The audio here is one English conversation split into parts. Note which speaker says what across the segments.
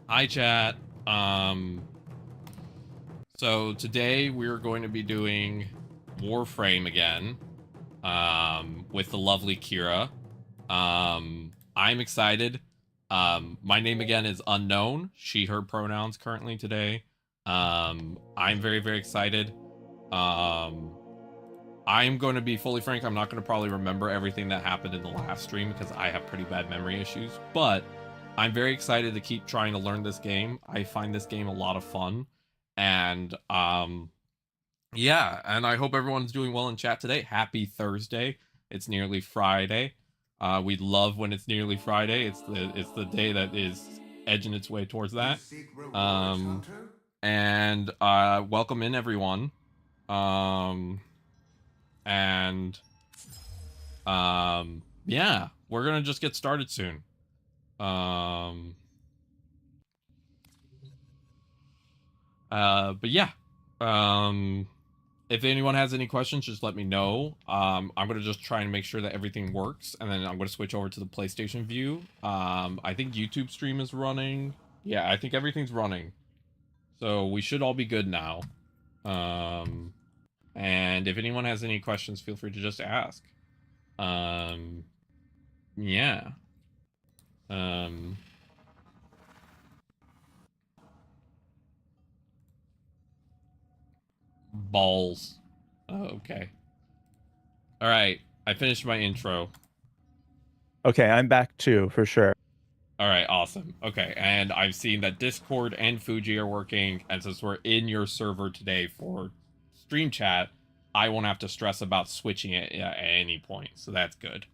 Speaker 1: Hi, chat. Um, so today we're going to be doing Warframe again, with the lovely Kira. I'm excited. My name again is unknown. She, her pronouns currently today. I'm very, very excited. Um, I'm going to be fully frank. I'm not going to probably remember everything that happened in the last stream because I have pretty bad memory issues, but I'm very excited to keep trying to learn this game. I find this game a lot of fun. And yeah, and I hope everyone's doing well in chat today. Happy Thursday. It's nearly Friday. We love when it's nearly Friday. It's the day that is edging its way towards that. Um and welcome in everyone. Um and yeah, we're gonna just get started soon. But yeah, if anyone has any questions, just let me know. I'm gonna just try and make sure that everything works, and then I'm gonna switch over to the PlayStation view. I think YouTube stream is running. Yeah, I think everything's running, so we should all be good now. And if anyone has any questions, feel free to just ask. Yeah. Balls. Oh, okay. All right, I finished my intro.
Speaker 2: Okay, I'm back too, for sure.
Speaker 1: All right, awesome. Okay, and I've seen that Discord and Fuji are working, and since we're in your server today for stream chat, I won't have to stress about switching it at any point, so that's good.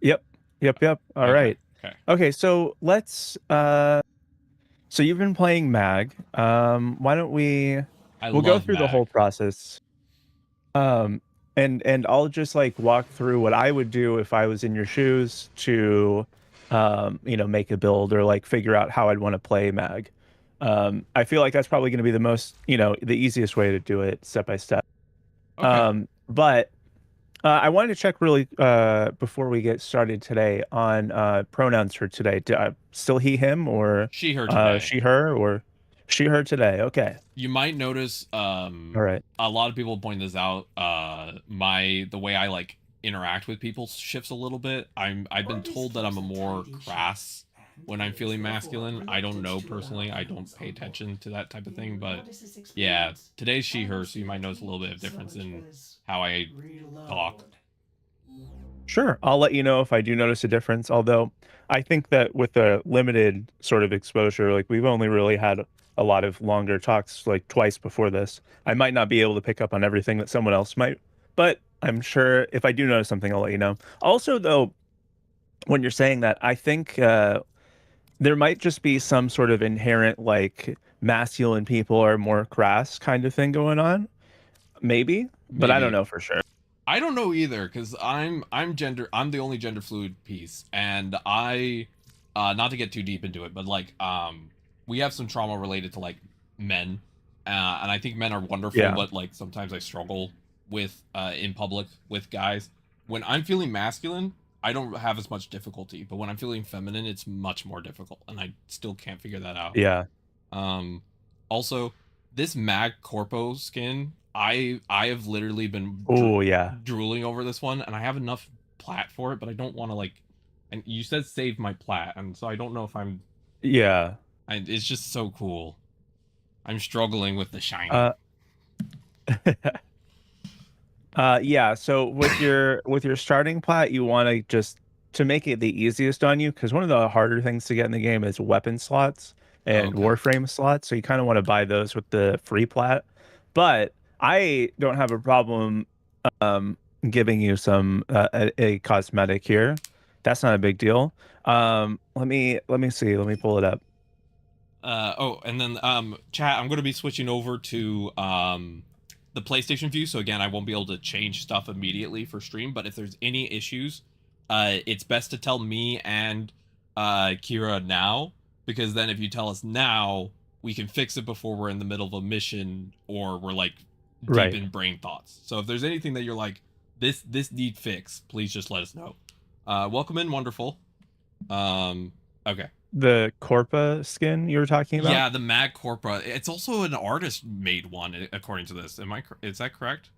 Speaker 2: Yep. All
Speaker 1: Okay,
Speaker 2: right.
Speaker 1: okay.
Speaker 2: Okay, so let's so you've been playing Mag. Why don't we'll go
Speaker 1: love
Speaker 2: through the
Speaker 1: Mag.
Speaker 2: whole process. And I'll just like walk through what I would do if I was in your shoes to make a build or like figure out how I'd want to play Mag. I feel like that's probably going to be the most, the easiest way to do it step by step.
Speaker 1: Okay.
Speaker 2: But I wanted to check really before we get started today on pronouns for today. Still he, him, or
Speaker 1: She, her today.
Speaker 2: she, her, or she, her today? Okay.
Speaker 1: You might notice
Speaker 2: All right.
Speaker 1: a lot of people point this out. The way I like interact with people shifts a little bit. I've been told that I'm a more crass when I'm feeling masculine. I don't know personally. I don't pay attention to that type of thing, but yeah, today's she, her, so you might notice a little bit of difference in how I talk.
Speaker 2: Sure. I'll let you know if I do notice a difference. Although I think that with a limited sort of exposure, like we've only really had a lot of longer talks like twice before this. I might not be able to pick up on everything that someone else might, but I'm sure if I do notice something, I'll let you know. Also, though, when you're saying that, I think there might just be some sort of inherent like masculine people are more crass kind of thing going on. Maybe, but I don't
Speaker 1: Maybe.
Speaker 2: know for sure.
Speaker 1: I don't know either, because I'm the only gender fluid piece, and I not to get too deep into it, but like we have some trauma related to like men, and I think men are wonderful,
Speaker 2: Yeah.
Speaker 1: but like sometimes I struggle with in public with guys. When I'm feeling masculine, I don't have as much difficulty, but when I'm feeling feminine, it's much more difficult, and I still can't figure that out.
Speaker 2: Yeah.
Speaker 1: Um, Also, this Mag Corpo skin, I have literally been
Speaker 2: Oh, yeah.
Speaker 1: drooling over this one, and I have enough plat for it, but I don't want to like. And you said save my plat, and so I don't know if I'm.
Speaker 2: Yeah.
Speaker 1: It's just so cool. I'm struggling with the shiny.
Speaker 2: Uh, yeah. So with your starting plat, you want to just to make it the easiest on you, because one of the harder things to get in the game is weapon slots
Speaker 1: Oh,
Speaker 2: and
Speaker 1: okay.
Speaker 2: Warframe slots. So you kind of want to buy those with the free plat. But I don't have a problem giving you some a cosmetic here. That's not a big deal. Let me see. Let me pull it up.
Speaker 1: Oh, and then chat, I'm going to be switching over to the PlayStation view, so again, I won't be able to change stuff immediately for stream, but if there's any issues, it's best to tell me and Kira now, because then if you tell us now, we can fix it before we're in the middle of a mission or we're like deep
Speaker 2: Right.
Speaker 1: in brain thoughts. So if there's anything that you're like, this need fix, please just let us know. Welcome in, wonderful. Okay.
Speaker 2: The Corpa skin you were talking about?
Speaker 1: Yeah, the Mag Corpora. It's also an artist made one, according to this. Is that correct?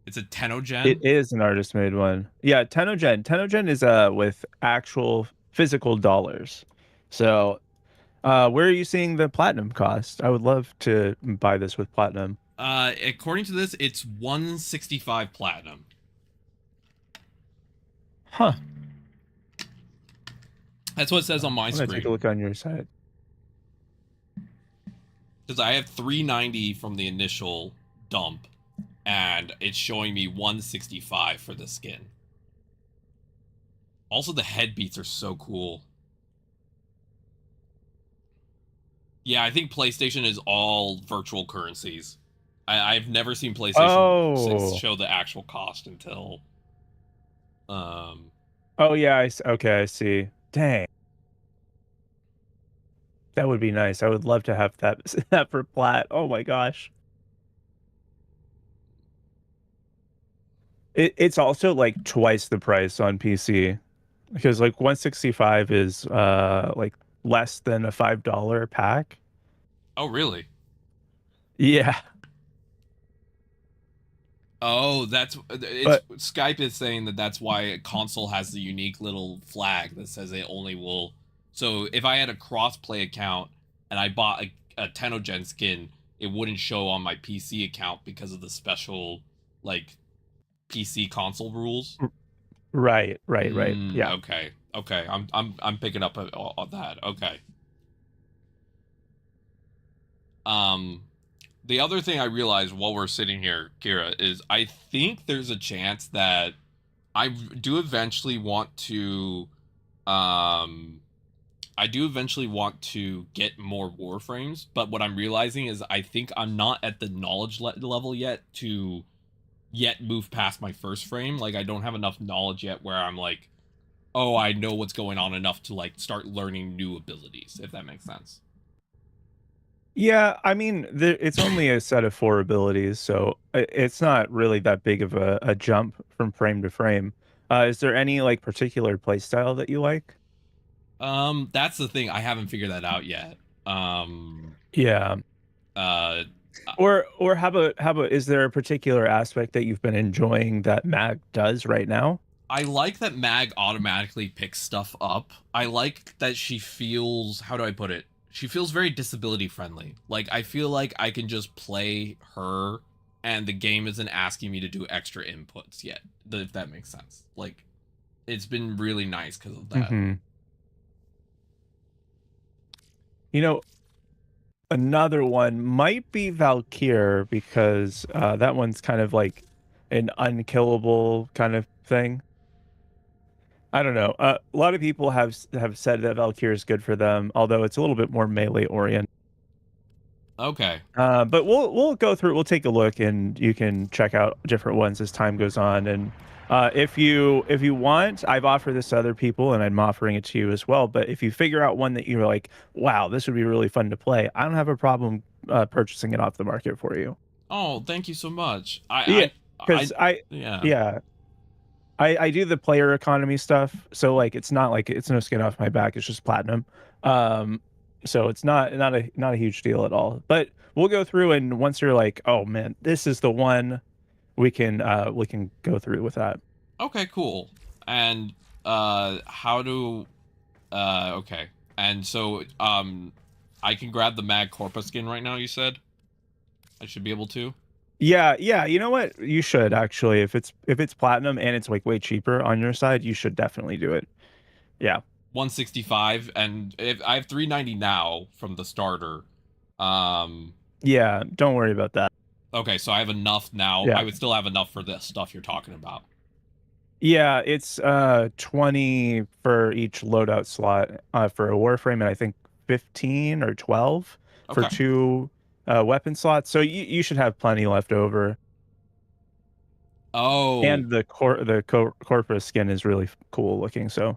Speaker 1: It's a
Speaker 2: It
Speaker 1: Tenogen.
Speaker 2: is an artist made one. Yeah, Tenogen. Tenogen is with actual physical dollars. So, where are you seeing the platinum cost? I would love to buy this with platinum.
Speaker 1: According to this, it's 165 platinum.
Speaker 2: Huh.
Speaker 1: That's what it says on my
Speaker 2: I'm gonna take a
Speaker 1: screen.
Speaker 2: look on your site.
Speaker 1: Because I have 390 from the initial dump, and it's showing me 165 for the skin. Also, the head beats are so cool. Yeah, I think PlayStation is all virtual currencies. I've never seen PlayStation 6
Speaker 2: Oh.
Speaker 1: show the actual cost until um
Speaker 2: Oh yeah, okay, I see. Dang. That would be nice. I would love to have that that for plat. Oh my gosh. It's also like twice the price on PC because like 165 is like less than a $5 pack.
Speaker 1: Oh, really?
Speaker 2: Yeah.
Speaker 1: Oh, it's
Speaker 2: But
Speaker 1: Skype is saying that that's why a console has the unique little flag that says it only will. So if I had a crossplay account and I bought a Tenogen skin, it wouldn't show on my PC account because of the special like PC console rules.
Speaker 2: right. Yeah.
Speaker 1: Okay. Okay. I'm picking up on that. Okay. Um the other thing I realized while we're sitting here, Kira, is I think there's a chance that I do eventually want to um I do eventually want to get more Warframes, but what I'm realizing is I think I'm not at the knowledge level yet to yet move past my first frame. Like I don't have enough knowledge yet where I'm like, "Oh, I know what's going on enough to like start learning new abilities," if that makes sense.
Speaker 2: Yeah, I mean, it's only a set of four abilities, so it's not really that big of a jump from frame to frame. Is there any like particular playstyle that you like?
Speaker 1: That's the thing. I haven't figured that out yet. Um
Speaker 2: Yeah.
Speaker 1: uh
Speaker 2: Or how about is there a particular aspect that you've been enjoying that Mag does right now?
Speaker 1: I like that Mag automatically picks stuff up. I like that she feels, how do I put it? She feels very disability friendly. Like, I feel like I can just play her and the game isn't asking me to do extra inputs yet, if that makes sense. Like, it's been really nice because of that.
Speaker 2: Hmm. You know, another one might be Valkyr because that one's kind of like an unkillable kind of thing. I don't know. A lot of people have said that Valkyr is good for them, although it's a little bit more melee oriented.
Speaker 1: Okay.
Speaker 2: But we'll go through. We'll take a look, and you can check out different ones as time goes on. And if you want, I've offered this to other people, and I'm offering it to you as well. But if you figure out one that you're like, wow, this would be really fun to play, I don't have a problem purchasing it off the market for you.
Speaker 1: Oh, thank you so much.
Speaker 2: Yeah,
Speaker 1: I
Speaker 2: because I
Speaker 1: yeah.
Speaker 2: yeah I do the player economy stuff, so like it's not like it's no skin off my back. It's just platinum. Um, so it's not a huge deal at all. But we'll go through and once you're like, oh man, this is the one, we can go through with that.
Speaker 1: Okay, cool. And how do okay. And so I can grab the Mag Corpus skin right now, you said? I should be able to.
Speaker 2: Yeah. You know what? You should actually, if it's platinum and it's like way cheaper on your side, you should definitely do it. Yeah.
Speaker 1: 165, and if I have 390 now from the starter. Um
Speaker 2: Yeah. Don't worry about that.
Speaker 1: okay, so I have enough now. I
Speaker 2: Yeah.
Speaker 1: would still have enough for this stuff you're talking about.
Speaker 2: Yeah, it's 20 for each loadout slot for a Warframe, and I think 15 or 12 for
Speaker 1: Okay.
Speaker 2: two weapon slots. So you should have plenty left over.
Speaker 1: Oh,
Speaker 2: And Corpus skin is really cool looking, so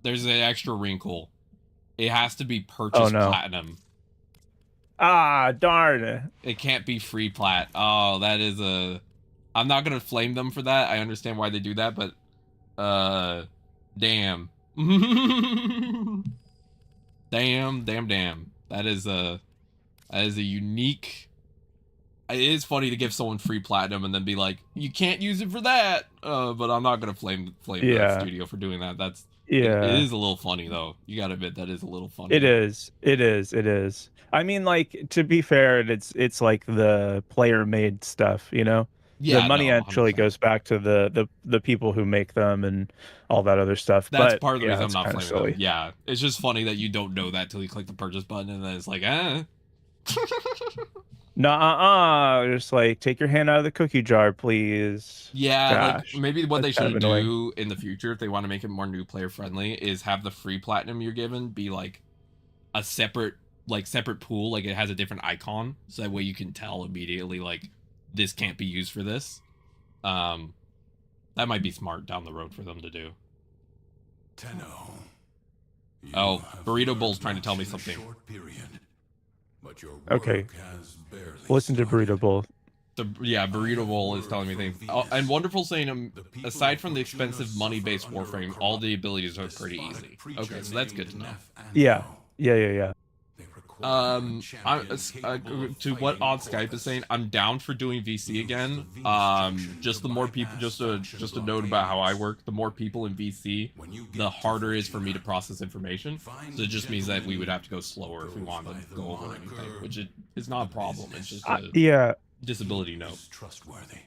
Speaker 1: there's an extra wrinkle. It has to be
Speaker 2: Oh
Speaker 1: purchased
Speaker 2: no.
Speaker 1: platinum.
Speaker 2: Ah, darn.
Speaker 1: It can't be free plat. Oh, that is a I'm not gonna flame them for that. I understand why they do that, but damn. Damn, damn, damn. That is a unique. It is funny to give someone free platinum and then be like, you can't use it for that. But I'm not gonna flame the
Speaker 2: Yeah,
Speaker 1: studio for doing that. It
Speaker 2: yeah.
Speaker 1: is a little funny though. You gotta admit that is a little
Speaker 2: It
Speaker 1: funny.
Speaker 2: is. It is. It is. I mean, like, to be fair, it's like the player made stuff, you know? The
Speaker 1: Yeah,
Speaker 2: money
Speaker 1: no,
Speaker 2: actually
Speaker 1: 100%.
Speaker 2: goes back to the people who make them and all that other stuff.
Speaker 1: That's
Speaker 2: But
Speaker 1: part of the
Speaker 2: yeah,
Speaker 1: reason I'm
Speaker 2: it's
Speaker 1: not
Speaker 2: kind of
Speaker 1: flaming them.
Speaker 2: silly.
Speaker 1: Yeah, it's just funny that you don't know that till you click the purchase button and then it's like,
Speaker 2: Nah, just like take your hand out of the cookie jar, please.
Speaker 1: Yeah, like
Speaker 2: Gosh,
Speaker 1: maybe what
Speaker 2: that's
Speaker 1: they
Speaker 2: kind of
Speaker 1: should
Speaker 2: annoying.
Speaker 1: do in the future if they want to make it more new player friendly is have the free platinum you're given be like a separate pool, like it has a different icon, so that way you can tell immediately like this can't be used for this. Um, that might be smart down the road for them to do.
Speaker 3: Tenno, you
Speaker 1: Oh,
Speaker 3: have
Speaker 1: Burrito
Speaker 3: learned
Speaker 1: Bowl's trying to tell
Speaker 3: much
Speaker 1: me
Speaker 3: in a
Speaker 1: something.
Speaker 3: short period, but your
Speaker 2: Okay,
Speaker 3: work has barely
Speaker 2: listen to
Speaker 3: started.
Speaker 2: Burrito Bowl.
Speaker 1: Yeah,
Speaker 3: I
Speaker 1: Burrito
Speaker 3: have
Speaker 1: Bowl is
Speaker 3: word
Speaker 1: telling me
Speaker 3: from
Speaker 1: things. Oh, and
Speaker 3: Venus.
Speaker 1: Wonderful saying,
Speaker 3: The people
Speaker 1: aside
Speaker 3: of
Speaker 1: from the
Speaker 3: Fortuna
Speaker 1: expensive
Speaker 3: suffer
Speaker 1: money-based
Speaker 3: under a
Speaker 1: Warframe, all
Speaker 3: corrupt,
Speaker 1: the abilities are pretty
Speaker 3: despotic
Speaker 1: easy.
Speaker 3: preacher
Speaker 1: Okay, so that's good
Speaker 3: named
Speaker 1: to know.
Speaker 2: Yeah,
Speaker 3: Neff.
Speaker 2: yeah, yeah, yeah.
Speaker 3: They require a
Speaker 1: I,
Speaker 3: champion capable of
Speaker 1: to what
Speaker 3: fighting
Speaker 1: Odd Skype is
Speaker 3: Corvus.
Speaker 1: saying, I'm down for doing VC
Speaker 3: Use
Speaker 1: again.
Speaker 3: the Venus junction
Speaker 1: Just
Speaker 3: to
Speaker 1: the more people,
Speaker 3: bypass faction
Speaker 1: just a note about how I
Speaker 3: blockades.
Speaker 1: work. The more people in VC,
Speaker 3: When you
Speaker 1: the
Speaker 3: get to
Speaker 1: harder it is for me to
Speaker 3: Fortuna,
Speaker 1: process information.
Speaker 3: find
Speaker 1: So it just means that we would
Speaker 3: gentleman
Speaker 1: have to go slower if we
Speaker 3: goes
Speaker 1: wanted
Speaker 3: by
Speaker 1: to
Speaker 3: the
Speaker 1: go over anything,
Speaker 3: moniker
Speaker 1: which is not a
Speaker 3: the
Speaker 1: problem. It's
Speaker 3: business.
Speaker 1: just a
Speaker 2: Yeah,
Speaker 1: disability
Speaker 3: He
Speaker 1: note.
Speaker 3: is trustworthy.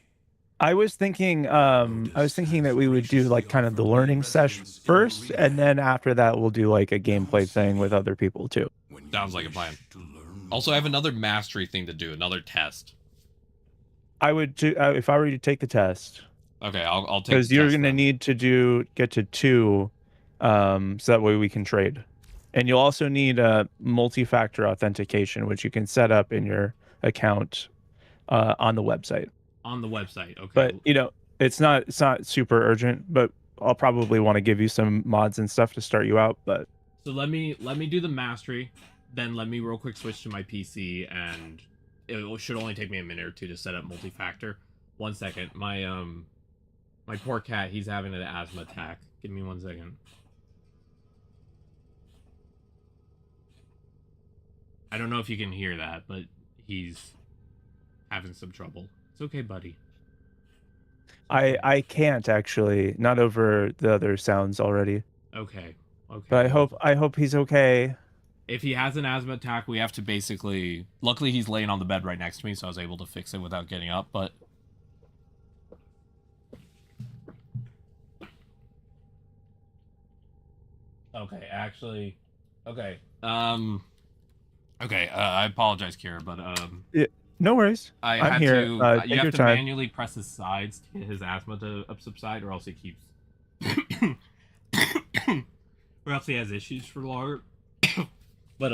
Speaker 2: I was thinking that we would do like
Speaker 3: Graciously
Speaker 2: kind of the
Speaker 3: offered me
Speaker 2: learning session
Speaker 3: residence in
Speaker 2: first, and
Speaker 3: Marine.
Speaker 2: then after that we'll do like a
Speaker 3: Come
Speaker 2: gameplay
Speaker 3: see
Speaker 2: thing with
Speaker 3: me
Speaker 2: other people too.
Speaker 3: when you
Speaker 1: Sounds like a
Speaker 3: wish
Speaker 1: plan.
Speaker 3: to learn
Speaker 1: Also, I have
Speaker 3: more.
Speaker 1: another mastery thing to do, another test.
Speaker 2: I would do if I were you to take the test,
Speaker 1: Okay, I'll take the
Speaker 2: because you're
Speaker 1: test
Speaker 2: gonna
Speaker 1: then.
Speaker 2: need to get to two, so that way we can trade, and you'll also need a multi-factor authentication, which you can set up in your account on the website.
Speaker 1: On the website, okay.
Speaker 2: But you know, it's not super urgent, but I'll probably want to give you some mods and stuff to start you out. But
Speaker 1: So let me do the mastery, then let me real quick switch to my PC, and it should only take me a minute or two to set up multi-factor. 1 second, my poor cat, he's having an asthma attack. Give me 1 second. I don't know if you can hear that, but he's having some trouble. It's okay, buddy.
Speaker 2: I can't actually, not over the other sounds already.
Speaker 1: Okay, okay.
Speaker 2: But
Speaker 1: Well,
Speaker 2: I hope he's okay.
Speaker 1: if he has an asthma attack, we have to basically. Luckily, he's laying on the bed right next to me, so I was able to fix it without getting up. But okay, actually, okay. Okay. I apologize, Kira, but
Speaker 2: Yeah, no worries.
Speaker 1: I
Speaker 2: I'm
Speaker 1: had
Speaker 2: here.
Speaker 1: to.
Speaker 2: Take
Speaker 1: You have
Speaker 2: your
Speaker 1: to
Speaker 2: time.
Speaker 1: manually press his sides to get his asthma to subside, or else he keeps. Or else he has issues for longer. But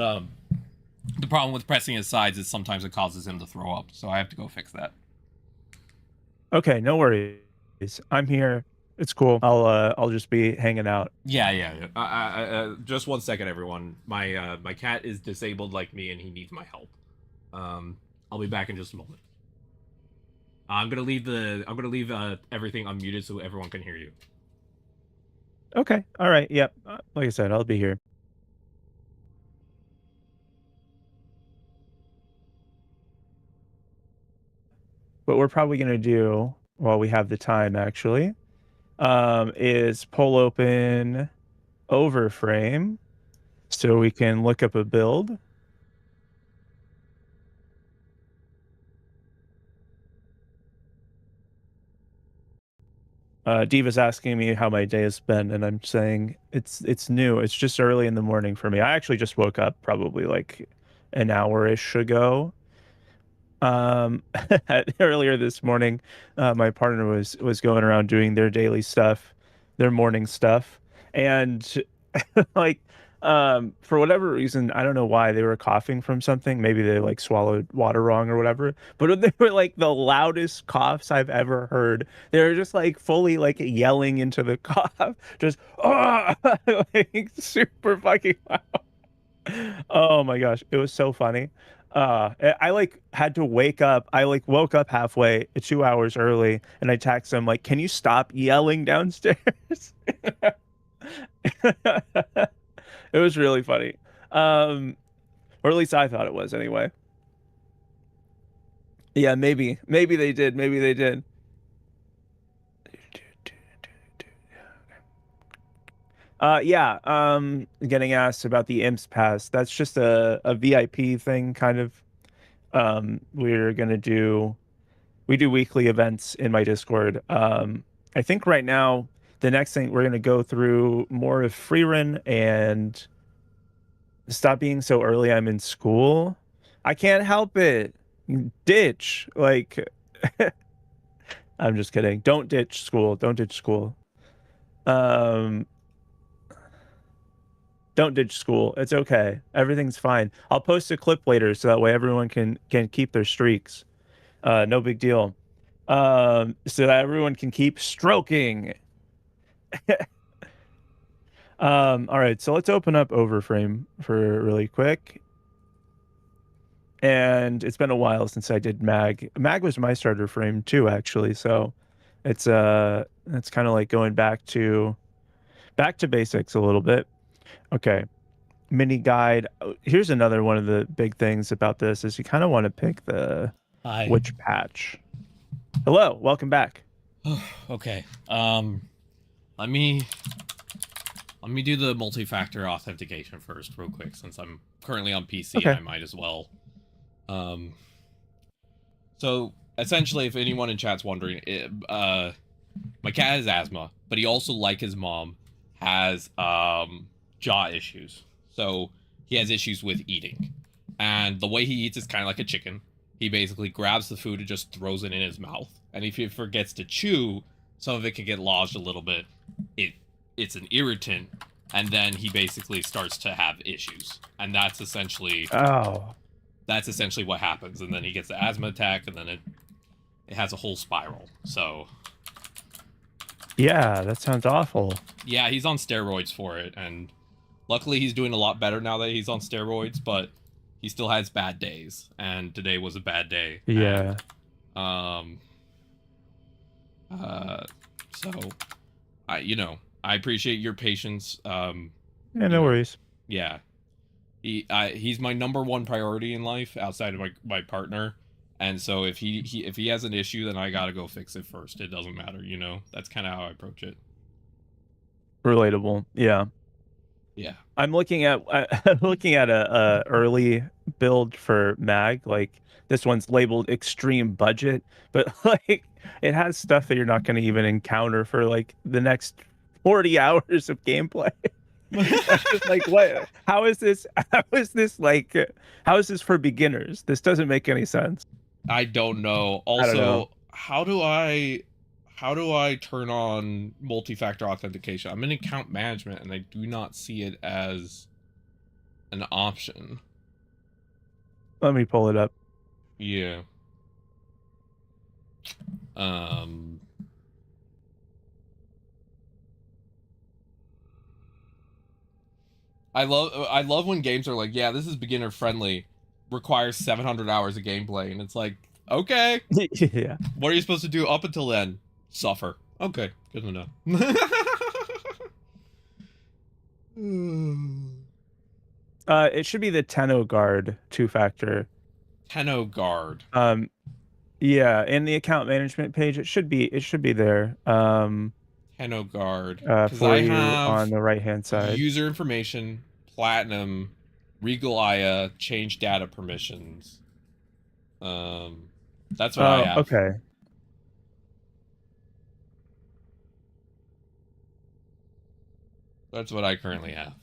Speaker 1: the problem with pressing his sides is sometimes it causes him to throw up, so I have to go fix that.
Speaker 2: Okay, no worries. I'm here. It's cool. I'll just be hanging out.
Speaker 1: Yeah. Just 1 second, everyone. My cat is disabled like me, and he needs my help. I'll be back in just a moment. I'm gonna leave everything unmuted so everyone can hear you.
Speaker 2: Okay. All right. Yep. Like I said, I'll be here. What we're probably gonna do while we have the time, actually, is pull open Overframe so we can look up a build. Diva's asking me how my day has been, and I'm saying it's new. It's just early in the morning for me. I actually just woke up probably like an hour-ish ago. Um, earlier this morning, my partner was going around doing their daily stuff, their morning stuff, and like for whatever reason, I don't know why they were coughing from something. Maybe they like swallowed water wrong or whatever. But they were like the loudest coughs I've ever heard. They were just like fully like yelling into the cough, just oh, like super fucking loud. Oh my gosh, it was so funny. I like had to wake up. I like woke up halfway, 2 hours early, and I texted him like, "Can you stop yelling downstairs?" It was really funny. Or at least I thought it was anyway. Yeah, maybe they did. Maybe they did. Yeah. Getting asked about the Imps Pass. That's just a VIP thing, kind of. We're gonna do. We do weekly events in my Discord. I think right now the next thing we're gonna go through more of Freerun and stop being so early. I'm in school. I can't help it. Ditch. Like, I'm just kidding. Don't ditch school. Don't ditch school. Um, don't ditch school. It's okay. Everything's fine. I'll post a clip later so that way everyone can keep their streaks. No big deal. So that everyone can keep stroking. All right, so let's open up Overframe for really quick. And it's been a while since I did Mag. Mag was my starter frame too, actually. So it's kind of like going back to basics a little bit. Okay. Mini guide. Here's another one of the big things about this is you kind of want to pick
Speaker 1: Hi.
Speaker 2: which patch. Hello, welcome back.
Speaker 1: Okay. Let me do the multi-factor authentication first, real quick, since I'm currently on PC.
Speaker 2: Okay.
Speaker 1: I might as well. So essentially, if anyone in chat's wondering, my cat has asthma, but he also, like his mom, has jaw issues. So he has issues with eating, and the way he eats is kind of like a chicken. He basically grabs the food and just throws it in his mouth, and if he forgets to chew, some of it can get lodged a little bit. It's an irritant, and then he basically starts to have issues, and that's essentially what happens. And then he gets the asthma attack, and then it has a whole spiral. So
Speaker 2: Yeah, that sounds awful.
Speaker 1: yeah, he's on steroids for it, and luckily he's doing a lot better now that he's on steroids, but he still has bad days, and today was a bad day.
Speaker 2: Yeah.
Speaker 1: And, so I appreciate your patience.
Speaker 2: Yeah, no worries.
Speaker 1: Yeah. He's my number one priority in life outside of my partner. And so if he has an issue, then I gotta go fix it first. It doesn't matter, That's kind of how I approach it.
Speaker 2: Relatable. Yeah.
Speaker 1: Yeah.
Speaker 2: I'm looking at a early build for Mag. Like this one's labeled extreme budget, but like it has stuff that you're not going to even encounter for like the next 40 hours of gameplay. Like what? How is this for beginners? This doesn't make any sense.
Speaker 1: I don't know. Also,
Speaker 2: I don't know.
Speaker 1: how do I turn on multi-factor authentication? I'm in account management and I do not see it as an option.
Speaker 2: Let me pull it up.
Speaker 1: Yeah. I love when games are like, yeah, this is beginner friendly, requires 700 hours of gameplay, and it's like, okay.
Speaker 2: Yeah.
Speaker 1: What are you supposed to do up until then? Suffer. Okay, good to know.
Speaker 2: It should be the Tenno Guard 2-factor.
Speaker 1: Tenno Guard.
Speaker 2: Yeah, in the account management page, it should be there.
Speaker 1: Tenno Guard.
Speaker 2: For you on the right-hand side.
Speaker 1: User information, platinum, Regal Aya, change data permissions. That's what I have.
Speaker 2: Okay.
Speaker 1: That's what I currently have.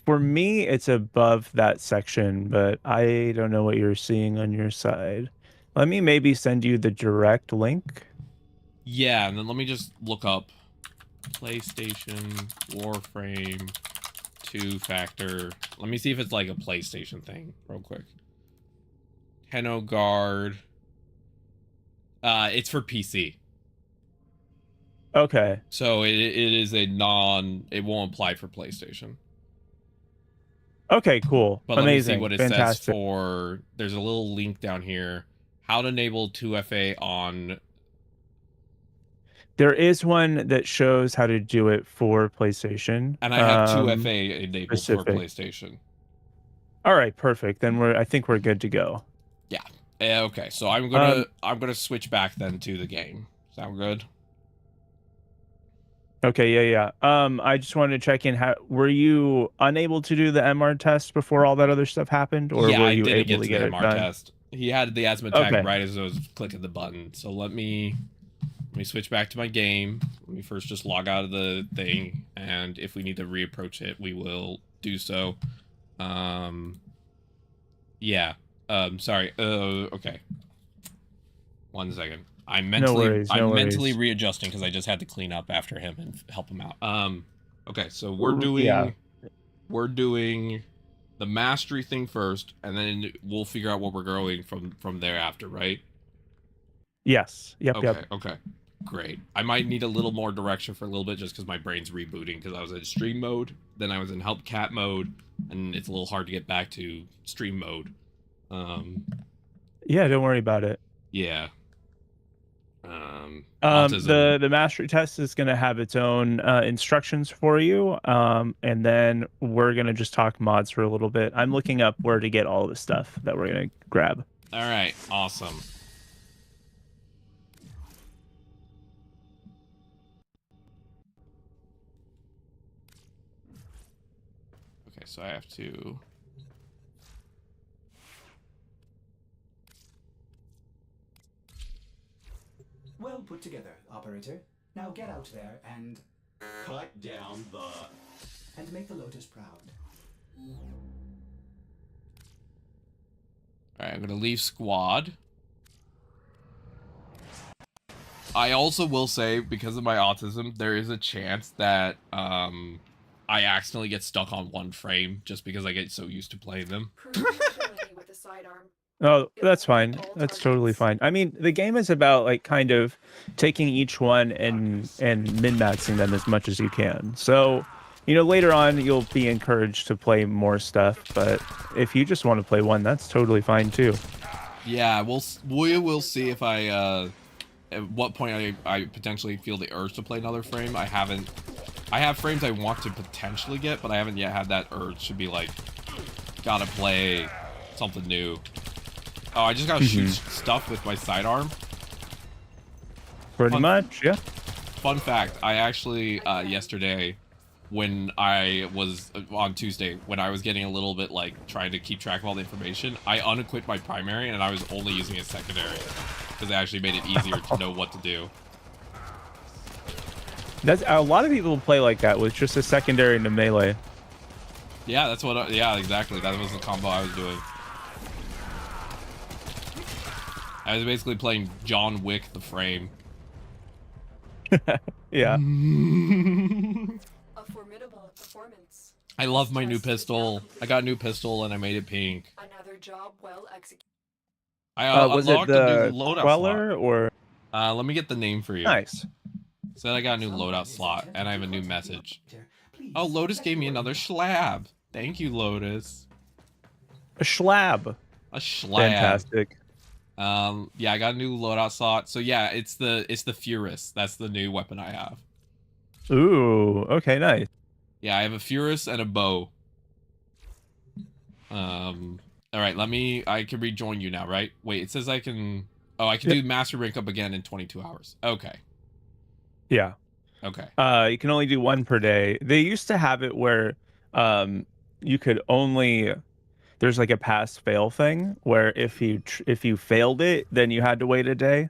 Speaker 2: For me, it's above that section, but I don't know what you're seeing on your side. Let me maybe send you the direct link.
Speaker 1: Yeah, and then let me just look up PlayStation Warframe 2-factor. Let me see if it's like a PlayStation thing real quick. Tenno Guard. It's for PC.
Speaker 2: Okay.
Speaker 1: So it is a it won't apply for PlayStation.
Speaker 2: Okay, cool.
Speaker 1: But
Speaker 2: amazing.
Speaker 1: Let me see what it
Speaker 2: Fantastic.
Speaker 1: says for, there's a little link down here. How to enable 2FA on.
Speaker 2: There is one that shows how to do it for PlayStation.
Speaker 1: And I have 2FA enabled for
Speaker 2: specific.
Speaker 1: PlayStation.
Speaker 2: All right, perfect. Then I think we're good to go.
Speaker 1: Yeah. Okay, so I'm gonna switch back then to the game. Sound good?
Speaker 2: Okay, yeah. I just wanted to check in. How were you unable to do the MR test before all that other stuff happened, or
Speaker 1: Yeah,
Speaker 2: were
Speaker 1: I
Speaker 2: you
Speaker 1: didn't
Speaker 2: able
Speaker 1: get
Speaker 2: to
Speaker 1: to
Speaker 2: get
Speaker 1: the
Speaker 2: it
Speaker 1: MR
Speaker 2: done?
Speaker 1: test. He had the asthma attack
Speaker 2: Okay.
Speaker 1: right as I was clicking the button. So let me switch back to my game. Let me first just log out of the thing, and if we need to reapproach it, we will do so. Yeah. Sorry. Okay. 1 second. I'm mentally readjusting because I just had to clean up after him and help him out. Okay, so we're doing the mastery thing first, and then we'll figure out what we're growing from thereafter, right?
Speaker 2: Yes. Yep.
Speaker 1: Okay. Great. I might need a little more direction for a little bit just because my brain's rebooting because I was in stream mode, then I was in help cat mode, and it's a little hard to get back to stream mode.
Speaker 2: Yeah, don't worry about it.
Speaker 1: Yeah. Autism.
Speaker 2: The mastery test is going to have its own instructions for you, and then we're going to just talk mods for a little bit. I'm looking up where to get all the stuff that we're going to grab.
Speaker 1: All right, awesome. Okay, so I have to...
Speaker 4: Well put together, operator. Now get out there and
Speaker 3: Cut down the...
Speaker 4: and make the Lotus proud.
Speaker 1: Alright, I'm gonna leave squad. I also will say, because of my autism, there is a chance that I accidentally get stuck on one frame just because I get so used to playing them.
Speaker 5: With a sidearm.
Speaker 2: Oh, that's fine. That's totally fine. I mean, the game is about like kind of taking each one and min-maxing them as much as you can. So, later on you'll be encouraged to play more stuff, but if you just want to play one, that's totally fine too.
Speaker 1: Yeah, we will see if I at what point I potentially feel the urge to play another frame. I have frames I want to potentially get, but I haven't yet had that urge to be like, gotta play something new. Oh, I just gotta shoot stuff with my sidearm.
Speaker 2: Pretty much, yeah.
Speaker 1: Fun fact, I actually, yesterday, when I was, on Tuesday, when I was getting a little bit, like, trying to keep track of all the information, I unequipped my primary, and I was only using a secondary. Because it actually made it easier to know what to do.
Speaker 2: That's a lot of people play like that with just a secondary and a melee.
Speaker 1: Yeah, that's what, yeah, exactly. That was the combo I was doing. I was basically playing John Wick the frame.
Speaker 2: Yeah.
Speaker 5: A formidable performance.
Speaker 1: I love my new pistol. I got a new pistol and I made it pink.
Speaker 5: Another job well executed.
Speaker 1: I
Speaker 2: Was it
Speaker 1: unlocked a
Speaker 2: the
Speaker 1: new loadout
Speaker 2: Queller
Speaker 1: slot.
Speaker 2: or?
Speaker 1: Let me get the name for you.
Speaker 2: Nice.
Speaker 1: Said I got a new loadout slot and I have a new message. Oh, Lotus gave me another schlab. Thank you, Lotus.
Speaker 2: A schlab.
Speaker 1: A schlab.
Speaker 2: Fantastic.
Speaker 1: Yeah, I got a new loadout slot. So yeah, it's the Furus. That's the new weapon I have.
Speaker 2: Ooh, okay, nice.
Speaker 1: Yeah, I have a Furus and a bow. All right, I can rejoin you now, right? Wait, it says I can. Oh, I can do Master Rank up again in 22 hours. Okay.
Speaker 2: Yeah.
Speaker 1: Okay.
Speaker 2: You can only do one per day. They used to have it where, you could only. There's like a pass fail thing where if you failed it, then you had to wait a day.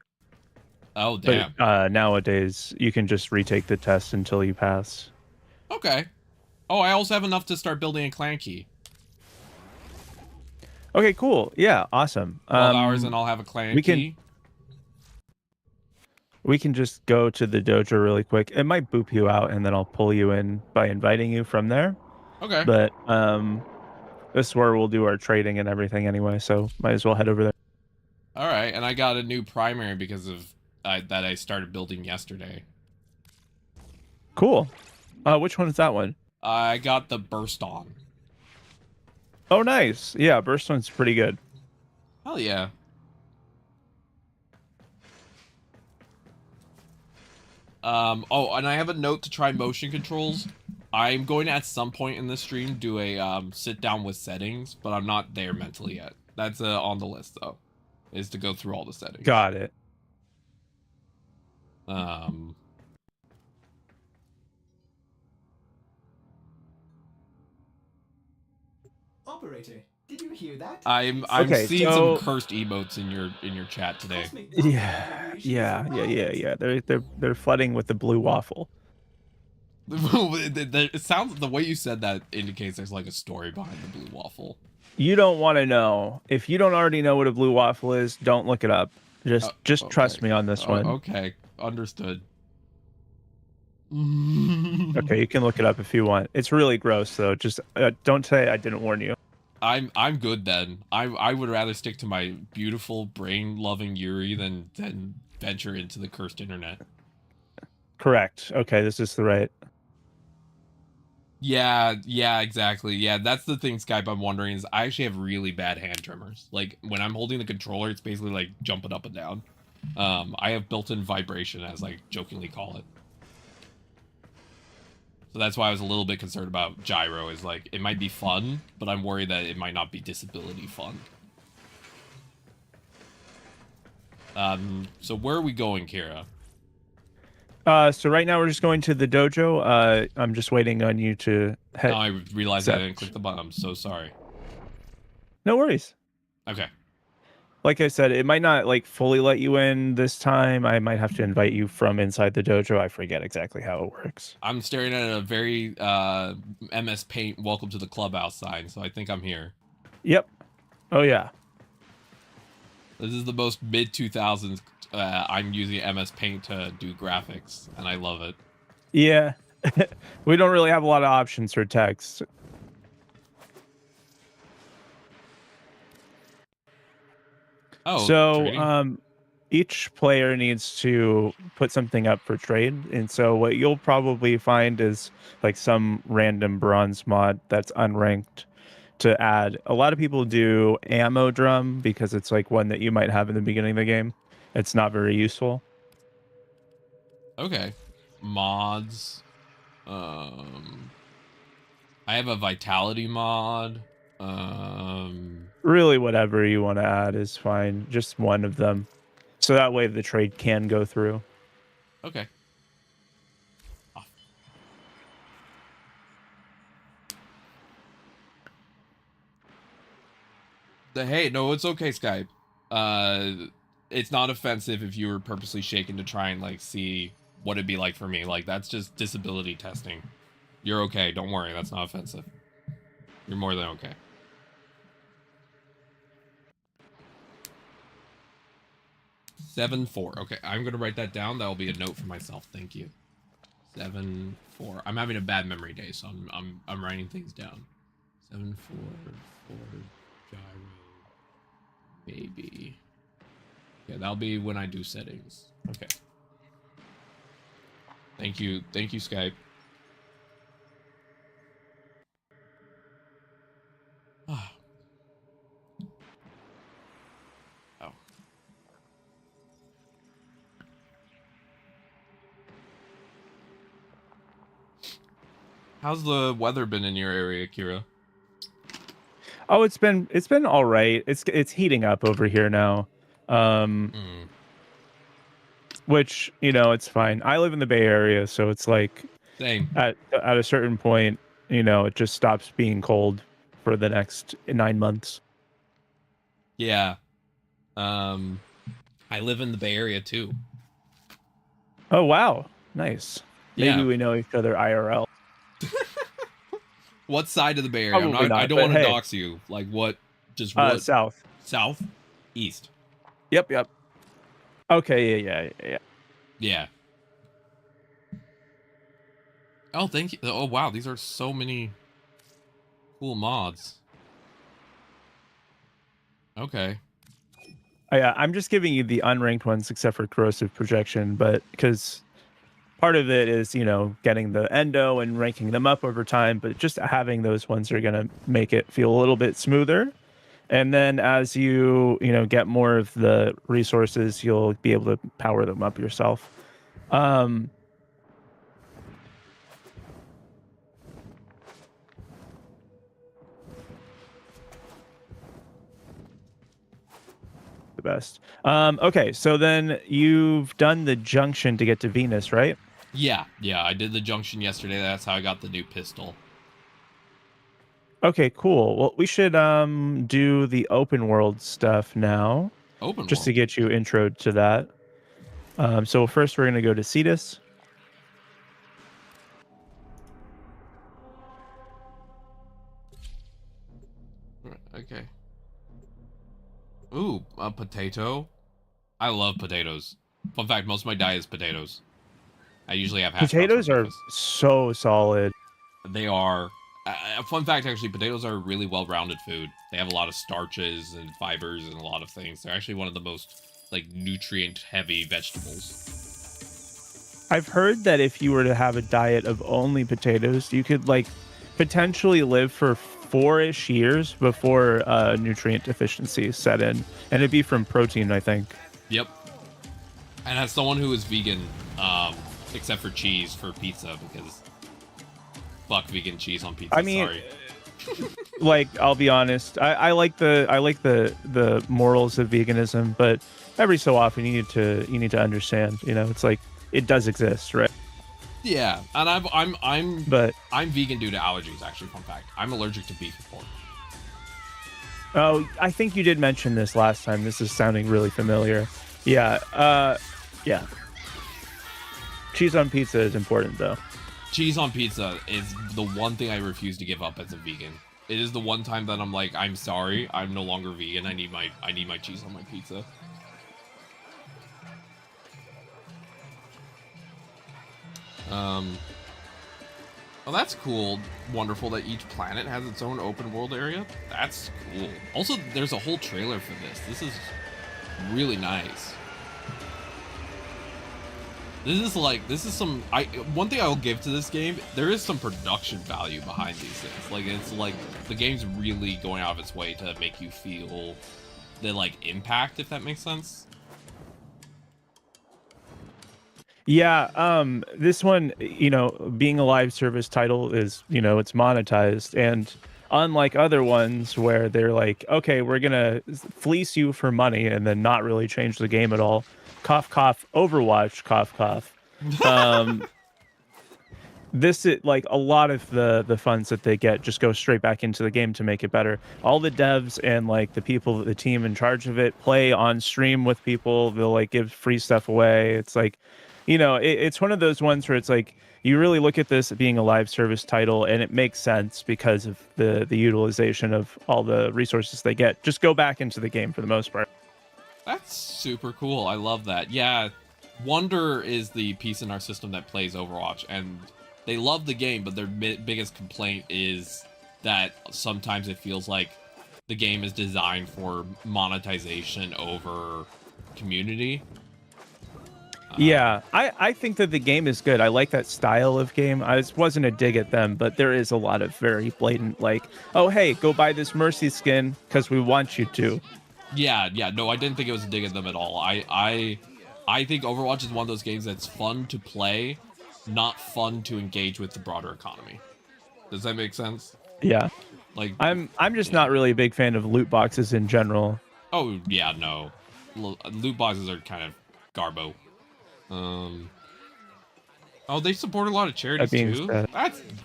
Speaker 1: Oh damn.
Speaker 2: But nowadays you can just retake the test until you pass.
Speaker 1: Okay. Oh, I also have enough to start building a clan key.
Speaker 2: Okay, cool. Yeah, awesome.
Speaker 1: 12 hours and I'll have a clan key.
Speaker 2: We can just go to the dojo really quick. It might boop you out and then I'll pull you in by inviting you from there.
Speaker 1: Okay.
Speaker 2: But this is where we'll do our trading and everything anyway, so might as well head over there.
Speaker 1: All right, and I got a new primary because of that I started building yesterday.
Speaker 2: Cool. Which one is that one?
Speaker 1: I got the Burst On.
Speaker 2: Oh, nice. Yeah, Burst One's pretty good.
Speaker 1: Hell yeah. Oh, and I have a note to try motion controls. I'm going to at some point in this stream do a sit down with settings, but I'm not there mentally yet. That's on the list though, is to go through all the settings.
Speaker 2: Got it.
Speaker 4: Operator, did you hear that?
Speaker 1: I'm
Speaker 2: Okay,
Speaker 1: seeing
Speaker 2: so-
Speaker 1: some cursed emotes in your chat today.
Speaker 4: Cosmic
Speaker 2: Yeah,
Speaker 4: radiation
Speaker 2: yeah. They're flooding with the blue waffle.
Speaker 1: It sounds, the way you said that indicates there's like a story behind the blue waffle.
Speaker 2: You don't want to know. If you don't already know what a blue waffle is, don't look it up. Just
Speaker 1: Okay.
Speaker 2: trust me on this one.
Speaker 1: Okay, understood.
Speaker 2: Okay, you can look it up if you want. It's really gross though. Just don't say I didn't warn you.
Speaker 1: I'm good then. I would rather stick to my beautiful brain loving Yuri than venture into the cursed internet.
Speaker 2: Correct. Okay, this is the right.
Speaker 1: Yeah, exactly. Yeah, that's the thing, Skype, I'm wondering is I actually have really bad hand tremors. Like when I'm holding the controller, it's basically like jumping up and down. I have built-in vibration, as I jokingly call it. So that's why I was a little bit concerned about gyro, is like it might be fun, but I'm worried that it might not be disability fun. So where are we going, Kira?
Speaker 2: So right now we're just going to the dojo. I'm just waiting on you to head.
Speaker 1: Oh, I realized I didn't click the button. I'm so sorry.
Speaker 2: No worries.
Speaker 1: Okay.
Speaker 2: Like I said, it might not like fully let you in this time. I might have to invite you from inside the dojo. I forget exactly how it works.
Speaker 1: I'm staring at a very MS Paint welcome to the clubhouse sign, so I think I'm here.
Speaker 2: Yep. Oh yeah.
Speaker 1: This is the most mid 2000s. I'm using MS Paint to do graphics, and I love it.
Speaker 2: Yeah. We don't really have a lot of options for text.
Speaker 1: Oh,
Speaker 2: So
Speaker 1: trading?
Speaker 2: each player needs to put something up for trade, and so what you'll probably find is like some random bronze mod that's unranked to add. A lot of people do ammo drum because it's like one that you might have in the beginning of the game. It's not very useful.
Speaker 1: Okay. Mods. I have a vitality mod.
Speaker 2: Really, whatever you want to add is fine. Just one of them, so that way the trade can go through.
Speaker 1: Okay. Hey, no, it's okay, Skype. It's not offensive if you were purposely shaken to try and like see what it'd be like for me. Like that's just disability testing. You're okay. Don't worry. That's not offensive. You're more than okay. Seven 4. Okay, I'm gonna write that down. That'll be a note for myself. Thank you. 7 4. I'm having a bad memory day, so I'm writing things down. 7 4 4 gyro. Maybe. Yeah, that'll be when I do settings. Okay. Thank you, Skype. Oh. How's the weather been in your area, Kira?
Speaker 2: Oh, it's been all right. It's heating up over here now. Which, you know, it's fine. I live in the Bay Area, so it's like
Speaker 1: Same.
Speaker 2: at a certain point, you know, it just stops being cold for the next 9 months.
Speaker 1: Yeah. I live in the Bay Area too.
Speaker 2: Oh wow, nice. Maybe
Speaker 1: Yeah.
Speaker 2: we know each other IRL.
Speaker 1: What side of the Bay Area?
Speaker 2: Probably not,
Speaker 1: I don't
Speaker 2: but
Speaker 1: want to
Speaker 2: hey.
Speaker 1: dox you. Like what? Just what?
Speaker 2: South.
Speaker 1: South? East.
Speaker 2: Yep. Okay, yeah.
Speaker 1: Yeah. Oh, thank you. Oh, wow. These are so many cool mods. Okay.
Speaker 2: Yeah, I'm just giving you the unranked ones except for corrosive projection, but because part of it is, you know, getting the endo and ranking them up over time, but just having those ones are going to make it feel a little bit smoother. And then as you know, get more of the resources, you'll be able to power them up yourself. best. Okay, so then you've done the junction to get to Venus, right?
Speaker 1: Yeah, I did the junction yesterday. That's how I got the new pistol.
Speaker 2: Okay, cool. Well, we should do the open world stuff now,
Speaker 1: Open
Speaker 2: just to
Speaker 1: world.
Speaker 2: get you intro to that. So first we're gonna go to Cetus.
Speaker 1: Okay. Ooh, a potato. I love potatoes. Fun fact, most of my diet is potatoes. I usually have hash browns
Speaker 2: Potatoes
Speaker 1: for
Speaker 2: are
Speaker 1: breakfast.
Speaker 2: so solid.
Speaker 1: They are. Fun fact, actually, potatoes are a really well-rounded food. They have a lot of starches and fibers and a lot of things. They're actually one of the most like nutrient-heavy vegetables.
Speaker 2: I've heard that if you were to have a diet of only potatoes, you could like potentially live for 4-ish years before nutrient deficiency set in, and it'd be from protein, I think.
Speaker 1: Yep. And as someone who is vegan, except for cheese for pizza, because fuck vegan cheese on pizza.
Speaker 2: I mean,
Speaker 1: sorry.
Speaker 2: Like, I'll be honest, I like the morals of veganism, but every so often you need to understand, it's like it does exist, right?
Speaker 1: Yeah, and I'm
Speaker 2: But
Speaker 1: vegan due to allergies. Actually, fun fact, I'm allergic to beef and pork.
Speaker 2: oh, I think you did mention this last time. This is sounding really familiar. Yeah, yeah. Cheese on pizza is important, though.
Speaker 1: Cheese on pizza is the one thing I refuse to give up as a vegan. It is the one time that I'm like, I'm sorry, I'm no longer vegan. I need my cheese on my pizza. Well, that's cool. Wonderful that each planet has its own open world area. That's cool. Also, there's a whole trailer for this. This is really nice. This is some, one thing I will give to this game, there is some production value behind these things. Like, it's like, the game's really going out of its way to make you feel the, like, impact, if that makes sense.
Speaker 2: Yeah, this one, being a live service title is, it's monetized, and unlike other ones where they're like, okay, we're gonna fleece you for money and then not really change the game at all. Cough, cough, Overwatch, cough, cough. This is like a lot of the funds that they get just go straight back into the game to make it better. All the devs and like the team in charge of it play on stream with people. They'll like give free stuff away. It's like, it's one of those ones where it's like you really look at this being a live service title and it makes sense because of the utilization of all the resources they get. Just go back into the game for the most part.
Speaker 1: That's super cool. I love that. Yeah, Wonder is the piece in our system that plays Overwatch, and they love the game, but their biggest complaint is that sometimes it feels like the game is designed for monetization over community.
Speaker 2: Yeah, I think that the game is good. I like that style of game. It wasn't a dig at them, but there is a lot of very blatant, like, oh, hey, go buy this Mercy skin because we want you to.
Speaker 1: Yeah, no, I didn't think it was a dig at them at all. I think Overwatch is one of those games that's fun to play, not fun to engage with the broader economy. Does that make sense?
Speaker 2: Yeah.
Speaker 1: Like,
Speaker 2: I'm just not really a big fan of loot boxes in general.
Speaker 1: Oh yeah, no, loot boxes are kind of garbo. Oh, they support a lot of charities too.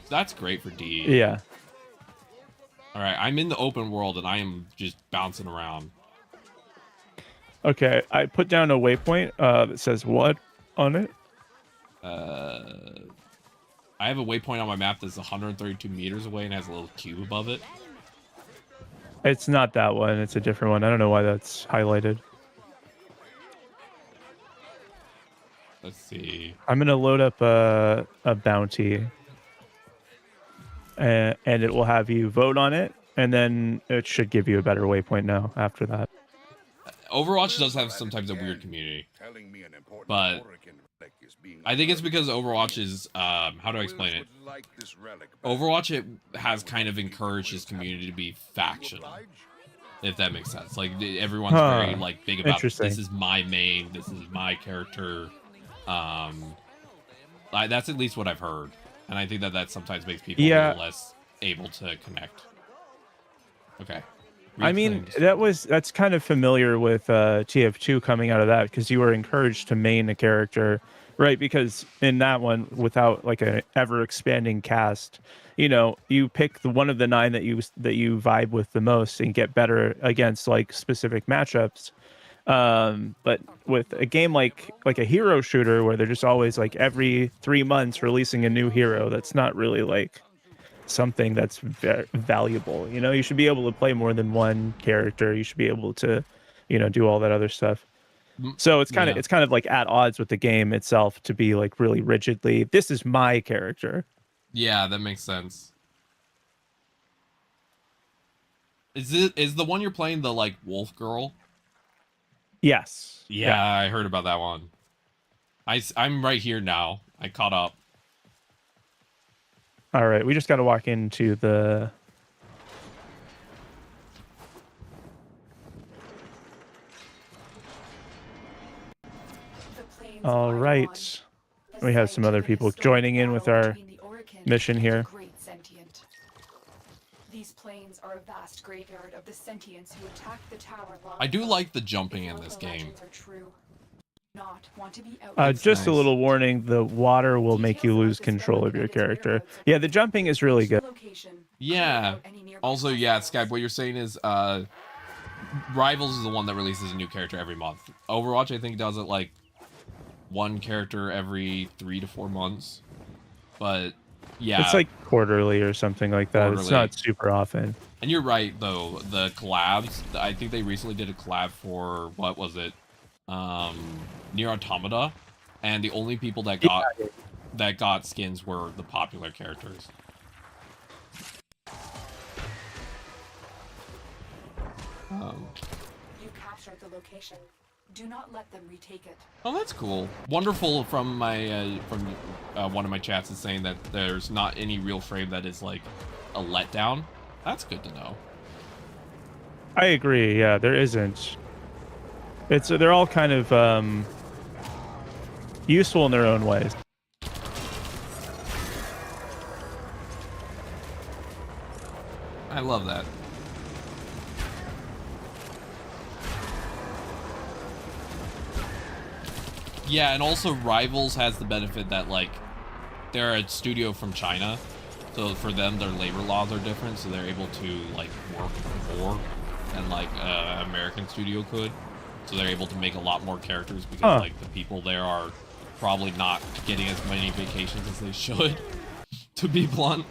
Speaker 1: That's great for D.
Speaker 2: Yeah.
Speaker 1: All right, I'm in the open world and I am just bouncing around.
Speaker 2: Okay, I put down a waypoint that says what on it?
Speaker 1: I have a waypoint on my map that's 132 meters away and has a little cube above it.
Speaker 2: It's not that one. It's a different one. I don't know why that's highlighted.
Speaker 1: Let's see.
Speaker 2: I'm gonna load up a bounty, and it will have you vote on it, and then it should give you a better waypoint now after that.
Speaker 1: Overwatch does have sometimes a weird community, but I think it's because Overwatch is, how do I explain it? Overwatch, it has kind of encouraged his community to be factional, if that makes sense. Like, everyone's very, like, big about, this is my main, this is my character. That's at least what I've heard, and I think that sometimes makes people a little less able to connect. Okay.
Speaker 2: I mean,
Speaker 1: Reclaimed.
Speaker 2: that's kind of familiar with TF2 coming out of that because you were encouraged to main a character, right? Because in that one, without like a ever expanding cast, you pick the one of the 9 that you vibe with the most and get better against like specific matchups. But with a game like a hero shooter where they're just always like every 3 months releasing a new hero, that's not really like something that's very valuable. You should be able to play more than one character. You should be able to, do all that other stuff. So it's kind of
Speaker 1: Yeah.
Speaker 2: it's kind of like at odds with the game itself to be like really rigidly, this is my character.
Speaker 1: Yeah, that makes sense. Is the one you're playing the like wolf girl?
Speaker 2: Yes.
Speaker 1: Yeah, I heard about that one. I'm right here now. I caught up.
Speaker 2: All right, we just got to walk into the.
Speaker 5: The plains
Speaker 2: All
Speaker 5: lie
Speaker 2: right.
Speaker 5: on.
Speaker 2: We have some other people joining in with our mission here.
Speaker 5: These plains are a vast graveyard of the sentients who attacked the tower long
Speaker 1: I do
Speaker 5: ago.
Speaker 1: like the
Speaker 5: If
Speaker 1: jumping in
Speaker 5: local
Speaker 1: this game.
Speaker 5: legends are true, not want to be out
Speaker 1: It's
Speaker 2: Just a
Speaker 1: nice.
Speaker 2: little warning: the water will make you lose control of your character. Yeah, the jumping is really good.
Speaker 1: Yeah. Also, yeah, Skype, what you're saying is Rivals is the one that releases a new character every month. Overwatch, I think, does it like one character every 3 to 4 months. But yeah,
Speaker 2: It's like quarterly or something like that. It's
Speaker 1: Quarterly.
Speaker 2: not super often.
Speaker 1: and you're right though. The collabs, I think they recently did a collab for what was it? Near Automata, and the only people that got skins were the popular characters.
Speaker 5: You captured the location. Do not let them retake it.
Speaker 1: Oh, that's cool. Wonderful from my one of my chats is saying that there's not any real frame that is like a letdown. That's good to know.
Speaker 2: I agree. Yeah, there isn't. They're all kind of useful in their own ways.
Speaker 1: I love that. Yeah, and also Rivals has the benefit that like they're a studio from China, so for them their labor laws are different, so they're able to like work more than like American studio could. So they're able to make a lot more characters because like the people there are probably not getting as many vacations as they should, to be blunt.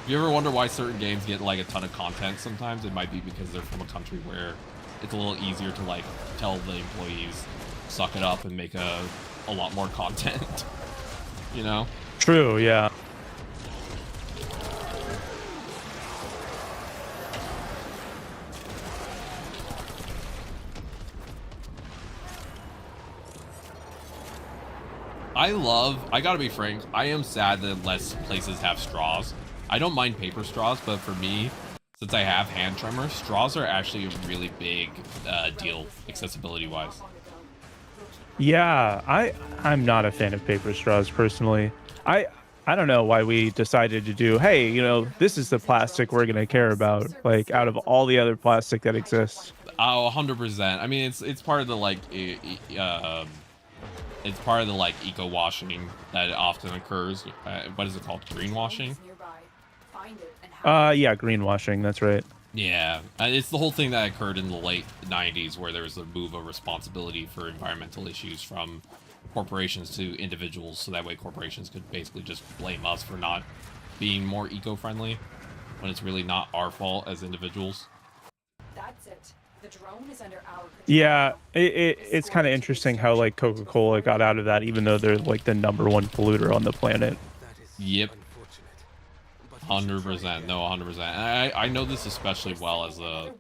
Speaker 1: If you ever wonder why certain games get like a ton of content sometimes, it might be because they're from a country where it's a little easier to like tell the employees suck it up and make a lot more content. You know?
Speaker 2: True. Yeah.
Speaker 1: I gotta be frank, I am sad that less places have straws. I don't mind paper straws, but for me, since I have hand tremor, straws are actually a really big deal accessibility wise.
Speaker 2: Yeah, I'm not a fan of paper straws personally. I don't know why we decided to do, hey, this is the plastic we're going to care about, like out of all the other plastic that exists.
Speaker 1: Oh, 100%. I mean, it's part of the like it's part of the like eco washing that often occurs. What is it called? Greenwashing?
Speaker 2: Yeah, greenwashing, that's right.
Speaker 1: Yeah, it's the whole thing that occurred in the late 90s where there was a move of responsibility for environmental issues from corporations to individuals, so that way corporations could basically just blame us for not being more eco-friendly when it's really not our fault as individuals.
Speaker 5: That's it. The drone is under our control.
Speaker 2: Yeah, it's kind of interesting how like Coca-Cola got out of that, even though they're like the #1 polluter on the planet.
Speaker 1: Yep. 100%. No, 100%. And I know this especially well as a,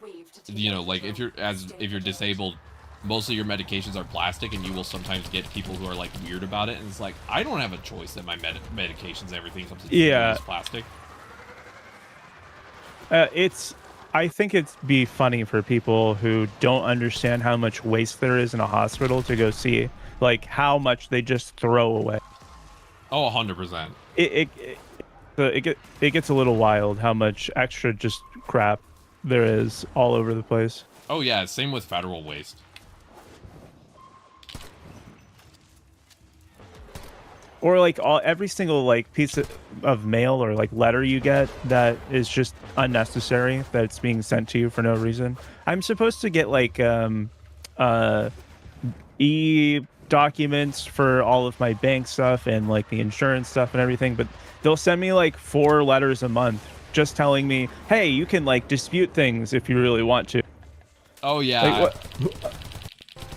Speaker 1: like if you're disabled, most of your medications are plastic, and you will sometimes get people who are like weird about it, and it's like, I don't have a choice that my medications, everything comes in plastic.
Speaker 2: I think it'd be funny for people who don't understand how much waste there is in a hospital to go see like how much they just throw away.
Speaker 1: Oh, 100%.
Speaker 2: It gets a little wild how much extra just crap there is all over the place.
Speaker 1: Oh yeah, same with federal waste.
Speaker 2: Or like every single like piece of mail or like letter you get that is just unnecessary, that's being sent to you for no reason. I'm supposed to get like documents for all of my bank stuff and like the insurance stuff and everything, but they'll send me like 4 letters a month just telling me, hey, you can like dispute things if you really want to.
Speaker 1: Oh yeah.
Speaker 2: Like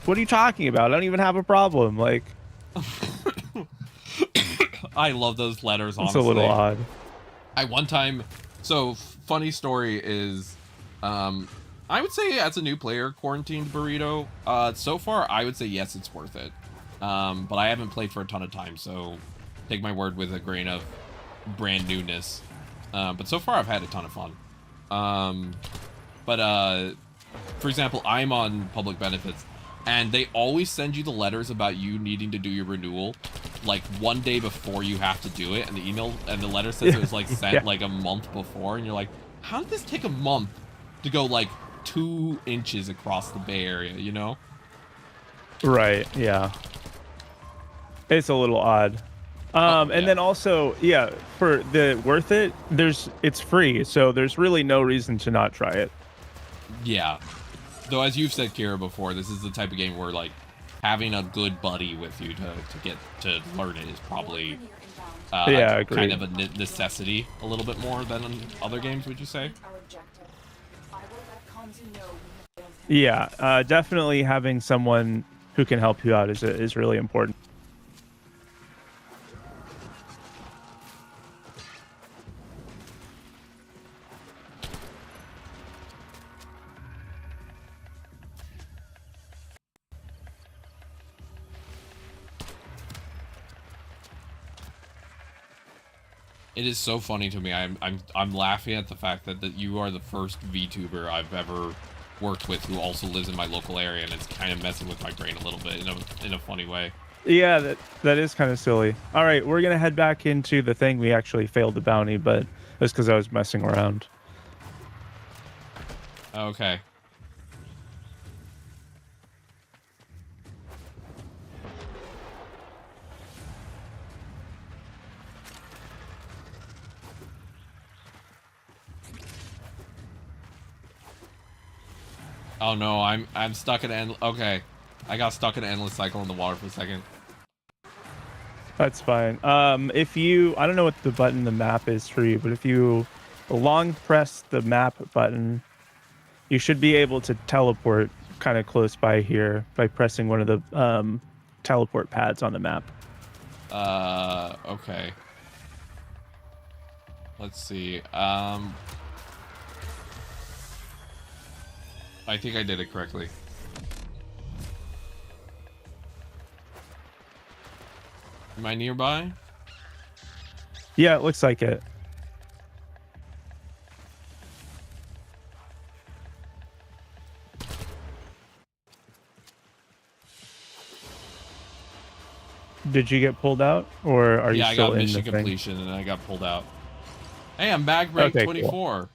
Speaker 2: what are you talking about? I don't even have a problem. Like
Speaker 1: I love those letters, honestly.
Speaker 2: it's a little odd.
Speaker 1: One time, so funny story is, I would say as a new player, Quarantined Burrito, so far I would say yes, it's worth it. But I haven't played for a ton of time, so take my word with a grain of brand newness. But so far I've had a ton of fun. For example, I'm on public benefits, and they always send you the letters about you needing to do your renewal like one day before you have to do it, and the email and the letter says it was like sent like a month before, and you're like, how did this take a month to go like 2 inches across the Bay Area, you know?
Speaker 2: Right, yeah. It's a little odd. And then also, yeah, for the worth it, it's free, so there's really no reason to not try it.
Speaker 1: Yeah. Though, as you've said, Kira, before, this is the type of game where, like, having a good buddy with you to learn it is probably kind of a necessity a little bit more than in other games, would you say?
Speaker 2: Yeah, definitely having someone who can help you out is really important.
Speaker 1: It is so funny to me. I'm laughing at the fact that you are the first VTuber I've ever worked with who also lives in my local area, and it's kind of messing with my brain a little bit in a funny way.
Speaker 2: Yeah, that is kind of silly. All right, we're gonna head back into the thing. We actually failed the bounty, but that's because I was messing around.
Speaker 1: Okay. Oh no, I'm stuck in okay. I got stuck in an endless cycle in the water for a second.
Speaker 2: That's fine. If you, I don't know what the button the map is for you, but if you long press the map button, you should be able to teleport kind of close by here by pressing one of the teleport pads on the map.
Speaker 1: Okay. Let's see. I think I did it correctly. Am I nearby?
Speaker 2: Yeah, it looks like it. Did you get pulled out, or are you still in the thing?
Speaker 1: Yeah, I got mission completion, and I got pulled out. Hey, I'm bag rank 24. Cool.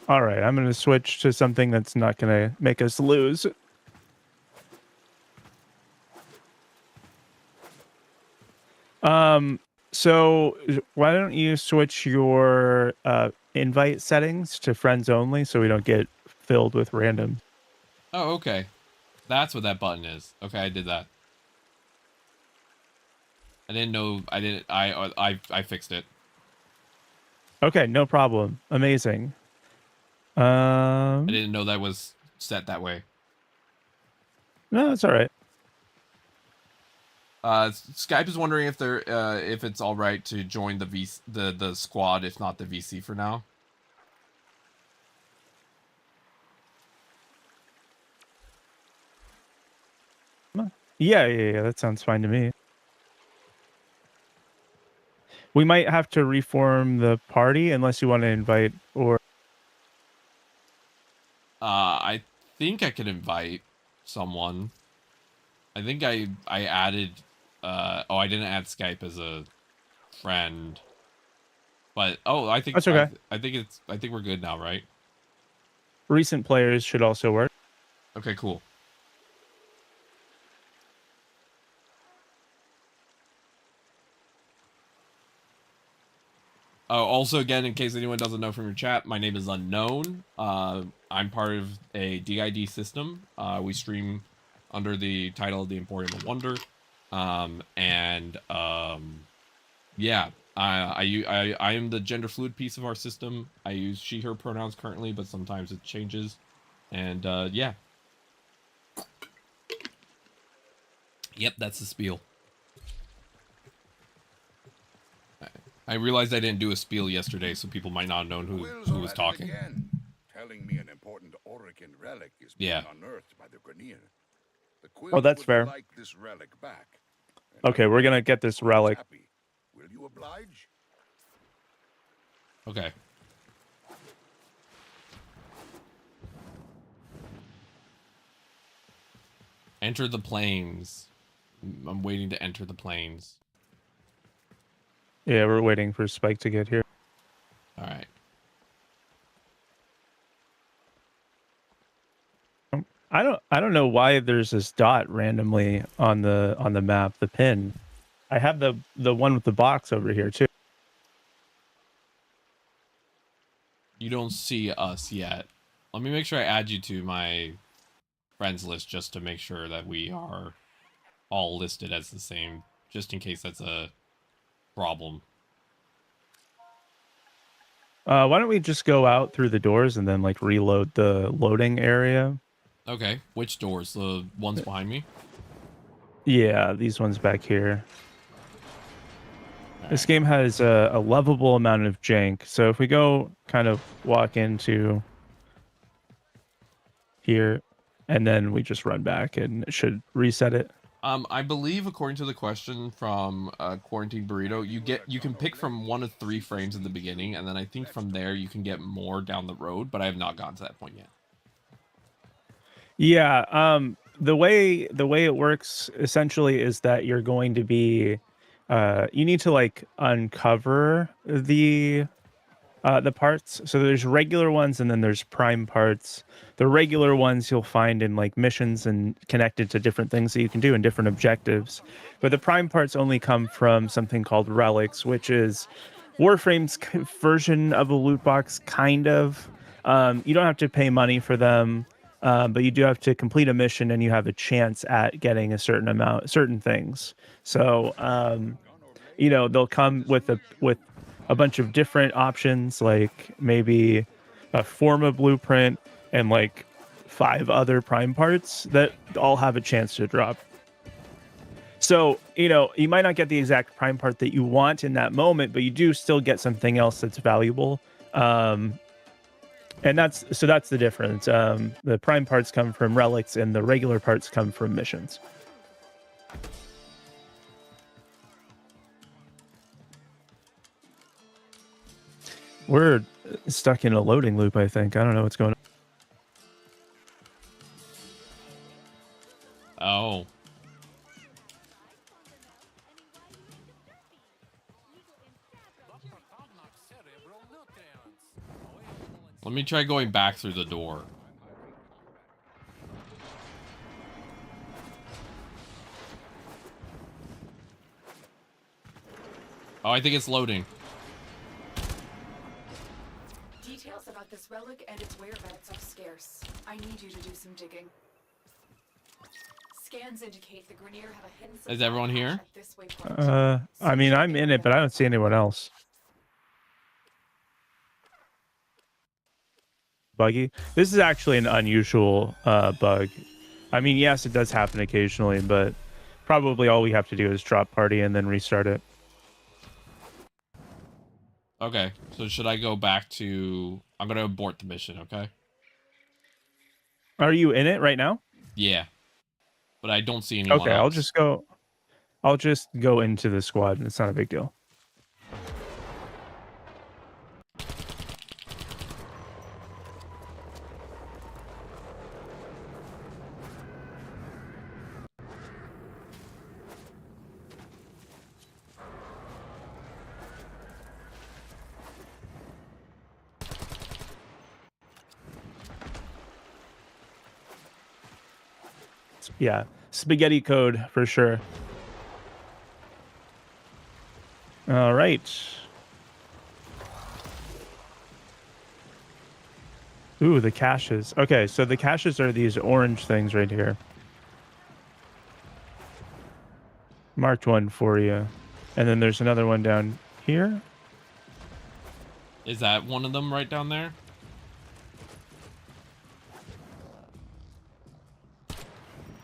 Speaker 2: All right, I'm going to switch to something that's not going to make us lose. So why don't you switch your invite settings to friends only so we don't get filled with random.
Speaker 1: Oh, okay. That's what that button is. Okay, I did that. I didn't know. I fixed it.
Speaker 2: Okay, no problem. Amazing.
Speaker 1: I didn't know that was set that way.
Speaker 2: No, it's all right.
Speaker 1: Skype is wondering if it's all right to join the squad, if not the VC for now.
Speaker 2: Yeah, that sounds fine to me. We might have to reform the party unless you want to invite or...
Speaker 1: I think I could invite someone. I think I added. Oh, I didn't add Skype as a friend. But I think
Speaker 2: That's okay.
Speaker 1: I think we're good now, right?
Speaker 2: Recent players should also work.
Speaker 1: Okay, cool. Oh, also, again, in case anyone doesn't know from your chat, my name is Unknown. I'm part of a DID system. We stream under the title of the Emporium of Wonder. Yeah, I am the gender fluid piece of our system. I use she/her pronouns currently, but sometimes it changes. And yeah. Yep, that's the spiel. I realized I didn't do a spiel yesterday, so people might not have known who was talking.
Speaker 6: Again, telling me an important Orican relic is being unearthed by the Grineer. The
Speaker 2: Oh, that's
Speaker 6: would
Speaker 2: fair.
Speaker 6: like this relic back.
Speaker 2: Okay, we're gonna get this relic.
Speaker 6: Happy. Will you oblige?
Speaker 1: Okay. Enter the plains. I'm waiting to enter the plains.
Speaker 2: Yeah, we're waiting for Spike to get here.
Speaker 1: All right.
Speaker 2: I don't know why there's this dot randomly on the map, the pin. I have the one with the box over here too.
Speaker 1: You don't see us yet. Let me make sure I add you to my friends list just to make sure that we are all listed as the same, just in case that's a problem.
Speaker 2: Why don't we just go out through the doors and then like reload the loading area?
Speaker 1: Okay, which doors? The ones behind me?
Speaker 2: Yeah, these ones back here.
Speaker 1: All
Speaker 2: This
Speaker 1: right.
Speaker 2: game has a lovable amount of jank. So if we go kind of walk into here and then we just run back and it should reset it.
Speaker 1: I believe according to the question from Quarantine Burrito, you can pick from 1 of 3 frames in the beginning, and then I think from there you can get more down the road, but I have not gotten to that point yet.
Speaker 2: Yeah, the way it works essentially is that you're going to be you need to like uncover the parts. So there's regular ones and then there's prime parts. The regular ones you'll find in like missions and connected to different things that you can do and different objectives. But the prime parts only come from something called relics, which is Warframe's version of a loot box, kind of. You don't have to pay money for them, but you do have to complete a mission and you have a chance at getting a certain things. So, they'll come with a bunch of different options, like maybe a Forma blueprint and like 5 other prime parts that all have a chance to drop. So, you might not get the exact prime part that you want in that moment, but you do still get something else that's valuable. And that's the difference. The prime parts come from relics and the regular parts come from missions. We're stuck in a loading loop, I think. I don't know what's going on.
Speaker 1: Oh. Let me try going back through the door. Oh, I think it's loading.
Speaker 5: Details about this relic and its whereabouts are scarce. I need you to do some digging. Scans indicate the Grineer have a hidden supply
Speaker 1: Is everyone here?
Speaker 5: at this waypoint.
Speaker 2: I mean, I'm in it, but I don't see anyone else. Buggy. This is actually an unusual bug. I mean, yes, it does happen occasionally, but probably all we have to do is drop party and then restart it.
Speaker 1: Okay, so should I go back to... I'm going to abort the mission, okay?
Speaker 2: Are you in it right now?
Speaker 1: Yeah. But I don't see anyone
Speaker 2: Okay,
Speaker 1: else.
Speaker 2: I'll just go into the squad. It's not a big deal. Yeah, spaghetti code for sure. All right. Ooh, the caches. Okay, so the caches are these orange things right here. Marked one for you. And then there's another one down here.
Speaker 1: Is that one of them right down there?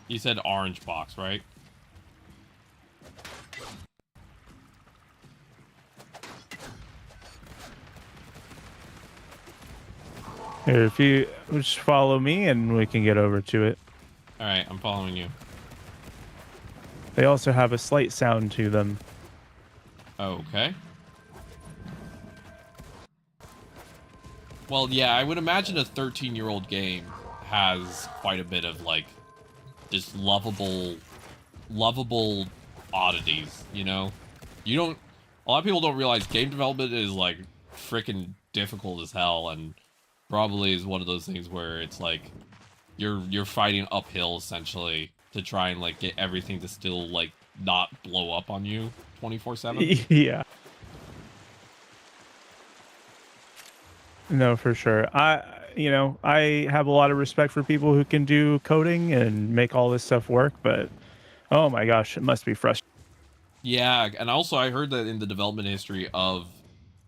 Speaker 1: You said orange box, right?
Speaker 2: Here, if you just follow me and we can get over to it.
Speaker 1: All right, I'm following you.
Speaker 2: They also have a slight sound to them.
Speaker 1: Okay. Well, yeah, I would imagine a 13-year-old game has quite a bit of, like, just lovable oddities, you know? A lot of people don't realize game development is, like, freaking difficult as hell, and probably is one of those things where it's, like, you're fighting uphill, essentially, to try and, like, get everything to still, like, not blow up on you 24/7.
Speaker 2: Yeah. No, for sure. I have a lot of respect for people who can do coding and make all this stuff work, but oh my gosh, it must be frustrating.
Speaker 1: Yeah, and also I heard that in the development history of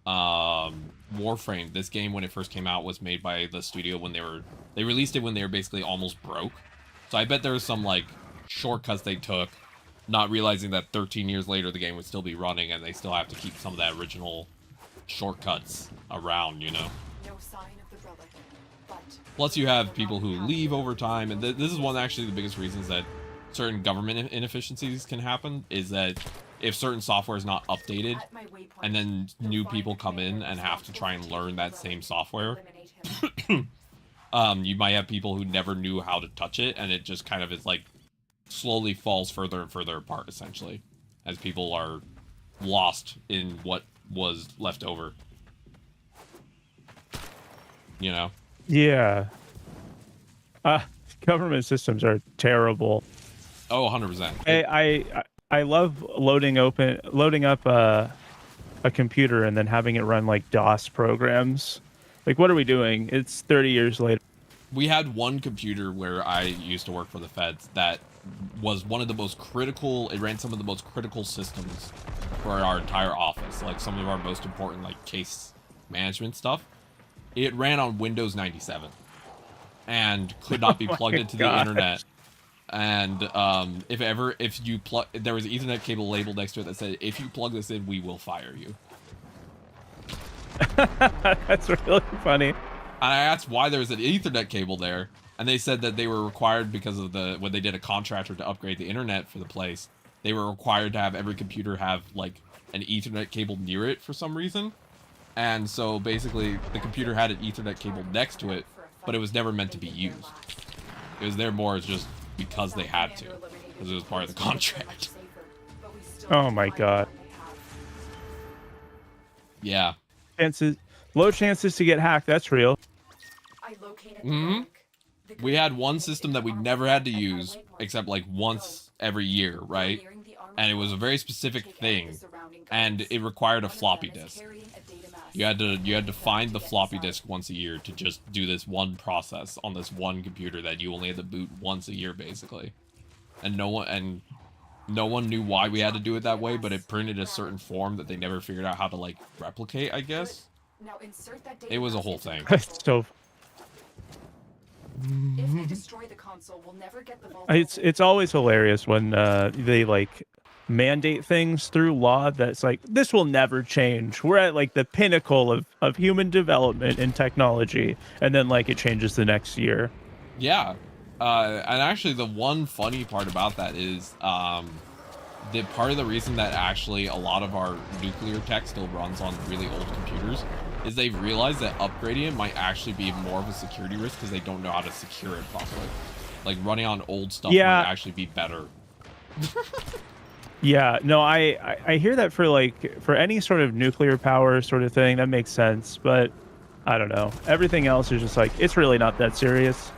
Speaker 1: Warframe, this game when it first came out was made by the studio when they released it when they were basically almost broke. So I bet there was some like shortcuts they took, not realizing that 13 years later the game would still be running and they still have to keep some of that original shortcuts around, you know.
Speaker 5: No sign of the relic, but
Speaker 1: Plus you have people who leave over time, and this is one actually the biggest reasons that certain government inefficiencies can happen, is that if certain software is not updated,
Speaker 5: at my waypoint,
Speaker 1: and then
Speaker 5: you'll
Speaker 1: new
Speaker 5: find
Speaker 1: people
Speaker 5: the
Speaker 1: come in
Speaker 5: command
Speaker 1: and have to try and
Speaker 5: responsible for
Speaker 1: learn that
Speaker 5: taking
Speaker 1: same
Speaker 5: the
Speaker 1: software,
Speaker 5: relic. Eliminate him.
Speaker 1: you might have people who never knew how to touch it, and it just kind of is like slowly falls further and further apart, essentially, as people are lost in what was left over. You know?
Speaker 2: Yeah. Government systems are terrible.
Speaker 1: Oh, 100%.
Speaker 2: I love loading up a computer and then having it run like DOS programs. Like, what are we doing? It's 30 years later.
Speaker 1: We had one computer where I used to work for the feds that was one of the most critical, it ran some of the most critical systems for our entire office, like some of our most important like case management stuff. It ran on Windows 97 and could not be plugged into the internet. And if you plug, there was an Ethernet cable labeled next to it that said, if you plug this in, we will fire you.
Speaker 2: That's really funny.
Speaker 1: And I asked why there was an Ethernet cable there, and they said that they were required because of when they did a contractor to upgrade the internet for the place, they were required to have every computer have like an Ethernet cable near it for some reason. And so basically the computer had an Ethernet cable next to it, but it was never meant to be used. It was there more as just because they had to, because it was part of the contract.
Speaker 2: Oh my god.
Speaker 1: Yeah.
Speaker 2: Low chances to get hacked, that's real.
Speaker 5: I located the
Speaker 1: Mhm.
Speaker 5: relic. The
Speaker 1: We had one
Speaker 5: command
Speaker 1: system that we
Speaker 5: is
Speaker 1: never had to
Speaker 5: at my
Speaker 1: use,
Speaker 5: waypoint.
Speaker 1: except like once every year, right?
Speaker 5: Clearing the armor
Speaker 1: And it was a very
Speaker 5: field.
Speaker 1: specific
Speaker 5: Take out
Speaker 1: thing,
Speaker 5: the surrounding
Speaker 1: and
Speaker 5: guards.
Speaker 1: it required a
Speaker 5: One of
Speaker 1: floppy
Speaker 5: them is
Speaker 1: disk.
Speaker 5: carrying a data mask.
Speaker 1: You had to find the
Speaker 5: get
Speaker 1: floppy
Speaker 5: inside.
Speaker 1: disk once a year to just do this one process on this one computer that you only had to boot once a year, basically. And no one knew why we had to do it that way, but it printed a certain form that they never figured out how to like replicate, I guess.
Speaker 5: Now insert that data
Speaker 1: It was a
Speaker 5: mask
Speaker 1: whole
Speaker 5: into the
Speaker 1: thing.
Speaker 5: console.
Speaker 2: So
Speaker 5: If they destroy the console, we'll never get the vault
Speaker 2: it's
Speaker 5: open.
Speaker 2: always hilarious when they like mandate things through law that's like, this will never change. We're at like the pinnacle of human development and technology, and then like it changes the next year.
Speaker 1: Yeah. And actually the one funny part about that is the part of the reason that actually a lot of our nuclear tech still runs on really old computers is they've realized that upgrading it might actually be more of a security risk because they don't know how to secure it properly. Like running on old stuff
Speaker 2: Yeah.
Speaker 1: might actually be better.
Speaker 2: Yeah, no, I hear that for any sort of nuclear power sort of thing, that makes sense, but I don't know. Everything else is just like, it's really not that serious.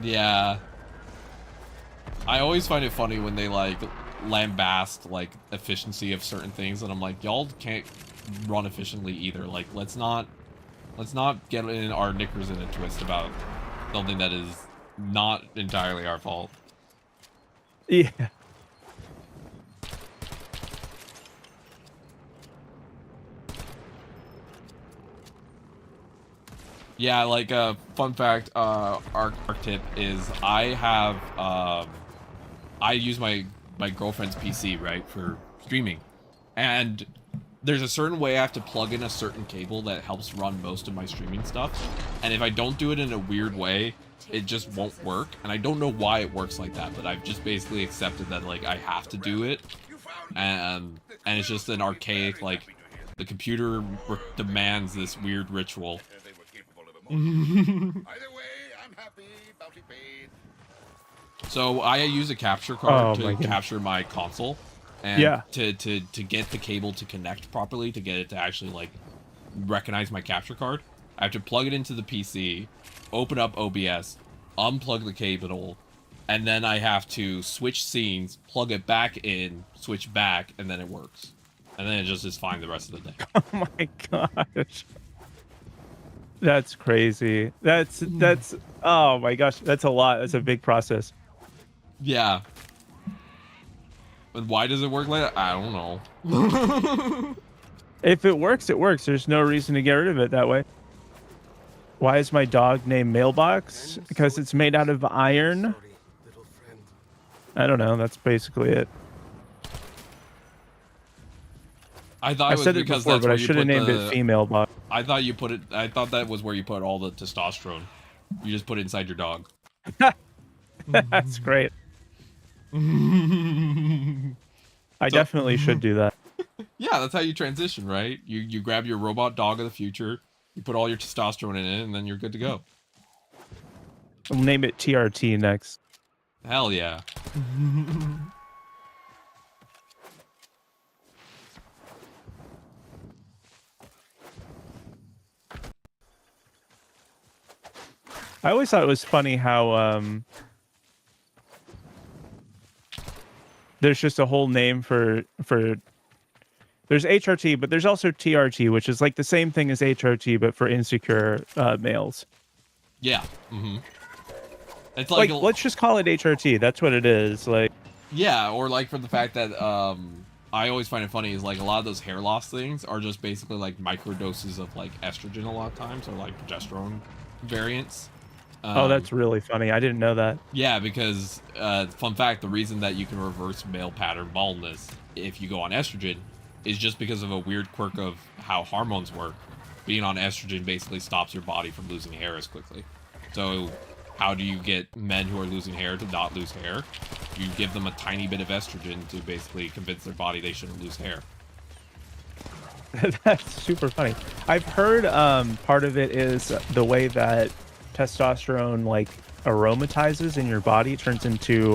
Speaker 1: Yeah. I always find it funny when they like lambast like efficiency of certain things, and I'm like, y'all can't run efficiently either. Like, let's not get in our knickers in a twist about something that is not entirely our fault.
Speaker 2: Yeah.
Speaker 1: Yeah, like fun fact, our tip is I use my girlfriend's PC, right, for streaming. And there's a certain way I have to plug in a certain cable that helps run most of my streaming stuff. And if I don't do it in a weird way, it just won't work. And I don't know why it works like that, but I've just basically accepted that like I have to do it. And it's just an archaic, like, the computer demands this weird ritual.
Speaker 6: Either way, I'm happy. Bounty paid.
Speaker 1: So I use a capture card
Speaker 2: Oh,
Speaker 1: to capture my console, and to get the cable to connect properly, to get it to actually like recognize my capture card, I have to plug it into the PC, open up OBS, unplug the cable, and then I have to switch scenes, plug it back in, switch back, and then it works. And then it just is fine the rest of the day.
Speaker 2: Oh my gosh. That's crazy. That's oh my gosh, that's a lot. That's a big process.
Speaker 1: Yeah. And why does it work like that? I don't know.
Speaker 2: If it works, it works. There's no reason to get rid of it that way. Why is my dog named Mailbox? Because it's made out of iron. I don't know. That's basically it.
Speaker 1: I thought
Speaker 2: I
Speaker 1: it was
Speaker 2: said it
Speaker 1: because
Speaker 2: before,
Speaker 1: that's
Speaker 2: but
Speaker 1: where
Speaker 2: I
Speaker 1: you
Speaker 2: should have
Speaker 1: put
Speaker 2: named it Female Box.
Speaker 1: I thought you put it. I thought that was where you put all the testosterone. You just put it inside your dog.
Speaker 2: That's great. I definitely should do that.
Speaker 1: Yeah, that's how you transition, right? You grab your robot dog of the future, you put all your testosterone in it, and then you're good to go.
Speaker 2: I'll name it TRT next.
Speaker 1: Hell yeah.
Speaker 2: I always thought it was funny how there's just a whole name for there's HRT, but there's also TRT, which is like the same thing as HRT, but for insecure males.
Speaker 1: Yeah. Mm-hmm. It's
Speaker 2: Like, let's just call it HRT. That's what it is. Like,
Speaker 1: yeah, or like for the fact that I always find it funny is like a lot of those hair loss things are just basically like micro doses of like estrogen a lot of times, or like progesterone variants.
Speaker 2: Oh, that's really funny. I didn't know that.
Speaker 1: Yeah, because fun fact, the reason that you can reverse male pattern baldness if you go on estrogen is just because of a weird quirk of how hormones work. Being on estrogen basically stops your body from losing hair as quickly. So how do you get men who are losing hair to not lose hair? You give them a tiny bit of estrogen to basically convince their body they shouldn't lose hair.
Speaker 2: That's super funny. I've heard part of it is the way that testosterone like aromatizes in your body. It turns into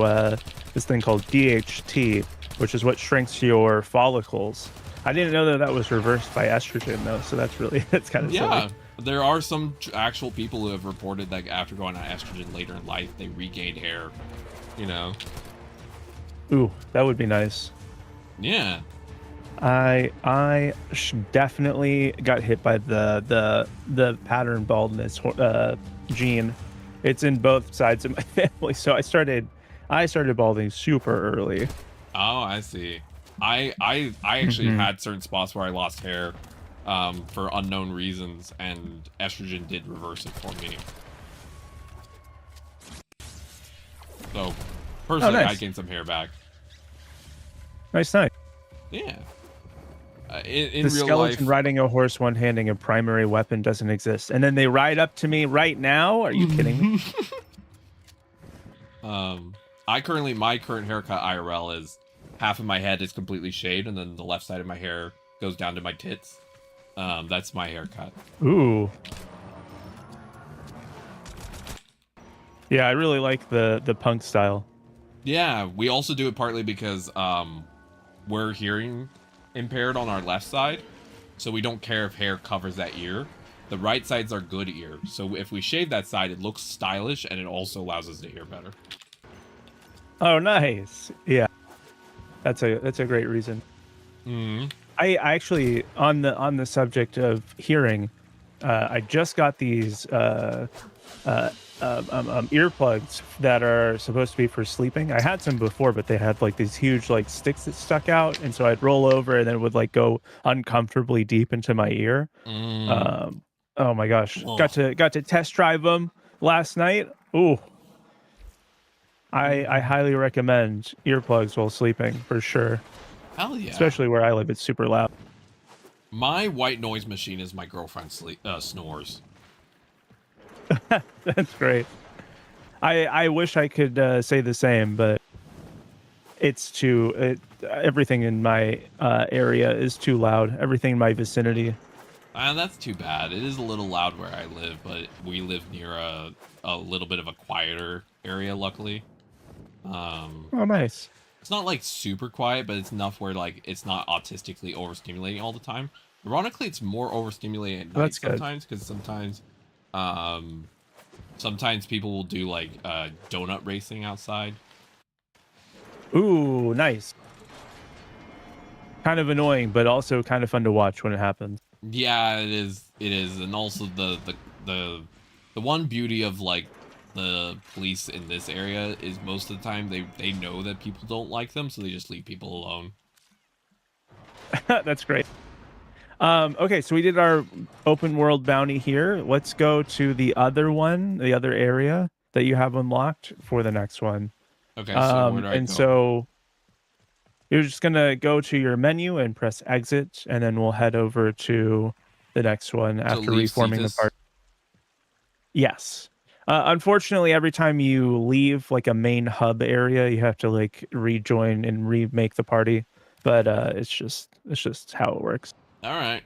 Speaker 2: this thing called DHT, which is what shrinks your follicles. I didn't know that that was reversed by estrogen though, so that's kind of
Speaker 1: yeah.
Speaker 2: silly.
Speaker 1: There are some actual people who have reported that after going on estrogen later in life, they regained hair. You know.
Speaker 2: Ooh, that would be nice.
Speaker 1: Yeah.
Speaker 2: I definitely got hit by the pattern baldness gene. It's in both sides of my family, so I started balding super early.
Speaker 1: Oh, I see. I actually had certain spots where I lost hair for unknown reasons, and estrogen did reverse it for me. So personally,
Speaker 2: nice.
Speaker 1: I gained some hair back.
Speaker 2: Nice.
Speaker 1: Yeah. In
Speaker 2: The
Speaker 1: real
Speaker 2: skeleton
Speaker 1: life,
Speaker 2: riding a horse, one-handing a primary weapon doesn't exist, and then they ride up to me right now. Are you kidding me?
Speaker 1: my current haircut IRL is half of my head is completely shaved, and then the left side of my hair goes down to my tits. That's my haircut.
Speaker 2: Ooh. Yeah, I really like the punk style.
Speaker 1: Yeah, we also do it partly because we're hearing impaired on our left side, so we don't care if hair covers that ear. The right side's our good ear. So if we shave that side, it looks stylish, and it also allows us to hear better.
Speaker 2: Oh, nice. Yeah, that's a great reason.
Speaker 1: Mm-hmm.
Speaker 2: I actually on the subject of hearing, I just got these earplugs that are supposed to be for sleeping. I had some before, but they had like these huge like sticks that stuck out, and so I'd roll over and then it would like go uncomfortably deep into my ear. Oh my gosh,
Speaker 1: Ugh.
Speaker 2: got to test drive them last night. Ooh, I highly recommend earplugs while sleeping for sure.
Speaker 1: Hell yeah.
Speaker 2: Especially where I live, it's super loud.
Speaker 1: My white noise machine is my girlfriend snores.
Speaker 2: That's great. I wish I could say the same, but everything in my area is too loud. Everything in my vicinity.
Speaker 1: That's too bad. It is a little loud where I live, but we live near a little bit of a quieter area, luckily.
Speaker 2: Oh, nice.
Speaker 1: It's not like super quiet, but it's enough where like it's not autistically overstimulating all the time. Ironically, it's more overstimulating at night sometimes, because sometimes people will do like donut racing outside.
Speaker 2: Ooh, nice. Kind of annoying, but also kind of fun to watch when it happens.
Speaker 1: Yeah, it is. It is, and also the one beauty of like the police in this area is most of the time they know that people don't like them, so they just leave people alone.
Speaker 2: That's great. Okay, so we did our open world bounty here. Let's go to the other one, the other area that you have unlocked for the next one.
Speaker 1: Okay, so where do I go?
Speaker 2: So you're just gonna go to your menu and press exit, and then we'll head over to the next one after reforming the party. Yes. Unfortunately, every time you leave like a main hub area, you have to like rejoin and remake the party. But it's just how it works.
Speaker 1: All right.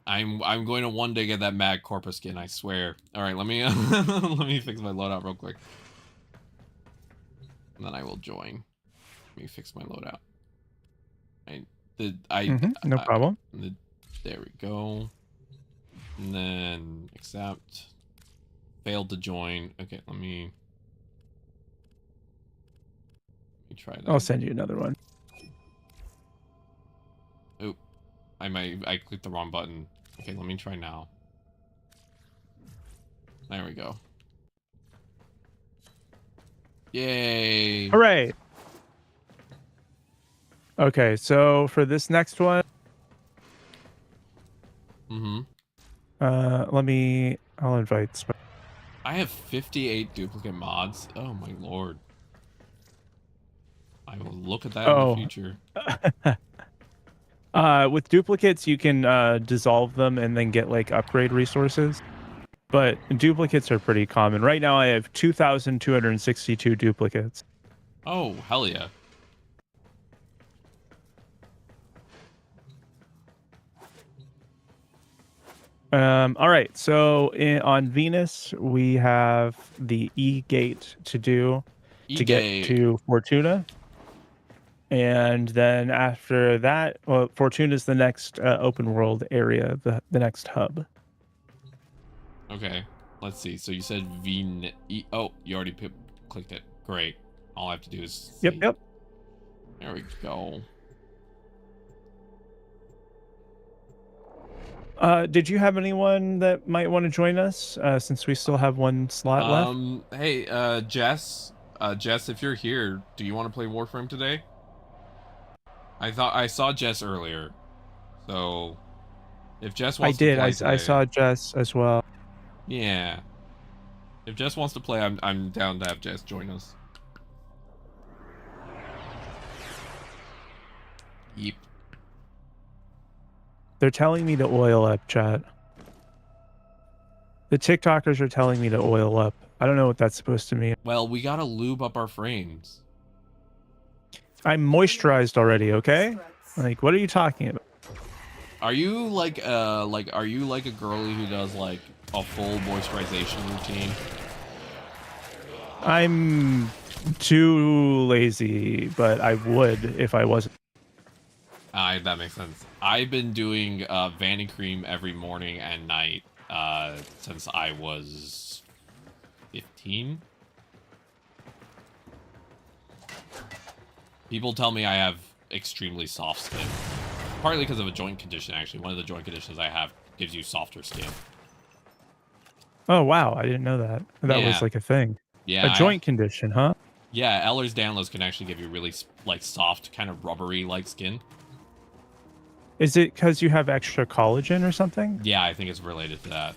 Speaker 1: I'm going to one day get that Mad Corpus skin, I swear. All right, let me let me fix my loadout real quick, and then I will join. Let me fix my loadout.
Speaker 2: No problem.
Speaker 1: There we go. And then accept. Failed to join. Okay, let me try that.
Speaker 2: I'll send you another one.
Speaker 1: Oh, I clicked the wrong button. Okay, let me try now. There we go. Yay!
Speaker 2: Hooray! Okay, so for this next one, I'll invite.
Speaker 1: I have 58 duplicate mods. Oh my lord! I will look at that in the future.
Speaker 2: With duplicates, you can dissolve them and then get like upgrade resources. But duplicates are pretty common. Right now, I have 2,262 duplicates.
Speaker 1: Oh, hell yeah.
Speaker 2: All right, so on Venus, we have the E-gate to do to get to Fortuna. And then after that, well, Fortuna is the next open world area, the next hub.
Speaker 1: Okay, let's see. So you said oh, you already clicked it. Great. All I have to do is see.
Speaker 2: Yep.
Speaker 1: There we go.
Speaker 2: Did you have anyone that might want to join us since we still have one slot left?
Speaker 1: Hey, Jess. Jess, if you're here, do you want to play Warframe today? I saw Jess earlier. So, if Jess wants to play today,
Speaker 2: I saw Jess as well.
Speaker 1: Yeah. If Jess wants to play, I'm down to have Jess join us. Yep.
Speaker 2: They're telling me to oil up, chat. The TikTokers are telling me to oil up. I don't know what that's supposed to mean.
Speaker 1: Well, we gotta lube up our frames.
Speaker 2: I'm moisturized already, okay? Like, what are you talking about?
Speaker 1: Are you like are you like a girly who does like a full moisturization routine?
Speaker 2: I'm too lazy, but I would if I wasn't.
Speaker 1: I that makes sense. I've been doing Vanity Cream every morning and night since I was 15. People tell me I have extremely soft skin. Partly because of a joint condition, actually. One of the joint conditions I have gives you softer skin.
Speaker 2: Oh, wow. I didn't know that. That was like a thing.
Speaker 1: Yeah.
Speaker 2: A joint condition, huh?
Speaker 1: Yeah, Ehlers-Danlos can actually give you really, like, soft, kind of rubbery-like skin.
Speaker 2: Is it because you have extra collagen or something?
Speaker 1: Yeah, I think it's related to that.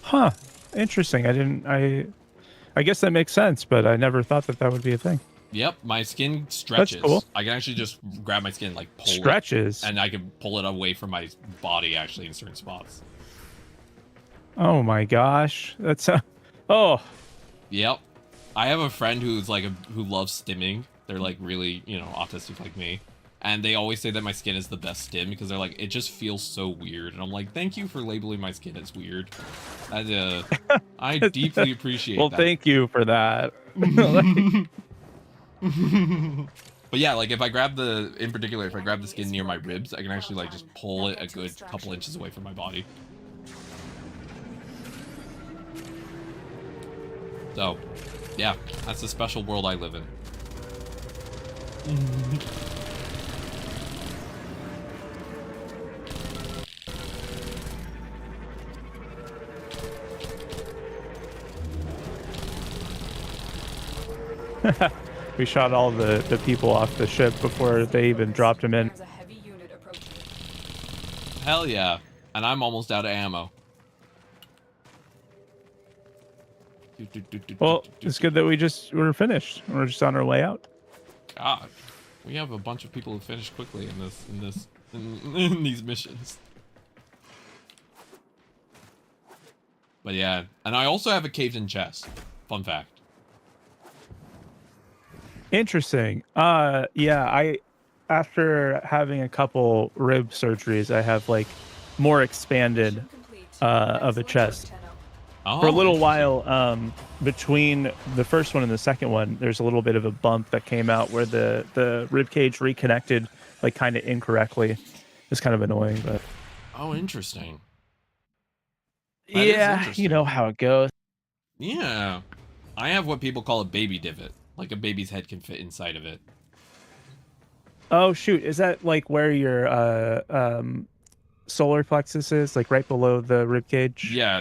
Speaker 2: Huh. Interesting. I guess that makes sense, but I never thought that would be a thing.
Speaker 1: Yep, my skin stretches.
Speaker 2: That's cool.
Speaker 1: I can actually just grab my skin, like, pull
Speaker 2: stretches.
Speaker 1: it. And I can pull it away from my body, actually, in certain spots.
Speaker 2: Oh my gosh. That's... oh.
Speaker 1: Yep. I have a friend who's, like, who loves stimming. They're, like, really, you know, autistic like me. And they always say that my skin is the best stim because they're like, it just feels so weird. And I'm like, thank you for labeling my skin as weird. I deeply appreciate that.
Speaker 2: Well, thank you for that.
Speaker 1: But yeah, like if I grab in particular, if I grab the skin near my ribs, I can actually like just pull it a good couple inches away from my body. So, yeah, that's the special world I live in.
Speaker 2: We shot all the people off the ship before they even dropped them in.
Speaker 1: Hell yeah. And I'm almost out of ammo.
Speaker 2: Well, it's good that we're finished. We're just on our way out.
Speaker 1: God, we have a bunch of people who finished quickly in these missions. But yeah, and I also have a caved-in chest. Fun fact.
Speaker 2: Interesting. Yeah, after having a couple rib surgeries, I have like more expanded of a chest.
Speaker 1: Oh,
Speaker 2: for a little while, between the first one and the second one, there's a little bit of a bump that came out where the rib cage reconnected like kind of incorrectly. It's kind of annoying, but
Speaker 1: oh, interesting.
Speaker 2: Yeah, you know how it goes.
Speaker 1: Yeah, I have what people call a baby divot. Like a baby's head can fit inside of it.
Speaker 2: Oh shoot, is that like where your solar plexus is, like right below the rib cage?
Speaker 1: Yeah,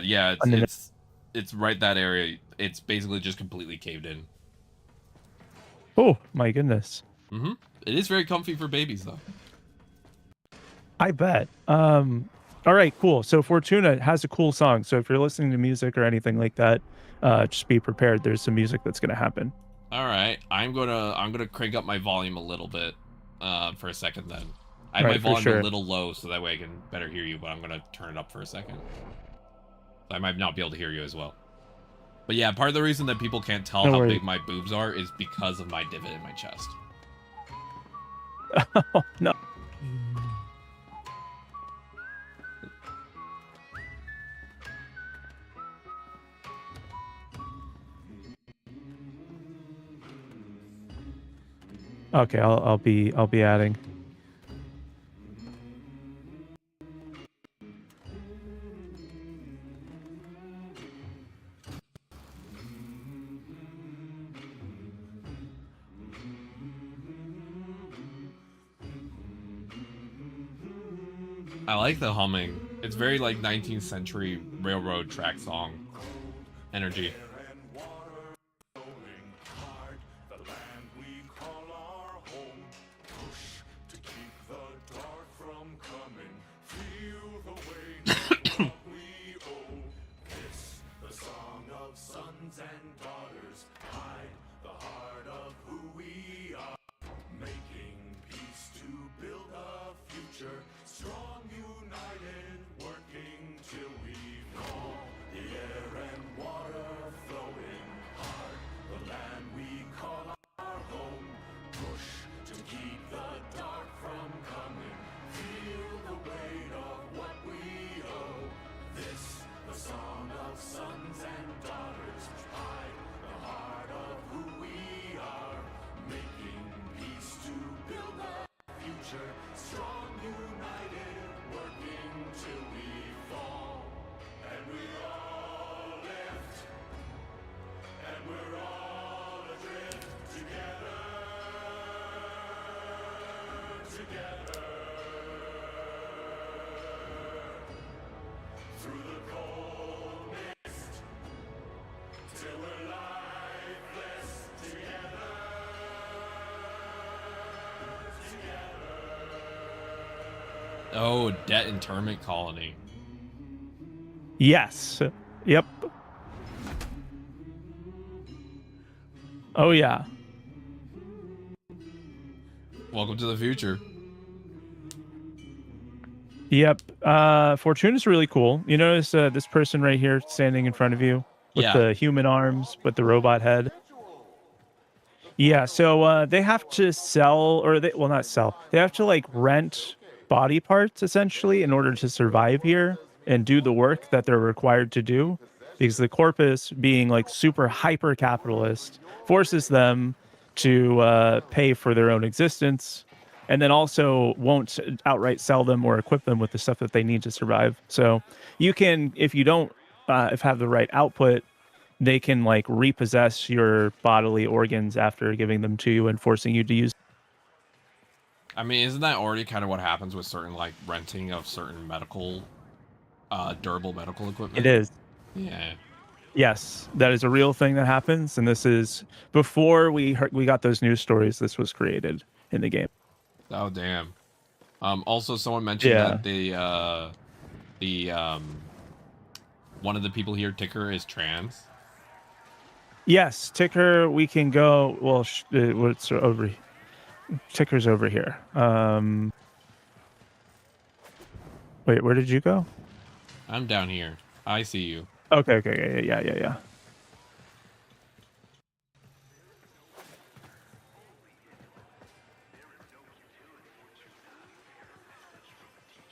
Speaker 1: it's right that area. It's basically just completely caved in.
Speaker 2: Oh my goodness.
Speaker 1: Mm-hmm. It is very comfy for babies though.
Speaker 2: I bet. All right, cool. So Fortuna has a cool song. So if you're listening to music or anything like that, just be prepared. There's some music that's gonna happen.
Speaker 1: All right, I'm gonna crank up my volume a little bit for a second. Then I have my volume a little low so that way I can better hear you. But I'm gonna turn it up for a second. I might not be able to hear you as well. But yeah, part of the reason that people can't tell how big my boobs are is because of my divot in my chest.
Speaker 2: Oh no. Okay, I'll be adding.
Speaker 1: I like the humming. It's very like 19th century railroad track song energy. Oh, debt internment colony.
Speaker 2: Yes. Yep. Oh yeah.
Speaker 1: Welcome to the future.
Speaker 2: Yep. Fortune is really cool. You notice this person right here standing in front of you with
Speaker 1: Yeah.
Speaker 2: the human arms, with the robot head. Yeah, so they have to sell, or they, well, not sell. They have to like rent body parts essentially in order to survive here and do the work that they're required to do, because the corpus, being like super hyper capitalist, forces them to pay for their own existence, and then also won't outright sell them or equip them with the stuff that they need to survive. So you can, if you don't, if have the right output, they can like repossess your bodily organs after giving them to you and forcing you to use.
Speaker 1: I mean, isn't that already kind of what happens with certain like renting of certain medical, durable medical equipment?
Speaker 2: It is.
Speaker 1: Yeah.
Speaker 2: Yes, that is a real thing that happens, and this is before we got those news stories. This was created in the game.
Speaker 1: Oh damn. Also, someone mentioned that the one of the people here, Ticker, is trans.
Speaker 2: Yes, Ticker. We can go. Well, what's over? Ticker's over here. Wait, where did you go?
Speaker 1: I'm down here. I see you.
Speaker 2: Okay, yeah.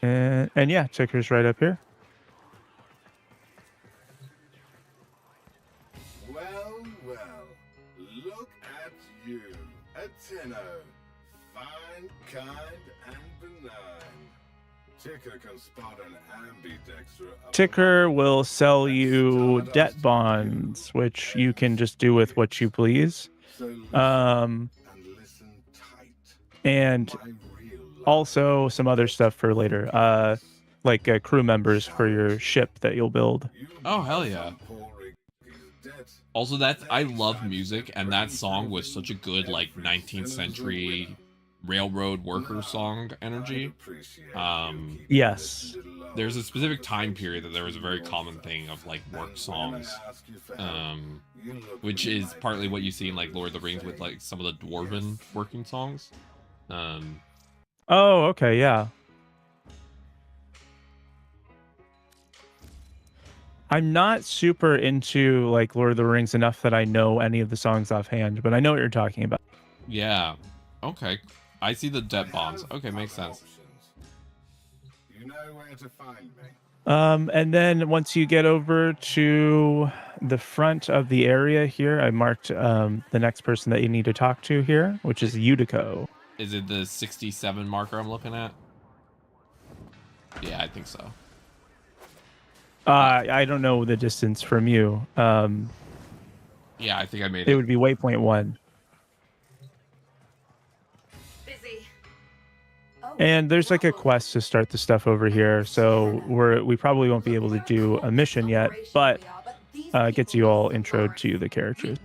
Speaker 2: And yeah, Ticker's right up here.
Speaker 6: Well, look at you, a Tenno. Fine, kind, and benign. Ticker can spot an ambidextrous.
Speaker 2: Ticker will sell you debt bonds, which you can just do with what you please.
Speaker 6: And listen tight.
Speaker 2: And also some other stuff for later, like crew members for your ship that you'll build.
Speaker 1: Oh hell yeah! Also, I love music, and that song was such a good like 19th century railroad worker song energy.
Speaker 2: Yes.
Speaker 1: There's a specific time period that there was a very common thing of like work songs, which is partly what you see in like Lord of the Rings with like some of the dwarven working songs.
Speaker 2: Oh, okay, yeah. I'm not super into like Lord of the Rings enough that I know any of the songs offhand, but I know what you're talking about.
Speaker 1: Yeah. Okay. I see the debt bonds. Okay, makes sense.
Speaker 6: You know where to find me.
Speaker 2: And then once you get over to the front of the area here, I marked the next person that you need to talk to here, which is Utico.
Speaker 1: Is it the 67 marker I'm looking at? Yeah, I think so.
Speaker 2: I don't know the distance from you.
Speaker 1: Yeah, I think I made it.
Speaker 2: It would be waypoint 1.
Speaker 5: Busy.
Speaker 2: And there's like a quest to start the stuff over here, so we probably won't be able to do a mission yet, but it gets you all intro to the characters.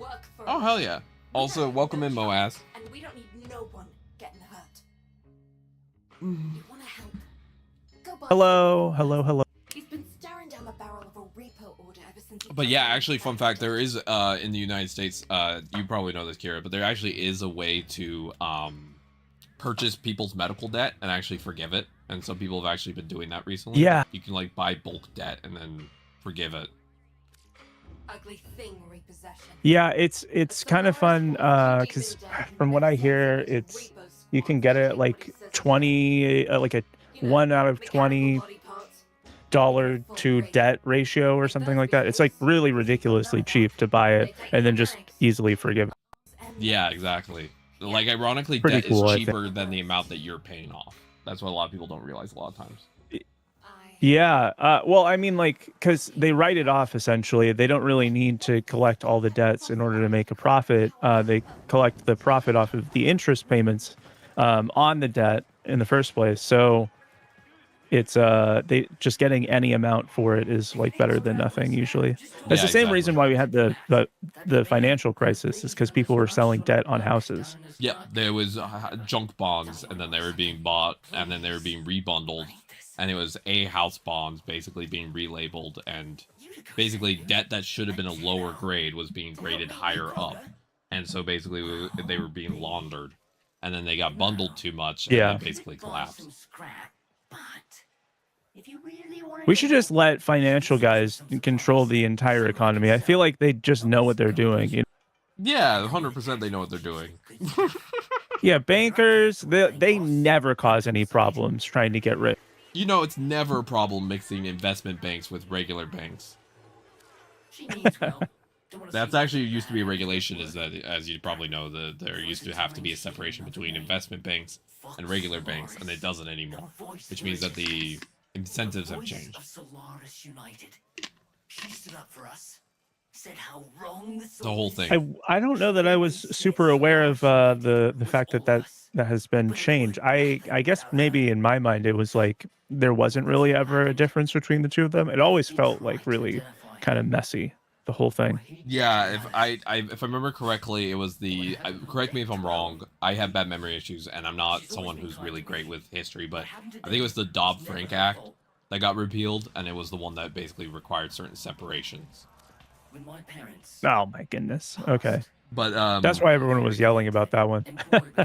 Speaker 1: Oh hell yeah! Also, welcome in, Moaz.
Speaker 5: And we don't need no one getting hurt. You want to help? Go buy
Speaker 2: Hello.
Speaker 5: He's been staring down the barrel of a repo order ever since.
Speaker 1: But yeah, actually, fun fact: there is in the United States, you probably know this, Kira, but there actually is a way to purchase people's medical debt and actually forgive it. And some people have actually been doing that recently.
Speaker 2: Yeah.
Speaker 1: You can like buy bulk debt and then forgive it.
Speaker 5: Ugly thing repossession.
Speaker 2: Yeah, it's kind of fun because from what I hear, it's you can get it like 20, like a 1 out of 20 dollar to debt ratio or something like that. It's like really ridiculously cheap to buy it and then just easily forgive it.
Speaker 1: Yeah, exactly. Like, ironically,
Speaker 2: Pretty
Speaker 1: debt
Speaker 2: cool,
Speaker 1: is
Speaker 2: I think.
Speaker 1: cheaper than the amount that you're paying off. That's what a lot of people don't realize a lot of times.
Speaker 2: Yeah. Well, I mean, like, because they write it off essentially. They don't really need to collect all the debts in order to make a profit. They collect the profit off of the interest payments on the debt, in the first place. So it's they just getting any amount for it is like better than nothing usually. That's the same reason why we had the financial crisis, is because people were selling debt on houses.
Speaker 1: Yeah, there was junk bonds, and then they were being bought, and then they were being rebundled, and it was house bonds basically being relabeled, and basically debt that should have been a lower grade was being graded higher up, and so basically they were being laundered, and then they got bundled too much, and then basically collapsed.
Speaker 2: We should just let financial guys control the entire economy. I feel like they just know what they're doing. You know?
Speaker 1: Yeah, 100% they know what they're doing.
Speaker 2: Yeah, bankers, they never cause any problems trying to get rich.
Speaker 1: You know, it's never a problem mixing investment banks with regular banks. That's actually used to be a regulation, is that, as you probably know, there used to have to be a separation between investment banks and regular banks, and it doesn't anymore, which means that the incentives have changed. The whole thing.
Speaker 2: I don't know that I was super aware of the fact that has been changed. I guess maybe in my mind it was like there wasn't really ever a difference between the two of them. It always felt like really kind of messy, the whole thing.
Speaker 1: Yeah, if I remember correctly, it was correct me if I'm wrong. I have bad memory issues, and I'm not someone who's really great with history, but I think it was the Dodd-Frank Act that got repealed, and it was the one that basically required certain separations.
Speaker 2: Oh my goodness. Okay.
Speaker 1: But
Speaker 2: that's why everyone was yelling about that one.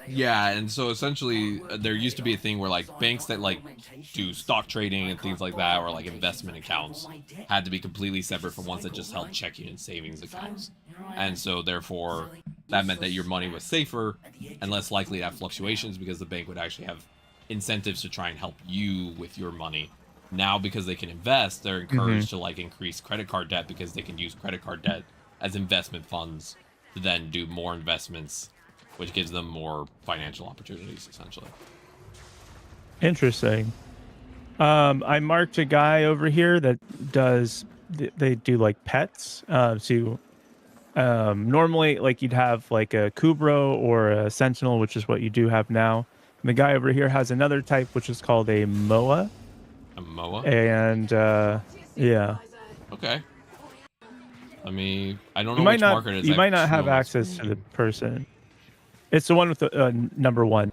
Speaker 1: Yeah, and so essentially there used to be a thing where like banks that like do stock trading and things like that, or like investment accounts, had to be completely separate from ones that just held checking and savings accounts. And so therefore that meant that your money was safer and less likely to have fluctuations, because the bank would actually have incentives to try and help you with your money. Now, because they can invest, they're encouraged to like increase credit card debt, because they can use credit card debt as investment funds to then do more investments, which gives them more financial opportunities, essentially.
Speaker 2: Interesting. I marked a guy over here that they do like pets. Normally like you'd have like a Kubro or a Sentinel, which is what you do have now. And the guy over here has another type, which is called a MOA.
Speaker 1: A MOA?
Speaker 2: And yeah.
Speaker 1: Okay. I don't know which marker it is.
Speaker 2: You might not have access to the person. It's the one with the number 1.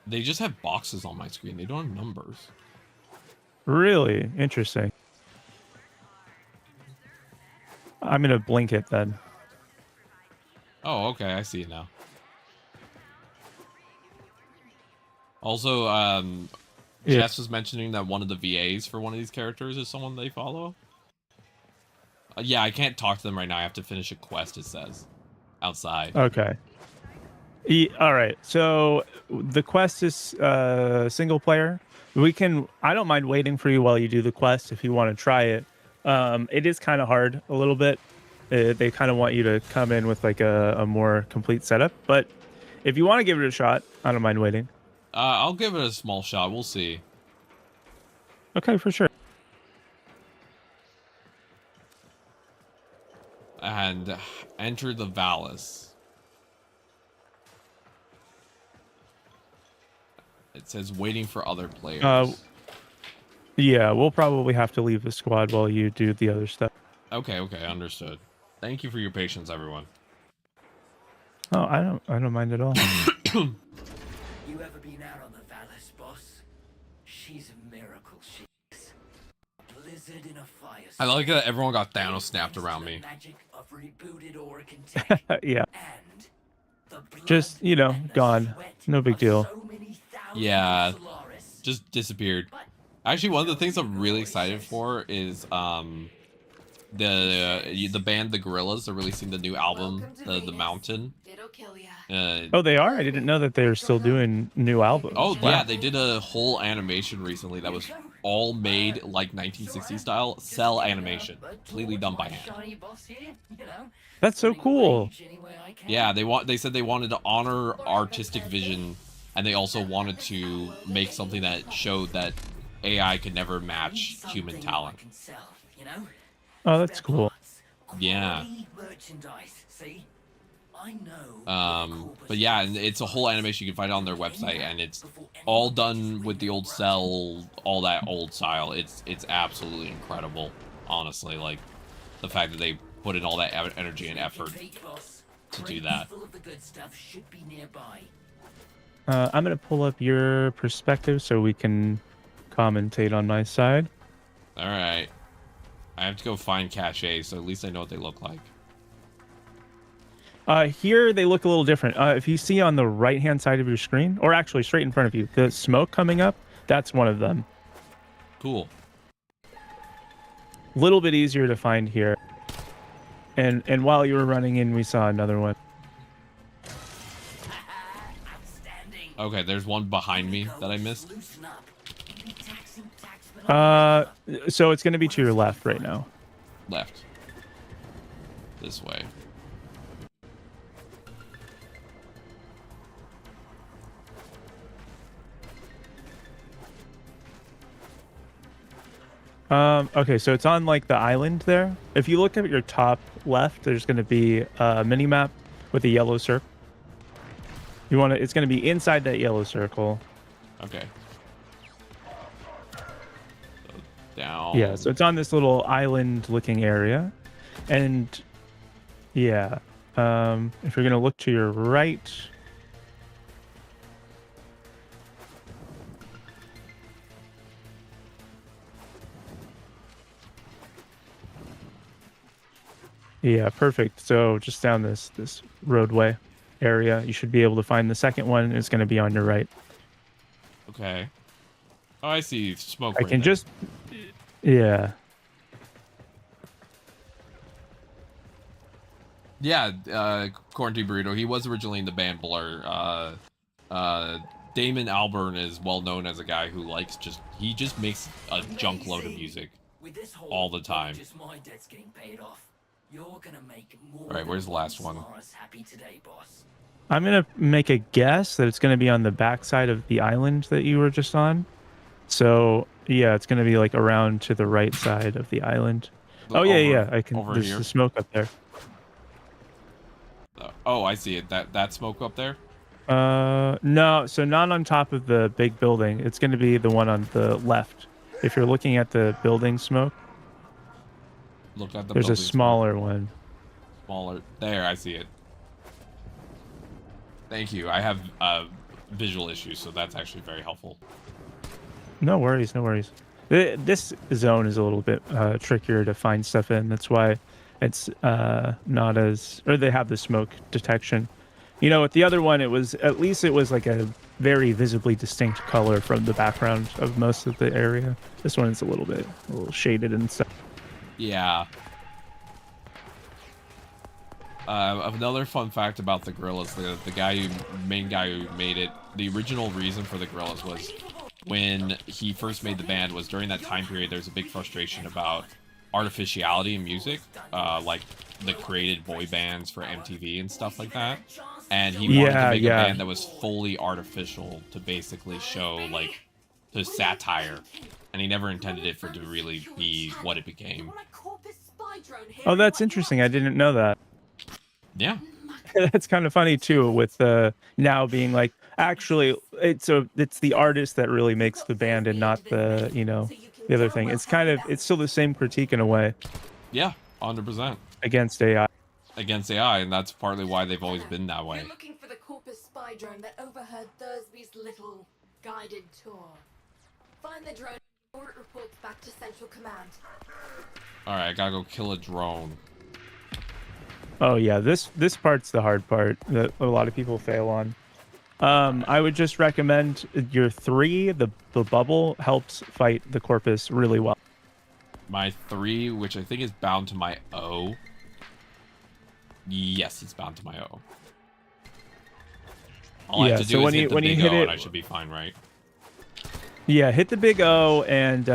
Speaker 1: They just have boxes on my screen. They don't have numbers.
Speaker 2: Really? Interesting. I'm going to blink it then.
Speaker 1: Oh, okay. I see it now. Also, Jess was mentioning that one of the VAs for one of these characters is someone they follow. Yeah, I can't talk to them right now. I have to finish a quest, it says. Outside.
Speaker 2: Okay. All right. So the quest is single player. I don't mind waiting for you while you do the quest if you want to try it. It is kind of hard a little bit. They kind of want you to come in with like a more complete setup. But if you want to give it a shot, I don't mind waiting.
Speaker 1: I'll give it a small shot. We'll see.
Speaker 2: Okay, for sure.
Speaker 1: And enter the Valis. It says waiting for other players.
Speaker 2: Yeah, we'll probably have to leave the squad while you do the other stuff.
Speaker 1: Okay, understood. Thank you for your patience, everyone.
Speaker 2: Oh, I don't mind at all.
Speaker 7: You ever been out on the Valis, boss? She's a miracle, she is. Blizzard in a fire.
Speaker 1: I like that everyone got Thanos snapped around me.
Speaker 7: Magic of rebooted Orican
Speaker 2: Yeah. Just, gone. No big deal.
Speaker 1: Yeah. Just disappeared. Actually, one of the things I'm really excited for is the band The Gorillas are releasing the new album, The Mountain.
Speaker 5: Oh,
Speaker 2: they are? I didn't know that they're still doing new albums.
Speaker 1: Oh,
Speaker 2: wow.
Speaker 1: Yeah, they did a whole animation recently that was all made like 1960s style, cell animation, completely done by hand.
Speaker 2: That's so cool.
Speaker 1: Yeah, they said they wanted to honor artistic vision, and they also wanted to make something that showed that AI could never match human talent.
Speaker 2: Oh, that's cool.
Speaker 1: Yeah.
Speaker 7: I know.
Speaker 1: But yeah, and it's a whole animation. You can find it on their website, and it's all done with the old cell, all that old style. It's absolutely incredible, honestly. Like the fact that they put in all that energy and effort to do that.
Speaker 2: I'm gonna pull up your perspective so we can commentate on my side.
Speaker 1: All right, I have to go find cache, so at least I know what they look like.
Speaker 2: Here they look a little different. If you see on the right-hand side of your screen, or actually straight in front of you, the smoke coming up, that's one of them.
Speaker 1: Cool.
Speaker 2: A little bit easier to find here. And while you were running in, we saw another one.
Speaker 1: Okay, there's one behind me that I missed.
Speaker 2: So it's going to be to your left right now.
Speaker 1: Left. This way.
Speaker 2: Okay, so it's on like the island there. If you look at your top left, there's going to be a mini map with a yellow circle. You want to? It's going to be inside that yellow circle.
Speaker 1: Okay. So down.
Speaker 2: Yeah, so it's on this little island-looking area, and yeah, if you're going to look to your right. Yeah, perfect. So just down this roadway area, you should be able to find the second one. It's going to be on your right.
Speaker 1: Okay. Oh, I see smoke.
Speaker 2: I
Speaker 1: right
Speaker 2: can
Speaker 1: there.
Speaker 2: just, yeah.
Speaker 1: Yeah, Quarantine Burrito. He was originally in the band Blur. Damon Albarn is well known as a guy who likes he just makes a junk load of music all the time. All right, where's the last one?
Speaker 2: I'm going to make a guess that it's going to be on the backside of the island that you were just on. So, yeah, it's going to be like around to the right side of the island. Oh, yeah, I can. There's
Speaker 1: here?
Speaker 2: the smoke up there.
Speaker 1: Oh, I see it. That smoke up there?
Speaker 2: No, so not on top of the big building. It's going to be the one on the left. If you're looking at the building smoke,
Speaker 1: Look at the
Speaker 2: there's a
Speaker 1: building
Speaker 2: smaller one.
Speaker 1: Smaller. There, I see it. Thank you. I have visual issues, so that's actually very helpful.
Speaker 2: No worries, no worries. This zone is a little bit trickier to find stuff in. That's why it's not as, or they have the smoke detection. You know, with the other one, it was, at least it was like a very visibly distinct color from the background of most of the area. This one is a little shaded and stuff.
Speaker 1: Yeah. Another fun fact about the Gorillaz, the main guy who made it, the original reason for the Gorillaz was when he first made the band was during that time period, there's a big frustration about artificiality in music, like the created boy bands for MTV and stuff like that. And he wanted to make a band that was fully artificial to basically show, like, the satire. And he never intended it to really be what it became.
Speaker 2: Oh, that's interesting. I didn't know that.
Speaker 1: Yeah.
Speaker 2: That's kind of funny too, with now being like, actually, it's the artist that really makes the band and not the, the other thing. It's still the same critique in a way.
Speaker 1: Yeah, 100%.
Speaker 2: Against AI.
Speaker 1: Against AI, and that's partly why they've always been that way.
Speaker 5: You're looking for the Corpus spy drone that overheard Thursby's little guided tour. Find the drone before it reports back to Central Command.
Speaker 1: Alright, I gotta go kill a drone.
Speaker 2: Oh yeah, this part's the hard part that a lot of people fail on. I would just recommend your 3. The bubble helps fight the Corpus really well.
Speaker 1: My 3, which I think is bound to my O. Yes, it's bound to my O. All I have to do is hit the big O and I should be fine, right?
Speaker 2: Yeah, hit the big O and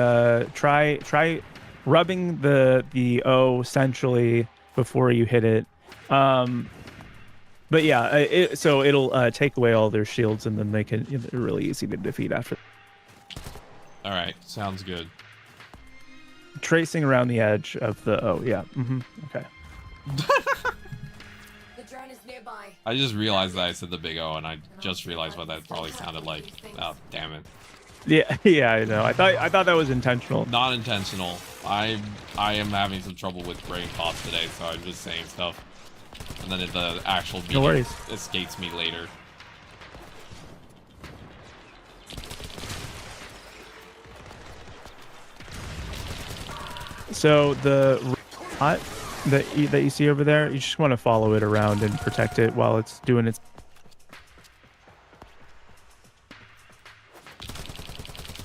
Speaker 2: try rubbing the O centrally before you hit it. But yeah, so it'll take away all their shields and then make it really easy to defeat after.
Speaker 1: All right, sounds good.
Speaker 2: Tracing around the edge of the O, yeah. Okay.
Speaker 5: The drone is nearby.
Speaker 1: I just realized that I said the big O, and I just realized what that probably sounded like. Oh, damn it.
Speaker 2: Yeah, yeah, I know. I thought that was intentional.
Speaker 1: Not intentional. I am having some trouble with brain thoughts today, so I'm just saying stuff. And then the actual meaning
Speaker 2: No worries.
Speaker 1: escapes me later.
Speaker 2: So the hot that you see over there, you just want to follow it around and protect it while it's doing its.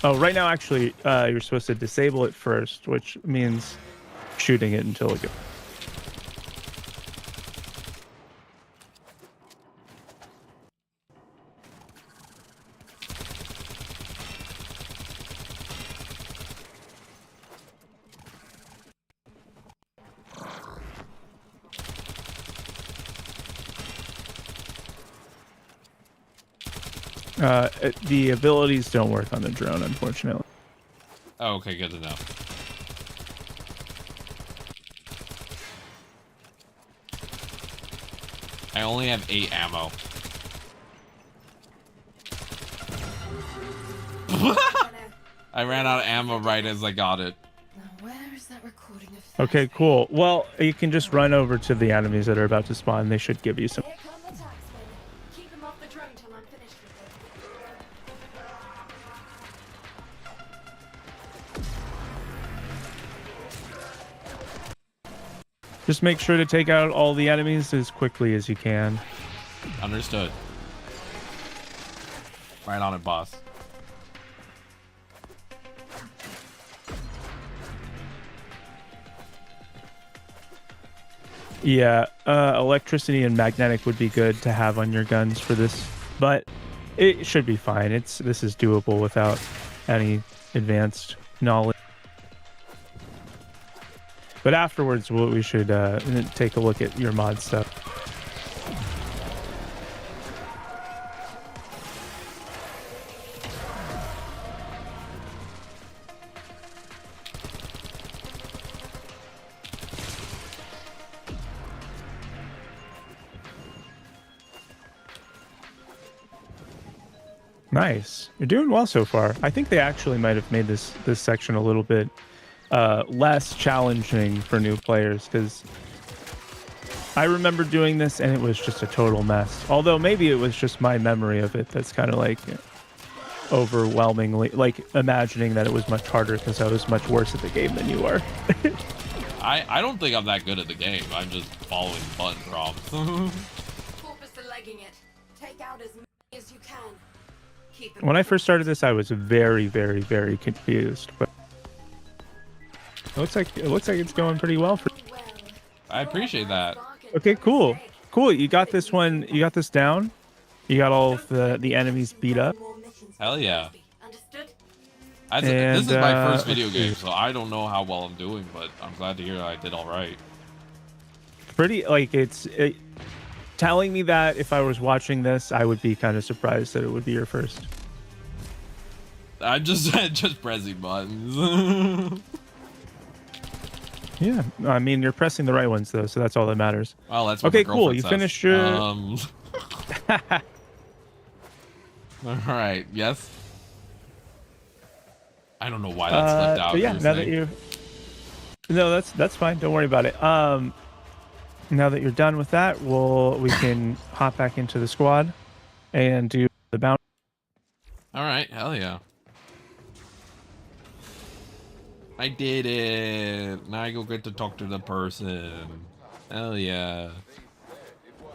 Speaker 2: Oh, right now, actually, you're supposed to disable it first, which means shooting it until it goes. The abilities don't work on the drone, unfortunately.
Speaker 1: Oh, okay, good to know. I only have 8 ammo. I ran out of ammo right as I got it.
Speaker 5: Now where is that recording of
Speaker 2: Okay, cool. Well, you can just run over to the enemies that are about to spawn. They should give you some.
Speaker 5: Here come the taxmen. Keep them off the drone till I'm finished with it.
Speaker 2: Just make sure to take out all the enemies as quickly as you can.
Speaker 1: Understood. Right on it, boss.
Speaker 2: Yeah, electricity and magnetic would be good to have on your guns for this, but it should be fine. This is doable without any advanced knowledge. But afterwards, we should take a look at your mod stuff. Nice. You're doing well so far. I think they actually might have made this section a little bit less challenging for new players, because I remember doing this and it was just a total mess. Although maybe it was just my memory of it that's kind of like overwhelmingly, like imagining that it was much harder because I was much worse at the game than you are.
Speaker 1: I don't think I'm that good at the game. I'm just following button prompts.
Speaker 5: Corpus are legging it. Take out as many as you can. Keep them
Speaker 2: When I first started this, I was very, very, very confused, but it looks like it's going pretty well for.
Speaker 5: well.
Speaker 1: I appreciate that.
Speaker 2: Okay, cool. Cool. You got this one. You got this down. You got all of the enemies beat up.
Speaker 1: Hell yeah.
Speaker 5: Understood?
Speaker 1: This is my
Speaker 2: And,
Speaker 1: first video game, so I don't know how well I'm doing, but I'm glad to hear I did all right.
Speaker 2: Pretty like telling me that if I was watching this, I would be kind of surprised that it would be your first.
Speaker 1: I'm just pressing buttons.
Speaker 2: Yeah, I mean you're pressing the right ones though, so that's all that matters.
Speaker 1: Well, that's what
Speaker 2: Okay,
Speaker 1: my
Speaker 2: cool.
Speaker 1: girlfriend
Speaker 2: You
Speaker 1: says.
Speaker 2: finished your.
Speaker 1: All right. Yes. I don't know why that slipped out.
Speaker 2: But yeah,
Speaker 1: you were
Speaker 2: now that
Speaker 1: saying.
Speaker 2: you. No, that's fine. Don't worry about it. Now that you're done with that, we can hop back into the squad and do the bounty.
Speaker 1: All right. Hell yeah. I did it. Now I go get to talk to the person. Hell yeah.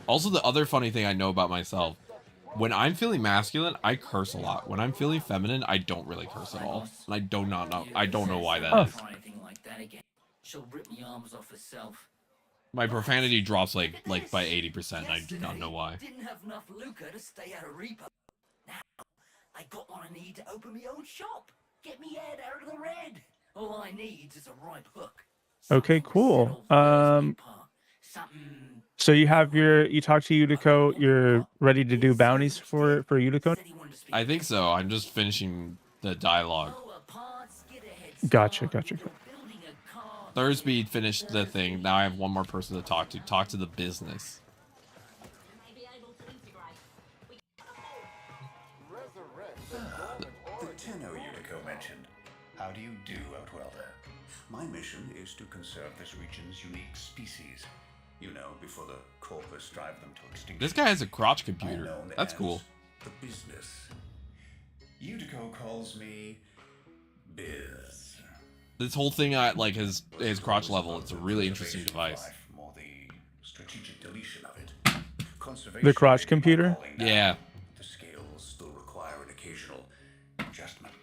Speaker 1: Also, the other funny thing I know about myself, when I'm feeling masculine, I curse a lot. When I'm feeling feminine, I don't really curse at all. And I don't know why that is.
Speaker 7: Try anything like that again. She'll rip me arms off herself.
Speaker 1: My profanity drops like by 80%. I do not know why.
Speaker 7: Didn't have enough lucre to stay at a repo. Now I got what I need to open my own shop. Get me head out of the red. All I need is a right hook.
Speaker 2: Okay, cool.
Speaker 7: Something.
Speaker 2: So you talked to Utico. You're ready to do bounties for Utico.
Speaker 1: I think so. I'm just finishing the dialogue.
Speaker 2: Gotcha.
Speaker 1: Thursby finished the thing. Now I have one more person to talk to. Talk to the business.
Speaker 8: How do you do, Outwelder? My mission is to conserve this region's unique species. You know, before the corpus drive them to extinction.
Speaker 1: This guy has a crotch
Speaker 8: I'm
Speaker 1: computer.
Speaker 8: known
Speaker 1: That's
Speaker 8: as
Speaker 1: cool.
Speaker 8: The business. Utico calls me Biz.
Speaker 1: This whole thing at like his crotch level, it's a really interesting device.
Speaker 8: Life, more the strategic deletion of it.
Speaker 2: The crotch computer?
Speaker 1: Yeah.
Speaker 8: The scales still require an occasional adjustment.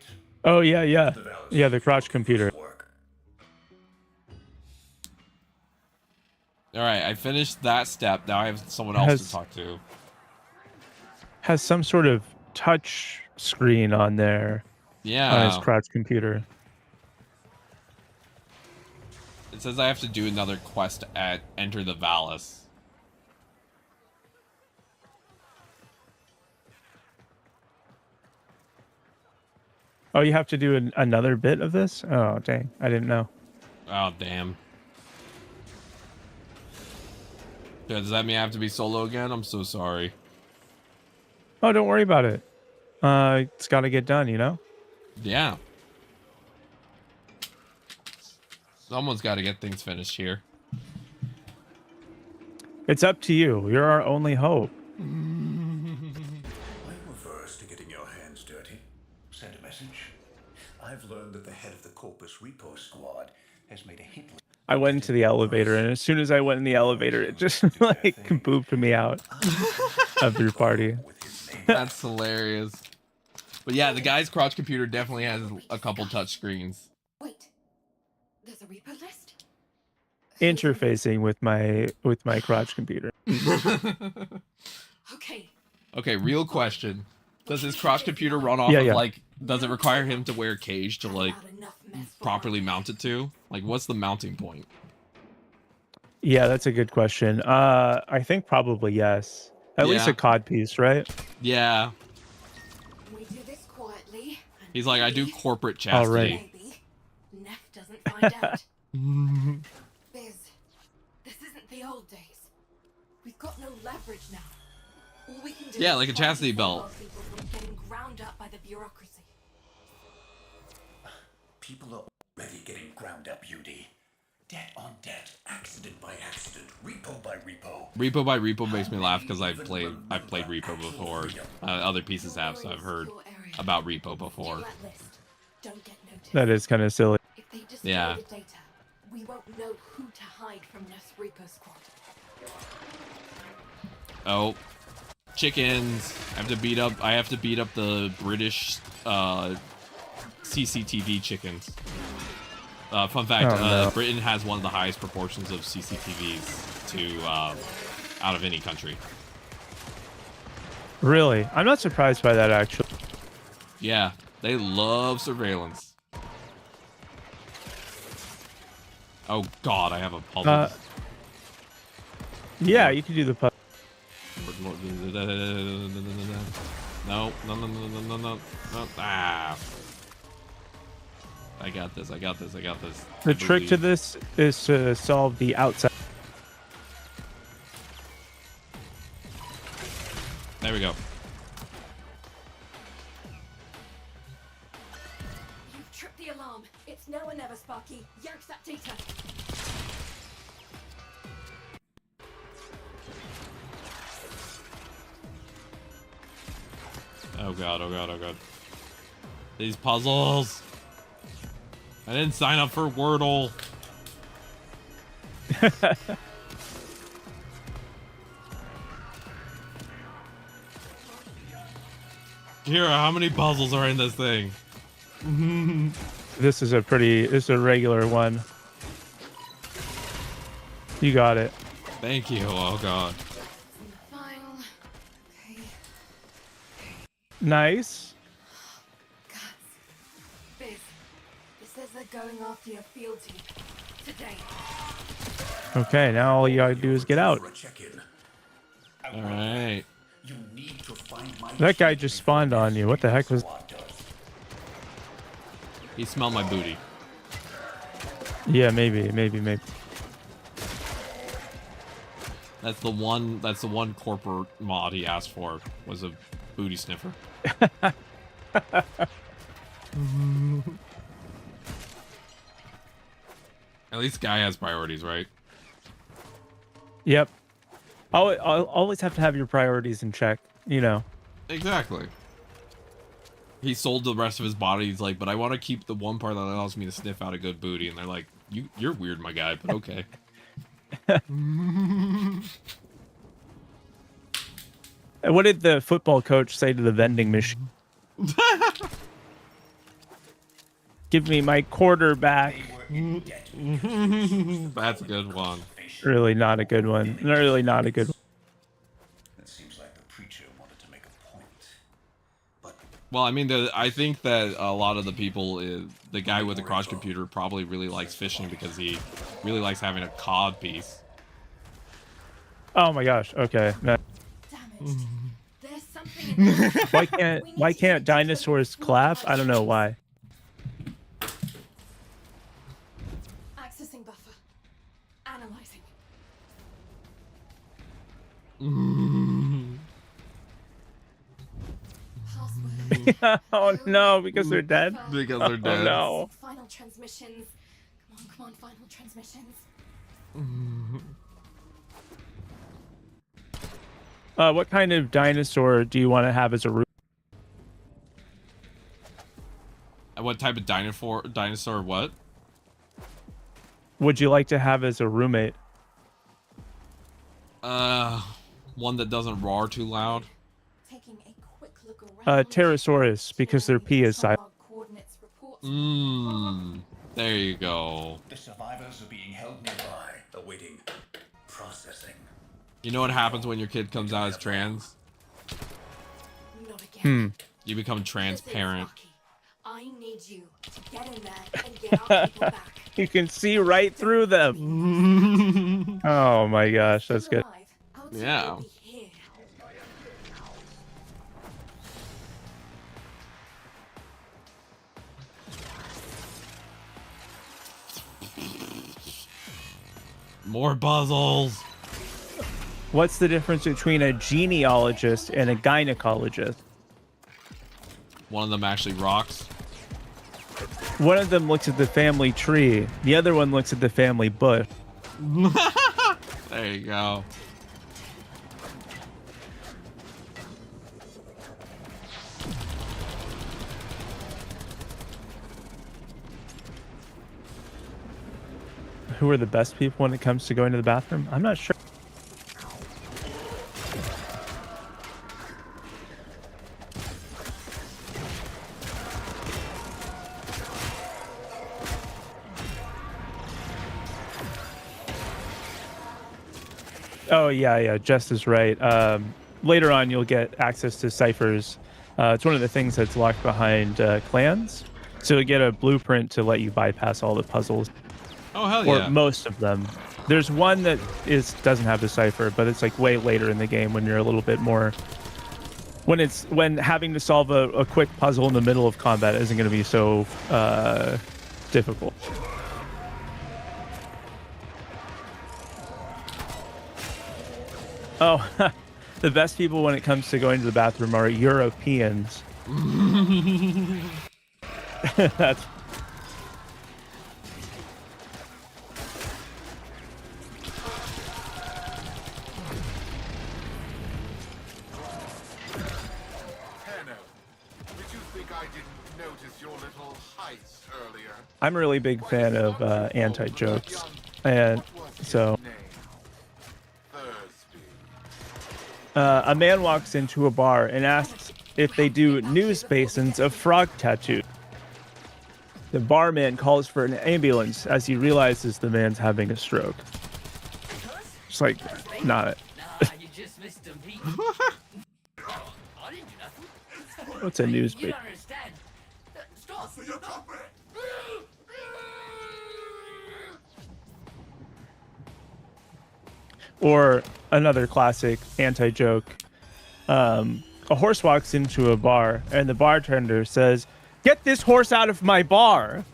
Speaker 2: Oh yeah, yeah. Yeah, the crotch computer.
Speaker 1: All right, I finished that step. Now I have someone else to talk to.
Speaker 2: Has some sort of touch screen on there.
Speaker 1: Yeah.
Speaker 2: On his crotch computer.
Speaker 1: It says I have to do another quest at Enter the Valis.
Speaker 2: Oh, you have to do another bit of this? Oh, dang. I didn't know.
Speaker 1: Oh, damn. Yeah, does that mean I have to be solo again? I'm so sorry.
Speaker 2: Oh, don't worry about it. It's got to get done, you know?
Speaker 1: Yeah. Someone's got to get things finished here.
Speaker 2: It's up to you. You're our only hope.
Speaker 8: I'm averse to getting your hands dirty. Send a message. I've learned that the head of the Corpus Repo Squad has made a hit list.
Speaker 2: I went into the elevator, and as soon as I went in the elevator, it just like booped me out of your party.
Speaker 1: That's hilarious. But yeah, the guy's crotch computer definitely has a couple touch screens.
Speaker 5: Wait, there's a repo list?
Speaker 2: Interfacing with my crotch computer.
Speaker 5: Okay.
Speaker 1: Okay, real question. Does his crotch computer run off of like, does it require him to wear a cage to like properly mount it to? Like, what's the mounting point?
Speaker 2: Yeah, that's a good question. I think probably yes. At least a cod piece, right?
Speaker 1: Yeah.
Speaker 5: We do this quietly.
Speaker 1: He's like, I do corporate chastity.
Speaker 2: All right.
Speaker 5: Maybe Neff doesn't find out. Biz, this isn't the old days. We've got no leverage now. All we can do
Speaker 1: Yeah,
Speaker 5: is
Speaker 1: like a
Speaker 5: try
Speaker 1: chastity
Speaker 5: to
Speaker 1: belt.
Speaker 5: stop people from getting ground up by the bureaucracy.
Speaker 8: People are already getting ground up, UD. Debt on debt, accident by accident, repo by repo.
Speaker 1: Repo by repo makes me laugh because I've played repo before. Other pieces have, so I've heard about repo before.
Speaker 5: Don't get noticed.
Speaker 2: That is kind of silly.
Speaker 5: If they destroy
Speaker 1: Yeah.
Speaker 5: the data, we won't know who to hide from Neff's Reaper squad.
Speaker 1: Oh, chickens! I have to beat up the British CCTV chickens. Fun fact:
Speaker 2: no.
Speaker 1: Britain has one of the highest proportions of CCTVs to out of any country.
Speaker 2: Really? I'm not surprised by that, actually.
Speaker 1: Yeah, they love surveillance. Oh God, I have a puzzle.
Speaker 2: Yeah, you can do the puzzle.
Speaker 1: No. Ah. I got this.
Speaker 2: The trick to this is to solve the outside.
Speaker 1: There we go.
Speaker 5: You've tripped the alarm. It's now or never, Sparky. Yank that data.
Speaker 1: Oh God. These puzzles. I didn't sign up for Wordle. Kira, how many puzzles are in this thing?
Speaker 2: This is a regular one. You got it.
Speaker 1: Thank you. Oh God.
Speaker 5: File. Okay.
Speaker 2: Nice.
Speaker 5: Biz, it says they're going after your field team today.
Speaker 2: Okay, now all you gotta do is get out.
Speaker 1: All right.
Speaker 8: You need to find my
Speaker 2: That guy just spawned on you. What the heck was?
Speaker 1: He smelled my booty.
Speaker 2: Yeah, maybe.
Speaker 1: That's the one corporate mod he asked for, was a booty sniffer. At least guy has priorities, right?
Speaker 2: Yep. I'll always have to have your priorities in check, you know.
Speaker 1: Exactly. He sold the rest of his body. He's like, but I want to keep the one part that allows me to sniff out a good booty. And they're like, you're weird, my guy, but okay.
Speaker 2: What did the football coach say to the vending machine? Give me my quarterback.
Speaker 1: That's a good one.
Speaker 2: Really not a good one. Really not a good one.
Speaker 8: It seems like the preacher wanted to make a point. But
Speaker 1: Well, I mean, I think that a lot of the people, the guy with the crotch computer probably really likes fishing because he really likes having a cod piece.
Speaker 2: Oh my gosh. Okay.
Speaker 5: Damn it. There's something in this.
Speaker 2: Why can't dinosaurs clap? I don't know why.
Speaker 5: Accessing buffer. Analyzing. Password.
Speaker 2: Oh no, because they're dead.
Speaker 1: Because they're dead.
Speaker 2: Oh no.
Speaker 5: Final transmissions. Come on, final transmissions.
Speaker 2: What kind of dinosaur do you want to have as a root?
Speaker 1: What type of dinosaur? What?
Speaker 2: Would you like to have as a roommate?
Speaker 1: One that doesn't roar too loud.
Speaker 5: Taking a quick look around.
Speaker 2: Pterosaurus, because their pee is silent.
Speaker 5: Coordinates reports.
Speaker 1: There you go.
Speaker 8: the survivors are being held nearby, awaiting processing.
Speaker 1: You know what happens when your kid comes out as trans?
Speaker 5: Not again.
Speaker 1: You become
Speaker 5: This is
Speaker 1: transparent.
Speaker 5: lucky. I need you to get in there and get our people back.
Speaker 2: You can see right through them. Oh my gosh, that's good.
Speaker 5: Alive, our team
Speaker 1: Yeah.
Speaker 5: will be here.
Speaker 1: More puzzles.
Speaker 2: What's the difference between a genealogist and a gynecologist?
Speaker 1: One of them actually rocks.
Speaker 2: One of them looks at the family tree. The other one looks at the family bush.
Speaker 1: There you go.
Speaker 2: Who are the best people when it comes to going to the bathroom? I'm not sure. Oh yeah, Jess is right. Later on, you'll get access to ciphers. It's one of the things that's locked behind clans. So you get a blueprint to let you bypass all the puzzles,
Speaker 1: Oh hell
Speaker 2: or
Speaker 1: yeah.
Speaker 2: most of them. There's one that doesn't have the cipher, but it's like way later in the game when you're a little bit more. When having to solve a quick puzzle in the middle of combat isn't going to be so difficult. Oh, the best people when it comes to going to the bathroom are Europeans. That's
Speaker 6: Hannah, did you think I didn't notice your little heist earlier?
Speaker 2: I'm a really big fan of anti-jokes, and so a man walks into a bar and asks if they do news basins of frog tattoo. The barman calls for an ambulance as he realizes the man's having a stroke. Just like, not it.
Speaker 7: Nah, you just missed him, Pete. I didn't do nothing.
Speaker 2: What's a news
Speaker 7: You
Speaker 2: bait?
Speaker 7: don't understand. Stop.
Speaker 2: Or another classic anti-joke. A horse walks into a bar and the bartender says, "Get this horse out of my bar."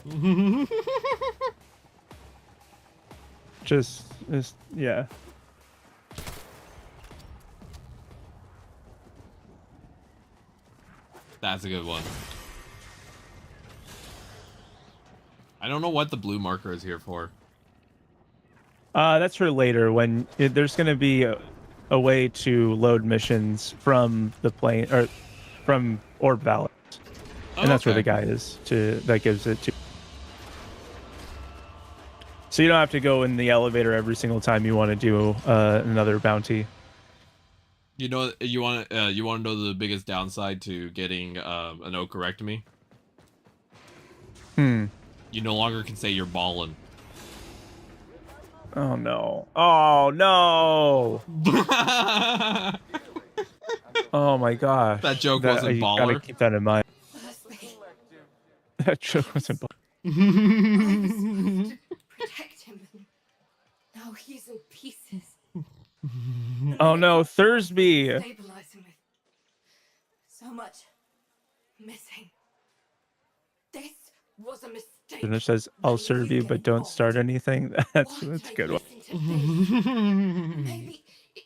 Speaker 2: just yeah.
Speaker 1: That's a good one. I don't know what the blue marker is here for.
Speaker 2: That's for later when there's going to be a way to load missions from the plane or from Orb Valley.
Speaker 1: Oh,
Speaker 2: And that's where the
Speaker 1: okay.
Speaker 2: guy is that gives it to. So you don't have to go in the elevator every single time you want to do another bounty.
Speaker 1: You know, you want to know the biggest downside to getting an ochorectomy? You no longer can say you're ballin'.
Speaker 2: Oh no! Oh no! Oh my gosh!
Speaker 1: That joke wasn't
Speaker 2: you
Speaker 1: baller.
Speaker 2: gotta keep that in mind. That joke wasn't baller.
Speaker 5: I was supposed to protect him, and now he's in pieces.
Speaker 2: Oh no, Thursby!
Speaker 5: Stabilize him with so much missing. This was a mistake.
Speaker 2: And it says, "I'll serve you, but don't start anything." That's a good one.
Speaker 5: Maybe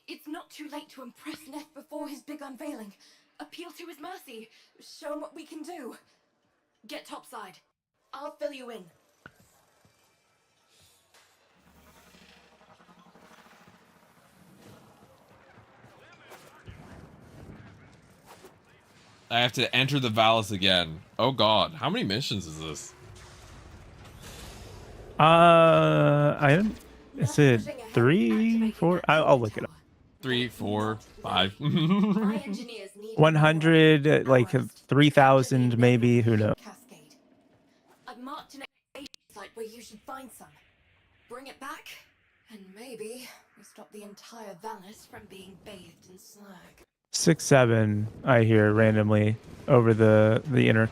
Speaker 5: it's not too late to impress Neff before his big unveiling. Appeal to his mercy. Show him what we can do. Get topside. I'll fill you in.
Speaker 1: I have to enter the Valis again. Oh god, how many missions is this?
Speaker 2: Is it 3, 4? I'll look it up.
Speaker 1: 3, 4, 5.
Speaker 2: 100, like 3,000 maybe, who knows?
Speaker 5: Cascade. I've marked an site where you should find some. Bring it back, and maybe we stop the entire Valis from being bathed in slag.
Speaker 2: 6, 7, I hear randomly over the inner.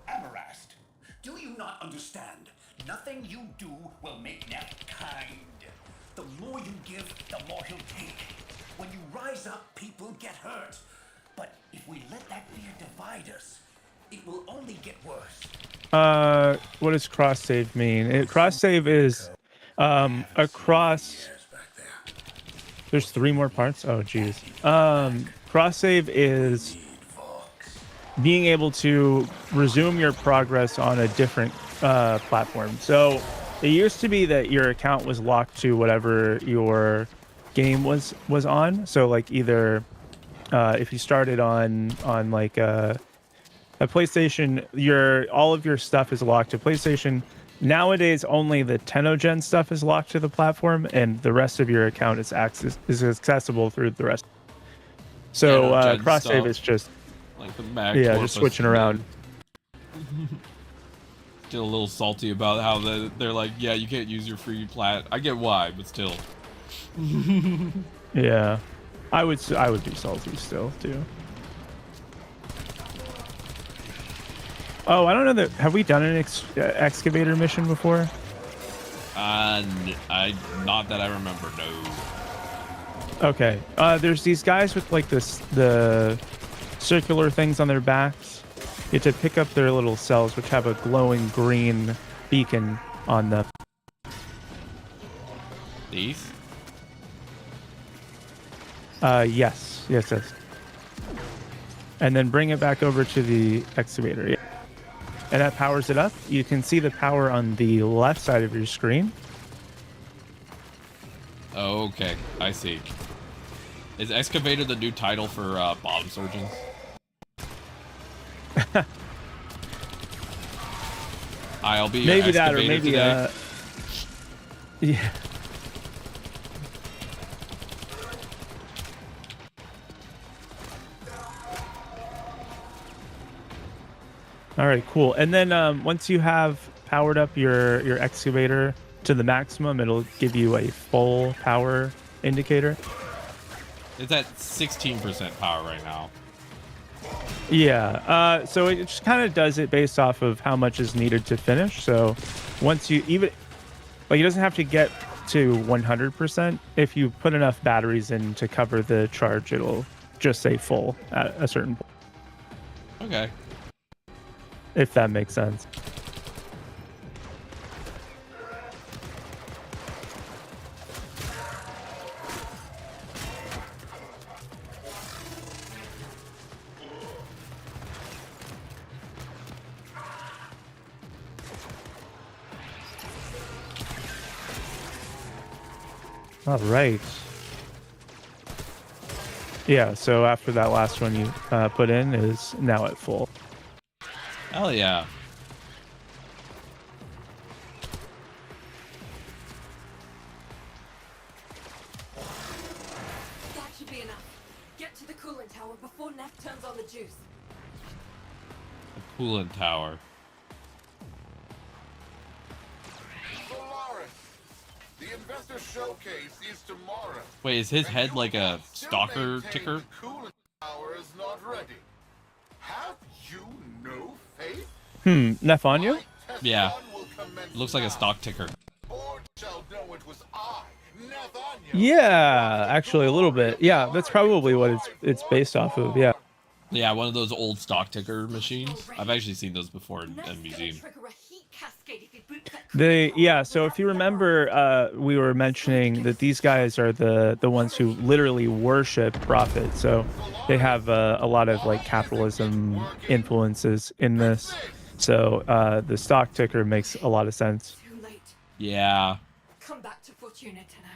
Speaker 8: Amarast, do you not understand? Nothing you do will make Neff kind. The more you give, the more he'll take. When you rise up, people get hurt. But if we let that fear divide us, it will only get worse.
Speaker 2: What does cross save mean? Cross save is across. There's 3 more parts. Oh geez. Cross save is being able to resume your progress on a different platform. So it used to be that your account was locked to whatever your game was on. So like either if you started on like a PlayStation, all of your stuff is locked to PlayStation. Nowadays, only the Tenogen stuff is locked to the platform, and the rest of your account is accessible through the rest. So cross save is just
Speaker 1: like the Mac.
Speaker 2: Yeah, just switching around.
Speaker 1: Still a little salty about how they're like, yeah, you can't use your free plat. I get why, but still.
Speaker 2: Yeah, I would be salty still too. Oh, I don't know that. Have we done an excavator mission before?
Speaker 1: Not that I remember. No.
Speaker 2: Okay. There's these guys with like the circular things on their backs. You have to pick up their little cells, which have a glowing green beacon on them.
Speaker 1: These?
Speaker 2: Yes. And then bring it back over to the excavator. Yeah. And that powers it up. You can see the power on the left side of your screen.
Speaker 1: Okay, I see. Is excavator the new title for bomb surgeons? I'll be
Speaker 2: maybe
Speaker 1: your
Speaker 2: that, or
Speaker 1: excavator
Speaker 2: maybe
Speaker 1: today.
Speaker 2: Yeah. All right, cool. And then once you have powered up your excavator to the maximum, it'll give you a full power indicator.
Speaker 1: It's at 16% power right now.
Speaker 2: Yeah. So it just kind of does it based off of how much is needed to finish. So once you even, like, it doesn't have to get to 100%. If you put enough batteries in to cover the charge, it'll just say full at a certain point.
Speaker 1: Okay.
Speaker 2: If that makes sense. All right. Yeah, so after that last one you put in is now at full.
Speaker 1: Hell yeah.
Speaker 5: That should be enough. Get to the coolant tower before Neff turns on the juice.
Speaker 1: The coolant tower.
Speaker 6: The investor showcase is tomorrow.
Speaker 1: Wait, is his head like a stalker ticker?
Speaker 6: The coolant tower is not ready. Have you no faith?
Speaker 2: Neff on you?
Speaker 1: Yeah. It looks like a stock ticker.
Speaker 2: Yeah, actually a little bit. Yeah, that's probably what it's based off of. Yeah.
Speaker 1: Yeah, one of those old stock ticker machines. I've actually seen those before in a museum.
Speaker 2: So if you remember, we were mentioning that these guys are the ones who literally worship profit. So they have a lot of like capitalism influences in this. So the stock ticker makes a lot of sense.
Speaker 1: Yeah.
Speaker 5: Come back to Fortuna now.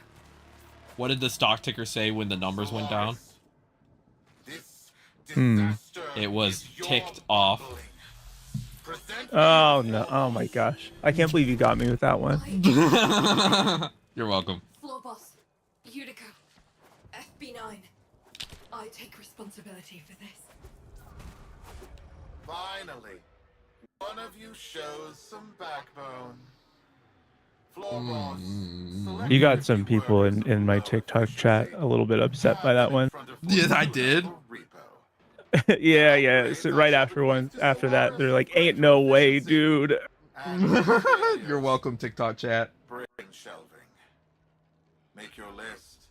Speaker 1: What did the stock ticker say when the numbers went down? It was ticked off.
Speaker 2: Oh no! Oh my gosh! I can't believe you got me with that one.
Speaker 1: You're welcome.
Speaker 5: Floor boss, Utica, FB9. I take responsibility for this.
Speaker 6: Finally, one of you shows some backbone. Floor boss,
Speaker 2: You got some people in my TikTok chat a little bit upset by that one.
Speaker 1: Yes, I did.
Speaker 2: yeah. So right after that, they're like, "Ain't no way, dude."
Speaker 1: You're welcome, TikTok chat.
Speaker 6: Bring shelving. Make your list.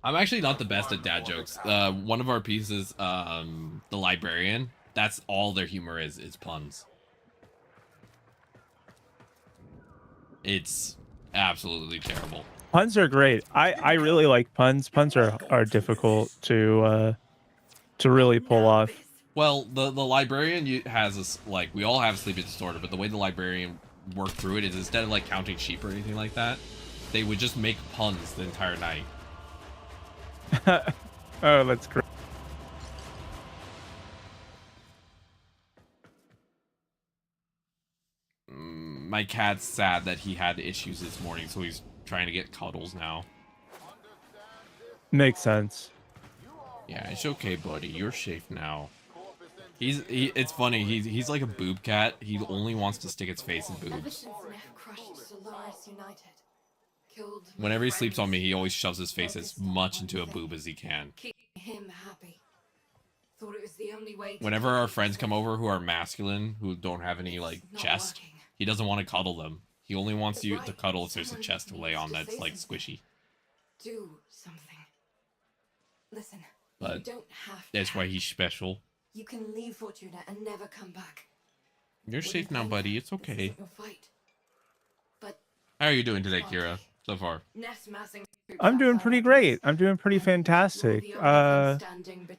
Speaker 1: I'm actually not the best at dad jokes. One of our pieces, the librarian, that's all their humor is puns. It's absolutely terrible.
Speaker 2: Puns are great. I really like puns. Puns are difficult to really pull off.
Speaker 1: Well, the librarian has this, like, we all have sleeping disorder, but the way the librarian worked through it is instead of like counting sheep or anything like that, they would just make puns the entire night.
Speaker 2: Oh, that's great.
Speaker 1: My cat's sad that he had issues this morning, so he's trying to get cuddles now.
Speaker 2: Makes sense.
Speaker 1: Yeah, it's okay, buddy. You're safe now. It's funny. He's like a boob cat. He only wants to stick its face in boobs. Whenever he sleeps on me, he always shoves his face as much into a boob as he can.
Speaker 5: Keep him happy. Thought it was the only way.
Speaker 1: Whenever our friends come over who are masculine, who don't have any like chest, he doesn't want to cuddle them. He only wants you to cuddle if there's a chest to lay on that's like squishy.
Speaker 5: Do something. Listen,
Speaker 1: but
Speaker 5: you don't have.
Speaker 1: That's why he's special.
Speaker 5: You can leave Fortuna and never come back.
Speaker 1: You're safe now, buddy. It's okay.
Speaker 5: But
Speaker 1: how are you doing today, Kira? So far,
Speaker 2: I'm doing pretty great. I'm doing pretty fantastic. Got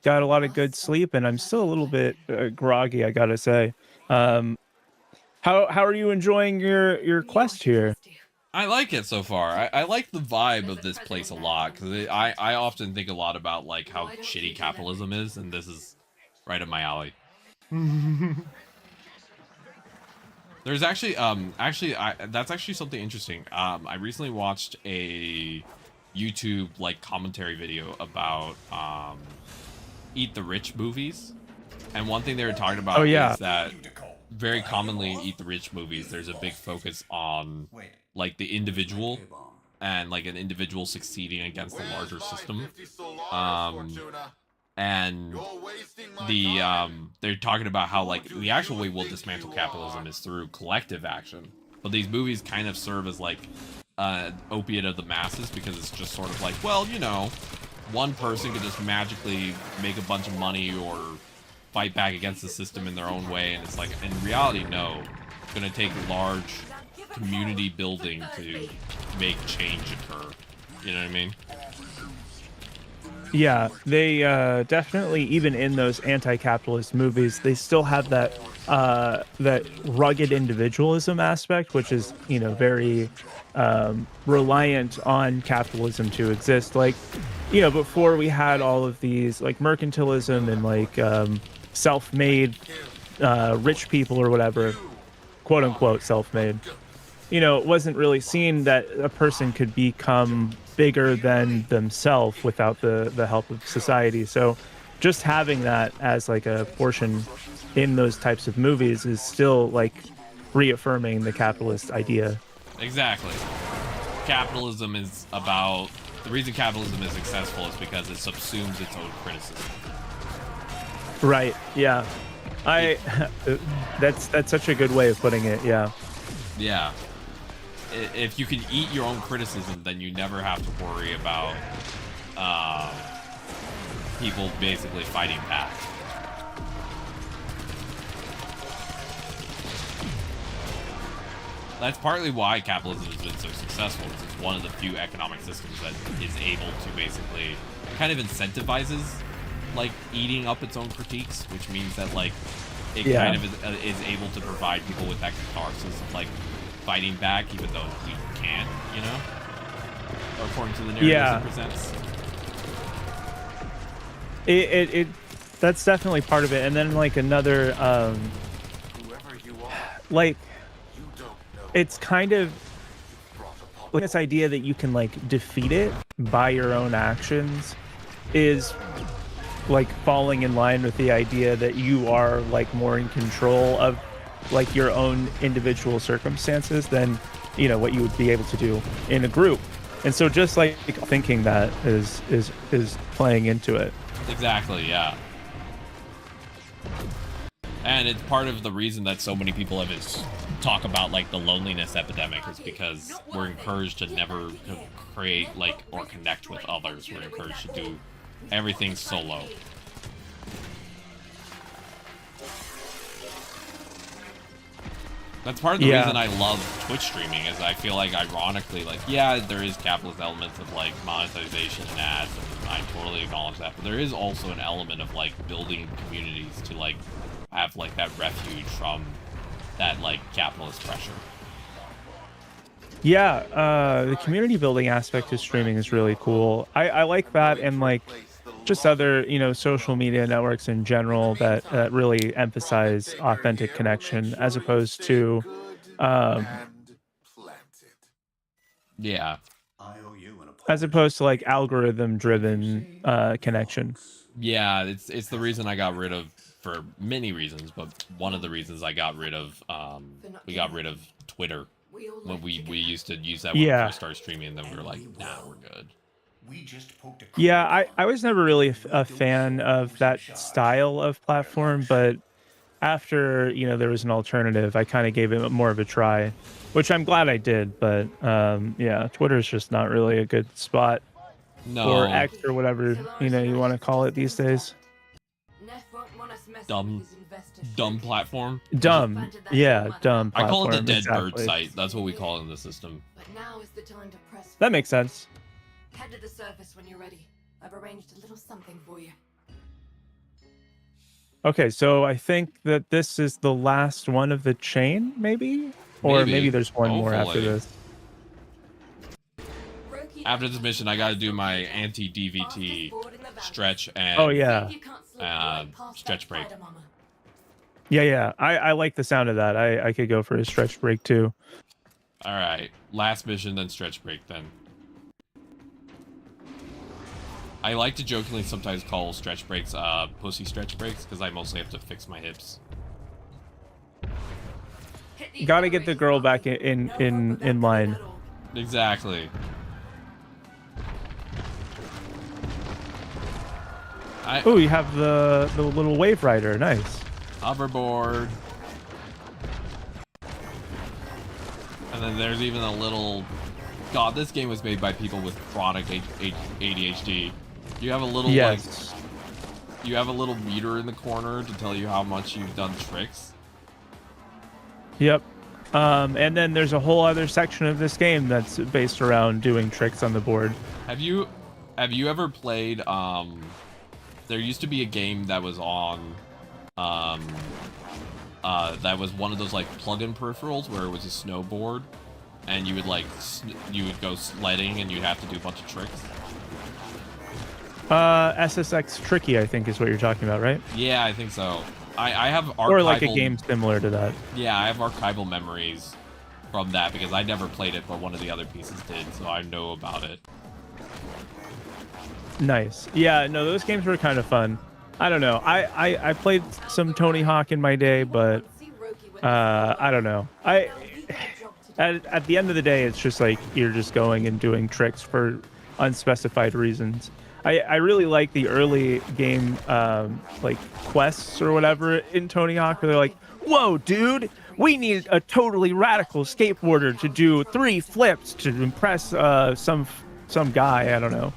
Speaker 2: a lot of good sleep, and I'm still a little bit groggy, I gotta say. How are you enjoying your quest here?
Speaker 1: I like it so far. I like the vibe of this place a lot, because I often think a lot about like how shitty capitalism is, and this is right up my alley. There's actually that's actually something interesting. I recently watched a YouTube like commentary video about Eat the Rich movies, and one thing they were talking about is that very commonly in Eat the Rich movies, there's a big focus on like the individual and like an individual succeeding against the larger system. And they're talking about how like the actual way we'll dismantle capitalism is through collective action, but these movies kind of serve as like opiate of the masses, because it's just sort of like, well, you know, one person could just magically make a bunch of money or fight back against the system in their own way, and it's like, in reality, no. It's going to take large community building to make change occur. You know what I mean?
Speaker 2: Yeah, they definitely, even in those anti-capitalist movies, they still have that that rugged individualism aspect, which is, you know, very reliant on capitalism to exist. Like, you know, before we had all of these like mercantilism and like self-made rich people or whatever, quote unquote self-made. You know, it wasn't really seen that a person could become bigger than themselves without the help of society. So just having that as like a portion in those types of movies is still like reaffirming the capitalist idea.
Speaker 1: Exactly. Capitalism is about, the reason capitalism is successful is because it subsumes its own criticism.
Speaker 2: Right. Yeah. That's such a good way of putting it. Yeah.
Speaker 1: Yeah. If you can eat your own criticism, then you never have to worry about people basically fighting back. That's partly why capitalism has been so successful. It's one of the few economic systems that is able to basically kind of incentivizes like eating up its own critiques, which means that like it kind of is able to provide people with that catharsis of like fighting back, even though we can't, you know, according to the narrative it presents.
Speaker 2: It that's definitely part of it. And then like another like it's kind of like this idea that you can like defeat it by your own actions is like falling in line with the idea that you are like more in control of like your own individual circumstances than, you know, what you would be able to do in a group. And so just like thinking that is playing into it.
Speaker 1: Exactly, yeah. And it's part of the reason that so many people have talk about like the loneliness epidemic is because we're encouraged to never create like or connect with others. We're encouraged to do everything solo. That's part of the reason I love Twitch streaming, is I feel like ironically, like, yeah, there is capitalist elements of like monetization and ads, and I totally acknowledge that, but there is also an element of like building communities to like have like that refuge from that like capitalist pressure.
Speaker 2: Yeah, the community building aspect of streaming is really cool. I like that, and like just other, you know, social media networks in general that really emphasize authentic connection as opposed to
Speaker 1: yeah,
Speaker 2: as opposed to like algorithm driven connection.
Speaker 1: Yeah, it's the reason I got rid of, for many reasons, but one of the reasons I got rid of we got rid of Twitter when we used to use that when we first started streaming, and then we were like, nah, we're good.
Speaker 2: Yeah, I was never really a fan of that style of platform, but after, you know, there was an alternative, I kind of gave it more of a try, which I'm glad I did. But yeah, Twitter's just not really a good spot.
Speaker 1: No.
Speaker 2: Or X or whatever, you know, you want to call it these days.
Speaker 1: Dumb platform.
Speaker 2: Dumb, yeah, dumb platform.
Speaker 1: I call it the dead bird site. That's what we call it in the system.
Speaker 5: But now is the time to press.
Speaker 2: That makes sense.
Speaker 5: Head to the surface when you're ready. I've arranged a little something for you.
Speaker 2: Okay, so I think that this is the last one of the chain, maybe? Or maybe there's one more after this.
Speaker 1: After this mission, I gotta do my anti-DVT stretch and stretch break.
Speaker 2: Yeah, I like the sound of that. I could go for a stretch break too.
Speaker 1: All right, last mission, then stretch break, then. I like to jokingly sometimes call stretch breaks pussy stretch breaks, because I mostly have to fix my hips.
Speaker 2: Gotta get the girl back in line.
Speaker 1: Exactly.
Speaker 2: Oh, you have the little wave rider. Nice.
Speaker 1: Hoverboard. And then there's even a little God, this game was made by people with chronic ADHD. You have a little
Speaker 2: Yes.
Speaker 1: like, you have a little meter in the corner to tell you how much you've done tricks.
Speaker 2: Yep. And then there's a whole other section of this game that's based around doing tricks on the board.
Speaker 1: Have you ever played there used to be a game that was on that was one of those like plug-in peripherals where it was a snowboard and you would like you would go sledding and you'd have to do a bunch of tricks.
Speaker 2: SSX Tricky, I think is what you're talking about, right?
Speaker 1: Yeah, I think so. I have archival,
Speaker 2: or like a game similar to that.
Speaker 1: Yeah, I have archival memories from that because I never played it, but one of the other pieces did, so I know about it.
Speaker 2: Nice. Yeah, no, those games were kind of fun. I don't know. I played some Tony Hawk in my day, but I don't know. At the end of the day, it's just like you're just going and doing tricks for unspecified reasons. I really like the early game like quests or whatever in Tony Hawk where they're like, whoa, dude, we need a totally radical skateboarder to do 3 flips to impress some guy. I don't know.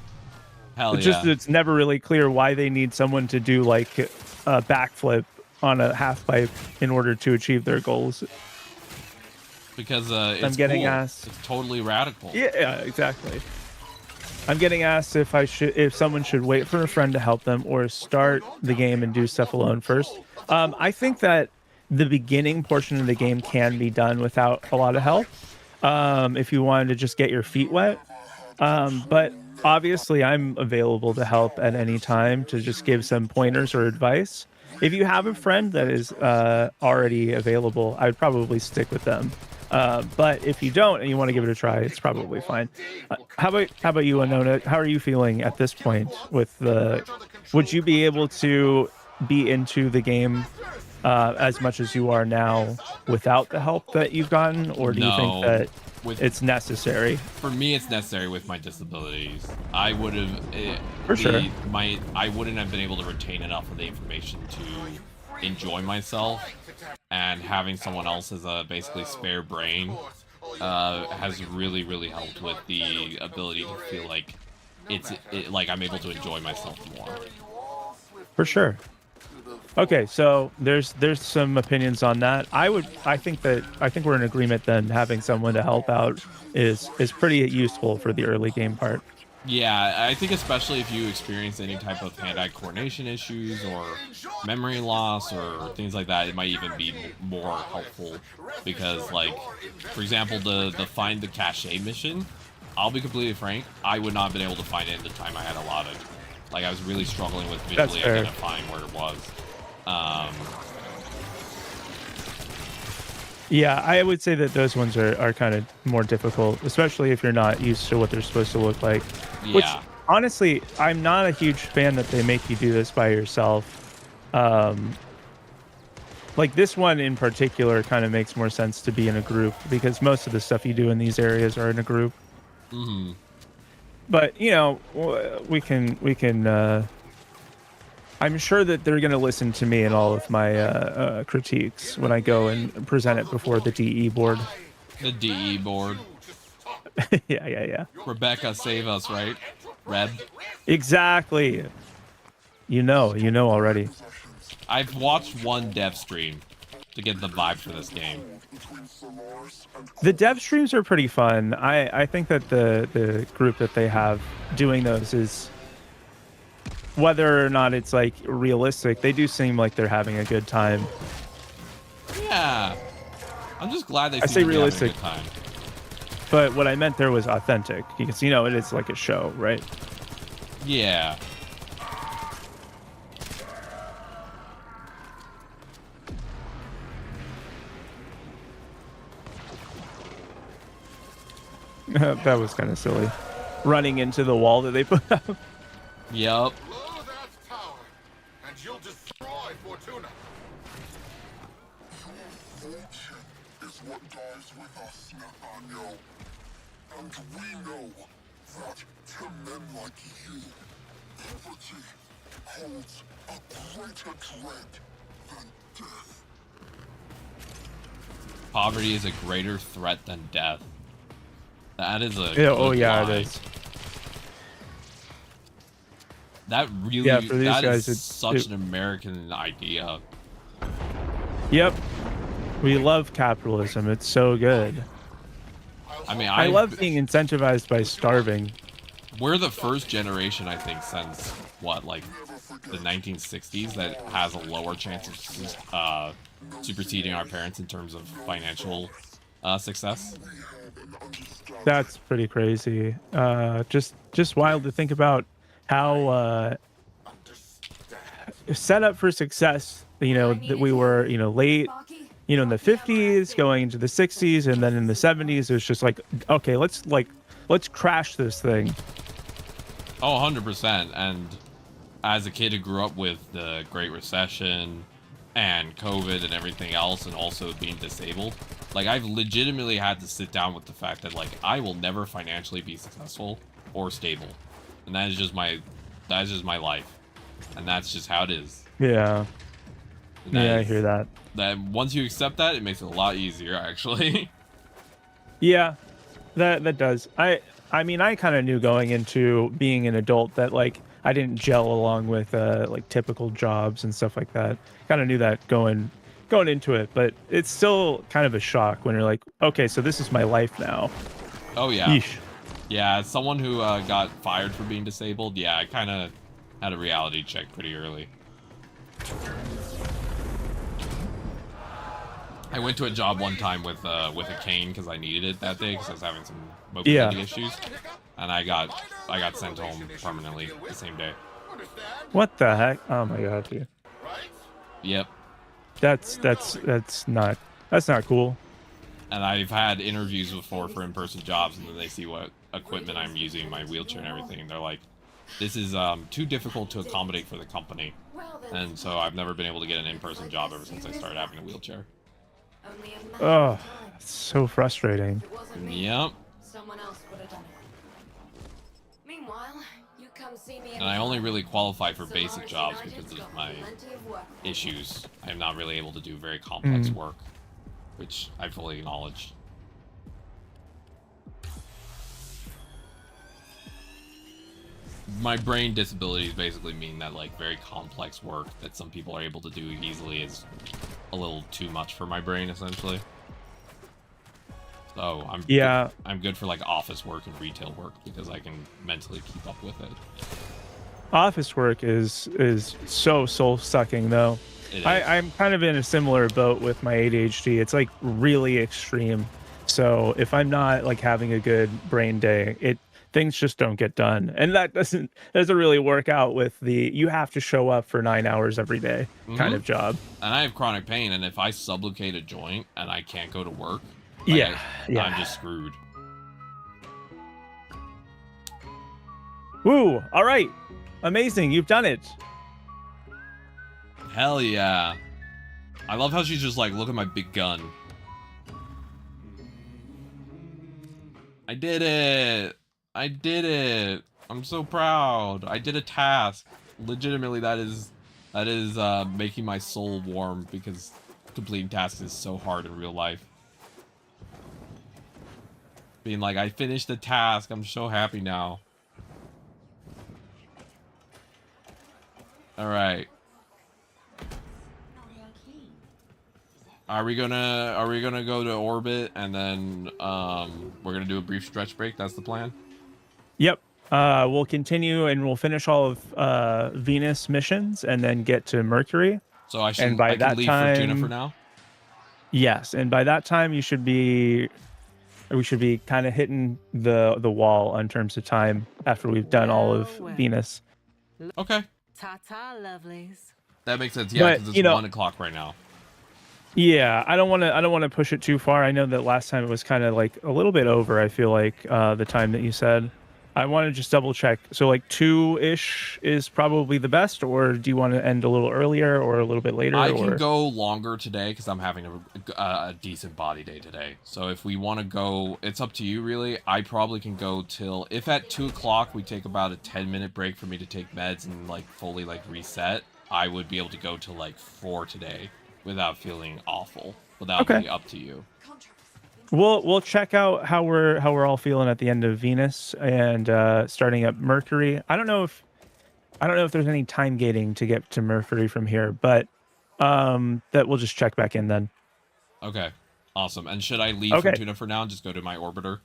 Speaker 1: Hell
Speaker 2: it's
Speaker 1: yeah.
Speaker 2: just it's never really clear why they need someone to do like a backflip on a half pipe in order to achieve their goals.
Speaker 1: Because it's
Speaker 2: I'm getting
Speaker 1: cool.
Speaker 2: asked.
Speaker 1: It's totally radical.
Speaker 2: Yeah, exactly. I'm getting asked if someone should wait for a friend to help them or start the game and do stuff alone first. I think that the beginning portion of the game can be done without a lot of help if you wanted to just get your feet wet. But obviously, I'm available to help at any time to just give some pointers or advice. If you have a friend that is already available, I'd probably stick with them. But if you don't and you want to give it a try, it's probably fine. How about you, Anona? How are you feeling at this point with the? Would you be able to be into the game as much as you are now without the help that you've gotten, or do you think that it's necessary?
Speaker 1: For me, it's necessary with my disabilities. I would have I wouldn't have been able to retain enough of the information to enjoy myself, and having someone else as a basically spare brain has really helped with the ability to feel like like I'm able to enjoy myself more.
Speaker 2: For sure. Okay, so there's some opinions on that. I think we're in agreement then. Having someone to help out is pretty useful for the early game part.
Speaker 1: Yeah, I think especially if you experience any type of hand-eye coordination issues or memory loss or things like that, it might even be more helpful because, like, for example, the find the cache mission, I'll be completely frank, I would not have been able to find it in the time I had allotted. Like, I was really struggling with visually identifying where it was.
Speaker 2: Yeah, I would say that those ones are kind of more difficult, especially if you're not used to what they're supposed to look like.
Speaker 1: Yeah.
Speaker 2: Which, honestly, I'm not a huge fan that they make you do this by yourself. Like this one in particular kind of makes more sense to be in a group because most of the stuff you do in these areas are in a group.
Speaker 1: Mm-hmm.
Speaker 2: But, you know, we can I'm sure that they're going to listen to me and all of my critiques when I go and present it before the DE board.
Speaker 1: The DE board.
Speaker 2: Yeah.
Speaker 1: Rebecca, save us, right? Reb?
Speaker 2: Exactly. You know already.
Speaker 1: I've watched one dev stream to get the vibe for this game.
Speaker 2: The dev streams are pretty fun. I think that the group that they have doing those is, whether or not it's like realistic, they do seem like they're having a good time.
Speaker 1: Yeah. I'm just glad they
Speaker 2: I say
Speaker 1: seem to be having a
Speaker 2: realistic,
Speaker 1: good time.
Speaker 2: But what I meant there was authentic because, you know, it is like a show, right?
Speaker 1: Yeah.
Speaker 2: That was kind of silly. Running into the wall that they put up.
Speaker 1: Yup.
Speaker 6: Blow that tower, and you'll destroy Fortuna. Your is what dies with us, Nathaniel. And we know that to men like you, poverty holds a greater dread than death.
Speaker 1: Poverty is a greater threat than death. That is a
Speaker 2: Yeah,
Speaker 1: good
Speaker 2: oh yeah,
Speaker 1: line.
Speaker 2: it is.
Speaker 1: That really,
Speaker 2: Yeah, for these
Speaker 1: that
Speaker 2: guys,
Speaker 1: is such an American idea.
Speaker 2: Yep. We love capitalism. It's so good.
Speaker 1: I mean,
Speaker 2: I love being incentivized by starving.
Speaker 1: we're the first generation, I think, since what, like the 1960s that has a lower chance of superseding our parents in terms of financial success.
Speaker 2: That's pretty crazy. Just wild to think about how set up for success. You know that we were, late, in the 50s, going into the 60s, and then in the 70s, it was just like, okay, let's crash this thing.
Speaker 1: Oh, 100%. And as a kid who grew up with the Great Recession and COVID and everything else, and also being disabled, like, I've legitimately had to sit down with the fact that, like, I will never financially be successful or stable. And that is just my life. And that's just how it is.
Speaker 2: Yeah. Yeah, I hear that.
Speaker 1: That once you accept that, it makes it a lot easier, actually.
Speaker 2: Yeah, that does. I mean, I kind of knew going into being an adult that like I didn't gel along with like typical jobs and stuff like that. Kind of knew that going into it, but it's still kind of a shock when you're like, okay, so this is my life now.
Speaker 1: Oh yeah.
Speaker 2: Yeesh.
Speaker 1: Yeah, as someone who got fired for being disabled, yeah, I kind of had a reality check pretty early. I went to a job one time with a cane because I needed it that day because I was having some mobility issues, and I got sent home permanently the same day.
Speaker 2: What the heck? Oh my god, dude.
Speaker 1: Yep.
Speaker 2: That's not cool.
Speaker 1: And I've had interviews before for in-person jobs, and then they see what equipment I'm using in my wheelchair and everything, and they're like, "This is too difficult to accommodate for the company," and so I've never been able to get an in-person job ever since I started having a wheelchair.
Speaker 2: Oh, it's so frustrating.
Speaker 1: Yep.
Speaker 5: Someone else would have done it. Meanwhile, you come see me.
Speaker 1: And I only really qualify for basic jobs because of my issues. I'm not really able to do very complex work, which I fully acknowledge. My brain disabilities basically mean that like very complex work that some people are able to do easily is a little too much for my brain, essentially. So I'm good for like office work and retail work because I can mentally keep up with it.
Speaker 2: Office work is so soul sucking though. I'm kind of in a similar boat with my ADHD. It's like really extreme. So if I'm not like having a good brain day, things just don't get done. And that doesn't really work out with the you have to show up for 9 hours every day kind of job.
Speaker 1: And I have chronic pain, and if I sublocate a joint and I can't go to work, I'm just screwed.
Speaker 2: Woo! All right. Amazing. You've done it.
Speaker 1: Hell yeah. I love how she's just like, look at my big gun. I did it. I did it. I'm so proud. I did a task. Legitimately, that is making my soul warm because completing tasks is so hard in real life. Being like, I finished the task. I'm so happy now. All right. Are we gonna go to orbit and then we're gonna do a brief stretch break? That's the plan.
Speaker 2: Yep. We'll continue and we'll finish all of Venus missions and then get to Mercury.
Speaker 1: So I can leave Fortuna for now.
Speaker 2: Yes, and by that time we should be kind of hitting the wall in terms of time after we've done all of Venus.
Speaker 1: Okay.
Speaker 9: Ta-ta, lovelies.
Speaker 1: That makes sense. Yeah, because it's 1 o'clock right now.
Speaker 2: Yeah, I don't want to push it too far. I know that last time it was kind of like a little bit over. I feel like the time that you said. I want to just double check. So like 2-ish is probably the best, or do you want to end a little earlier or a little bit later?
Speaker 1: I can go longer today because I'm having a decent body day today. So if we want to go, it's up to you really. I probably can go till, if at 2 o'clock we take about a 10-minute break for me to take meds and like fully like reset, I would be able to go till like 4 today without feeling awful. But that would be up to you.
Speaker 2: We'll check out how we're all feeling at the end of Venus and starting at Mercury. I don't know if there's any time gating to get to Mercury from here, but that we'll just check back in then.
Speaker 1: Okay, awesome. And should I leave
Speaker 2: Okay.
Speaker 1: Fortuna for now and just go to my orbiter?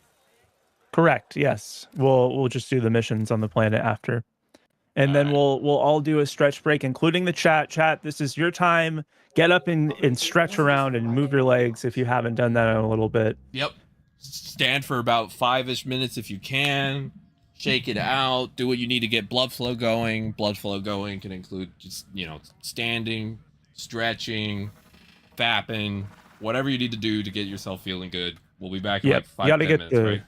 Speaker 2: Correct. Yes. We'll just do the missions on the planet after. And then we'll all do a stretch break, including the chat. Chat, this is your time. Get up and stretch around and move your legs if you haven't done that in a little bit.
Speaker 1: Yep. Stand for about 5-ish minutes if you can. Shake it out. Do what you need to get blood flow going. Blood flow going can include just, standing, stretching, fapping, whatever you need to do to get yourself feeling good. We'll be back in like 5-10 minutes, right?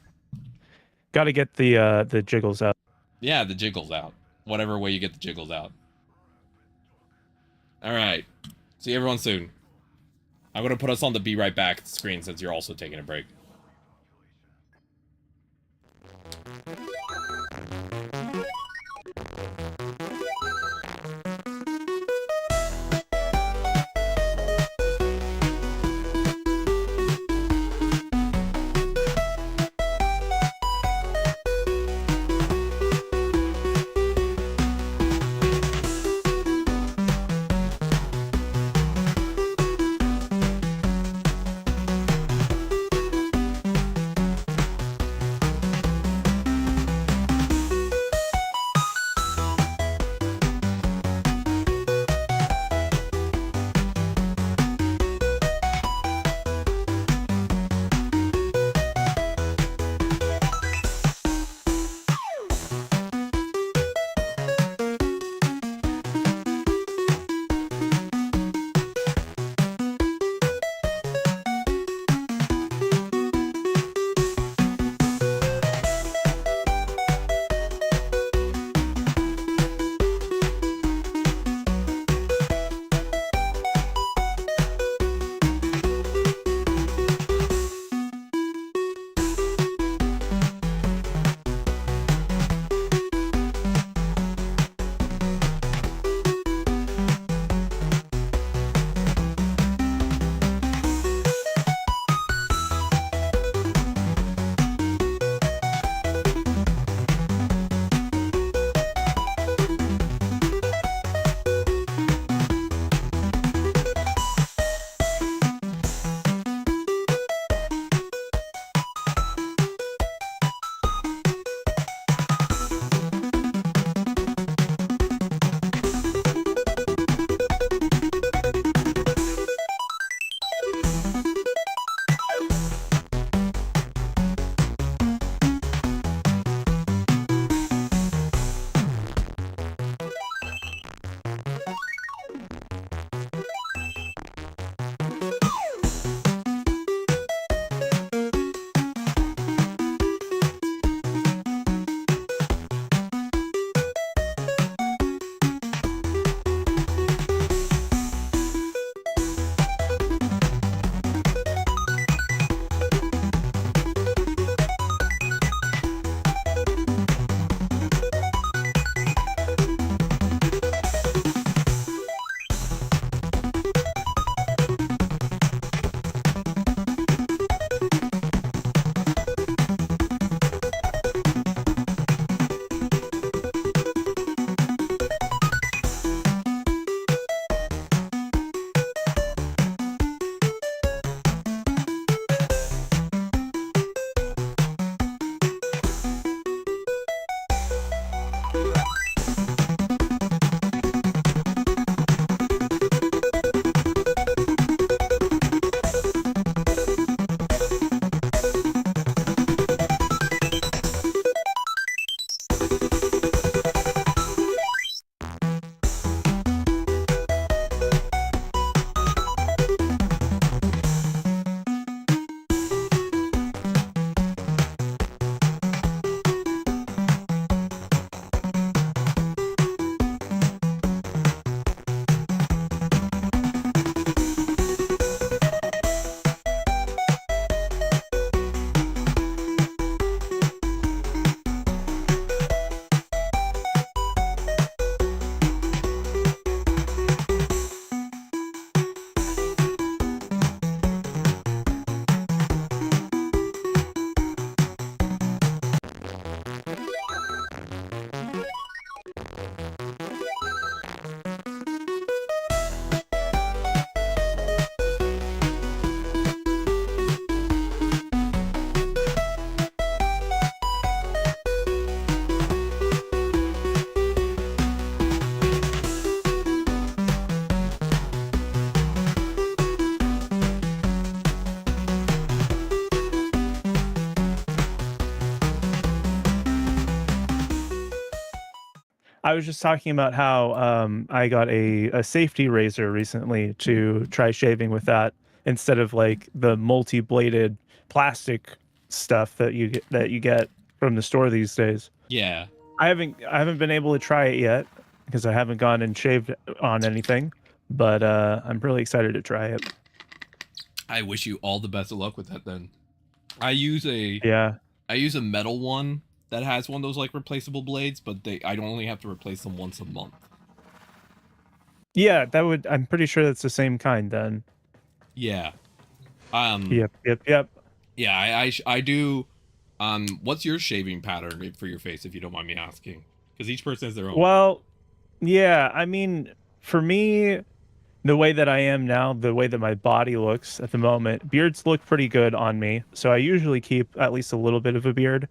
Speaker 2: Got to get the jiggles out.
Speaker 1: Yeah, the jiggles out. Whatever way you get the jiggles out. All right. See everyone soon. I'm going to put us on the be right back screen since you're also taking a break.
Speaker 2: I was just talking about how I got a safety razor recently to try shaving with that instead of like the multi-bladed plastic stuff that you get from the store these days.
Speaker 1: Yeah.
Speaker 2: I haven't been able to try it yet because I haven't gone and shaved on anything, but I'm really excited to try it.
Speaker 1: I wish you all the best of luck with that then. I use a
Speaker 2: Yeah.
Speaker 1: metal one that has one of those like replaceable blades, but I only have to replace them once a month.
Speaker 2: Yeah, I'm pretty sure that's the same kind then.
Speaker 1: Yeah.
Speaker 2: Yep.
Speaker 1: Yeah, I do. What's your shaving pattern for your face, if you don't mind me asking? Because each person has their own.
Speaker 2: Well, yeah, I mean, for me, the way that I am now, the way that my body looks at the moment, beards look pretty good on me. So I usually keep at least a little bit of a beard.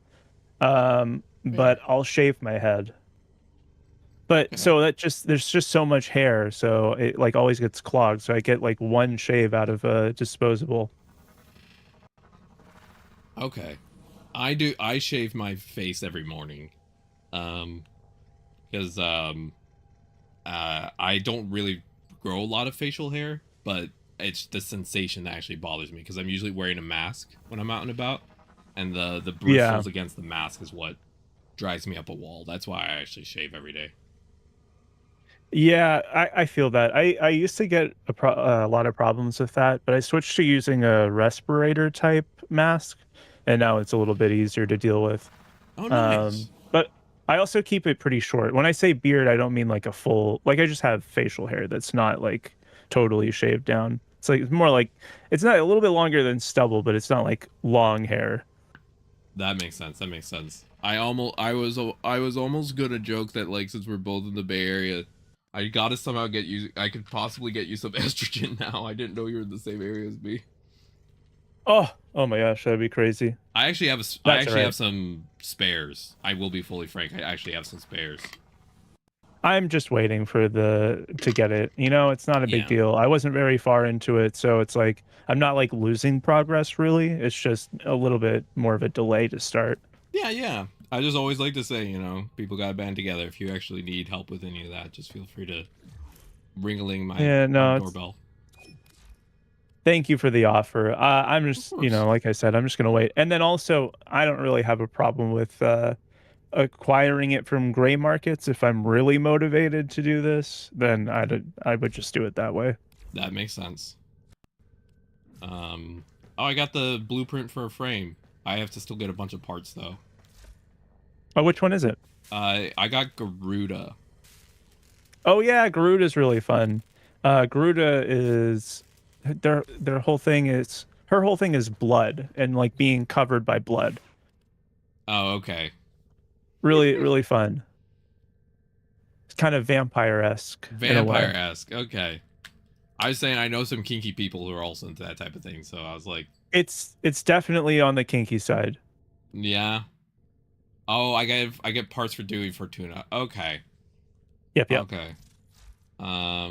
Speaker 2: But I'll shave my head. But so there's just so much hair, so it like always gets clogged. So I get like one shave out of a disposable.
Speaker 1: Okay. I shave my face every morning. Because I don't really grow a lot of facial hair, but it's the sensation that actually bothers me because I'm usually wearing a mask when I'm out and about, and the bristles against the mask is what drives me up a wall. That's why I actually shave every day.
Speaker 2: Yeah, I feel that. I used to get a lot of problems with that, but I switched to using a respirator type mask, and now it's a little bit easier to deal with.
Speaker 1: Oh, nice.
Speaker 2: But I also keep it pretty short. When I say beard, I don't mean like a full, like I just have facial hair that's not like totally shaved down. It's more like it's not a little bit longer than stubble, but it's not like long hair.
Speaker 1: That makes sense. That makes sense. I was almost gonna joke that like since we're both in the Bay Area, I gotta somehow get you. I could possibly get you some estrogen now. I didn't know you were in the same area as me.
Speaker 2: Oh my gosh, that'd be crazy.
Speaker 1: I actually have some spares. I will be fully frank. I actually have some spares.
Speaker 2: I'm just waiting for to get it. You know, it's not a big deal. I wasn't very far into it, so it's like I'm not like losing progress really. It's just a little bit more of a delay to start.
Speaker 1: Yeah. I just always like to say, people gotta band together. If you actually need help with any of that, just feel free to ring-a-ling my doorbell.
Speaker 2: Thank you for the offer. I'm just, like I said, I'm just gonna wait. And then also, I don't really have a problem with acquiring it from gray markets. If I'm really motivated to do this, then I would just do it that way.
Speaker 1: That makes sense. I got the blueprint for a frame. I have to still get a bunch of parts though.
Speaker 2: Oh, which one is it?
Speaker 1: I got Garuda.
Speaker 2: Oh yeah, Garuda's really fun. Garuda is her whole thing is blood and like being covered by blood.
Speaker 1: Oh, okay.
Speaker 2: Really fun. It's kind of vampire-esque.
Speaker 1: Vampire-esque, okay. I was saying I know some kinky people who are also into that type of thing, so I was like...
Speaker 2: It's definitely on the kinky side.
Speaker 1: Yeah. Oh, I get parts for doing Fortuna. Okay.
Speaker 2: Yep.
Speaker 1: Okay. Let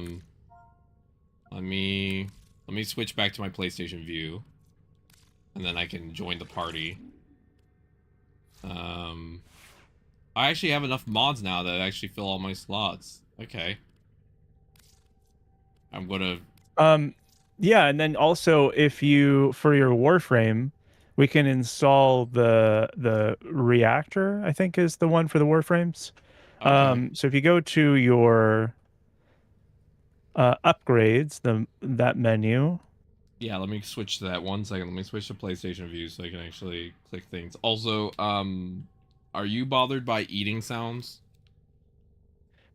Speaker 1: me switch back to my PlayStation View, and then I can join the party. I actually have enough mods now that actually fill all my slots. Okay. I'm gonna...
Speaker 2: Yeah, and then also if you, for your Warframe, we can install the reactor, I think is the one for the Warframes.
Speaker 1: Okay.
Speaker 2: So if you go to your upgrades, that menu.
Speaker 1: Yeah, let me switch to that 1 second. Let me switch to PlayStation View so I can actually click things. Also, are you bothered by eating sounds?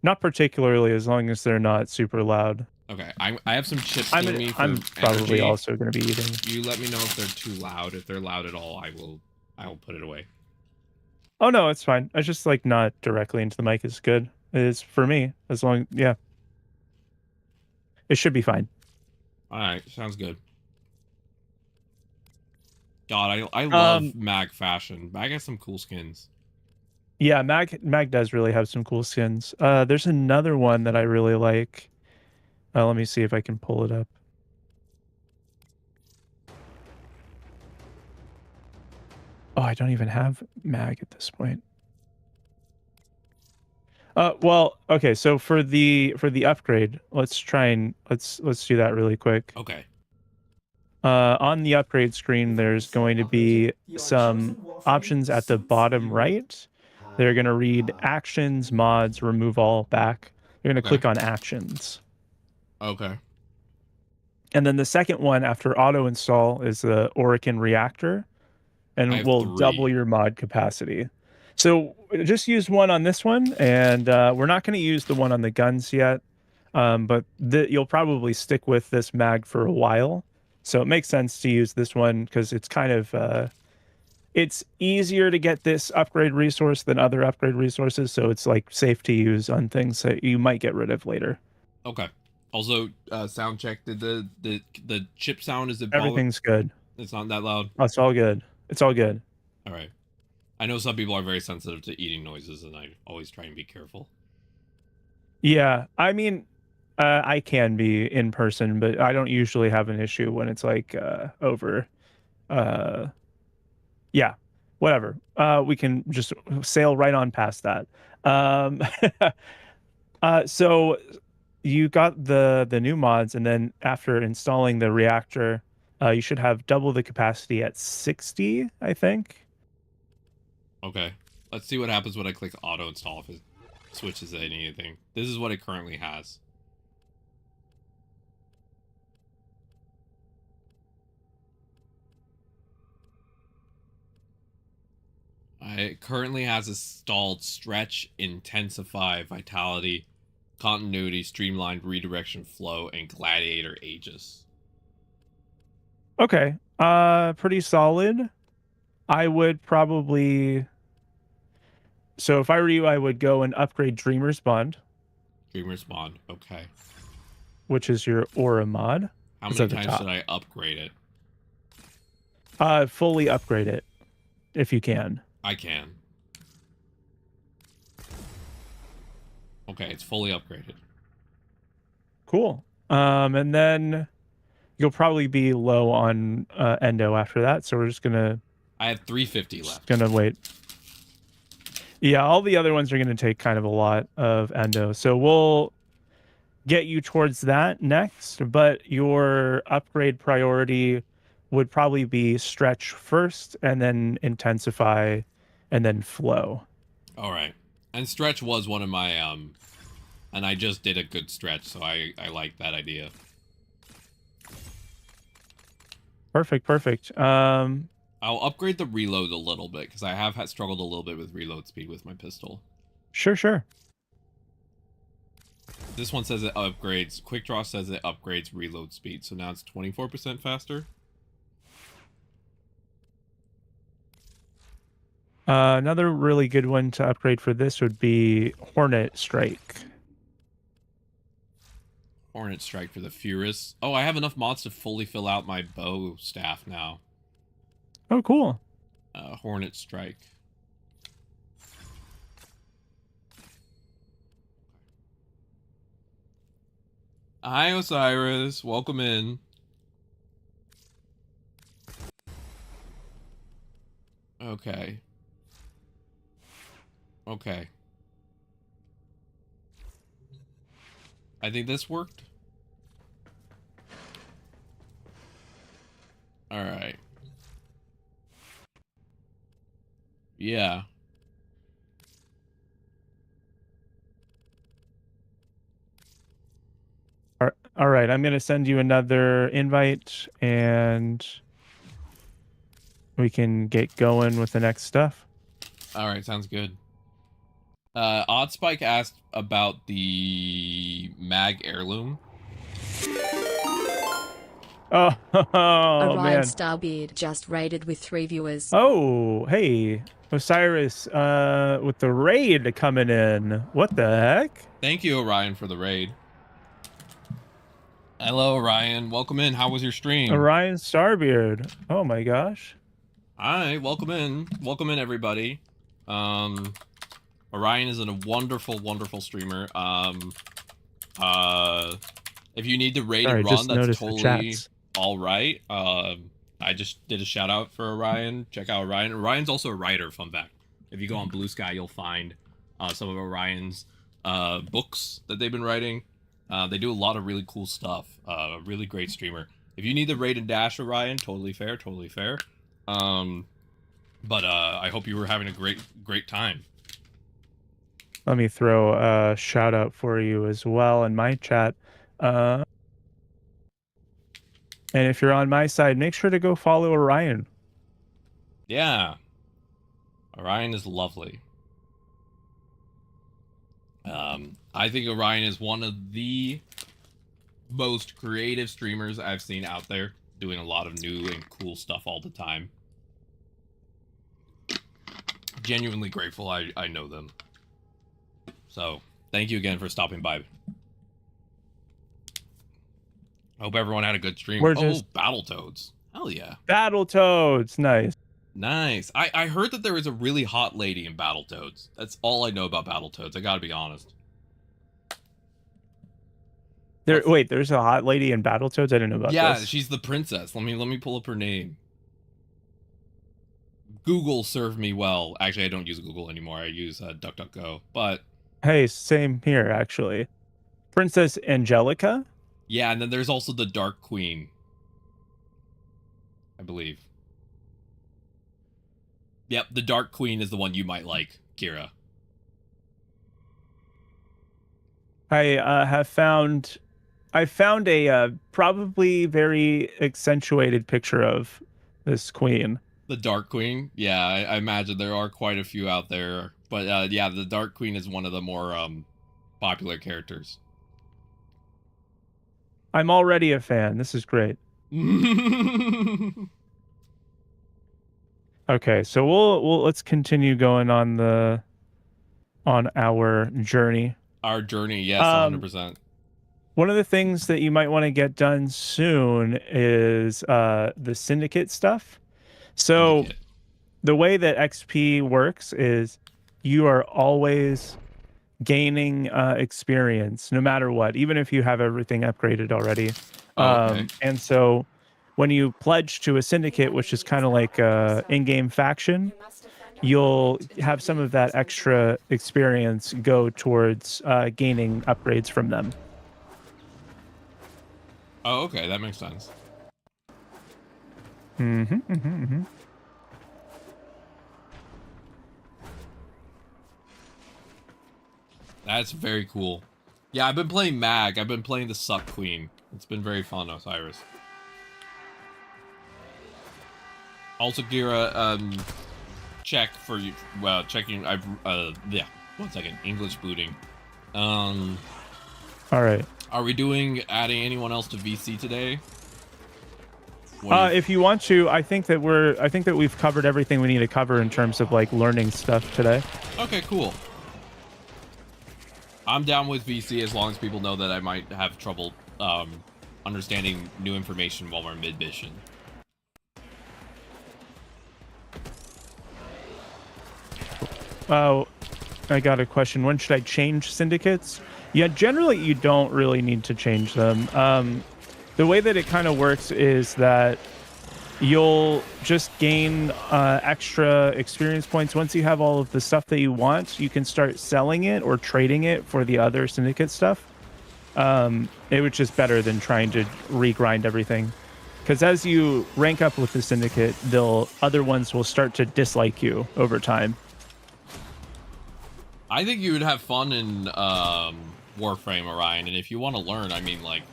Speaker 2: Not particularly, as long as they're not super loud.
Speaker 1: Okay, I have some chips near me for
Speaker 2: I'm probably
Speaker 1: energy.
Speaker 2: also going to be eating.
Speaker 1: You let me know if they're too loud. If they're loud at all, I will put it away.
Speaker 2: Oh no, it's fine. I just like not directly into the mic is good. It is for me, as long it should be fine.
Speaker 1: All right, sounds good. God, I love Mag fashion. Mag has some cool skins.
Speaker 2: Yeah, Mag does really have some cool skins. There's another one that I really like. Let me see if I can pull it up. Oh, I don't even have Mag at this point. Well, okay, so for the upgrade, let's do that really quick.
Speaker 1: Okay.
Speaker 2: On the upgrade screen, there's going to be some options at the bottom right. They're going to read actions, mods, remove all, back. You're going to
Speaker 1: Okay.
Speaker 2: click on actions.
Speaker 1: Okay.
Speaker 2: And then the second one after auto install is the Orican reactor,
Speaker 1: I
Speaker 2: and
Speaker 1: have
Speaker 2: will
Speaker 1: 3.
Speaker 2: double your mod capacity. So just use one on this one, and we're not going to use the one on the guns yet, but you'll probably stick with this mag for a while. So it makes sense to use this one because it's kind of it's easier to get this upgrade resource than other upgrade resources, so it's like safe to use on things that you might get rid of later.
Speaker 1: Okay. Also, sound check. Did the chip sound, is it
Speaker 2: Everything's good.
Speaker 1: It's not that loud?
Speaker 2: Oh, it's all good. It's all good.
Speaker 1: All right. I know some people are very sensitive to eating noises, and I always try and be careful.
Speaker 2: Yeah, I mean, I can be in person, but I don't usually have an issue when it's like over. Yeah, whatever. We can just sail right on past that. Um, so you got the new mods, and then after installing the reactor, you should have double the capacity at 60, I think.
Speaker 1: Okay. Let's see what happens when I click auto install if it switches to anything. This is what it currently has. It currently has installed stretch, intensify, vitality, continuity, streamlined redirection flow, and gladiator aegis.
Speaker 2: Okay. Pretty solid. I would probably. So if I were you, I would go and upgrade Dreamer's Bond.
Speaker 1: Dreamer's Bond, okay.
Speaker 2: Which is your aura mod.
Speaker 1: How many times should I upgrade it?
Speaker 2: Fully upgrade it, if you can.
Speaker 1: I can. Okay, it's fully upgraded.
Speaker 2: Cool. And then you'll probably be low on endo after that, so we're just gonna.
Speaker 1: I have 350 left.
Speaker 2: Gonna wait. Yeah, all the other ones are gonna take kind of a lot of endo, so we'll get you towards that next. But your upgrade priority would probably be stretch first, and then intensify, and then flow.
Speaker 1: All right. And stretch was one of my and I just did a good stretch, so I like that idea.
Speaker 2: Perfect.
Speaker 1: I'll upgrade the reload a little bit because I have struggled a little bit with reload speed with my pistol.
Speaker 2: Sure.
Speaker 1: This one says it upgrades. Quick Draw says it upgrades reload speed, so now it's 24% faster.
Speaker 2: Another really good one to upgrade for this would be Hornet Strike.
Speaker 1: Hornet Strike for the Furious. Oh, I have enough mods to fully fill out my bow staff now.
Speaker 2: Oh, cool.
Speaker 1: Hornet Strike. Hi, Osiris. Welcome in. Okay. I think this worked. All right. Yeah.
Speaker 2: All right, I'm going to send you another invite, and we can get going with the next stuff.
Speaker 1: All right, sounds good. Oddspike asked about the mag heirloom.
Speaker 2: Oh,
Speaker 10: Orion
Speaker 2: man.
Speaker 10: Starbeard just raided with 3 viewers.
Speaker 2: Oh, hey, Osiris, with the raid coming in. What the heck?
Speaker 1: Thank you, Orion, for the raid. Hello, Orion. Welcome in. How was your stream?
Speaker 2: Orion Starbeard. Oh my gosh.
Speaker 1: Hi, welcome in. Welcome in, everybody. Orion is a wonderful, wonderful streamer. If you need the raid and run, that's totally all right. I just did a shout out for Orion. Check out Orion. Orion's also a writer, fun fact. If you go on Blue Sky, you'll find some of Orion's books that they've been writing. They do a lot of really cool stuff. Really great streamer. If you need the raid and dash, Orion, totally fair, totally fair. But I hope you were having a great time.
Speaker 2: Let me throw a shout out for you as well in my chat. And if you're on my side, make sure to go follow Orion.
Speaker 1: Yeah. Orion is lovely. I think Orion is one of the most creative streamers I've seen out there, doing a lot of new and cool stuff all the time. Genuinely grateful I know them. So, thank you again for stopping by. I hope everyone had a good stream.
Speaker 2: We're
Speaker 1: Oh,
Speaker 2: just...
Speaker 1: Battletoads. Hell yeah.
Speaker 2: Battletoads, nice.
Speaker 1: Nice. I heard that there was a really hot lady in Battletoads. That's all I know about Battletoads. I gotta be honest.
Speaker 2: Wait, there's a hot lady in Battletoads? I didn't know about
Speaker 1: yeah,
Speaker 2: this.
Speaker 1: She's the princess. Let me pull up her name. Google served me well. Actually, I don't use Google anymore. I use DuckDuckGo. But
Speaker 2: hey, same here actually. Princess Angelica?
Speaker 1: Yeah, and then there's also the Dark Queen, I believe. Yep, the Dark Queen is the one you might like, Kira.
Speaker 2: I found a probably very accentuated picture of this queen.
Speaker 1: The Dark Queen? Yeah, I imagine there are quite a few out there. But yeah, the Dark Queen is one of the more popular characters.
Speaker 2: I'm already a fan. This is great. Okay, so let's continue going on our journey.
Speaker 1: Our journey, yes, 100%.
Speaker 2: One of the things that you might want to get done soon is the syndicate stuff. So the way that XP works is you are always gaining experience no matter what, even if you have everything upgraded already.
Speaker 1: Okay.
Speaker 2: And so when you pledge to a syndicate, which is kind of like a in-game faction, you'll have some of that extra experience go towards gaining upgrades from them.
Speaker 1: Oh, okay, that makes sense. That's very cool. Yeah, I've been playing Mag. I've been playing the Suck Queen. It's been very fun, Osiris. Also, Gira, check for you. Well, checking. Yeah. 1 second. English booting.
Speaker 2: All right.
Speaker 1: Are we adding anyone else to VC today?
Speaker 2: If you want to, I think that we've covered everything we need to cover in terms of like learning stuff today.
Speaker 1: Okay, cool. I'm down with VC as long as people know that I might have trouble understanding new information while we're mid-mission.
Speaker 2: Oh, I got a question. When should I change syndicates? Yeah, generally you don't really need to change them. The way that it kind of works is that you'll just gain extra experience points. Once you have all of the stuff that you want, you can start selling it or trading it for the other syndicate stuff. It was just better than trying to regrind everything. Because as you rank up with the syndicate, other ones will start to dislike you over time.
Speaker 1: I think you would have fun in Warframe, Orion, and if you want to learn, I mean, like,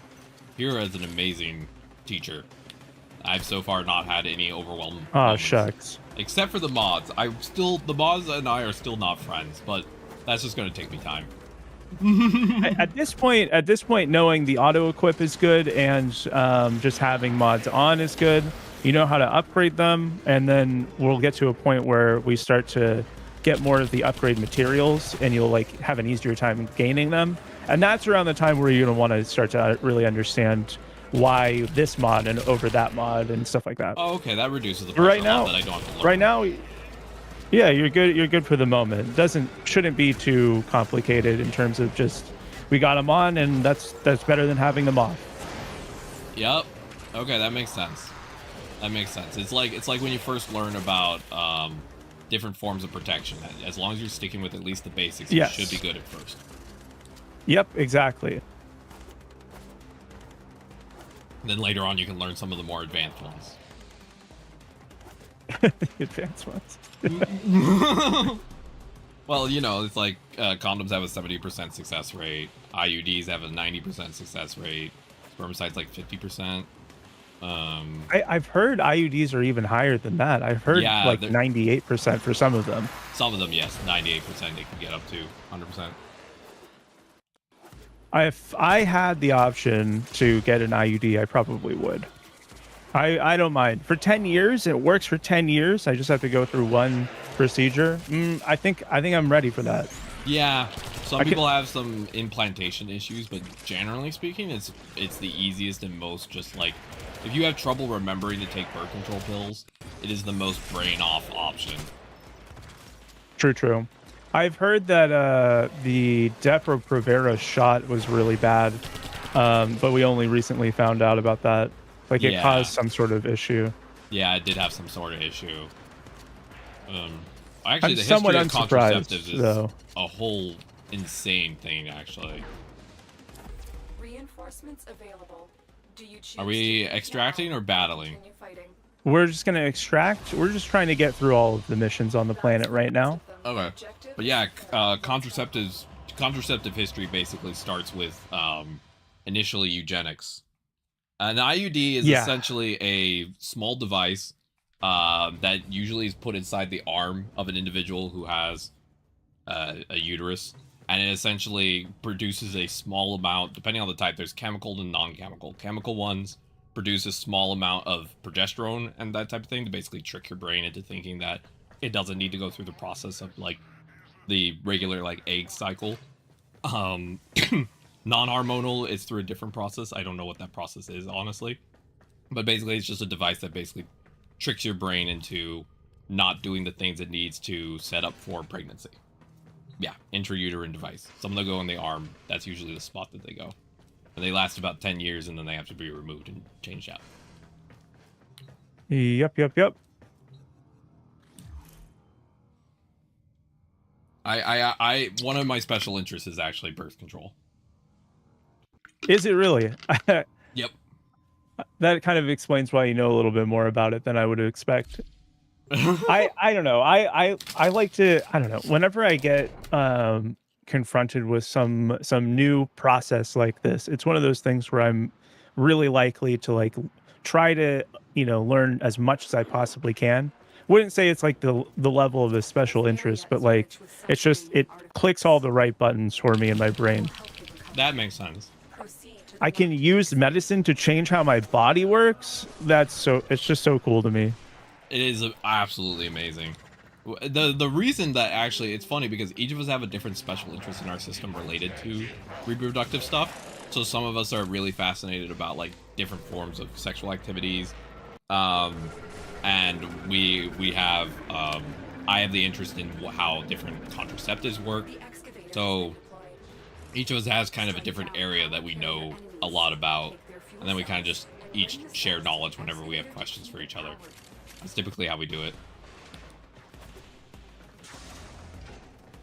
Speaker 1: Hira is an amazing teacher. I've so far not had any overwhelming moments,
Speaker 2: shucks.
Speaker 1: except for the mods. The mods and I are still not friends, but that's just going to take me time.
Speaker 2: At this point, knowing the auto equip is good and just having mods on is good. You know how to upgrade them, and then we'll get to a point where we start to get more of the upgrade materials, and you'll like have an easier time gaining them. And that's around the time where you're gonna want to start to really understand why this mod and over that mod and stuff like that.
Speaker 1: Oh, okay, that reduces the
Speaker 2: right now.
Speaker 1: That I don't have to learn.
Speaker 2: Right now, yeah, you're good. You're good for the moment. Shouldn't be too complicated in terms of just we got them on, and that's better than having them off.
Speaker 1: Yep. Okay, that makes sense. That makes sense. It's like when you first learn about different forms of protection. As long as you're sticking with at least the basics,
Speaker 2: Yes.
Speaker 1: You should be good at first.
Speaker 2: Yep, exactly.
Speaker 1: And then later on, you can learn some of the more advanced ones.
Speaker 2: Advanced ones.
Speaker 1: Well, you know, it's like condoms have a 70% success rate. IUDs have a 90% success rate. Spermicides like 50%.
Speaker 2: I've heard IUDs are even higher than that. I've heard
Speaker 1: Yeah,
Speaker 2: like
Speaker 1: they're-
Speaker 2: 98% for some of them.
Speaker 1: Some of them, yes, 98% they can get up to 100%.
Speaker 2: If I had the option to get an IUD, I probably would. I don't mind. For 10 years, it works for 10 years. I just have to go through one procedure. I think I'm ready for that.
Speaker 1: Yeah, some people have some implantation issues, but generally speaking, it's the easiest and most just like, if you have trouble remembering to take birth control pills, it is the most brain off option.
Speaker 2: True. I've heard that the Depo-Provera shot was really bad, but we only recently found out about that. Like it caused some sort of issue.
Speaker 1: Yeah, it did have some sort of issue. Actually,
Speaker 2: I'm
Speaker 1: the history
Speaker 2: somewhat
Speaker 1: of
Speaker 2: unsurprised,
Speaker 1: contraceptives is
Speaker 2: though.
Speaker 1: a whole insane thing, actually.
Speaker 5: Reinforcements available. Do you choose
Speaker 1: Are we extracting or battling?
Speaker 2: We're just gonna extract. We're just trying to get through all of the missions on the planet right now.
Speaker 1: Okay, but yeah, contraceptive history basically starts with initially eugenics. An IUD is essentially a small device that usually is put inside the arm of an individual who has a uterus, and it essentially produces a small amount, depending on the type. There's chemical and non-chemical. Chemical ones produce a small amount of progesterone and that type of thing to basically trick your brain into thinking that it doesn't need to go through the process of like the regular like egg cycle. Non-hormonal is through a different process. I don't know what that process is, honestly. But basically, it's just a device that basically tricks your brain into not doing the things it needs to set up for pregnancy. Yeah, intrauterine device. Some of them go in the arm. That's usually the spot that they go. And they last about 10 years, and then they have to be removed and changed out.
Speaker 2: Yep.
Speaker 1: I one of my special interests is actually birth control.
Speaker 2: Is it really?
Speaker 1: Yep.
Speaker 2: That kind of explains why you know a little bit more about it than I would expect. I don't know. I like to, I don't know. Whenever I get confronted with some new process like this, it's one of those things where I'm really likely to like try to, learn as much as I possibly can. Wouldn't say it's like the level of a special interest, but like it's just, it clicks all the right buttons for me in my brain.
Speaker 1: That makes sense.
Speaker 2: I can use medicine to change how my body works. It's just so cool to me.
Speaker 1: It is absolutely amazing. The reason that actually, it's funny because each of us have a different special interest in our system related to reproductive stuff. So some of us are really fascinated about like different forms of sexual activities. And we have, I have the interest in how different contraceptives work. So each of us has kind of a different area that we know a lot about. And then we kind of just each share knowledge whenever we have questions for each other. That's typically how we do it.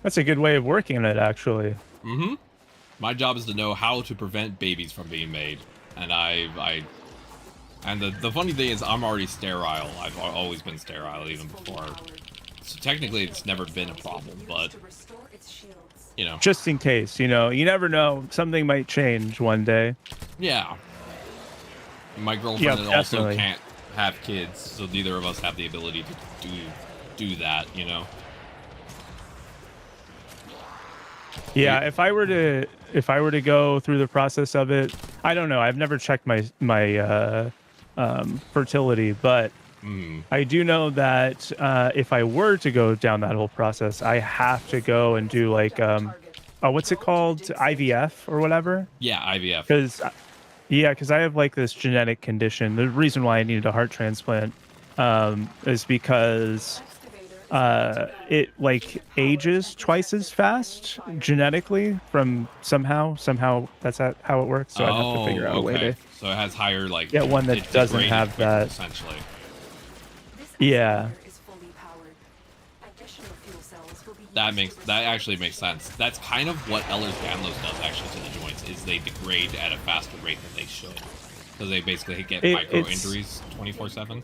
Speaker 2: That's a good way of working on it, actually.
Speaker 1: Mm-hmm. My job is to know how to prevent babies from being made. And and the funny thing is I'm already sterile. I've always been sterile even before. So technically it's never been a problem, but
Speaker 2: Just in case, you never know. Something might change one day.
Speaker 1: Yeah. My girlfriend also
Speaker 2: definitely
Speaker 1: can't have kids, so neither of us have the ability to do that,
Speaker 2: Yeah, if I were to go through the process of it, I don't know. I've never checked my fertility, but I do know that if I were to go down that whole process, I have to go and do like what's it called, IVF or whatever.
Speaker 1: Yeah, IVF.
Speaker 2: Because I have like this genetic condition. The reason why I needed a heart transplant is because it like ages twice as fast genetically from somehow that's how it works. So I have to figure out a way to.
Speaker 1: So it has higher like
Speaker 2: one that
Speaker 1: it's
Speaker 2: doesn't
Speaker 1: degraded
Speaker 2: have
Speaker 1: quicker,
Speaker 2: that.
Speaker 1: essentially.
Speaker 2: Yeah.
Speaker 5: Is fully powered. Additional fuel cells will be
Speaker 1: That actually makes sense. That's kind of what Ehlers-Danlos does actually to the joints, is they degrade at a faster rate than they should. Because they basically get micro injuries 24/7.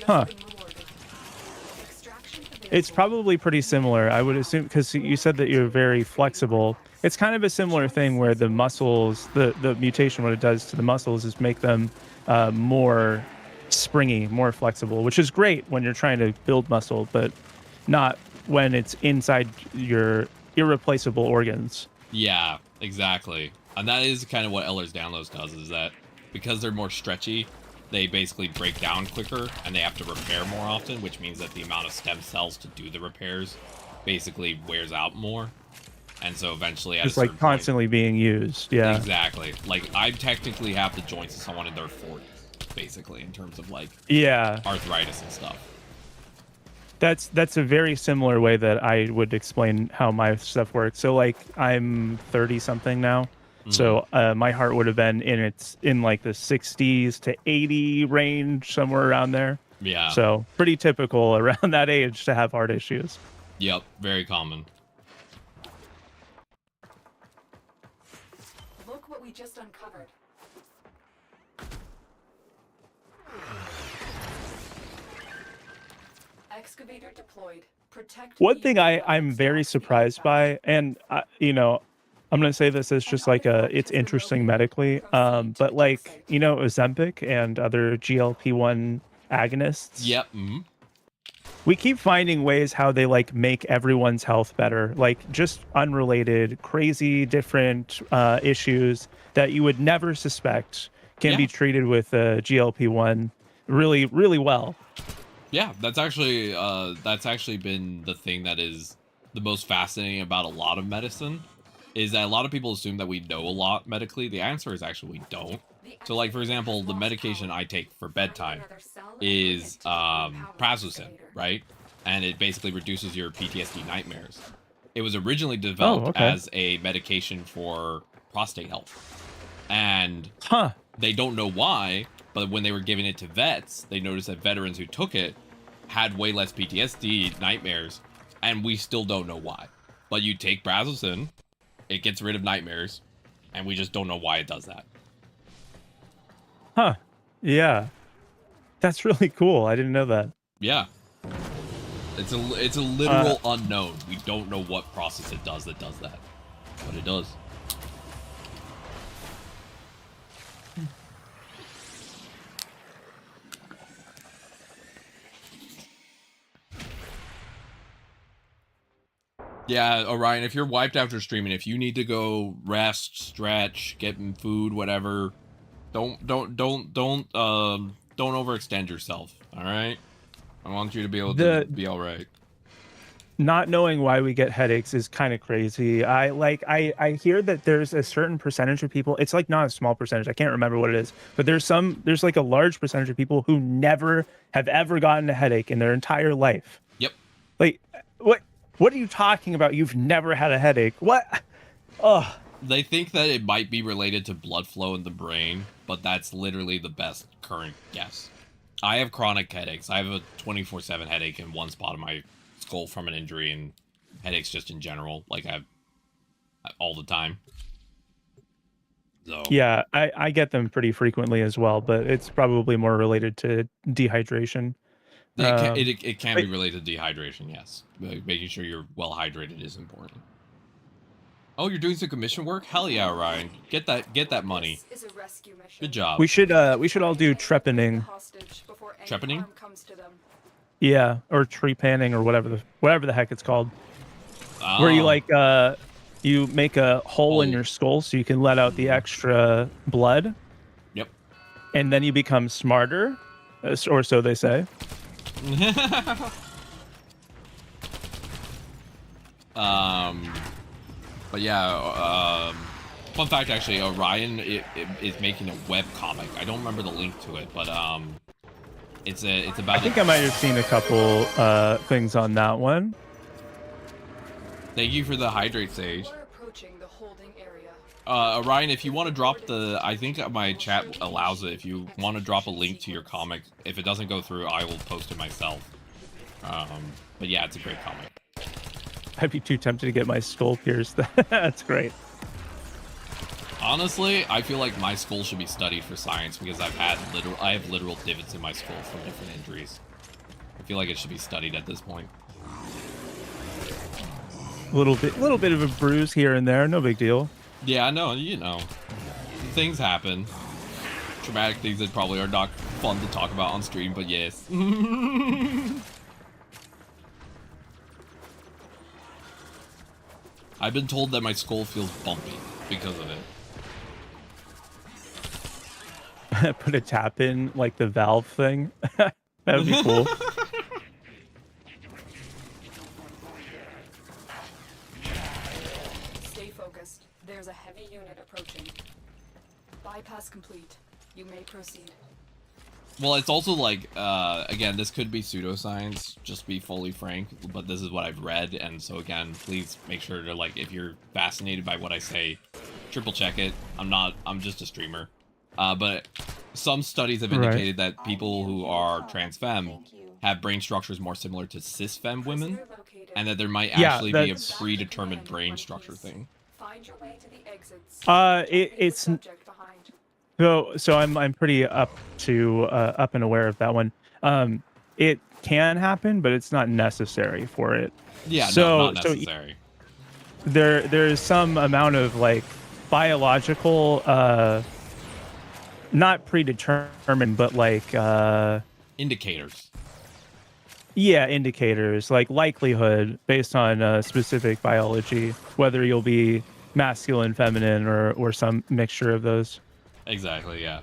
Speaker 2: Huh. It's probably pretty similar, I would assume, because you said that you're very flexible. It's kind of a similar thing where the muscles, the mutation, what it does to the muscles is make them more springy, more flexible, which is great when you're trying to build muscle, but not when it's inside your irreplaceable organs.
Speaker 1: Yeah, exactly. And that is kind of what Ehlers-Danlos does, is that because they're more stretchy, they basically break down quicker and they have to repair more often, which means that the amount of stem cells to do the repairs basically wears out more. And so eventually at
Speaker 2: it's like constantly being used. Yeah,
Speaker 1: exactly. Like I technically have the joints of someone in their 40s, basically, in terms of like arthritis and stuff.
Speaker 2: That's a very similar way that I would explain how my stuff works. So like I'm 30 something now. So my heart would have been in like the 60s to 80 range, somewhere around there.
Speaker 1: Yeah.
Speaker 2: So pretty typical around that age to have heart issues.
Speaker 1: Yep, very common.
Speaker 5: Look what we just uncovered. Excavator deployed. Protect.
Speaker 2: One thing I'm very surprised by, and you know, I'm going to say this as just like it's interesting medically, but like, you know, Ozempic and other GLP-1 agonists.
Speaker 1: Yep.
Speaker 2: We keep finding ways how they like make everyone's health better, like just unrelated, crazy, different issues that you would never suspect can be treated with GLP-1 really, really well.
Speaker 1: Yeah, that's actually been the thing that is the most fascinating about a lot of medicine. Is that a lot of people assume that we know a lot medically. The answer is actually we don't. So like, for example, the medication I take for bedtime is prazosin, right? And it basically reduces your PTSD nightmares. It was originally developed as a medication for prostate health. And they don't know why, but when they were giving it to vets, they noticed that veterans who took it had way less PTSD nightmares, and we still don't know why. But you take prazosin, it gets rid of nightmares, and we just don't know why it does that.
Speaker 2: Huh. Yeah. That's really cool. I didn't know that.
Speaker 1: Yeah. It's a literal unknown. We don't know what process it does that, but it does. Yeah, Orion, if you're wiped after streaming, if you need to go rest, stretch, get food, whatever, don't overextend yourself, all right? I want you to be able to be all right.
Speaker 2: Not knowing why we get headaches is kind of crazy. I hear that there's a certain percentage of people, it's like not a small percentage, I can't remember what it is, but there's like a large percentage of people who never have ever gotten a headache in their entire life.
Speaker 1: Yep.
Speaker 2: Like, what are you talking about? You've never had a headache? What? Oh.
Speaker 1: They think that it might be related to blood flow in the brain, but that's literally the best current guess. I have chronic headaches. I have a 24/7 headache in one spot of my skull from an injury, and headaches just in general, like I have all the time. So
Speaker 2: yeah, I get them pretty frequently as well, but it's probably more related to dehydration.
Speaker 1: It can be related to dehydration, yes. Making sure you're well hydrated is important. Oh, you're doing some commission work? Hell yeah, Ryan. Get that money.
Speaker 5: This is a rescue mission.
Speaker 1: Good job.
Speaker 2: We should all do trepanning.
Speaker 1: Trepanning?
Speaker 2: Yeah, or tree panning, or whatever the heck it's called.
Speaker 1: Oh.
Speaker 2: Where you like you make a hole in your skull so you can let out the extra blood.
Speaker 1: Yep.
Speaker 2: And then you become smarter, or so they say.
Speaker 1: But yeah, fun fact actually, Orion is making a web comic. I don't remember the link to it, but it's about.
Speaker 2: I think I might have seen a couple things on that one.
Speaker 1: Thank you for the hydrate sage. Orion, if you want to drop I think my chat allows it. If you want to drop a link to your comic, if it doesn't go through, I will post it myself. But yeah, it's a great comic.
Speaker 2: I'd be too tempted to get my skull pierced. That's great.
Speaker 1: Honestly, I feel like my skull should be studied for science because I have literal divots in my skull from different injuries. I feel like it should be studied at this point.
Speaker 2: Little bit of a bruise here and there, no big deal.
Speaker 1: Yeah, no, you know, things happen. Traumatic things that probably are not fun to talk about on stream, but yes. I've been told that my skull feels bumpy because of it.
Speaker 2: Put a tap in like the valve thing. That would be cool.
Speaker 11: Stay focused. There's a heavy unit approaching. Bypass complete. You may proceed.
Speaker 1: Well, it's also like, again, this could be pseudoscience, just be fully frank, but this is what I've read, and so again, please make sure to, like, if you're fascinated by what I say, triple check it. I'm just a streamer. But some studies have indicated that people who are trans femme have brain structures more similar to cis femme women, and that there might actually be a predetermined brain structure thing.
Speaker 11: Find your way to the exits.
Speaker 2: It's so I'm pretty up and aware of that one. It can happen, but it's not necessary for it.
Speaker 1: Yeah,
Speaker 2: so,
Speaker 1: not necessary.
Speaker 2: So there's some amount of like biological, not predetermined, but like
Speaker 1: indicators.
Speaker 2: Yeah, indicators like likelihood based on specific biology, whether you'll be masculine, feminine, or some mixture of those.
Speaker 1: Exactly, yeah.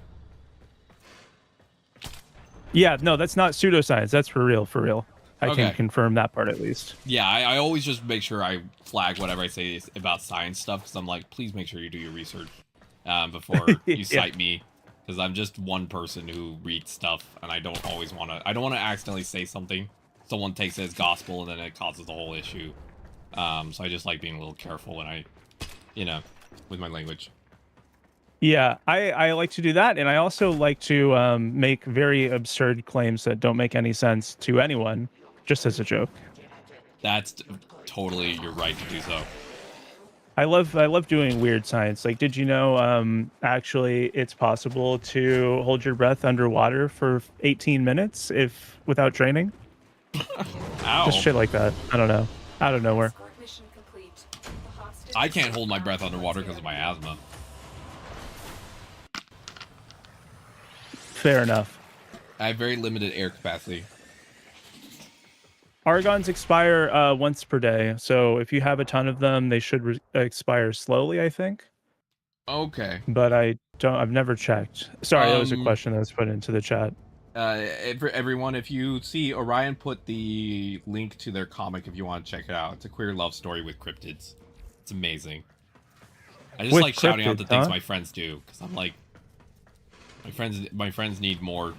Speaker 2: Yeah, no, that's not pseudoscience. That's for real, for real. I can confirm that part at least.
Speaker 1: Yeah, I always just make sure I flag whatever I say is about science stuff, because I'm like, please make sure you do your research before you cite me, because I'm just one person who reads stuff, and I don't always want to... I don't want to accidentally say something, someone takes it as gospel, and then it causes a whole issue. So I just like being a little careful when I, you know, with my language.
Speaker 2: Yeah, I like to do that, and I also like to make very absurd claims that don't make any sense to anyone, just as a joke.
Speaker 1: That's totally your right to do so.
Speaker 2: I love doing weird science. Like, did you know actually it's possible to hold your breath underwater for 18 minutes without training?
Speaker 1: Ow.
Speaker 2: Just shit like that. I don't know. Out of nowhere.
Speaker 1: I can't hold my breath underwater because of my asthma.
Speaker 2: Fair enough.
Speaker 1: I have very limited air capacity.
Speaker 2: Argons expire once per day, so if you have a ton of them, they should expire slowly, I think.
Speaker 1: Okay.
Speaker 2: But I've never checked. Sorry, that was a question that was put into the chat.
Speaker 1: Everyone, if you see, Orion put the link to their comic if you want to check it out. It's a queer love story with cryptids. It's amazing. I just like shouting out the things my friends do, because I'm like, my friends need more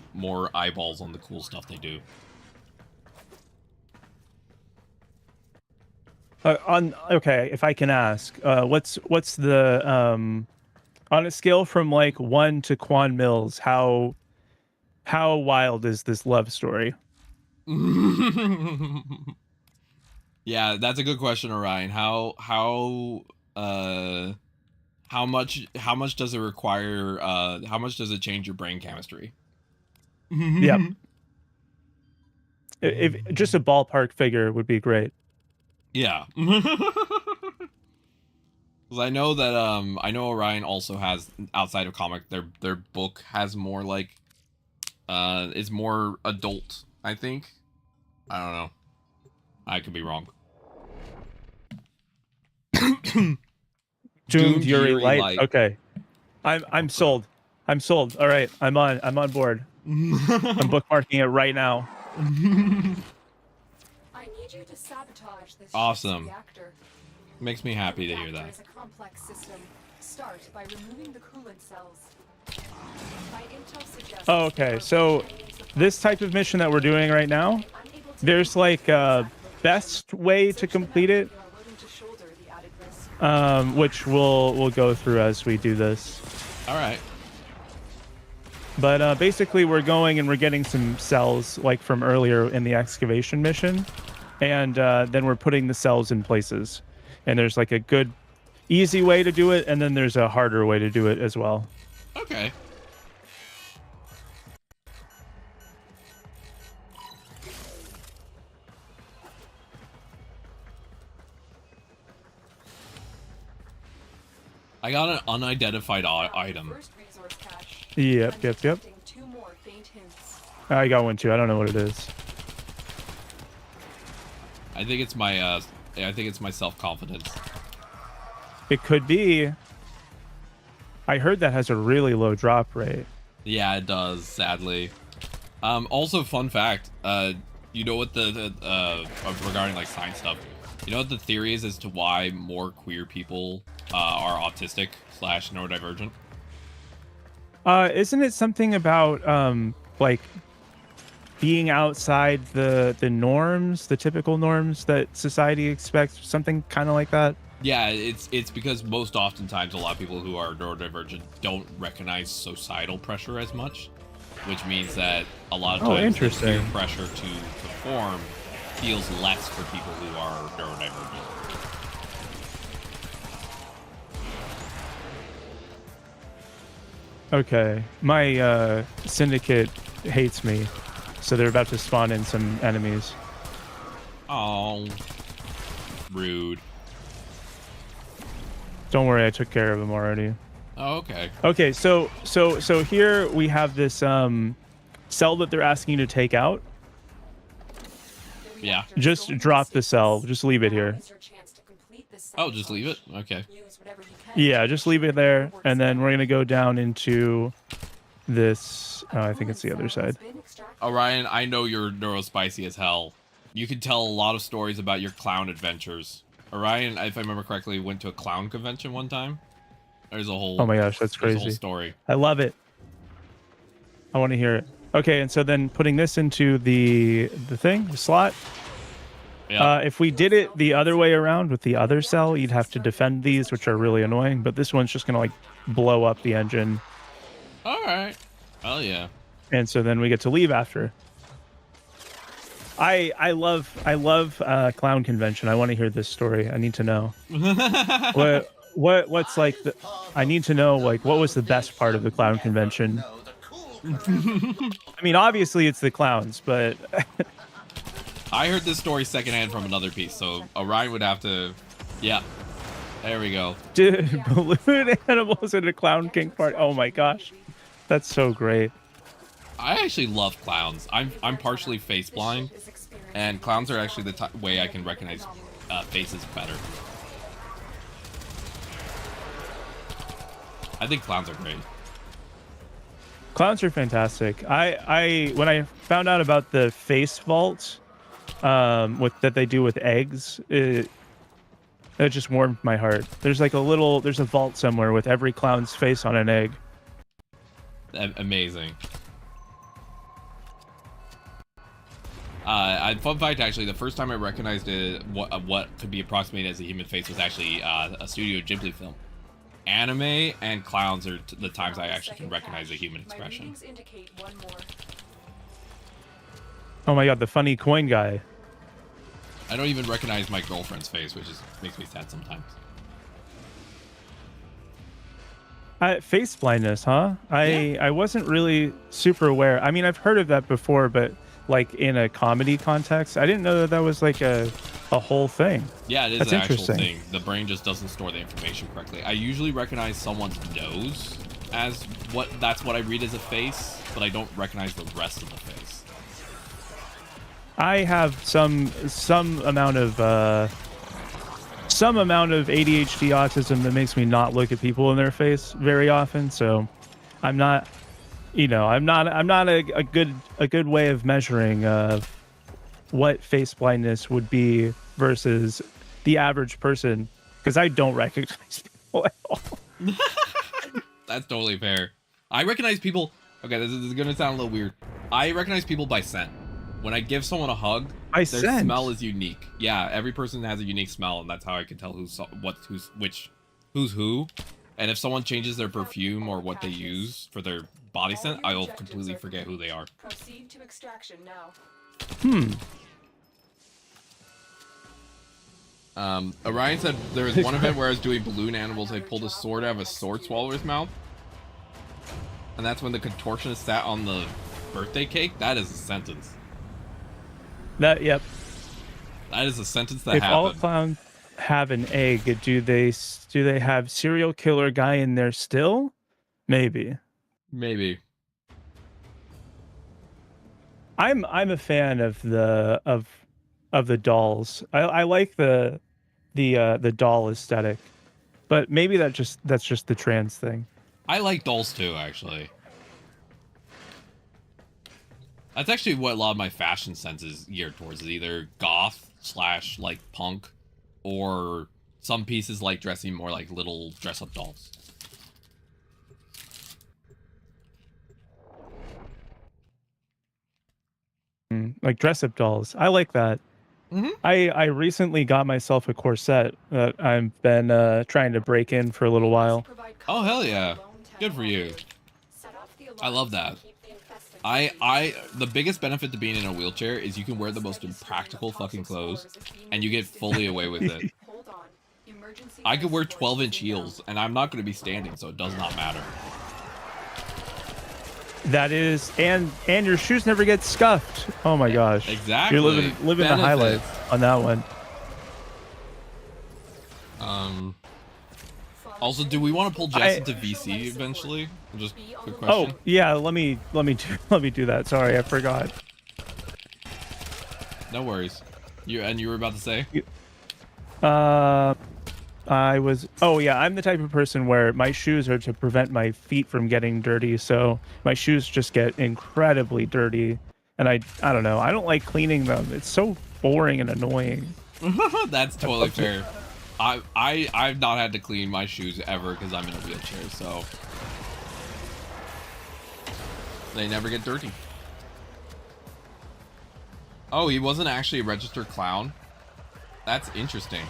Speaker 1: eyeballs on the cool stuff they do.
Speaker 2: Okay, if I can ask, what's the on a scale from like 1 to Quan Mills, how wild is this love story?
Speaker 1: Yeah, that's a good question, Orion. How much does it require? How much does it change your brain chemistry?
Speaker 2: Yep. If just a ballpark figure would be great.
Speaker 1: Yeah. Because I know that I know Orion also has, outside of comic, their book has more like is more adult, I think. I don't know. I could be wrong.
Speaker 2: Doomed Yuri Light. Okay. I'm sold. I'm sold. All right. I'm on board. I'm bookmarking it right now.
Speaker 11: I need you to sabotage this
Speaker 1: Awesome.
Speaker 11: reactor.
Speaker 1: Makes me happy to hear that.
Speaker 11: It's a complex system. Start by removing the coolant cells. My intel suggests
Speaker 2: Oh, okay. So this type of mission that we're doing right now, there's like a best way to complete it, which we'll go through as we do this.
Speaker 1: All right.
Speaker 2: But basically, we're going and we're getting some cells like from earlier in the excavation mission. and then we're putting the cells in places. And there's like a good, easy way to do it, and then there's a harder way to do it as well.
Speaker 1: Okay. I got an unidentified item.
Speaker 2: Yep. I got one too. I don't know what it is.
Speaker 1: I think it's my self-confidence.
Speaker 2: It could be. I heard that has a really low drop rate.
Speaker 1: Yeah, it does, sadly. Also, fun fact, you know what regarding like science stuff, you know what the theory is as to why more queer people are autistic / neurodivergent?
Speaker 2: Isn't it something about like being outside the norms, the typical norms that society expects, something kind of like that?
Speaker 1: Yeah, it's because most oftentimes a lot of people who are neurodivergent don't recognize societal pressure as much, which means that a lot of times the peer pressure to conform feels less for people who are neurodivergent.
Speaker 2: Okay, my syndicate hates me, so they're about to spawn in some enemies.
Speaker 1: Oh, rude.
Speaker 2: Don't worry, I took care of them already.
Speaker 1: Oh, okay.
Speaker 2: Okay, so here we have this cell that they're asking you to take out.
Speaker 1: Yeah.
Speaker 2: Just drop the cell. Just leave it here.
Speaker 1: Oh, just leave it? Okay.
Speaker 2: Yeah, just leave it there, and then we're gonna go down into this. I think it's the other side.
Speaker 1: Orion, I know you're neurospicy as hell. You can tell a lot of stories about your clown adventures. Orion, if I remember correctly, went to a clown convention one time. There's a whole.
Speaker 2: Oh my gosh, that's crazy.
Speaker 1: A whole story.
Speaker 2: I love it. I want to hear it. Okay, and so then putting this into the slot.
Speaker 1: Yeah.
Speaker 2: If we did it the other way around with the other cell, you'd have to defend these, which are really annoying. But this one's just gonna like blow up the engine.
Speaker 1: All right. Oh yeah.
Speaker 2: And so then we get to leave after. I love clown convention. I want to hear this story. I need to know. What's like I need to know like what was the best part of the clown convention? I mean, obviously it's the clowns, but
Speaker 1: I heard this story secondhand from another piece, so Orion would have to. Yeah. There we go.
Speaker 2: Dude, balloon animals at a Clown King party. Oh my gosh. That's so great.
Speaker 1: I actually love clowns. I'm partially face blind, and clowns are actually the way I can recognize faces better. I think clowns are great.
Speaker 2: Clowns are fantastic. I when I found out about the face vault that they do with eggs, it just warmed my heart. There's like there's a vault somewhere with every clown's face on an egg.
Speaker 1: Amazing. Fun fact, actually, the first time I recognized what could be approximated as a human face was actually a Studio Ghibli film. Anime and clowns are the times I actually can recognize a human expression.
Speaker 2: Oh my god, the funny coin guy.
Speaker 1: I don't even recognize my girlfriend's face, which makes me sad sometimes.
Speaker 2: Face blindness, huh? I wasn't really super aware. I mean, I've heard of that before, but like in a comedy context, I didn't know that was like a whole thing.
Speaker 1: Yeah, it is
Speaker 2: That's
Speaker 1: an actual
Speaker 2: interesting.
Speaker 1: thing. The brain just doesn't store the information correctly. I usually recognize someone's nose as that's what I read as a face, but I don't recognize the rest of the face.
Speaker 2: I have some amount of ADHD autism that makes me not look at people in their face very often. So I'm not a good way of measuring what face blindness would be versus the average person, because I don't recognize people at all.
Speaker 1: That's totally fair. I recognize people. Okay, this is gonna sound a little weird. I recognize people by scent. When I give someone a hug, their smell is unique. Yeah, every person has a unique smell, and that's how I can tell who's who. And if someone changes their perfume or what they use for their body scent, I'll completely forget who they are.
Speaker 11: Proceed to extraction now.
Speaker 1: Orion said there was one event where I was doing balloon animals. I pulled a sword out of a sword swallower's mouth, and that's when the contortionist sat on the birthday cake. That is a sentence.
Speaker 2: Yep.
Speaker 1: That is a sentence that
Speaker 2: If
Speaker 1: happened.
Speaker 2: all clowns have an egg, do they have serial killer guy in there still? Maybe.
Speaker 1: Maybe.
Speaker 2: I'm a fan of the dolls. I like the doll aesthetic, but maybe that's just the trans thing.
Speaker 1: I like dolls too, actually. That's actually what a lot of my fashion sense is geared towards. Is either goth / like punk, or some pieces like dressing more like little dress-up dolls.
Speaker 2: Like dress-up dolls. I like that. I recently got myself a corset that I've been trying to break in for a little while.
Speaker 1: Oh hell yeah! Good for you. I love that. The biggest benefit to being in a wheelchair is you can wear the most impractical fucking clothes, and you get fully away with it. I could wear 12-inch heels, and I'm not going to be standing, so it does not matter.
Speaker 2: That is, and your shoes never get scuffed. Oh my gosh!
Speaker 1: Exactly.
Speaker 2: You're living the highlight on that one.
Speaker 1: Also, do we want to pull Jess into VC eventually? Just quick question.
Speaker 2: Oh yeah, let me do that. Sorry, I forgot.
Speaker 1: No worries. You were about to say?
Speaker 2: I'm the type of person where my shoes are to prevent my feet from getting dirty, so my shoes just get incredibly dirty, and I don't know. I don't like cleaning them. It's so boring and annoying.
Speaker 1: That's totally fair. I've not had to clean my shoes ever because I'm in a wheelchair, so they never get dirty. Oh, he wasn't actually a registered clown? That's interesting.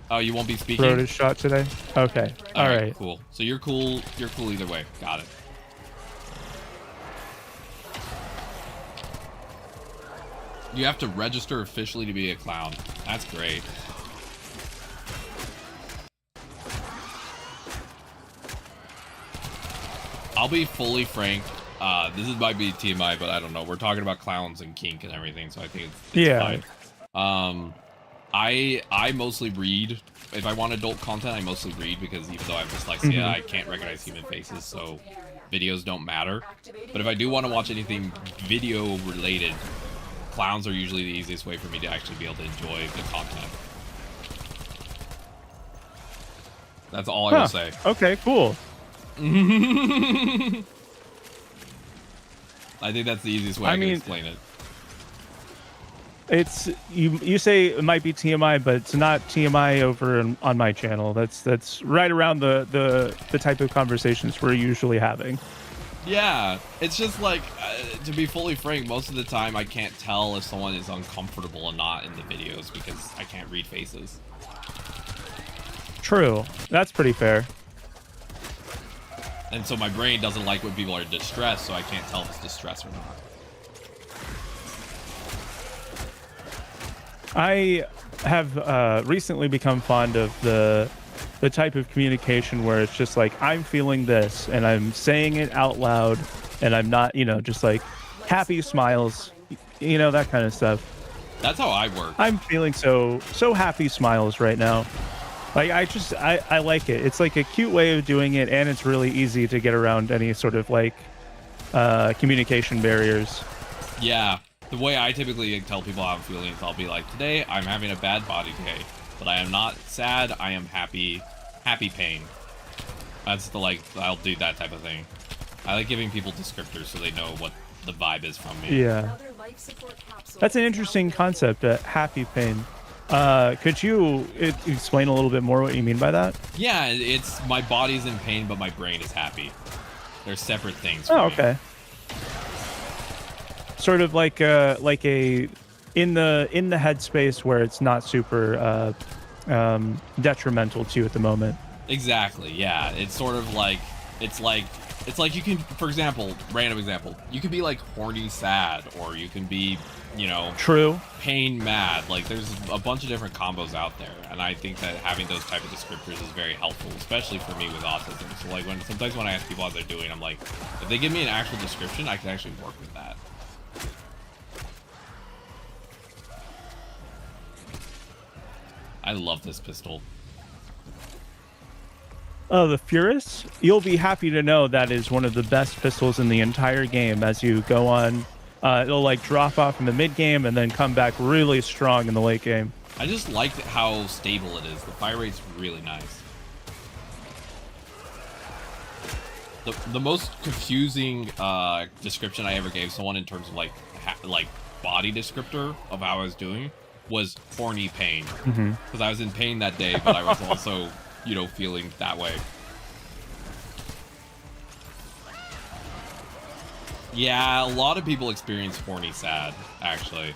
Speaker 1: Oh, you won't be speaking?
Speaker 2: Rhoda shot today? Okay. All right.
Speaker 1: Cool. So you're cool. You're cool either way. Got it. You have to register officially to be a clown. That's great. I'll be fully frank. This might be TMI, but I don't know. We're talking about clowns and kink and everything, so I think it's fine. I mostly read. If I want adult content, I mostly read, because even though I have dyslexia, I can't recognize human faces, so videos don't matter. But if I do want to watch anything video related, clowns are usually the easiest way for me to actually be able to enjoy the content. That's all I will say.
Speaker 2: Okay, cool.
Speaker 1: I think that's the easiest way I can explain it.
Speaker 2: It's you say it might be TMI, but it's not TMI over on my channel. That's right around the type of conversations we're usually having.
Speaker 1: Yeah, it's just like, to be fully frank, most of the time I can't tell if someone is uncomfortable or not in the videos because I can't read faces.
Speaker 2: True. That's pretty fair.
Speaker 1: And so my brain doesn't like when people are distressed, so I can't tell if it's distress or not.
Speaker 2: I have recently become fond of the type of communication where it's just like, I'm feeling this and I'm saying it out loud, and I'm not, just like happy smiles, that kind of stuff.
Speaker 1: That's how I work.
Speaker 2: I'm feeling so happy smiles right now. Like, I like it. It's like a cute way of doing it, and it's really easy to get around any sort of like communication barriers.
Speaker 1: Yeah. The way I typically tell people how I'm feeling is I'll be like, today I'm having a bad body day, but I am not sad. I am happy pain. That's I'll do that type of thing. I like giving people descriptors so they know what the vibe is from me.
Speaker 2: Yeah. That's an interesting concept, happy pain. Could you explain a little bit more what you mean by that?
Speaker 1: Yeah, it's my body's in pain, but my brain is happy. They're separate things.
Speaker 2: Oh, okay. Sort of like a in the headspace where it's not super detrimental to you at the moment.
Speaker 1: Exactly. Yeah, it's sort of like, it's like It's like you can, for example, random example, you can be like horny sad, or you can be, you know,
Speaker 2: True.
Speaker 1: pain mad. Like there's a bunch of different combos out there, and I think that having those type of descriptors is very helpful, especially for me with autism. So like sometimes when I ask people how they're doing, I'm like, if they give me an actual description, I can actually work with that. I love this pistol.
Speaker 2: Oh, the Furus? You'll be happy to know that is one of the best pistols in the entire game. As you go on, it'll like drop off in the mid game and then come back really strong in the late game.
Speaker 1: I just like how stable it is. The fire rate's really nice. The most confusing description I ever gave someone in terms of like body descriptor of how I was doing was horny pain, because I was in pain that day, but I was also, you know, feeling that way. Yeah, a lot of people experience horny sad, actually.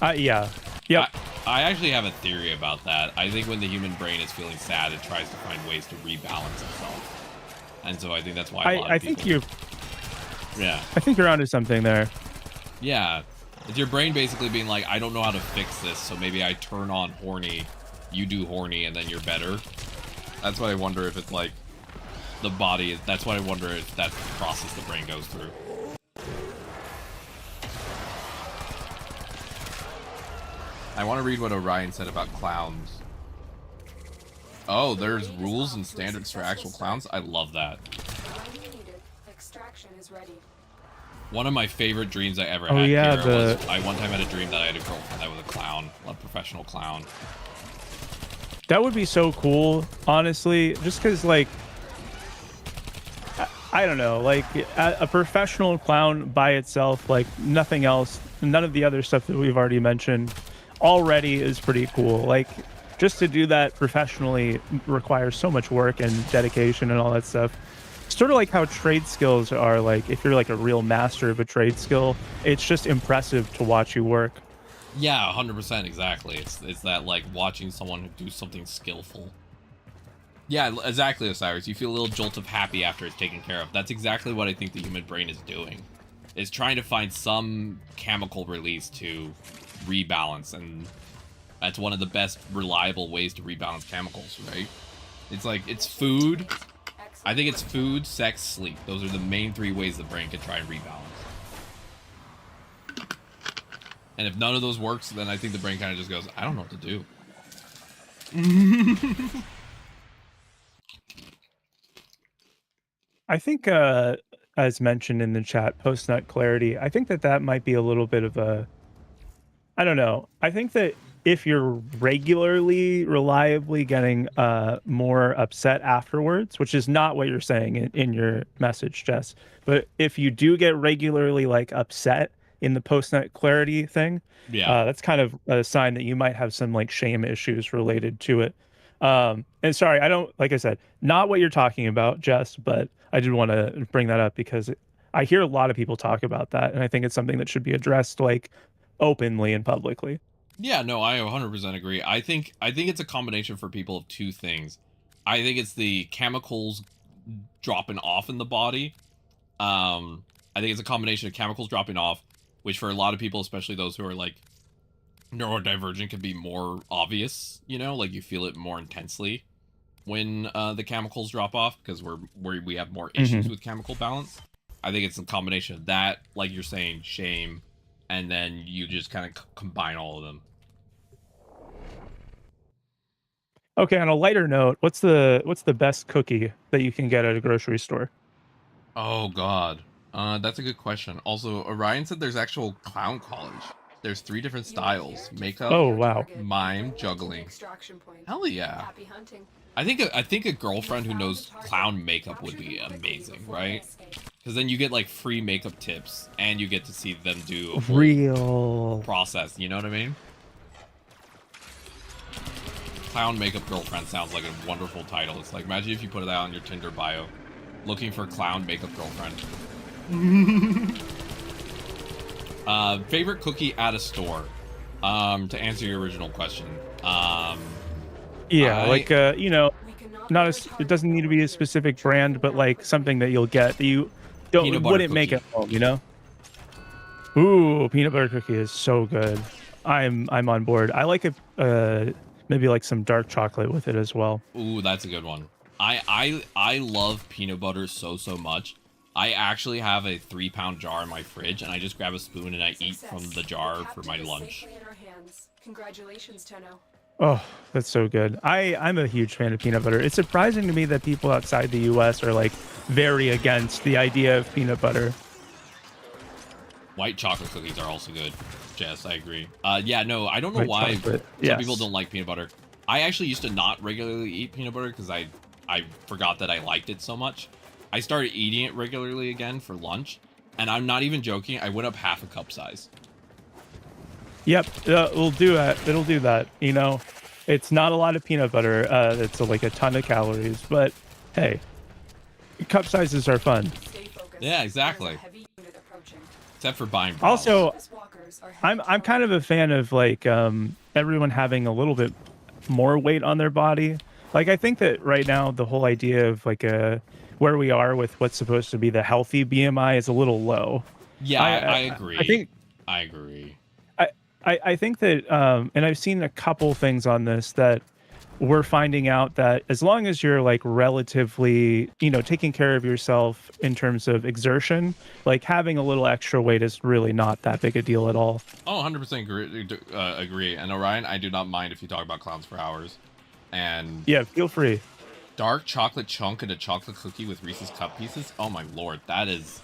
Speaker 2: Yeah. Yep.
Speaker 1: I actually have a theory about that. I think when the human brain is feeling sad, it tries to find ways to rebalance itself. And so I think that's why a lot of people... Yeah.
Speaker 2: I think you're onto something there.
Speaker 1: Yeah. It's your brain basically being like, I don't know how to fix this, so maybe I turn on horny, you do horny, and then you're better. That's why I wonder if it's like the body is... That's why I wonder if that's the process the brain goes through. I want to read what Orion said about clowns. Oh, there's rules and standards for actual clowns? I love that.
Speaker 11: Extraction is ready.
Speaker 1: One of my favorite dreams I ever
Speaker 2: Oh,
Speaker 1: had
Speaker 2: yeah,
Speaker 1: was I one time had a dream that I had a girlfriend that was a clown, a professional clown.
Speaker 2: That would be so cool, honestly, just because, like, I don't know, like, a professional clown by itself, like, nothing else, none of the other stuff that we've already mentioned already is pretty cool. Like, just to do that professionally requires so much work and dedication and all that stuff. Sort of like how trade skills are, like, if you're like a real master of a trade skill, it's just impressive to watch you work.
Speaker 1: Yeah, 100%, exactly. It's that, like, watching someone do something skillful. Yeah, exactly, Osiris. You feel a little jolt of happy after it's taken care of. That's exactly what I think the human brain is doing. Is trying to find some chemical release to rebalance, and that's one of the best reliable ways to rebalance chemicals, right? It's like, it's food. I think it's food, sex, sleep. Those are the main three ways the brain can try and rebalance. And if none of those works, then I think the brain kind of just goes, I don't know what to do.
Speaker 2: I think, as mentioned in the chat, post-nut clarity, I think that might be a little bit of a... I don't know. I think that if you're regularly, reliably getting more upset afterwards, which is not what you're saying in your message, Jess, but if you do get regularly, like, upset in the post-nut clarity thing, that's kind of a sign that you might have some, like, shame issues related to it. And sorry, I don't, like I said, not what you're talking about, Jess, but I did want to bring that up because I hear a lot of people talk about that, and I think it's something that should be addressed, like, openly and publicly.
Speaker 1: Yeah, no, I 100% agree. I think it's a combination for people of two things. I think it's the chemicals dropping off in the body. I think it's a combination of chemicals dropping off, which for a lot of people, especially those who are, like, neurodivergent, can be more obvious, you know, like you feel it more intensely when the chemicals drop off, because we have more issues with chemical balance. I think it's a combination of that, like you're saying, shame, and then you just kind of combine all of them.
Speaker 2: Okay, on a lighter note, what's the best cookie that you can get at a grocery store?
Speaker 1: Oh God, that's a good question. Also, Orion said there's actual clown college. There's 3 different styles: makeup,
Speaker 2: oh wow,
Speaker 1: mime, juggling. Hell yeah! I think a girlfriend who knows clown makeup would be amazing, right? Because then you get like free makeup tips, and you get to see them do a whole
Speaker 2: real
Speaker 1: process. You know what I mean? Clown makeup girlfriend sounds like a wonderful title. It's like, imagine if you put that on your Tinder bio, looking for clown makeup girlfriend. Favorite cookie at a store. To answer your original question,
Speaker 2: yeah, like you know, not it doesn't need to be a specific brand, but like something that you'll get that you wouldn't make at home, you know? Ooh, peanut butter cookie is so good. I'm on board. I like it maybe like some dark chocolate with it as well.
Speaker 1: Ooh, that's a good one. I love peanut butter so much. I actually have a 3-pound jar in my fridge, and I just grab a spoon and I eat from the jar for my lunch.
Speaker 11: Congratulations, Tenno.
Speaker 2: Oh, that's so good. I'm a huge fan of peanut butter. It's surprising to me that people outside the US are like very against the idea of peanut butter.
Speaker 1: White chocolate cookies are also good. Jess, I agree. Yeah, no, I don't know why
Speaker 2: chocolate,
Speaker 1: some people don't like peanut butter. I actually used to not regularly eat peanut butter because I forgot that I liked it so much. I started eating it regularly again for lunch, and I'm not even joking. I went up half a cup size.
Speaker 2: Yep, it'll do that. It'll do that. You know, it's not a lot of peanut butter. It's like a ton of calories, but hey, cup sizes are fun.
Speaker 1: Yeah, exactly. Except for buying.
Speaker 2: Also, I'm kind of a fan of like everyone having a little bit more weight on their body. Like I think that right now the whole idea of like where we are with what's supposed to be the healthy BMI is a little low.
Speaker 1: Yeah, I agree. I agree.
Speaker 2: I think that and I've seen a couple things on this that we're finding out that as long as you're like relatively, you know, taking care of yourself in terms of exertion, like having a little extra weight is really not that big a deal at all.
Speaker 1: Oh, 100% agree. And Orion, I do not mind if you talk about clowns for hours. And
Speaker 2: yeah, feel free.
Speaker 1: Dark chocolate chunk and a chocolate cookie with Reese's cup pieces. Oh my lord, that is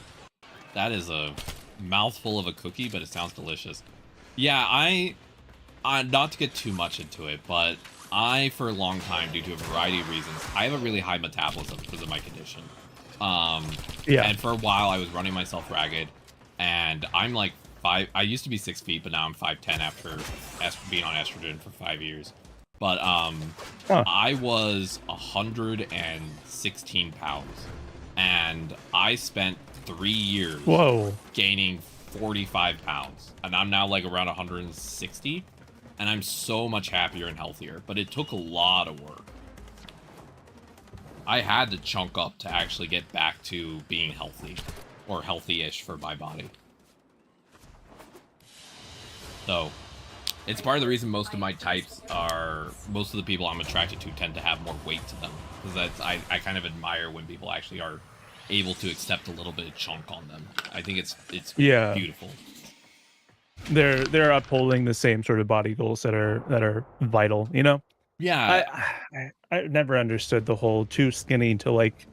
Speaker 1: a mouthful of a cookie, but it sounds delicious. Yeah, I not to get too much into it, but for a long time, due to a variety of reasons, I have a really high metabolism because of my condition.
Speaker 2: Yeah.
Speaker 1: And for a while, I was running myself ragged, and I'm like I used to be 6 feet, but now I'm 5'10" after being on estrogen for 5 years. But I was 116 pounds, and I spent 3 years gaining 45 pounds, and I'm now like around 160, and I'm so much happier and healthier, but it took a lot of work. I had to chunk up to actually get back to being healthy, or healthy-ish for my body. So it's part of the reason most of my types most of the people I'm attracted to tend to have more weight to them, because I kind of admire when people actually are able to accept a little bit of chunk on them. I think it's beautiful.
Speaker 2: They're upholding the same sort of body goals that are vital, you know?
Speaker 1: Yeah.
Speaker 2: I never understood the whole too skinny to like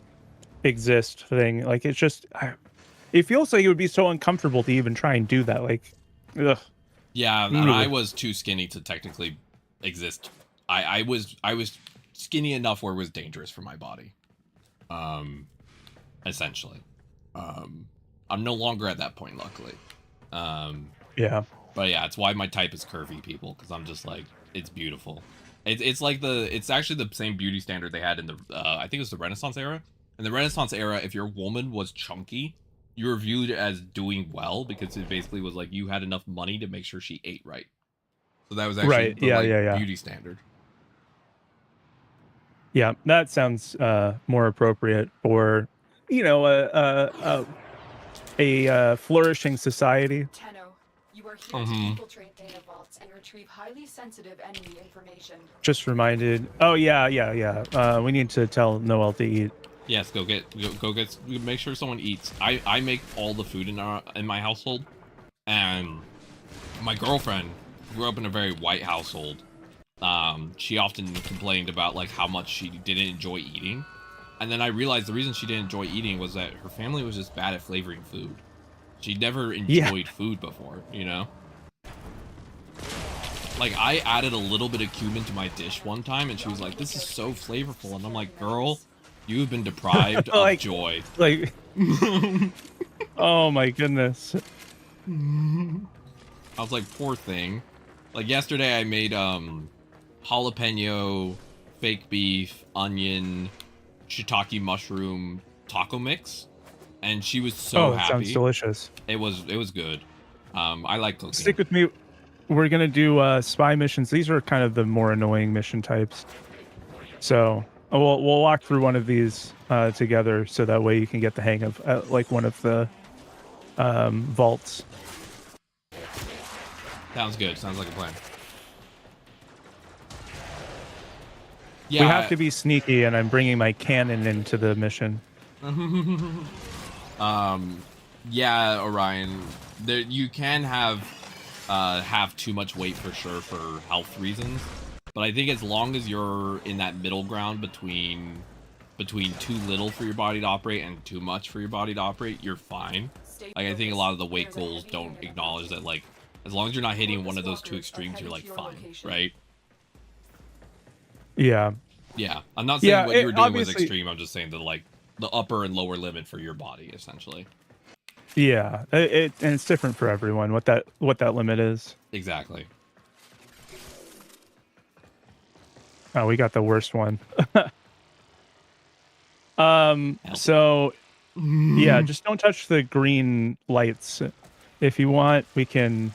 Speaker 2: exist thing. Like it's just it feels like it would be so uncomfortable to even try and do that. Like ugh.
Speaker 1: Yeah, and I was too skinny to technically exist. I was skinny enough where it was dangerous for my body. Essentially. I'm no longer at that point, luckily.
Speaker 2: Yeah.
Speaker 1: But yeah, it's why my type is curvy, people, because I'm just like, it's beautiful. It's actually the same beauty standard they had in the I think it was the Renaissance era. In the Renaissance era, if your woman was chunky, you were viewed as doing well, because it basically was like you had enough money to make sure she ate right. So that was actually the beauty standard.
Speaker 2: Yeah, that sounds more appropriate for, you know, a flourishing society.
Speaker 11: Tenno, you are here to infiltrate data vaults and retrieve highly sensitive enemy information.
Speaker 2: Just reminded. Oh yeah. We need to tell Noel to eat.
Speaker 1: Yes, go get. Make sure someone eats. I make all the food in my household, and my girlfriend grew up in a very white household. She often complained about like how much she didn't enjoy eating, and then I realized the reason she didn't enjoy eating was that her family was just bad at flavoring food. She never enjoyed food before, you know. Like I added a little bit of cumin to my dish one time, and she was like, "This is so flavorful," and I'm like, "Girl, you've been deprived of joy."
Speaker 2: Like, oh my goodness.
Speaker 1: I was like, poor thing. Like yesterday I made jalapeno, fake beef, onion, shiitake mushroom taco mix, and she was so happy.
Speaker 2: Sounds delicious.
Speaker 1: It was good. I like cooking.
Speaker 2: Stick with me. We're gonna do spy missions. These are kind of the more annoying mission types. So we'll walk through one of these together, so that way you can get the hang of like one of the vaults.
Speaker 1: Sounds good. Sounds like a plan. Yeah,
Speaker 2: We have to be sneaky, and I'm bringing my cannon into the mission.
Speaker 1: Yeah, Orion. There, you can have too much weight for sure for health reasons, but I think as long as you're in that middle ground between too little for your body to operate and too much for your body to operate, you're fine. Like, I think a lot of the weight goals don't acknowledge that, like, as long as you're not hitting one of those two extremes, you're like fine, right?
Speaker 2: Yeah.
Speaker 1: Yeah, I'm not saying what you were doing was
Speaker 2: obviously
Speaker 1: extreme. I'm just saying like the upper and lower limit for your body, essentially.
Speaker 2: Yeah, and it's different for everyone what that limit is.
Speaker 1: Exactly.
Speaker 2: Oh, we got the worst one. So yeah, just don't touch the green lights. If you want, we can.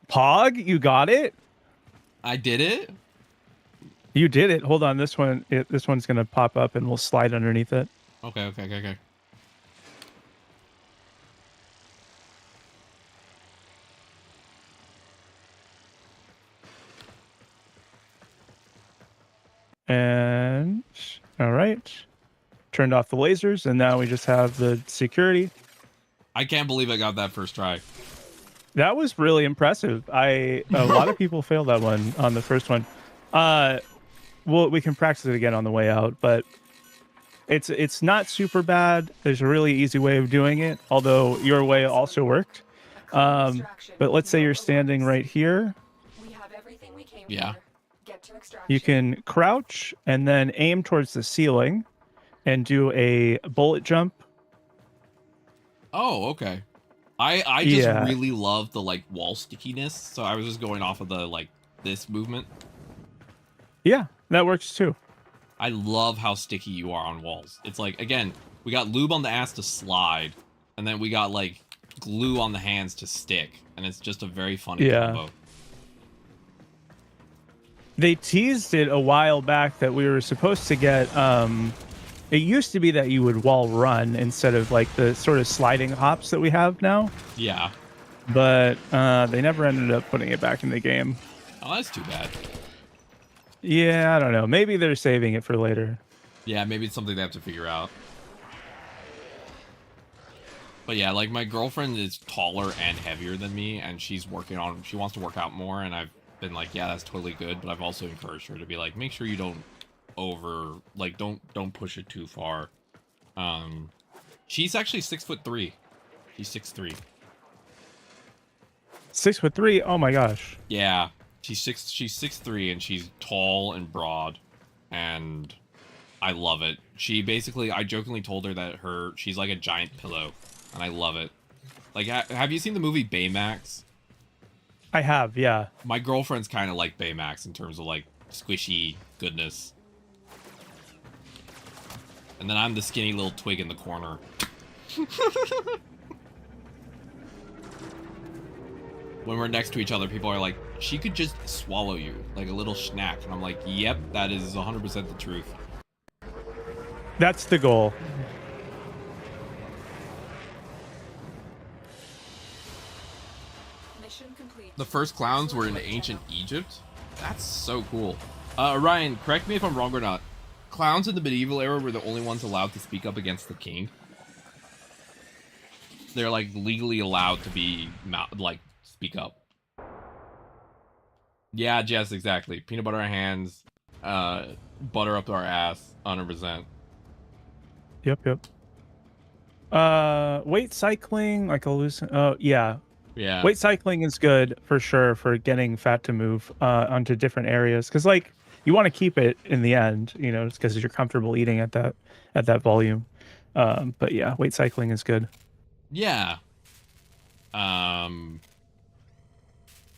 Speaker 2: Pog, you got it?
Speaker 1: I did it?
Speaker 2: You did it. Hold on, this one's gonna pop up and we'll slide underneath it.
Speaker 1: Okay.
Speaker 2: And all right, turned off the lasers, and now we just have the security.
Speaker 1: I can't believe I got that first try.
Speaker 2: That was really impressive. A lot of people failed that one on the first one. Well, we can practice it again on the way out, but it's not super bad. There's a really easy way of doing it, although your way also worked. But let's say you're standing right here.
Speaker 11: We have everything we came
Speaker 1: Yeah.
Speaker 11: for. Get to extraction.
Speaker 2: You can crouch and then aim towards the ceiling and do a bullet jump.
Speaker 1: Oh, okay. I just
Speaker 2: Yeah.
Speaker 1: really love the like wall stickiness, so I was just going off of the like this movement.
Speaker 2: Yeah, that works too.
Speaker 1: I love how sticky you are on walls. It's like, again, we got lube on the ass to slide, and then we got like glue on the hands to stick, and it's just a very funny combo.
Speaker 2: They teased it a while back that we were supposed to get it used to be that you would wall run instead of like the sort of sliding hops that we have now.
Speaker 1: Yeah.
Speaker 2: But they never ended up putting it back in the game.
Speaker 1: Oh, that's too bad.
Speaker 2: Yeah, I don't know. Maybe they're saving it for later.
Speaker 1: Yeah, maybe it's something they have to figure out. But yeah, like my girlfriend is taller and heavier than me, and she wants to work out more, and I've been like, yeah, that's totally good, but I've also encouraged her to be like, make sure you don't don't push it too far. She's actually 6'3". She's 6'3".
Speaker 2: 6'3"? Oh my gosh.
Speaker 1: Yeah. She's 6'3", and she's tall and broad, and I love it. She basically, I jokingly told her that she's like a giant pillow, and I love it. Like, have you seen the movie Baymax?
Speaker 2: I have, yeah.
Speaker 1: My girlfriend's kind of like Baymax in terms of like squishy goodness. And then I'm the skinny little twig in the corner. When we're next to each other, people are like, she could just swallow you, like a little snack. And I'm like, yep, that is 100% the truth.
Speaker 2: That's the goal.
Speaker 11: Mission complete.
Speaker 1: The first clowns were in ancient Egypt? That's so cool. Ryan, correct me if I'm wrong or not. Clowns in the medieval era were the only ones allowed to speak up against the king. They're like legally allowed to be like speak up. Yeah, Jess, exactly. Peanut butter on our hands, butter up our ass, 100%.
Speaker 2: Yep. Weight cycling, like yeah.
Speaker 1: Yeah.
Speaker 2: Weight cycling is good for sure for getting fat to move onto different areas, because like you want to keep it in the end, you know, because you're comfortable eating at that volume. But yeah, weight cycling is good.
Speaker 1: Yeah.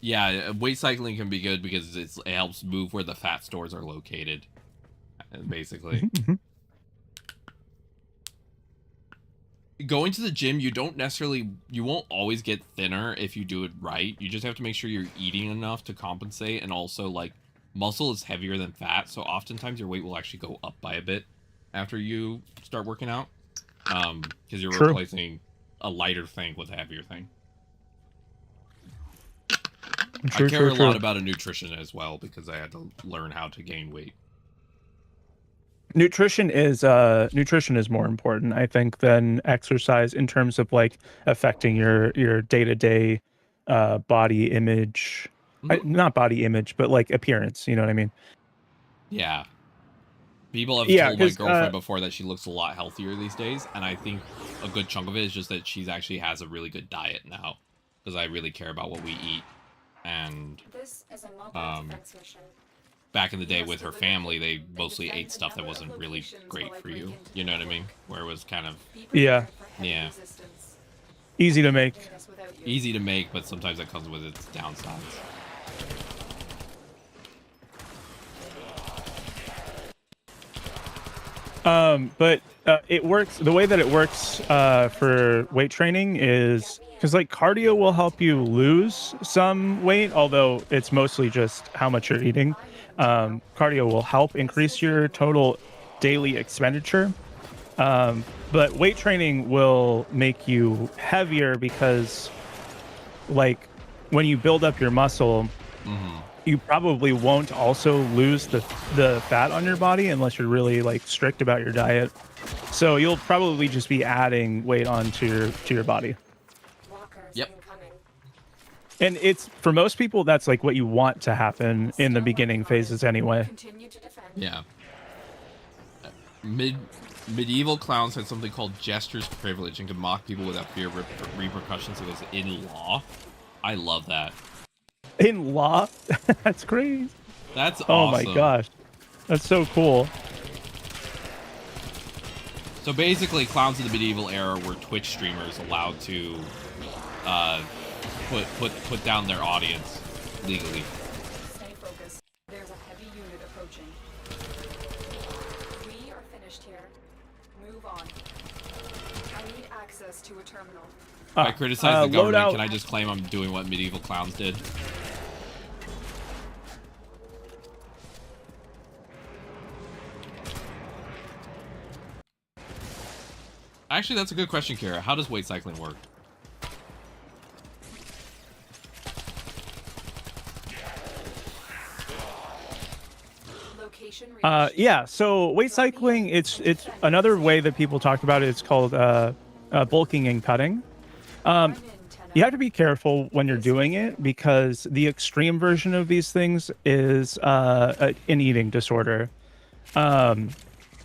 Speaker 1: Yeah, weight cycling can be good because it helps move where the fat stores are located, basically. Going to the gym, you won't always get thinner if you do it right. You just have to make sure you're eating enough to compensate, and also like muscle is heavier than fat, so oftentimes your weight will actually go up by a bit after you start working out, because you're
Speaker 2: True.
Speaker 1: replacing a lighter thing with a heavier thing.
Speaker 2: True,
Speaker 1: I care
Speaker 2: true,
Speaker 1: a
Speaker 2: true.
Speaker 1: lot about a nutrition as well because I had to learn how to gain weight.
Speaker 2: Nutrition is more important, I think, than exercise in terms of like affecting your day-to-day body image. Not body image, but like appearance, you know what I mean?
Speaker 1: Yeah. People have
Speaker 2: Yeah,
Speaker 1: told my
Speaker 2: 'cause,
Speaker 1: girlfriend before that she looks a lot healthier these days, and I think a good chunk of it is just that she's actually has a really good diet now, because I really care about what we eat. And
Speaker 11: This is a mobile defense mission.
Speaker 1: back in the day with her family, they mostly ate stuff that wasn't really great for you. You know what I mean? Where it was kind of
Speaker 2: Yeah,
Speaker 1: yeah,
Speaker 2: easy to make.
Speaker 1: easy to make, but sometimes that comes with its downsides.
Speaker 2: But it works. The way that it works for weight training is because like cardio will help you lose some weight, although it's mostly just how much you're eating. Cardio will help increase your total daily expenditure. But weight training will make you heavier because, like, when you build up your muscle, you probably won't also lose the fat on your body unless you're really like strict about your diet. So you'll probably just be adding weight onto your body.
Speaker 1: Yep.
Speaker 2: And it's for most people that's like what you want to happen in the beginning phases anyway.
Speaker 1: Yeah. Medieval clowns had something called jester's privilege and could mock people without fear of repercussions. It was in law. I love that.
Speaker 2: In law? That's crazy.
Speaker 1: That's
Speaker 2: oh
Speaker 1: awesome.
Speaker 2: my gosh. That's so cool.
Speaker 1: So basically, clowns in the medieval era were Twitch streamers allowed to put down their audience legally.
Speaker 11: Stay focused. There's a heavy unit approaching. We are finished here. Move on. I need access to a terminal.
Speaker 1: If I criticize the government,
Speaker 2: loadout.
Speaker 1: can I just claim I'm doing what medieval clowns did? Actually, that's a good question, Kara. How does weight cycling work?
Speaker 2: Yeah, so weight cycling, it's another way that people talk about it. It's called bulking and cutting. You have to be careful when you're doing it because the extreme version of these things is an eating disorder,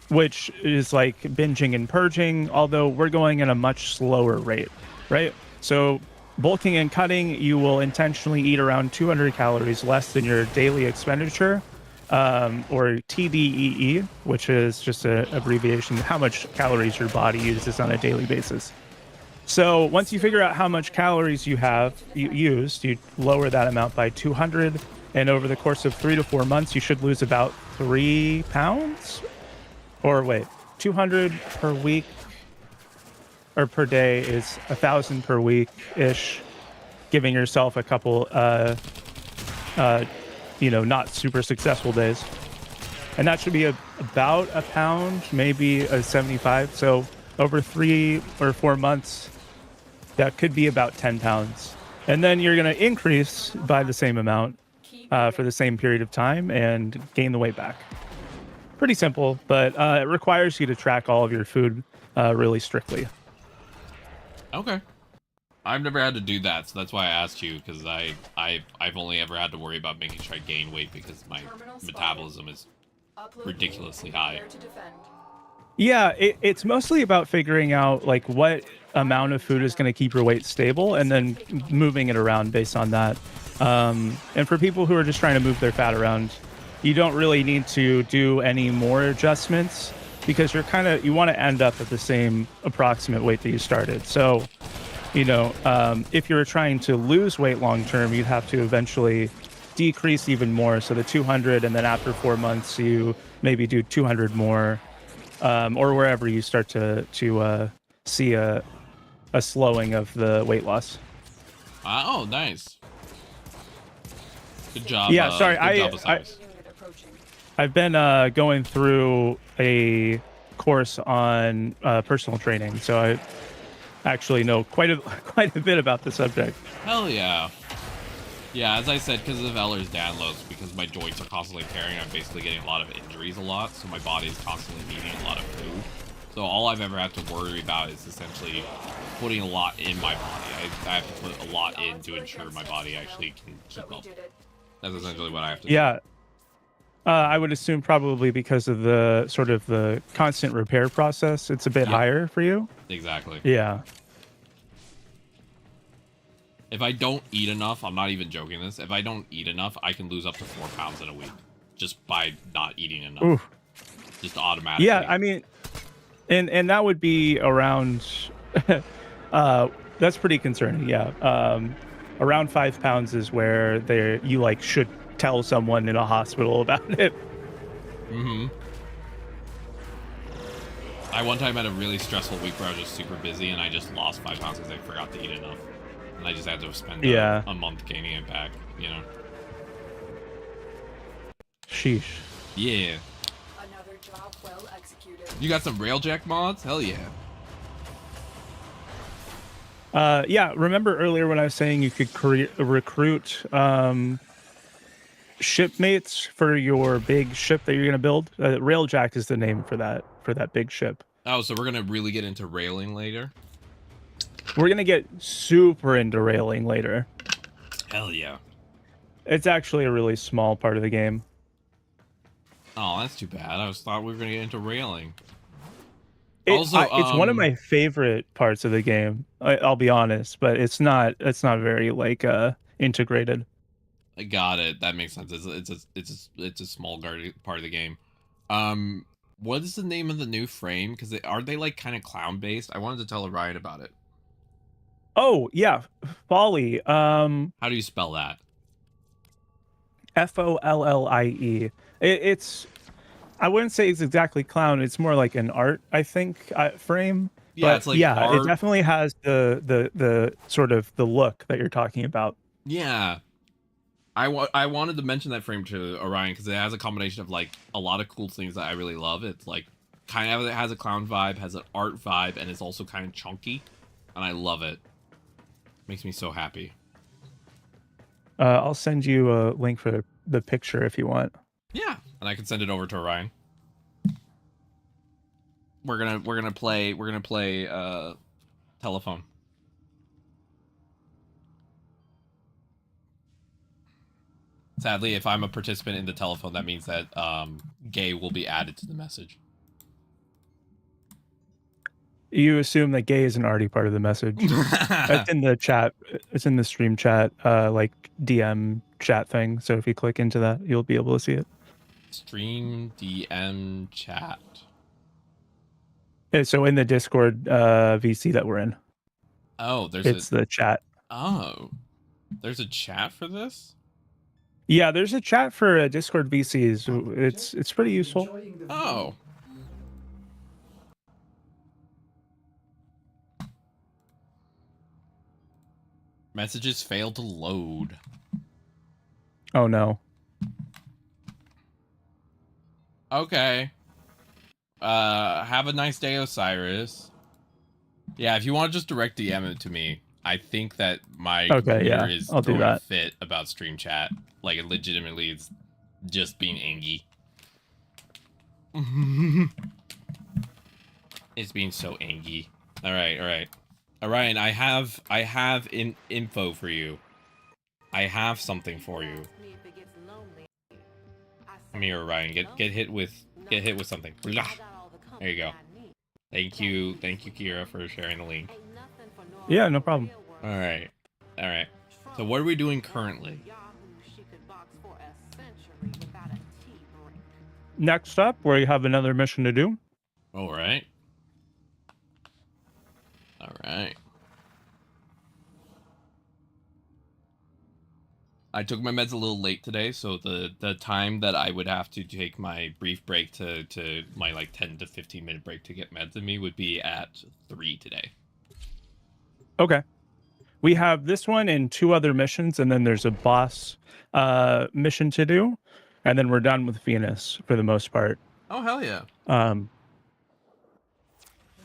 Speaker 2: which is like binging and purging, although we're going at a much slower rate, right? So bulking and cutting, you will intentionally eat around 200 calories less than your daily expenditure, or TDEE, which is just an abbreviation, how much calories your body uses on a daily basis. So once you figure out how much calories you used, you lower that amount by 200, and over the course of 3 to 4 months, you should lose about 3 pounds. Or wait, 200 per week or per day is 1,000 per week ish, giving yourself a couple, not super successful days. And that should be about a pound, maybe a 75. So over 3 or 4 months, that could be about 10 pounds. And then you're going to increase by the same amount for the same period of time and gain the weight back. Pretty simple, but it requires you to track all of your food really strictly.
Speaker 1: Okay. I've never had to do that, so that's why I asked you, because I've only ever had to worry about making sure I gain weight because my metabolism is ridiculously high.
Speaker 2: Yeah, it's mostly about figuring out like what amount of food is going to keep your weight stable and then moving it around based on that. And for people who are just trying to move their fat around, you don't really need to do any more adjustments because you want to end up at the same approximate weight that you started. So, if you're trying to lose weight long term, you'd have to eventually decrease even more. So the 200, and then after 4 months, you maybe do 200 more, or wherever you start to see a slowing of the weight loss.
Speaker 1: Oh, nice. Good job.
Speaker 2: Yeah, sorry.
Speaker 1: Good job, Osiris.
Speaker 2: I've been going through a course on personal training, so I actually know quite a bit about the subject.
Speaker 1: Hell yeah. Yeah, as I said, because of Eller's downloads, because my joints are constantly tearing, I'm basically getting a lot of injuries a lot, so my body is constantly needing a lot of food. So all I've ever had to worry about is essentially putting a lot in my body. I have to put a lot in to ensure my body actually can keep up. That's essentially what I have to do.
Speaker 2: Yeah. I would assume probably because of the sort of the constant repair process, it's a bit higher for you.
Speaker 1: Exactly.
Speaker 2: Yeah.
Speaker 1: If I don't eat enough, I'm not even joking this, if I don't eat enough, I can lose up to 4 pounds in a week. Just by not eating enough.
Speaker 2: Oof.
Speaker 1: Just automatically.
Speaker 2: Yeah, I mean, and that would be around, that's pretty concerning, yeah. Around 5 pounds is where you like should tell someone in a hospital about it.
Speaker 1: Mm-hmm. I one time had a really stressful week where I was just super busy and I just lost 5 pounds because I forgot to eat enough. And I just had to spend a month gaining it back, you know?
Speaker 2: Sheesh.
Speaker 1: Yeah.
Speaker 11: Another job well executed.
Speaker 1: You got some Railjack mods? Hell yeah.
Speaker 2: Yeah, remember earlier when I was saying you could recruit shipmates for your big ship that you're going to build? Railjack is the name for that big ship.
Speaker 1: Oh, so we're going to really get into railing later?
Speaker 2: We're going to get super into railing later.
Speaker 1: Hell yeah.
Speaker 2: It's actually a really small part of the game.
Speaker 1: Oh, that's too bad. I thought we were going to get into railing.
Speaker 2: It's one of my favorite parts of the game. I'll be honest, but it's not very like integrated.
Speaker 1: I got it. That makes sense. It's a small part of the game. What is the name of the new frame? Because are they like kind of clown based? I wanted to tell Orion about it.
Speaker 2: Oh yeah, Folly.
Speaker 1: How do you spell that?
Speaker 2: Follie. It's. I wouldn't say it's exactly clown. It's more like an art, I think, frame.
Speaker 1: Yeah,
Speaker 2: but
Speaker 1: it's like art.
Speaker 2: It definitely has the sort of the look that you're talking about.
Speaker 1: Yeah. I wanted to mention that frame to Orion because it has a combination of like a lot of cool things that I really love. It's like kind of, it has a clown vibe, has an art vibe, and it's also kind of chunky, and I love it. Makes me so happy.
Speaker 2: I'll send you a link for the picture if you want.
Speaker 1: Yeah, and I can send it over to Orion. We're gonna play telephone. Sadly, if I'm a participant in the telephone, that means that gay will be added to the message.
Speaker 2: You assume that gay isn't already part of the message. It's in the chat. It's in the stream chat, like DM chat thing. So if you click into that, you'll be able to see it.
Speaker 1: Stream DM chat.
Speaker 2: Yeah, so in the Discord VC that we're in.
Speaker 1: Oh,
Speaker 2: it's the chat.
Speaker 1: Oh, there's a chat for this?
Speaker 2: Yeah, there's a chat for Discord VCs. It's pretty useful.
Speaker 1: Oh. Messages failed to load.
Speaker 2: Oh no.
Speaker 1: Okay. Have a nice day, Osiris. Yeah, if you want to just direct DM it to me, I think that my computer is
Speaker 2: I'll do that.
Speaker 1: Fit about stream chat. Like, it legitimately is just being angy. It's being so angy. All right. Orion, I have info for you. I have something for you. Come here, Orion. Get hit with something. There you go. Thank you, Kira, for sharing the link.
Speaker 2: Yeah, no problem.
Speaker 1: All right. So what are we doing currently?
Speaker 2: Next up, we have another mission to do.
Speaker 1: All right. I took my meds a little late today, so the time that I would have to take my brief break to my like 10 to 15 minute break to get meds in me would be at 3 today.
Speaker 2: Okay. We have this one and 2 other missions, and then there's a boss mission to do. and then we're done with Venus for the most part.
Speaker 1: Oh hell yeah.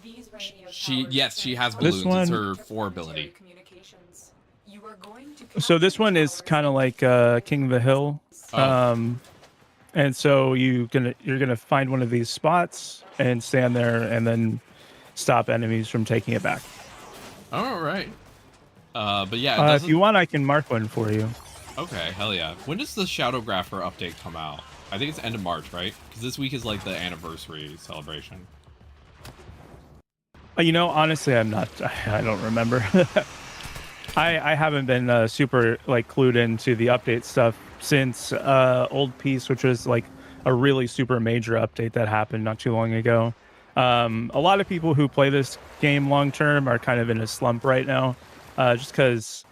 Speaker 11: These radio
Speaker 1: She
Speaker 11: towers
Speaker 1: yes, she has
Speaker 11: send
Speaker 1: balloons.
Speaker 2: This
Speaker 1: It's
Speaker 2: one-
Speaker 1: her 4
Speaker 11: planetary
Speaker 1: ability.
Speaker 11: communications. You are going to
Speaker 2: So this
Speaker 11: capture
Speaker 2: one
Speaker 11: the
Speaker 2: is
Speaker 11: towers
Speaker 2: kind of like King of the Hill.
Speaker 1: Oh.
Speaker 2: And so you're gonna find one of these spots and stand there and then stop enemies from taking it back.
Speaker 1: All right. But yeah, it
Speaker 2: If you want, I can mark one for you.
Speaker 1: Okay, hell yeah. When does the Shadowgrapher update come out? I think it's end of March, right? Because this week is like the anniversary celebration.
Speaker 2: You know, honestly, I'm not. I don't remember. I haven't been super like clued into the update stuff since Old Peace, which was like a really super major update that happened not too long ago. A lot of people who play this game long term are kind of in a slump right now, just because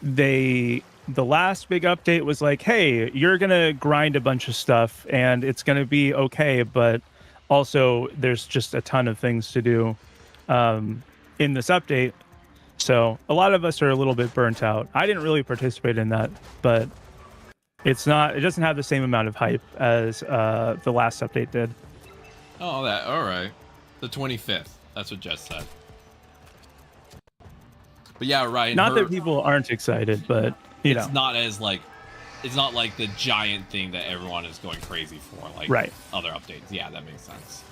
Speaker 2: the last big update was like, hey, you're gonna grind a bunch of stuff and it's gonna be okay, but also there's just a ton of things to do in this update. So a lot of us are a little bit burnt out. I didn't really participate in that, but it doesn't have the same amount of hype as the last update did.
Speaker 1: Oh, that all right. The 25th. That's what Jess said. But yeah, Ryan.
Speaker 2: Not that people aren't excited, but you know,
Speaker 1: it's not as like, it's not like the giant thing that everyone is going crazy for, like
Speaker 2: right.
Speaker 1: Other updates. Yeah, that makes sense.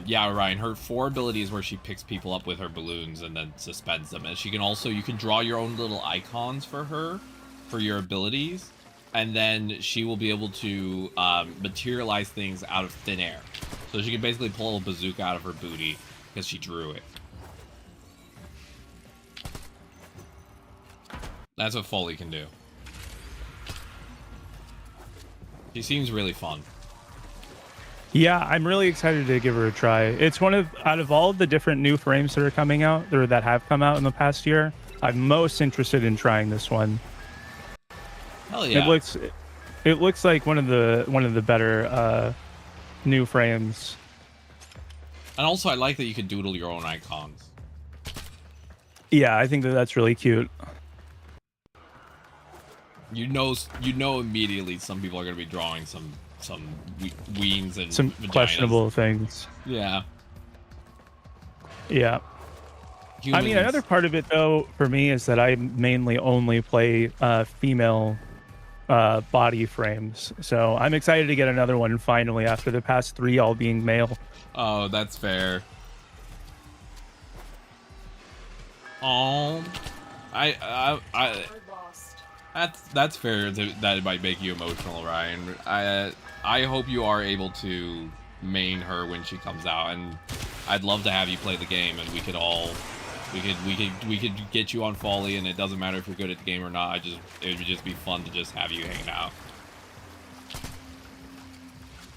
Speaker 1: Yeah, Ryan. Her 4 abilities where she picks people up with her balloons and then suspends them, and she can also you can draw your own little icons for her, for your abilities, and then she will be able to materialize things out of thin air. So she can basically pull a bazooka out of her booty because she drew it. That's what Foley can do. She seems really fun.
Speaker 2: Yeah, I'm really excited to give her a try. It's out of all the different new frames that are coming out, or that have come out in the past year, I'm most interested in trying this one.
Speaker 1: Hell yeah!
Speaker 2: It looks like one of the better new frames.
Speaker 1: And also, I like that you can doodle your own icons.
Speaker 2: Yeah, I think that's really cute.
Speaker 1: You know immediately some people are going to be drawing some weens and
Speaker 2: some
Speaker 1: vaginas.
Speaker 2: Questionable things.
Speaker 1: Yeah.
Speaker 2: Yeah.
Speaker 1: Humans.
Speaker 2: I mean, another part of it though for me is that I mainly only play female body frames, so I'm excited to get another one finally after the past 3 all being male.
Speaker 1: Oh, that's fair. Oh, that's fair. That it might make you emotional, Ryan. I hope you are able to main her when she comes out, and I'd love to have you play the game, and we could get you on Foley, and it doesn't matter if you're good at the game or not. It would just be fun to just have you hanging out.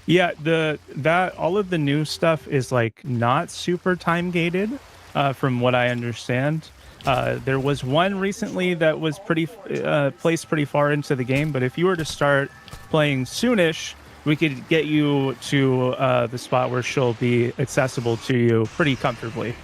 Speaker 2: Yeah, all of the new stuff is like not super time gated, from what I understand. There was one recently that was placed pretty far into the game, but if you were to start playing soonish, we could get you to the spot where she'll be accessible to you pretty comfortably.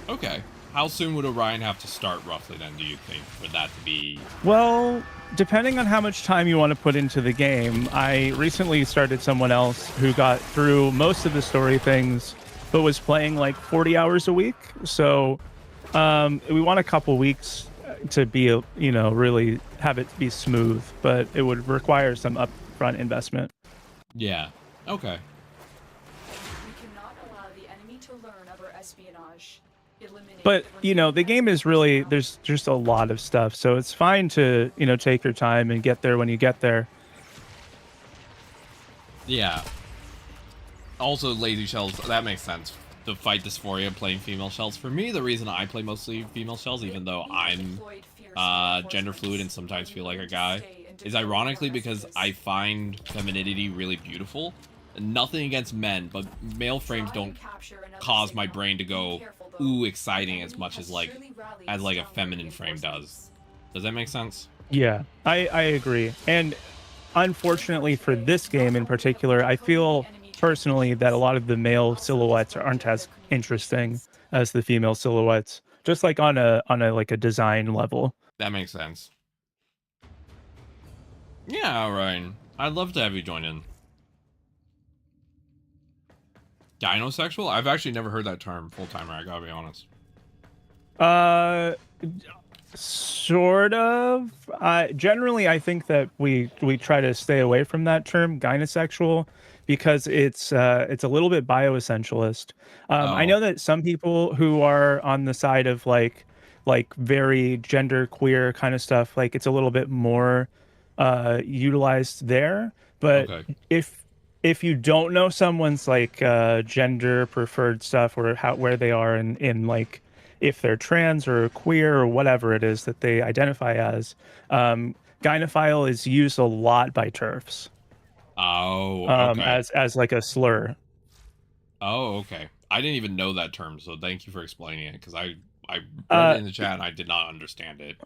Speaker 1: Okay. How soon would Orion have to start roughly then, do you think, for that to be...
Speaker 2: Well, depending on how much time you want to put into the game, I recently started someone else who got through most of the story things, but was playing like 40 hours a week. So we want a couple weeks to be, really have it be smooth, but it would require some upfront investment.
Speaker 1: Yeah. Okay.
Speaker 11: We cannot allow the enemy to learn of our espionage.
Speaker 2: But, the game is really, there's just a lot of stuff. So it's fine to, take your time and get there when you get there.
Speaker 1: Yeah. Also, lazy shells, that makes sense. To fight dysphoria playing female shells. For me, the reason I play mostly female shells, even though I'm gender fluid and sometimes feel like a guy, is ironically because I find femininity really beautiful. Nothing against men, but male frames don't cause my brain to go, ooh, exciting as much as like a feminine frame does. Does that make sense?
Speaker 2: Yeah, I agree. And unfortunately for this game in particular, I feel personally that a lot of the male silhouettes aren't as interesting as the female silhouettes, just like on a like a design level.
Speaker 1: That makes sense. Yeah, Ryan. I'd love to have you join in. Dinosexual? I've actually never heard that term, full-timer, I gotta be honest.
Speaker 2: Sort of. Generally, I think that we try to stay away from that term, gynosexual, because it's a little bit bioessentialist. I know that some people who are on the side of like very gender queer kind of stuff, like it's a little bit more utilized there. But if you don't know someone's like gender preferred stuff or where they are in like if they're trans or queer or whatever it is that they identify as, gynophile is used a lot by TERFs.
Speaker 1: Oh, okay.
Speaker 2: As like a slur.
Speaker 1: Oh, okay. I didn't even know that term, so thank you for explaining it, because I read it in the chat and I did not understand it.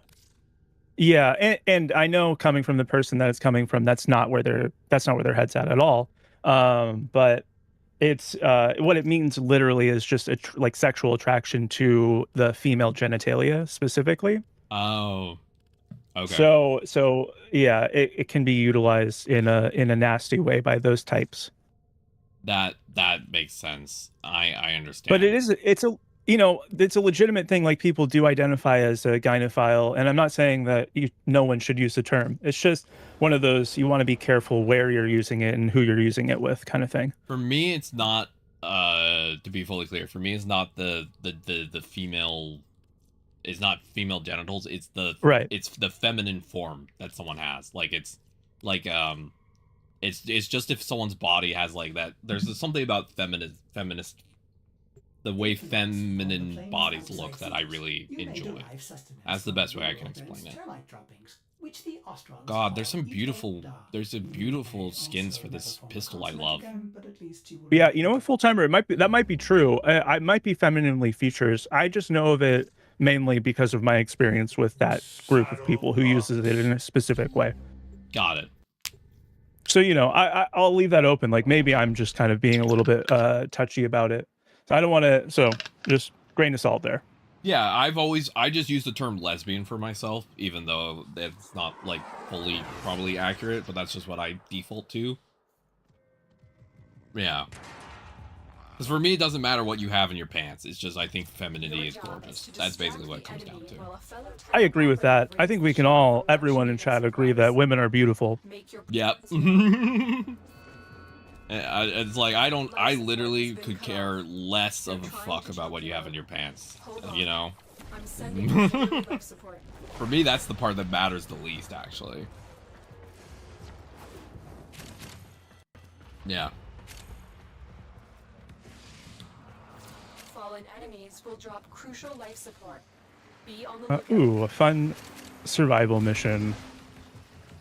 Speaker 2: Yeah, and I know coming from the person that it's coming from, that's not where their head's at all. But it's what it means literally is just like sexual attraction to the female genitalia specifically.
Speaker 1: Oh, okay.
Speaker 2: So yeah, it can be utilized in a nasty way by those types.
Speaker 1: That makes sense. I understand.
Speaker 2: But it's a legitimate thing. Like people do identify as a gynophile, and I'm not saying that no one should use the term. It's just one of those, you want to be careful where you're using it and who you're using it with, kind of thing.
Speaker 1: For me, it's not. To be fully clear, for me, it's not the female. It's not female genitals. It's It's the feminine form that someone has. Like it's like it's just if someone's body has like that. There's something about feminist. The way feminine bodies look that I really enjoy. That's the best way I can explain it. God, there's some beautiful skins for this pistol I love.
Speaker 2: Yeah, you know what, full timer, that might be true. I might be femininely features. I just know of it mainly because of my experience with that group of people who uses it in a specific way.
Speaker 1: Got it.
Speaker 2: So I'll leave that open. Like maybe I'm just kind of being a little bit touchy about it. I don't want to, so just grain of salt there.
Speaker 1: Yeah, I just use the term lesbian for myself, even though it's not like fully probably accurate, but that's just what I default to. Yeah. Because for me, it doesn't matter what you have in your pants. It's just, I think femininity is gorgeous. That's basically what it comes down to.
Speaker 2: I agree with that. I think we can everyone in chat agree that women are beautiful.
Speaker 1: Yep. It's like, I literally could care less of a fuck about what you have in your pants, you know? For me, that's the part that matters the least, actually. Yeah.
Speaker 11: Fallen enemies will drop crucial life support. Be on the lookout.
Speaker 2: Ooh, a fun survival mission.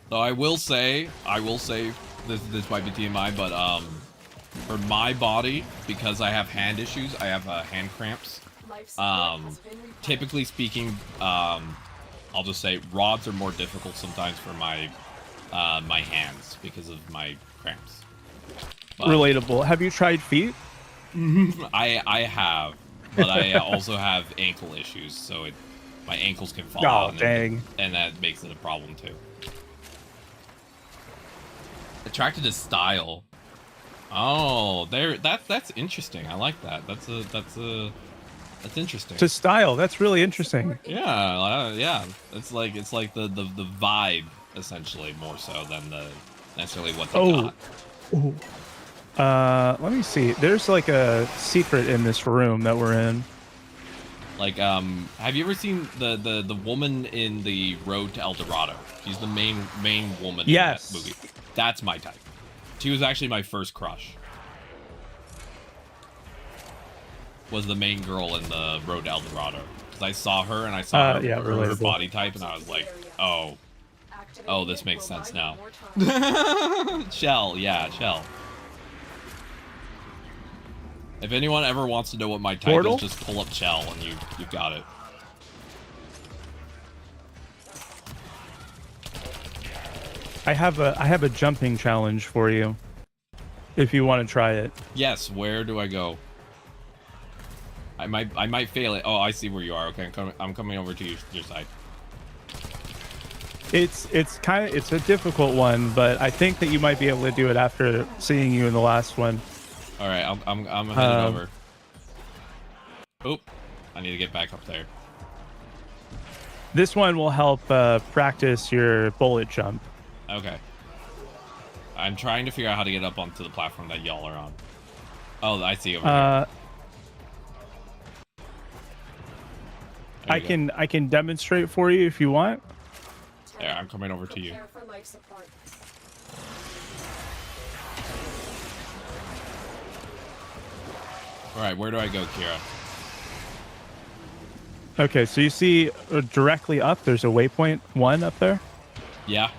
Speaker 1: So I will say this might be TMI, but for my body, because I have hand issues, I have hand cramps. Typically speaking, I'll just say rods are more difficult sometimes for my my hands because of my cramps. But,
Speaker 2: relatable. Have you tried feet?
Speaker 1: I have, but I also have ankle issues, so my ankles can fall out.
Speaker 2: Dang.
Speaker 1: And that makes it a problem too. Attracted to style. Oh, that's interesting. I like that. That's interesting.
Speaker 2: To style, that's really interesting.
Speaker 1: Yeah, yeah. It's like the vibe essentially more so than necessarily what they got.
Speaker 2: Ooh. Let me see. There's like a secret in this room that we're in.
Speaker 1: Like, have you ever seen the woman in the Road to El Dorado? She's the main woman in that movie. That's my type. She was actually my first crush. Was the main girl in the Road to El Dorado. Because I saw her and I saw her body type and I was like, oh, this makes sense now. Shell, yeah, Shell. If anyone ever wants to know what my type is, just pull up Shell and you've got it.
Speaker 2: I have a jumping challenge for you, if you want to try it.
Speaker 1: Yes. Where do I go? I might fail it. Oh, I see where you are. Okay, I'm coming over to your side.
Speaker 2: It's a difficult one, but I think that you might be able to do it after seeing you in the last one.
Speaker 1: All right, I'm headed over. Oh, I need to get back up there.
Speaker 2: This one will help practice your bullet jump.
Speaker 1: Okay. I'm trying to figure out how to get up onto the platform that y'all are on. Oh, I see over here.
Speaker 2: I can demonstrate for you if you want.
Speaker 1: There, I'm coming over to you.
Speaker 11: Prepare for life support.
Speaker 1: All right, where do I go, Kira?
Speaker 2: Okay, so you see directly up, there's a waypoint 1 up there.
Speaker 1: Yeah.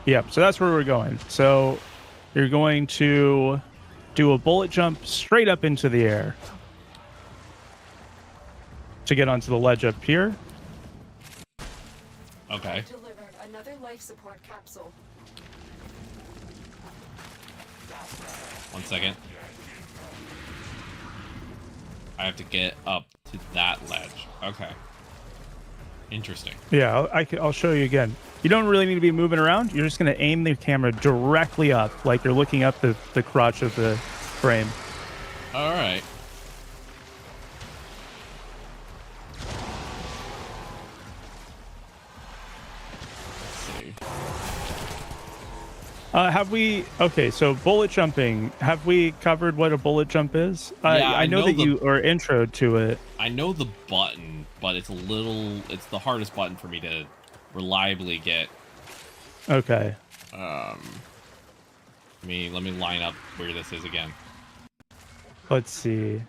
Speaker 2: Yep, so that's where we're going. So you're going to do a bullet jump straight up into the air to get onto the ledge up here.
Speaker 1: Okay.
Speaker 11: Delivered another life support capsule.
Speaker 1: 1 second. I have to get up to that ledge. Okay. Interesting.
Speaker 2: Yeah, I'll show you again. You don't really need to be moving around. You're just going to aim the camera directly up, like you're looking up the crotch of the frame.
Speaker 1: All right.
Speaker 2: Have we? Okay, so bullet jumping. Have we covered what a bullet jump is?
Speaker 1: Yeah,
Speaker 2: I know that you are introed to it.
Speaker 1: I know the button, but it's the hardest button for me to reliably get.
Speaker 2: Okay.
Speaker 1: Let me line up where this is again.
Speaker 2: Let's see.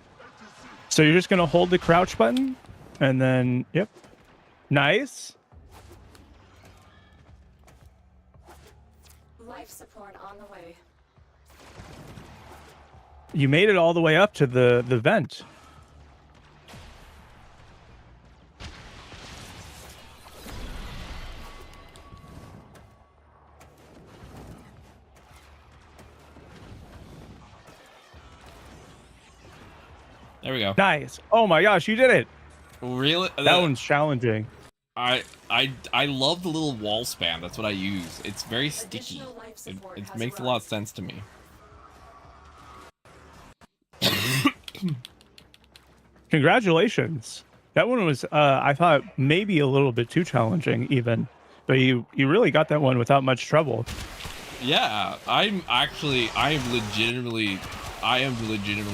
Speaker 2: So you're just gonna hold the crouch button, and then yep, nice.
Speaker 11: Life support on the way.
Speaker 2: You made it all the way up to the vent.
Speaker 1: There we go.
Speaker 2: Nice. Oh my gosh, you did it.
Speaker 1: Really?
Speaker 2: That one's challenging.
Speaker 1: I love the little wall spam. That's what I use. It's very sticky. It makes a lot of sense to me.
Speaker 2: Congratulations. That one was I thought maybe a little bit too challenging even, but you really got that one without much trouble.
Speaker 1: Yeah, I am legitimately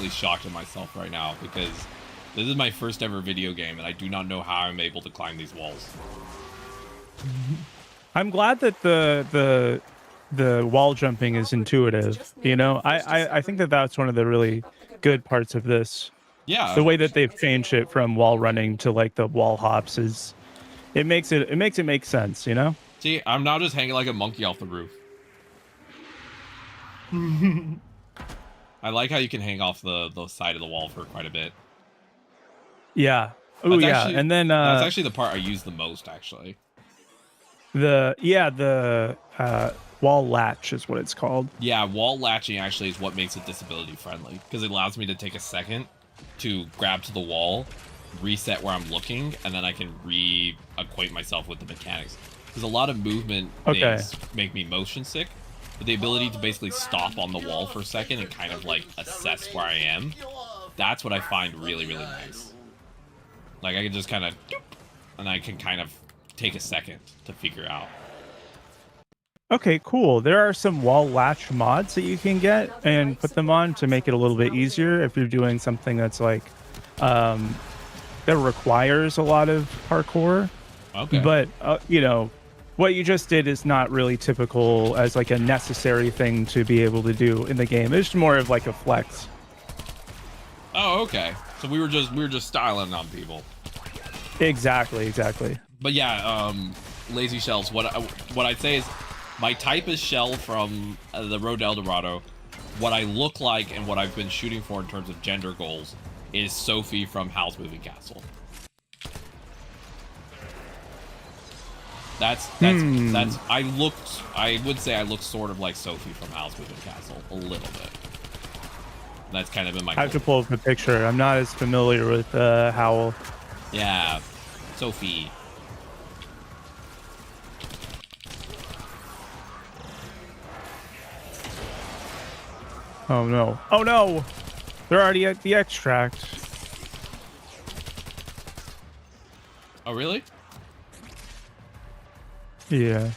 Speaker 1: shocked at myself right now because this is my first ever video game and I do not know how I'm able to climb these walls.
Speaker 2: I'm glad that the wall jumping is intuitive. You know, I think that that's one of the really good parts of this.
Speaker 1: Yeah.
Speaker 2: The way that they've changed it from wall running to like the wall hops is it makes it make sense, you know?
Speaker 1: See, I'm now just hanging like a monkey off the roof. I like how you can hang off the side of the wall for quite a bit.
Speaker 2: Yeah. Oh yeah.
Speaker 1: Actually,
Speaker 2: and then
Speaker 1: that's actually the part I use the most actually.
Speaker 2: The wall latch is what it's called.
Speaker 1: Yeah, wall latching actually is what makes it disability friendly because it allows me to take a second to grab to the wall, reset where I'm looking, and then I can reacquaint myself with the mechanics. Because a lot of movement things make me motion sick, but the ability to basically stop on the wall for a second and kind of like assess where I am, that's what I find really, really nice. Like I can just kind of, and I can kind of take a second to figure out.
Speaker 2: Okay, cool. There are some wall latch mods that you can get and put them on to make it a little bit easier if you're doing something that's like that requires a lot of parkour.
Speaker 1: Okay.
Speaker 2: But you know, what you just did is not really typical as like a necessary thing to be able to do in the game. It's more of like a flex.
Speaker 1: Oh, okay. So we were just styling on people.
Speaker 2: Exactly.
Speaker 1: But yeah, lazy shells. What I'd say is, my type is Shell from the Road to El Dorado. What I look like and what I've been shooting for in terms of gender goals is Sophie from Howl's Moving Castle. That's I would say I look sort of like Sophie from Howl's Moving Castle a little bit. That's kind of been my
Speaker 2: I have to pull up a picture. I'm not as familiar with Howl.
Speaker 1: Yeah, Sophie.
Speaker 2: Oh no. Oh no! They're already at the extract.
Speaker 1: Oh, really?
Speaker 2: Yeah.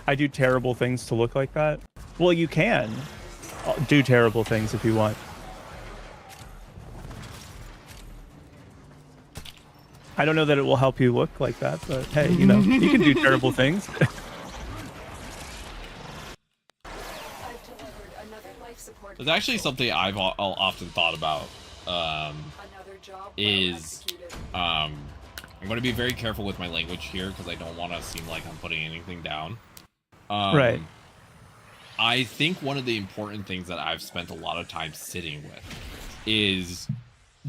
Speaker 2: I do terrible things to look like that. Well, you can do terrible things if you want. I don't know that it will help you look like that, but hey, you know, you can do terrible things.
Speaker 11: I've delivered another life support.
Speaker 1: There's actually something I've often thought about.
Speaker 11: Another job well
Speaker 1: Is
Speaker 11: executed.
Speaker 1: I'm going to be very careful with my language here because I don't want to seem like I'm putting anything down.
Speaker 2: Right.
Speaker 1: I think one of the important things that I've spent a lot of time sitting with is,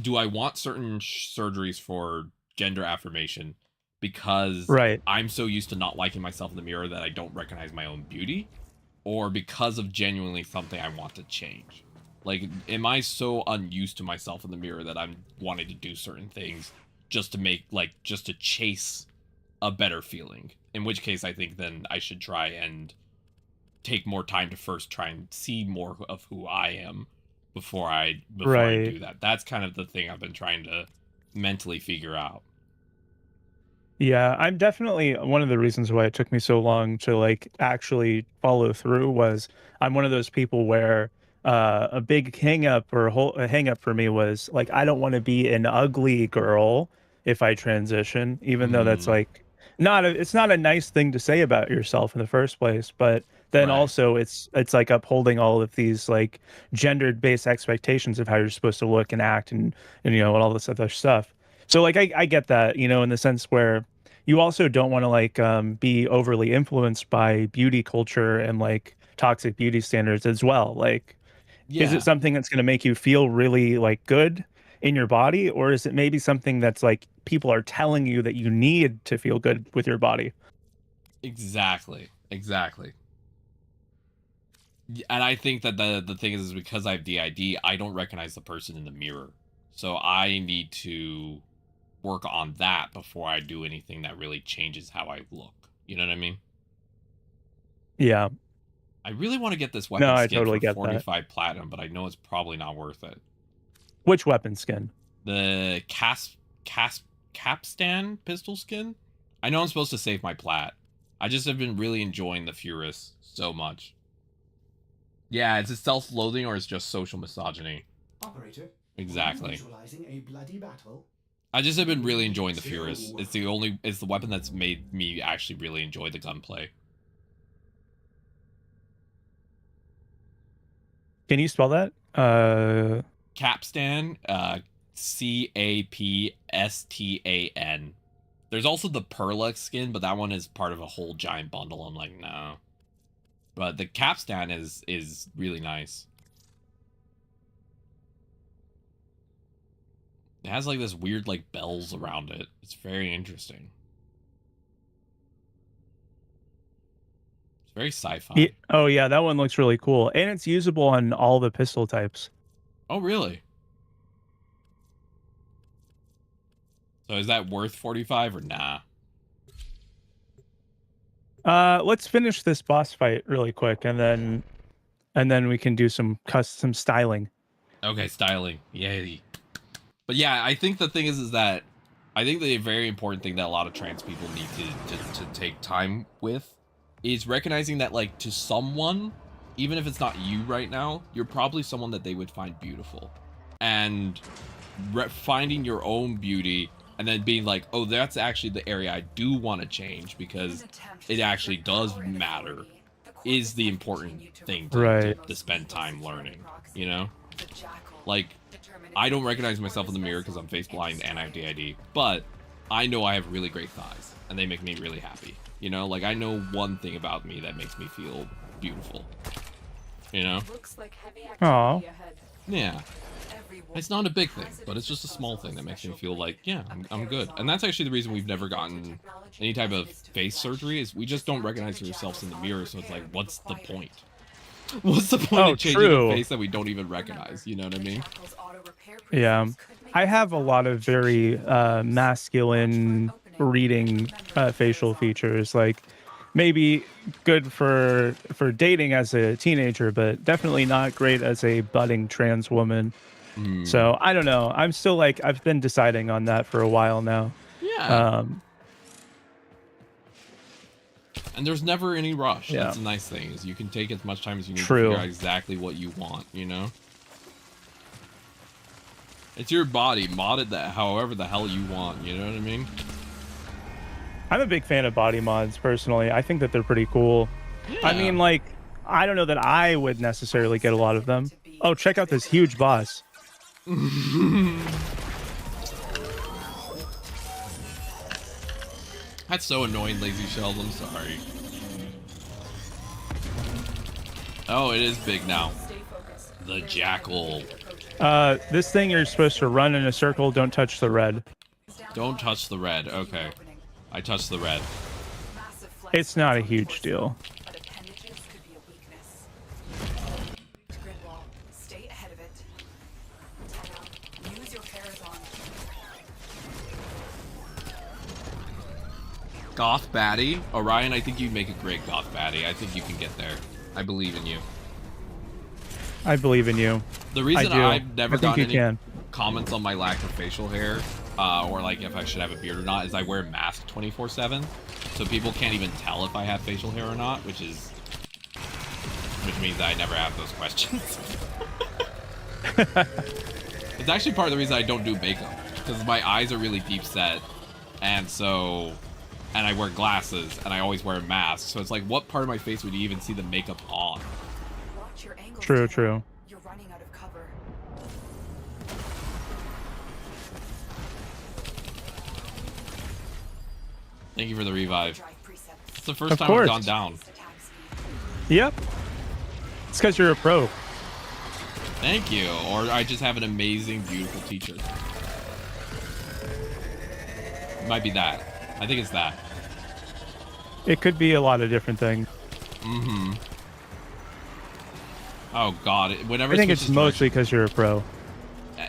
Speaker 1: do I want certain surgeries for gender affirmation because
Speaker 2: Right.
Speaker 1: I'm so used to not liking myself in the mirror that I don't recognize my own beauty, or because of genuinely something I want to change? Like, am I so unused to myself in the mirror that I'm wanting to do certain things just to make, like, just to chase a better feeling? In which case, I think then I should try and take more time to first try and see more of who I am before I
Speaker 2: Right.
Speaker 1: do that. That's kind of the thing I've been trying to mentally figure out.
Speaker 2: Yeah, I'm definitely one of the reasons why it took me so long to like actually follow through was I'm one of those people where a big a hang up for me was like I don't want to be an ugly girl if I transition, even though that's like it's not a nice thing to say about yourself in the first place, but then
Speaker 1: Right.
Speaker 2: also it's like upholding all of these like gendered based expectations of how you're supposed to look and act and you know and all this other stuff. So like I get that, you know, in the sense where you also don't want to like be overly influenced by beauty culture and like toxic beauty standards as well. Like, is
Speaker 1: Yeah,
Speaker 2: it something that's going to make you feel really like good in your body, or is it maybe something that's like people are telling you that you need to feel good with your body?
Speaker 1: exactly. Exactly. And I think that the thing is because I have DID, I don't recognize the person in the mirror. So I need to work on that before I do anything that really changes how I look. You know what I mean?
Speaker 2: Yeah,
Speaker 1: I really want to get this
Speaker 2: no,
Speaker 1: weapon
Speaker 2: I
Speaker 1: skin
Speaker 2: totally
Speaker 1: for
Speaker 2: get that.
Speaker 1: 45 platinum, but I know it's probably not worth it.
Speaker 2: Which weapon skin?
Speaker 1: The capstan pistol skin? I know I'm supposed to save my plat. I just have been really enjoying the Furus so much. Yeah, is it self-loathing or is it just social misogyny?
Speaker 4: Operator,
Speaker 1: Exactly.
Speaker 4: visualizing a bloody battle.
Speaker 1: I just have been really enjoying the Furus. It's the weapon that's made me actually really enjoy the gunplay.
Speaker 2: Can you spell that?
Speaker 1: Capstan, Capstan. There's also the Perlex skin, but that one is part of a whole giant bundle. I'm like, no. But the Capstan is really nice. It has like this weird like bells around it. It's very interesting. It's very sci-fi.
Speaker 2: Oh yeah, that one looks really cool, and it's usable on all the pistol types.
Speaker 1: Oh, really? So is that worth 45 or nah?
Speaker 2: Let's finish this boss fight really quick, and then we can do some custom styling.
Speaker 1: Okay, styling. Yay. But yeah, I think the thing is that I think the very important thing that a lot of trans people need to take time with is recognizing that, like, to someone, even if it's not you right now, you're probably someone that they would find beautiful. And finding your own beauty and then being like, oh, that's actually the area I do want to change because it actually does matter is the important thing to spend time learning, you know? Like, I don't recognize myself in the mirror because I'm face blind and I have DID, but I know I have really great thighs and they make me really happy. You know, like I know one thing about me that makes me feel beautiful. You know?
Speaker 2: Aww.
Speaker 1: Yeah. It's not a big thing, but it's just a small thing that makes me feel like, yeah, I'm good. And that's actually the reason we've never gotten any type of face surgery is we just don't recognize ourselves in the mirror. So it's like, what's the point? What's the point of changing a face that we don't even recognize? You know what I mean?
Speaker 2: Yeah, I have a lot of very masculine reading facial features. Like, maybe good for dating as a teenager, but definitely not great as a budding trans woman. So I don't know. I'm still like I've been deciding on that for a while now.
Speaker 1: Yeah. And there's never any rush.
Speaker 2: Yeah.
Speaker 1: That's a nice thing, is you can take as much time as you need to
Speaker 2: True.
Speaker 1: figure out exactly what you want, you know? It's your body. Mod it that however the hell you want, you know what I mean?
Speaker 2: I'm a big fan of body mods personally. I think that they're pretty cool. I mean, like, I don't know that I would necessarily get a lot of them. Oh, check out this huge boss.
Speaker 1: That's so annoying, Lazy Shells. I'm sorry. Oh, it is big now. The Jackal.
Speaker 2: This thing you're supposed to run in a circle. Don't touch the red.
Speaker 1: Don't touch the red. Okay. I touched the red.
Speaker 2: It's not a huge deal.
Speaker 11: Stay ahead of it. Use your Paragon.
Speaker 1: Goth baddie. Orion, I think you'd make a great goth baddie. I think you can get there. I believe in you.
Speaker 2: I believe in you.
Speaker 1: The reason I've never gotten any
Speaker 2: can.
Speaker 1: comments on my lack of facial hair, or like if I should have a beard or not, is I wear a mask 24/7, so people can't even tell if I have facial hair or not, which means that I never have those questions. It's actually part of the reason I don't do makeup, because my eyes are really deep set, and I wear glasses, and I always wear a mask, so it's like, what part of my face would you even see the makeup on?
Speaker 11: Watch your angles.
Speaker 2: True, true.
Speaker 11: You're running out of cover.
Speaker 1: Thank you for the revive. It's the first
Speaker 2: Of
Speaker 1: time
Speaker 2: course.
Speaker 1: I've gone down.
Speaker 2: Yep. It's because you're a pro.
Speaker 1: Thank you. Or I just have an amazing, beautiful teacher. It might be that. I think it's that.
Speaker 2: It could be a lot of different things.
Speaker 1: Mm-hmm. Oh, God. Whenever
Speaker 2: I think it's
Speaker 1: switches
Speaker 2: mostly because you're a pro.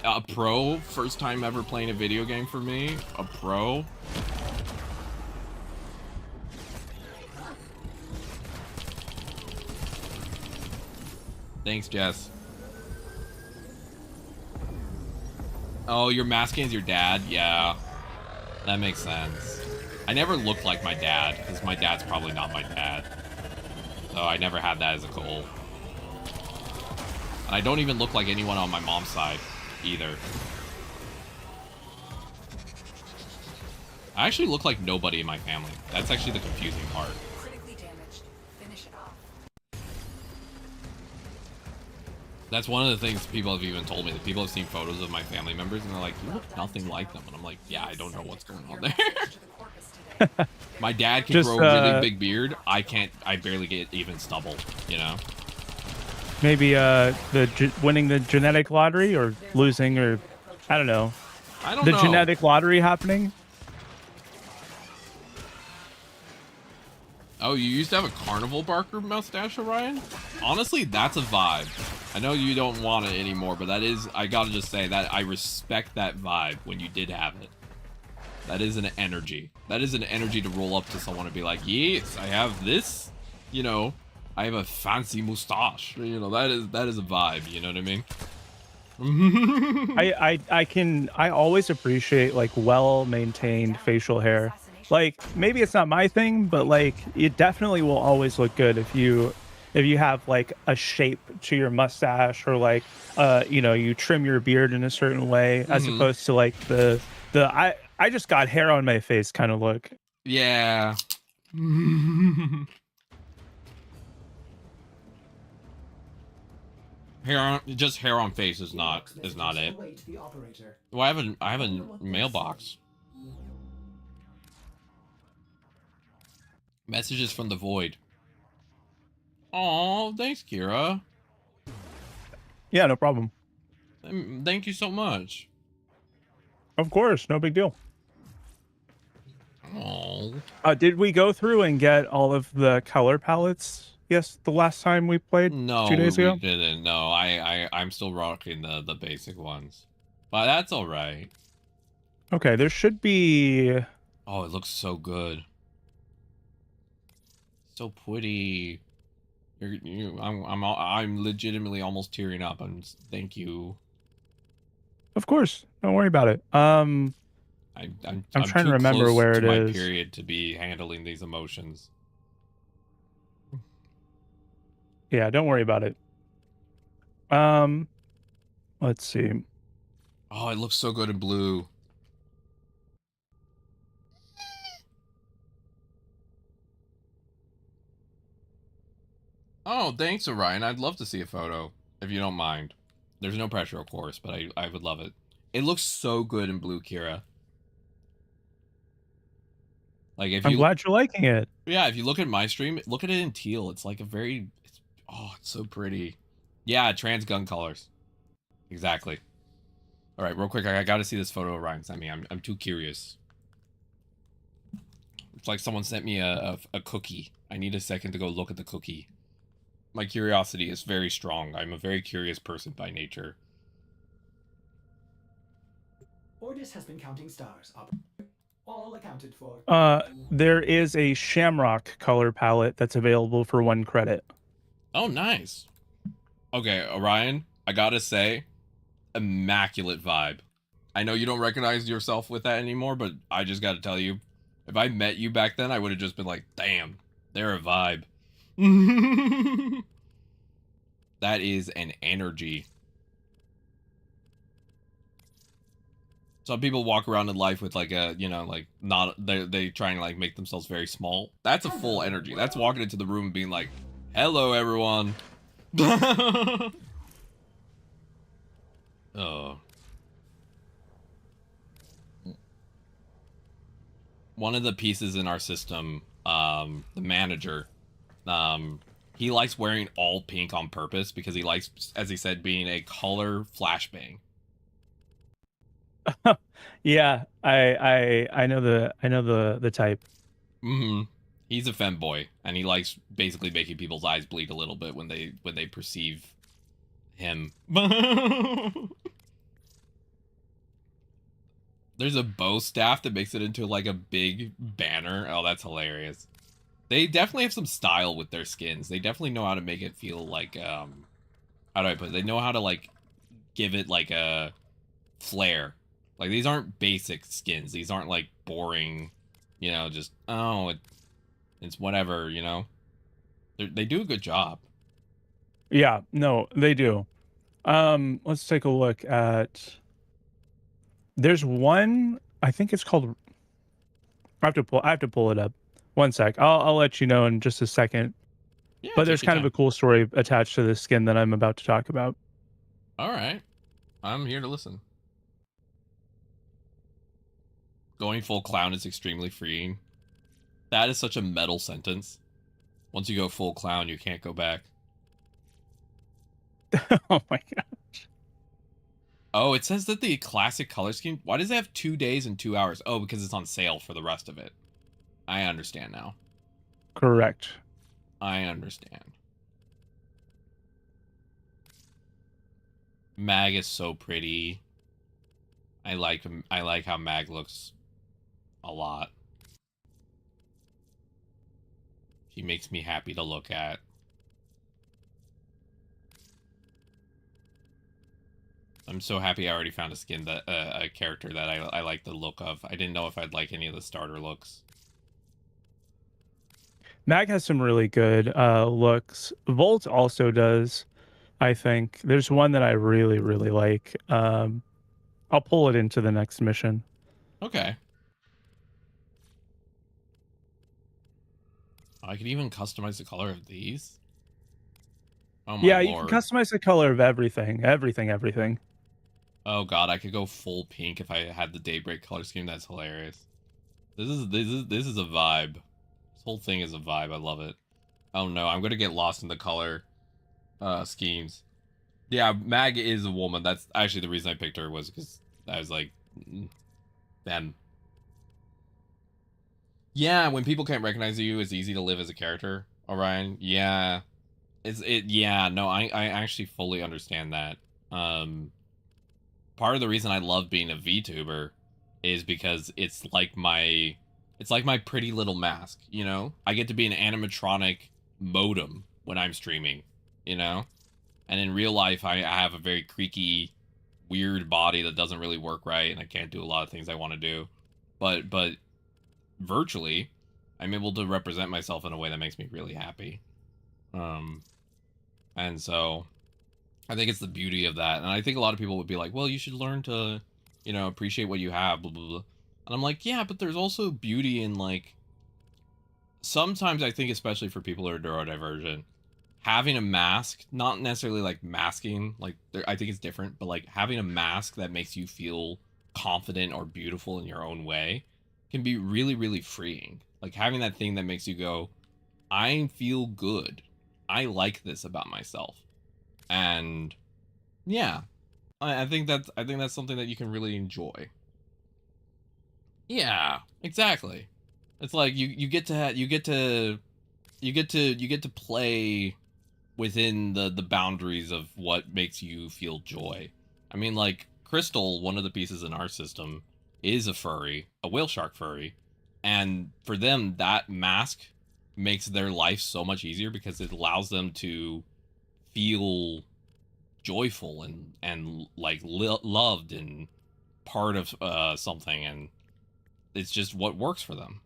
Speaker 1: a pro, first time ever playing a video game for me. A pro. Thanks, Jess. Oh, your masking is your dad? Yeah. That makes sense. I never looked like my dad, because my dad's probably not my dad. So I never had that as a goal. And I don't even look like anyone on my mom's side, either. I actually look like nobody in my family. That's actually the confusing part.
Speaker 11: Critically damaged. Finish it off.
Speaker 1: That's one of the things people have even told me, that people have seen photos of my family members and they're like, you look nothing like them. And I'm like, yeah, I don't know what's going on there. My dad can grow a really big beard. I can't, I barely get even stubble, you know?
Speaker 2: Maybe winning the genetic lottery or losing, or I don't know.
Speaker 1: I don't
Speaker 2: know.
Speaker 1: know.
Speaker 2: The genetic lottery happening.
Speaker 1: Oh, you used to have a carnival barker mustache, Orion? Honestly, that's a vibe. I know you don't want it anymore, but that is, I gotta just say that I respect that vibe when you did have it. That is an energy. That is an energy to roll up to someone and be like, yes, I have this, you know, I have a fancy mustache. You know, that is a vibe, you know what I mean?
Speaker 2: I always appreciate like well-maintained facial hair. Like, maybe it's not my thing, but like it definitely will always look good if you have like a shape to your mustache, or like you know, you trim your beard in a certain way, as opposed to like the I just got hair on my face kind of look.
Speaker 1: Yeah. Just hair on face is not it. Well, I have a mailbox. Messages from the void. Oh, thanks, Kira.
Speaker 2: Yeah, no problem.
Speaker 1: Thank you so much.
Speaker 2: Of course, no big deal.
Speaker 1: Oh.
Speaker 2: Did we go through and get all of the color palettes? Yes, the last time we played.
Speaker 1: No,
Speaker 2: 2 days ago.
Speaker 1: we didn't. No, I'm still rocking the basic ones, but that's all right.
Speaker 2: Okay, there should be.
Speaker 1: Oh, it looks so good. so pretty. I'm legitimately almost tearing up. Thank you.
Speaker 2: Of course, don't worry about it.
Speaker 1: I'm
Speaker 2: trying to
Speaker 1: too
Speaker 2: remember
Speaker 1: close
Speaker 2: where
Speaker 1: to
Speaker 2: it
Speaker 1: my
Speaker 2: is.
Speaker 1: period to be handling these emotions.
Speaker 2: Yeah, don't worry about it. Let's see.
Speaker 1: Oh, it looks so good in blue. Oh, thanks, Orion. I'd love to see a photo, if you don't mind. There's no pressure, of course, but I would love it. It looks so good in blue, Kira. Like, if
Speaker 2: I'm
Speaker 1: you...
Speaker 2: glad you're liking it.
Speaker 1: Yeah, if you look at my stream, look at it in teal. It's like a very... oh, it's so pretty. Yeah, trans gun colors. Exactly. All right, real quick, I gotta see this photo Orion sent me. I'm too curious. It's like someone sent me a cookie. I need a second to go look at the cookie. My curiosity is very strong. I'm a very curious person by nature.
Speaker 4: Ordis has been counting stars. All accounted for.
Speaker 2: There is a shamrock color palette that's available for 1 credit.
Speaker 1: Oh, nice. Okay, Orion, I gotta say, immaculate vibe. I know you don't recognize yourself with that anymore, but I just gotta tell you, if I met you back then, I would have just been like, damn, they're a vibe. That is an energy. Some people walk around in life with like a, you know, like not, they trying to like make themselves very small. That's a full energy. That's walking into the room and being like, hello, everyone. Oh. One of the pieces in our system, the manager, he likes wearing all pink on purpose because he likes, as he said, being a color flashbang.
Speaker 2: Yeah, I know the type.
Speaker 1: Mm-hmm. He's a femboy, and he likes basically making people's eyes bleed a little bit when they perceive him. There's a bow staff that makes it into like a big banner. Oh, that's hilarious. They definitely have some style with their skins. They definitely know how to make it feel like, how do I put it? They know how to like give it like a flair. Like, these aren't basic skins. These aren't like boring, you know, just, oh, it's whatever, you know. They do a good job.
Speaker 2: Yeah, no, they do. Let's take a look at. There's one. I think it's called. I have to pull it up. One sec. I'll let you know in just a second.
Speaker 1: Yeah,
Speaker 2: but there's kind of a cool story attached to this skin that I'm about to talk about.
Speaker 1: All right, I'm here to listen. Going full clown is extremely freeing. That is such a metal sentence. Once you go full clown, you can't go back.
Speaker 2: Oh my gosh.
Speaker 1: Oh, it says that the classic color scheme... Why does it have 2 days and 2 hours? Oh, because it's on sale for the rest of it. I understand now.
Speaker 2: Correct.
Speaker 1: I understand. Mag is so pretty. I like how Mag looks a lot. She makes me happy to look at. I'm so happy I already found a skin that a character that I like the look of. I didn't know if I'd like any of the starter looks.
Speaker 2: Mag has some really good looks. Volt also does, I think. There's one that I really, really like. I'll pull it into the next mission.
Speaker 1: Okay. I could even customize the color of these. Oh my
Speaker 2: yeah,
Speaker 1: lord.
Speaker 2: you can customize the color of everything. Everything.
Speaker 1: Oh god, I could go full pink if I had the Daybreak color scheme. That's hilarious. This is a vibe. This whole thing is a vibe. I love it. Oh no, I'm gonna get lost in the color schemes. Yeah, Mag is a woman. That's actually the reason I picked her, was because I was like, them. Yeah, when people can't recognize you, it's easy to live as a character, Orion. Yeah. Yeah, no, I actually fully understand that. Part of the reason I love being a VTuber is because it's like my It's like my pretty little mask, you know? I get to be an animatronic modem when I'm streaming, you know? And in real life, I have a very creaky, weird body that doesn't really work right, and I can't do a lot of things I want to do. But virtually, I'm able to represent myself in a way that makes me really happy. And so I think it's the beauty of that. And I think a lot of people would be like, well, you should learn to, you know, appreciate what you have, blah, blah, blah. And I'm like, yeah, but there's also beauty in, like, sometimes I think, especially for people who are neurodivergent, having a mask, not necessarily like masking, like, I think it's different, but like having a mask that makes you feel confident or beautiful in your own way can be really, really freeing. Like having that thing that makes you go, I feel good. I like this about myself. And yeah, I think that's something that you can really enjoy. Yeah, exactly. It's like you get to play within the boundaries of what makes you feel joy. I mean, like Crystal, one of the pieces in our system, is a furry, a whale shark furry, and for them that mask makes their life so much easier because it allows them to feel joyful and like loved and part of something, and it's just what works for them.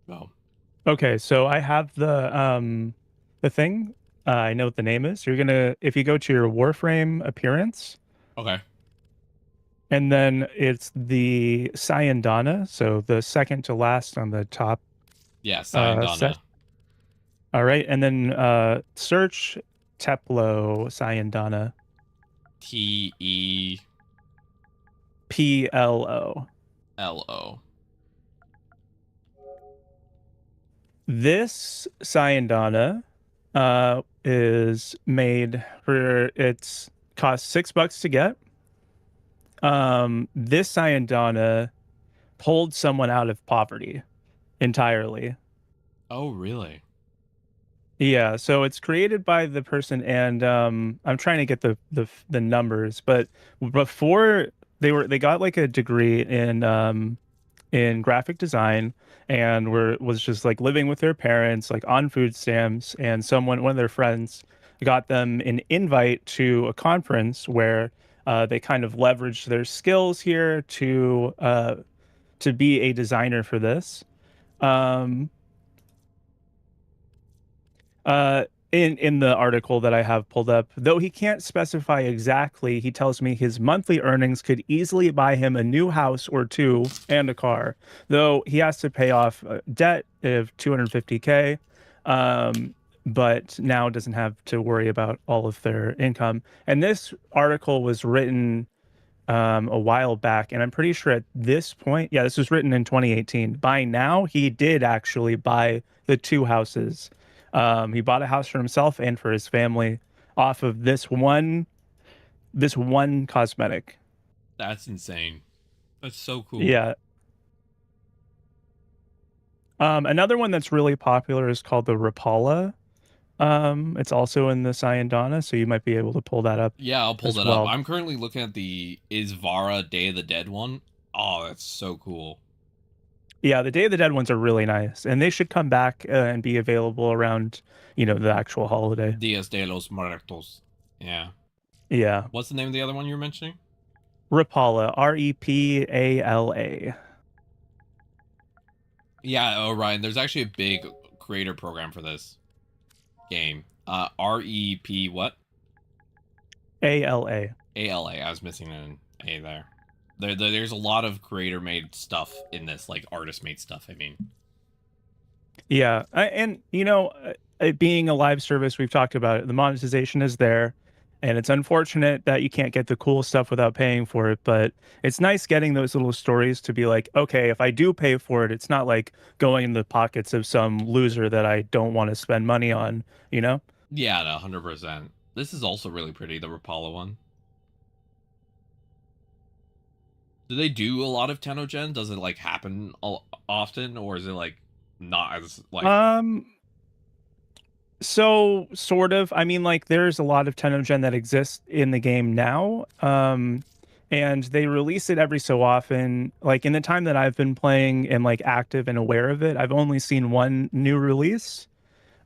Speaker 1: Oh.
Speaker 2: Okay, so I have the thing. I know what the name is. You're gonna, if you go to your Warframe appearance.
Speaker 1: Okay.
Speaker 2: And then it's the Syandana, so the second to last on the top.
Speaker 1: Yeah, Syandana.
Speaker 2: All right, and then search Teplo Syandana.
Speaker 1: TEPLO. LO.
Speaker 2: This Syandana is made for, it's cost $6 to get. This Syandana pulled someone out of poverty entirely.
Speaker 1: Oh, really?
Speaker 2: Yeah, so it's created by the person, and I'm trying to get the numbers, but before they got like a degree in graphic design, and was just like living with their parents, like on food stamps, and one of their friends got them an invite to a conference where they kind of leveraged their skills here to be a designer for this. In the article that I have pulled up, though he can't specify exactly, he tells me his monthly earnings could easily buy him a new house or two and a car, though he has to pay off debt of 250K, but now doesn't have to worry about all of their income. And this article was written a while back, and I'm pretty sure at this point, yeah, this was written in 2018. By now, he did actually buy the two houses. He bought a house for himself and for his family off of this one cosmetic.
Speaker 1: That's insane. That's so cool.
Speaker 2: Yeah. Another one that's really popular is called the Rapala. It's also in the Syandana, so you might be able to pull that up.
Speaker 1: Yeah, I'll pull that up. I'm currently looking at the Isvara Day of the Dead one. Oh, that's so cool.
Speaker 2: Yeah, the Day of the Dead ones are really nice, and they should come back and be available around, the actual holiday.
Speaker 1: Dias de los Muertos. Yeah.
Speaker 2: Yeah.
Speaker 1: What's the name of the other one you were mentioning?
Speaker 2: Rapala. Repala.
Speaker 1: Yeah, oh, Ryan, there's actually a big creator program for this game. REP what?
Speaker 2: ALA.
Speaker 1: ALA. I was missing an A there. There's a lot of creator-made stuff in this, like artist-made stuff, I mean.
Speaker 2: Yeah, and it being a live service, we've talked about it. The monetization is there, and it's unfortunate that you can't get the cool stuff without paying for it, but it's nice getting those little stories to be like, okay, if I do pay for it, it's not like going in the pockets of some loser that I don't want to spend money on,
Speaker 1: Yeah, 100%. This is also really pretty, the Rapala one. Do they do a lot of Tenogen? Does it like happen often, or is it like not as like?
Speaker 2: So sort of. I mean, like there's a lot of Tenogen that exists in the game now, and and they release it every so often. Like in the time that I've been playing and like active and aware of it, I've only seen one new release,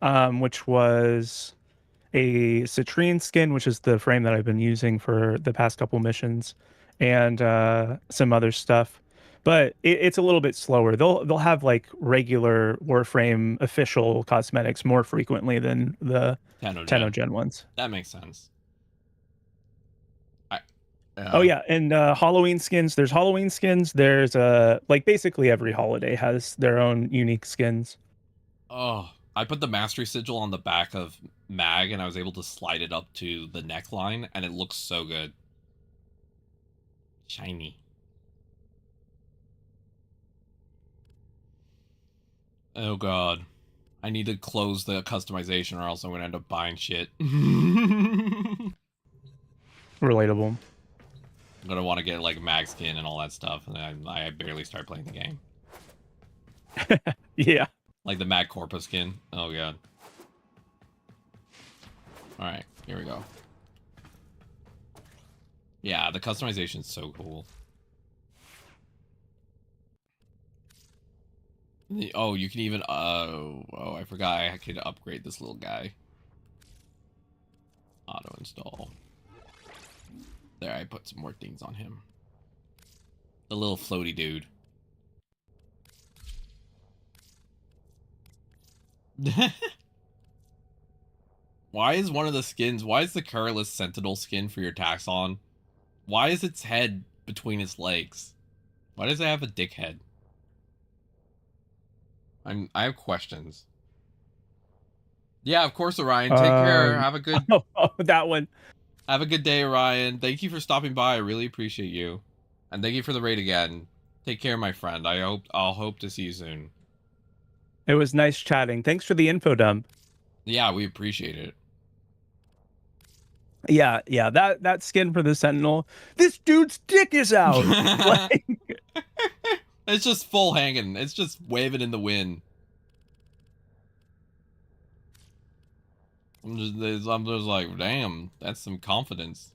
Speaker 2: which was a citrine skin, which is the frame that I've been using for the past couple missions, and some other stuff. But it's a little bit slower. They'll have like regular Warframe official cosmetics more frequently than the 10 Gen ones.
Speaker 1: That makes sense.
Speaker 2: Oh yeah, and Halloween skins. There's Halloween skins. There's like basically every holiday has their own unique skins.
Speaker 1: Oh, I put the mastery sigil on the back of Mag, and I was able to slide it up to the neckline, and it looks so good. Shiny. Oh god. I need to close the customization or else I'm gonna end up buying shit.
Speaker 2: Relatable.
Speaker 1: I'm gonna want to get like mag skin and all that stuff, and I barely start playing the game.
Speaker 2: Yeah.
Speaker 1: Like the Mag Corpus skin. Oh god. Alright, here we go. Yeah, the customization's so cool. Oh, you can even oh, I forgot I could upgrade this little guy. Auto install. There, I put some more things on him. The little floaty dude. Why is one of the skins, why is the colorless sentinel skin for your Taxon? Why is its head between its legs? Why does it have a dick head? I have questions. Yeah, of course, Orion. Take care. Have a good
Speaker 2: that one.
Speaker 1: Have a good day, Orion. Thank you for stopping by. I really appreciate you. And thank you for the raid again. Take care, my friend. I'll hope to see you soon.
Speaker 2: It was nice chatting. Thanks for the info dump.
Speaker 1: Yeah, we appreciate it.
Speaker 2: Yeah, that skin for the Sentinel. This dude's dick is out. Like...
Speaker 1: It's just full hanging. It's just waving in the wind. I'm just like, damn, that's some confidence.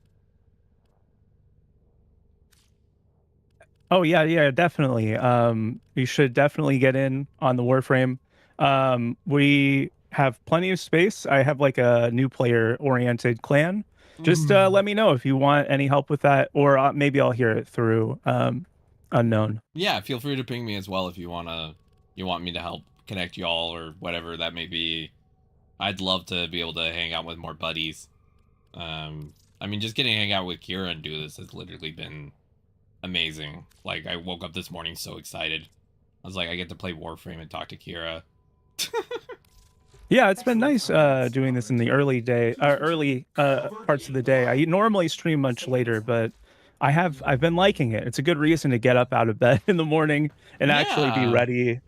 Speaker 2: Oh yeah, definitely. You should definitely get in on the Warframe. We have plenty of space. I have like a new player oriented clan. Just let me know if you want any help with that, or maybe I'll hear it through unknown.
Speaker 1: Yeah, feel free to ping me as well if you want me to help connect y'all or whatever that may be. I'd love to be able to hang out with more buddies. I mean, just getting to hang out with Kira and do this has literally been amazing. Like, I woke up this morning so excited. I was like, I get to play Warframe and talk to Kira.
Speaker 2: Yeah, it's been nice doing this in the early parts of the day. I normally stream much later, but I've been liking it. It's a good reason to get up out of bed in the morning and actually be ready,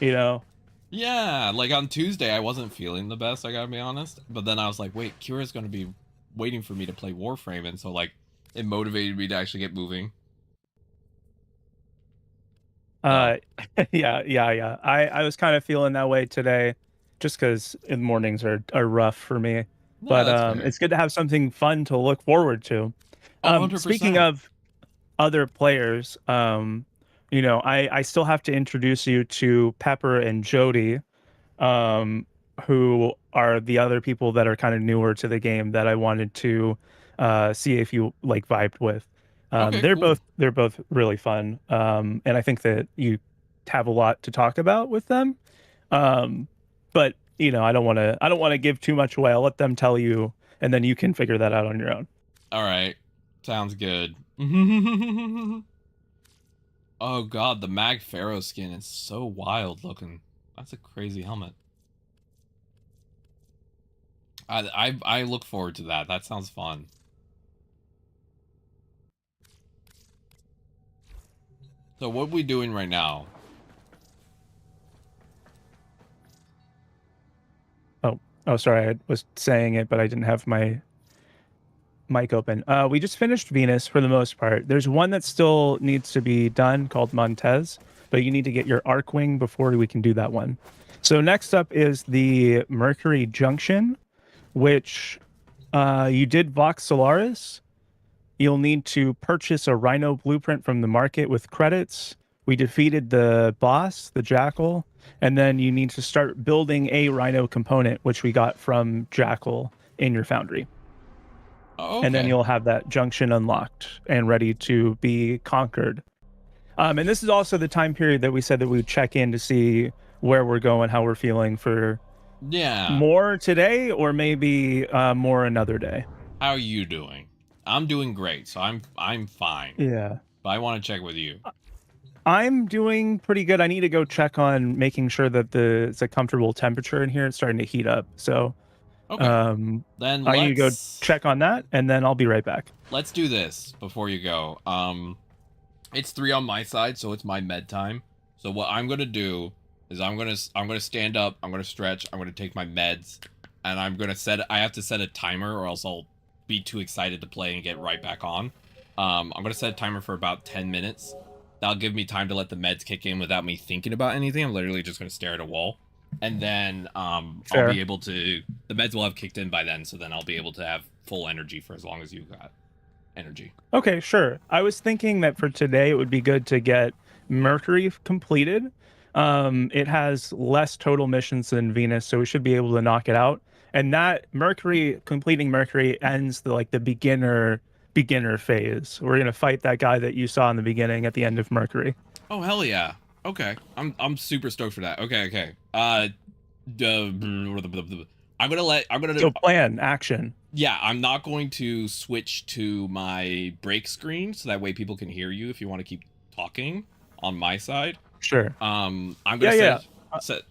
Speaker 2: you know.
Speaker 1: Yeah, like on Tuesday I wasn't feeling the best, I gotta be honest. But then I was like, wait, Kira's gonna be waiting for me to play Warframe, and so like it motivated me to actually get moving.
Speaker 2: Yeah. I was kind of feeling that way today, just because the mornings are rough for me.
Speaker 1: No,
Speaker 2: but it's good to have something fun to look forward to.
Speaker 1: 100%.
Speaker 2: Speaking of other players, you know, I still have to introduce you to Pepper and Jody, who are the other people that are kind of newer to the game that I wanted to see if you like vibed with.
Speaker 1: Okay,
Speaker 2: they're
Speaker 1: cool.
Speaker 2: both really fun, and I think that you have a lot to talk about with them. But you know, I don't want to give too much away. I'll let them tell you, and then you can figure that out on your own.
Speaker 1: All right, sounds good. Oh god, the Mag Pharaoh skin is so wild looking. That's a crazy helmet. I look forward to that. That sounds fun. So what are we doing right now?
Speaker 2: Oh, sorry. I was saying it, but I didn't have my mic open. We just finished Venus for the most part. There's one that still needs to be done called Montez, but you need to get your Arcwing before we can do that one. So next up is the Mercury Junction, which you did Vox Solaris. You'll need to purchase a rhino blueprint from the market with credits. We defeated the boss, the jackal, and then you need to start building a rhino component, which we got from jackal in your foundry.
Speaker 1: Oh, okay.
Speaker 2: And then you'll have that junction unlocked and ready to be conquered. And this is also the time period that we said that we would check in to see where we're going, how we're feeling for more today, or maybe more another day.
Speaker 1: How are you doing? I'm doing great, so I'm fine.
Speaker 2: Yeah.
Speaker 1: But I want to check with you.
Speaker 2: I'm doing pretty good. I need to go check on making sure that it's a comfortable temperature in here. It's starting to heat up. So
Speaker 1: then
Speaker 2: I need to go check on that, and then I'll be right back.
Speaker 1: Let's do this before you go. It's 3 on my side, so it's my med time. So what I'm gonna do is I'm gonna stand up, I'm gonna stretch, I'm gonna take my meds, and I have to set a timer or else I'll be too excited to play and get right back on. I'm gonna set a timer for about 10 minutes. That'll give me time to let the meds kick in without me thinking about anything. I'm literally just gonna stare at a wall. And then I'll be able to, the meds will have kicked in by then, so then I'll be able to have full energy for as long as you got energy.
Speaker 2: Okay, sure. I was thinking that for today it would be good to get Mercury completed. It has less total missions than Venus, so we should be able to knock it out. And that completing Mercury ends the beginner phase. We're gonna fight that guy that you saw in the beginning at the end of Mercury.
Speaker 1: Oh hell yeah. Okay. I'm super stoked for that. Okay. I'm gonna
Speaker 2: So plan action.
Speaker 1: Yeah, I'm not going to switch to my break screen so that way people can hear you if you want to keep talking on my side.
Speaker 2: Sure.
Speaker 1: I'm gonna set.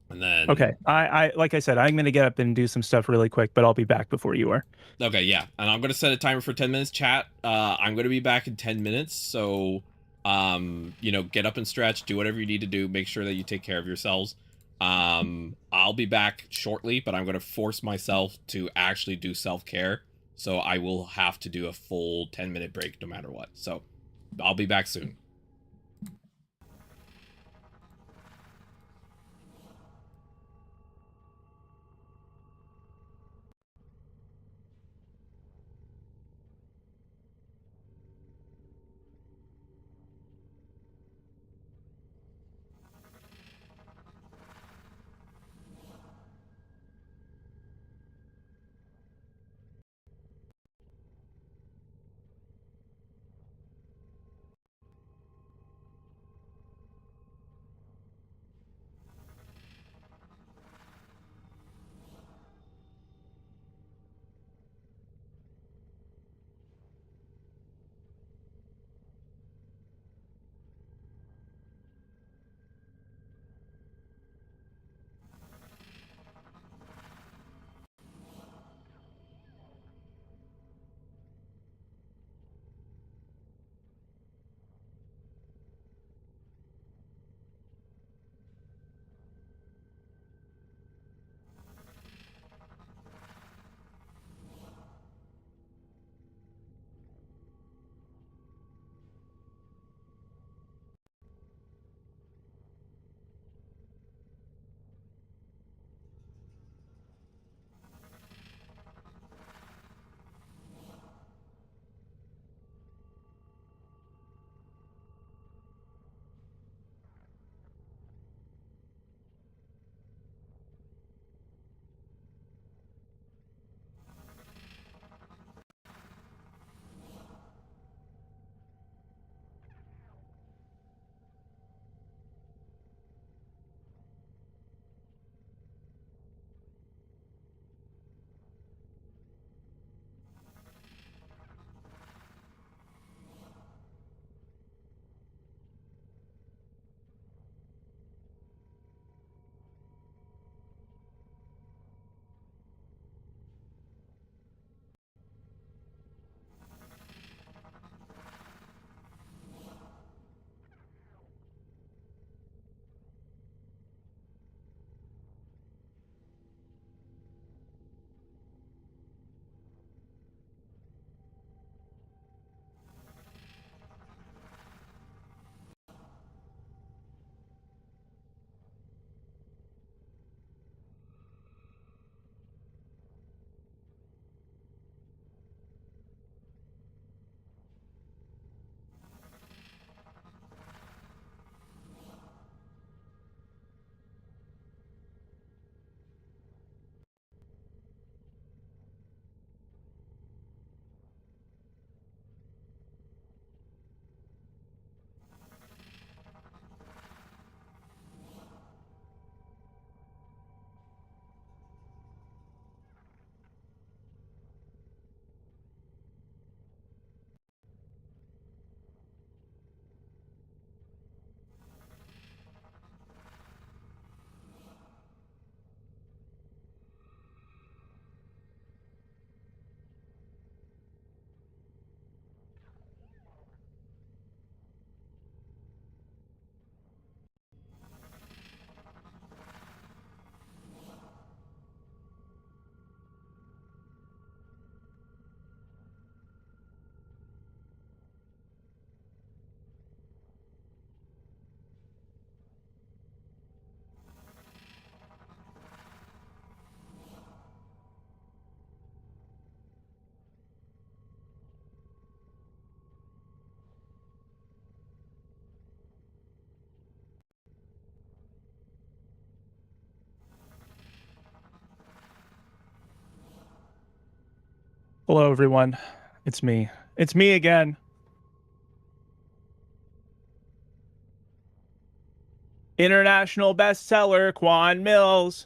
Speaker 1: And then
Speaker 2: okay, I like I said, I'm gonna get up and do some stuff really quick, but I'll be back before you are.
Speaker 1: Okay, yeah, and I'm gonna set a timer for 10 minutes. Chat. I'm gonna be back in 10 minutes, so get up and stretch, do whatever you need to do. Make sure that you take care of yourselves. I'll be back shortly, but I'm gonna force myself to actually do self-care, so I will have to do a full 10-minute break no matter what. So I'll be back soon.
Speaker 2: Hello, everyone. It's me. It's me again. International bestseller, Quan Mills.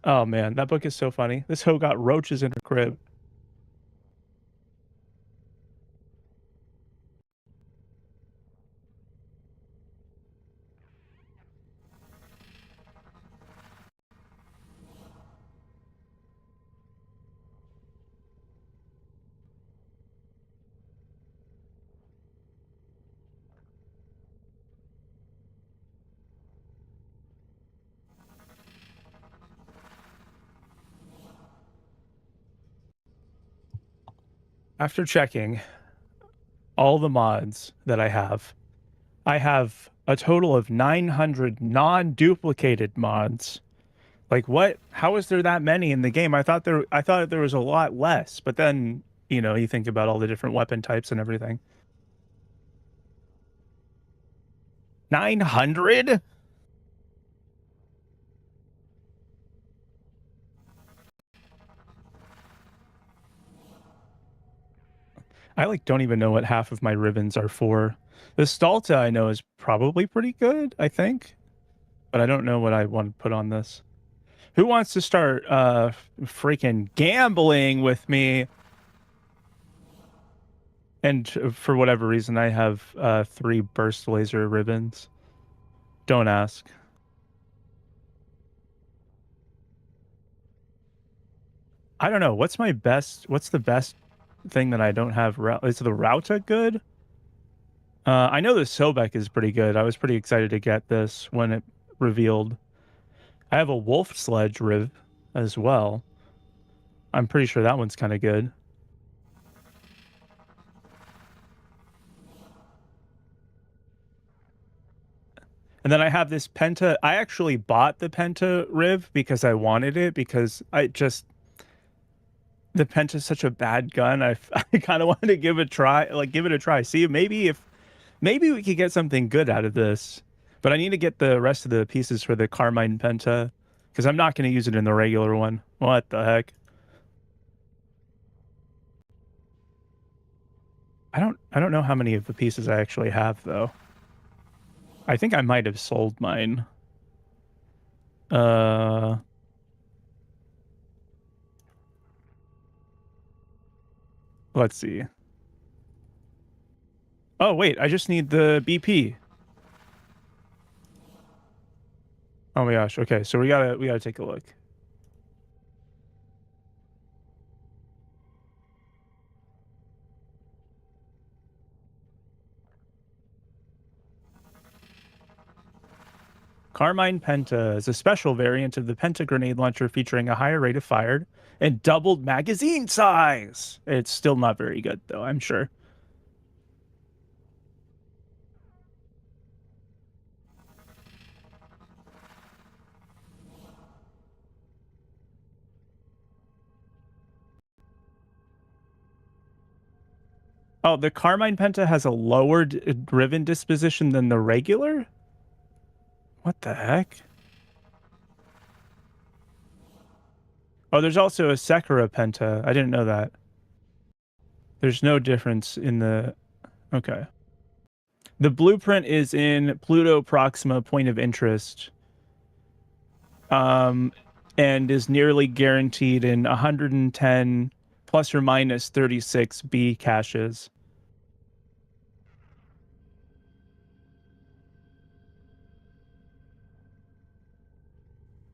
Speaker 2: Oh, man, that book is so funny. This hoe got roaches in her crib. After checking all the mods that I have a total of 900 non-duplicated mods. Like what? How is there that many in the game? I thought there was a lot less, but then, you know, you think about all the different weapon types and everything. 900? I like don't even know what half of my ribbons are for. The Stalta I know is probably pretty good, I think. But I don't know what I want to put on this. Who wants to start freaking gambling with me? And for whatever reason, I have 3 burst laser ribbons. Don't ask. I don't know. What's the best thing that I don't have? Is the Rauta good? I know the Sobek is pretty good. I was pretty excited to get this when it revealed. I have a Wolf Sledge Riv as well. I'm pretty sure that one's kind of good. And then I have this Penta. I actually bought the Penta Riv because I wanted it, because the Penta's such a bad gun. I kind of wanted to give it a try. See, maybe we could get something good out of this. But I need to get the rest of the pieces for the Carmine Penta, because I'm not going to use it in the regular one. What the heck? I don't know how many of the pieces I actually have, though. I think I might have sold mine. Let's see. Oh, wait, I just need the BP. Oh my gosh. Okay, so we gotta take a look. Carmine Penta is a special variant of the Penta grenade launcher featuring a higher rate of fire and doubled magazine size. It's still not very good, though, I'm sure. Oh, the Carmine Penta has a lower driven disposition than the regular? What the heck? Oh, there's also a Sekira Penta. I didn't know that. There's no difference in the... Okay. The blueprint is in Pluto Proxima Point of Interest. And is nearly guaranteed in 110 plus or minus 36 B caches.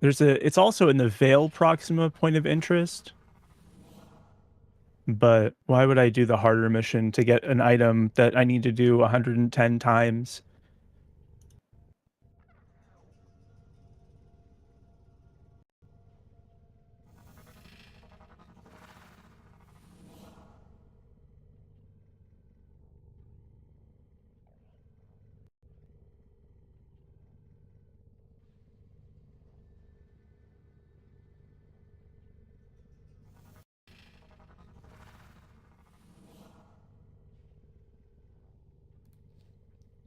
Speaker 2: It's also in the Veil Proxima Point of Interest. But why would I do the harder mission to get an item that I need to do 110 times?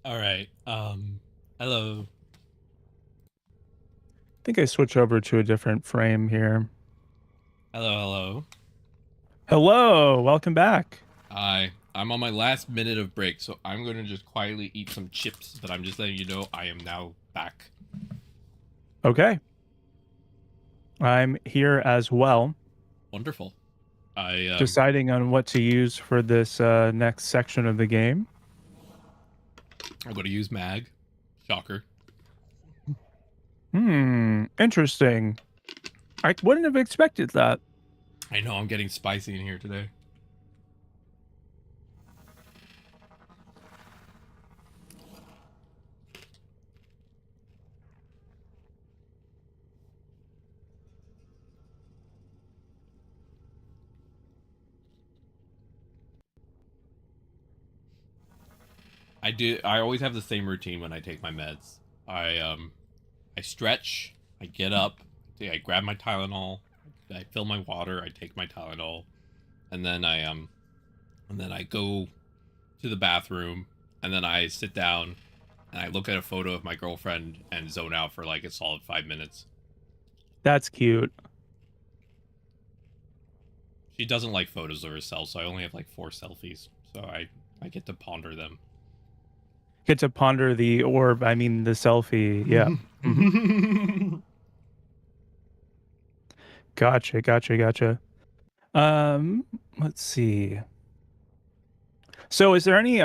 Speaker 1: All right. Hello.
Speaker 2: think I switch over to a different frame here.
Speaker 1: Hello.
Speaker 2: Hello, welcome back.
Speaker 1: Hi. I'm on my last minute of break, so I'm going to just quietly eat some chips, but I'm just letting you know I am now back.
Speaker 2: Okay. I'm here as well.
Speaker 1: Wonderful.
Speaker 2: Deciding on what to use for this next section of the game.
Speaker 1: I'm going to use mag. Shocker.
Speaker 2: Interesting. I wouldn't have expected that.
Speaker 1: I know, I'm getting spicy in here today. I always have the same routine when I take my meds. I stretch, I get up, I grab my Tylenol, I fill my water, I take my Tylenol, and then I go to the bathroom, and then I sit down and I look at a photo of my girlfriend and zone out for like a solid 5 minutes.
Speaker 2: That's cute.
Speaker 1: She doesn't like photos of herself, so I only have like 4 selfies. So I get to ponder them.
Speaker 2: Get to ponder the orb, I mean the selfie. Yeah. Gotcha. Let's see. So is there any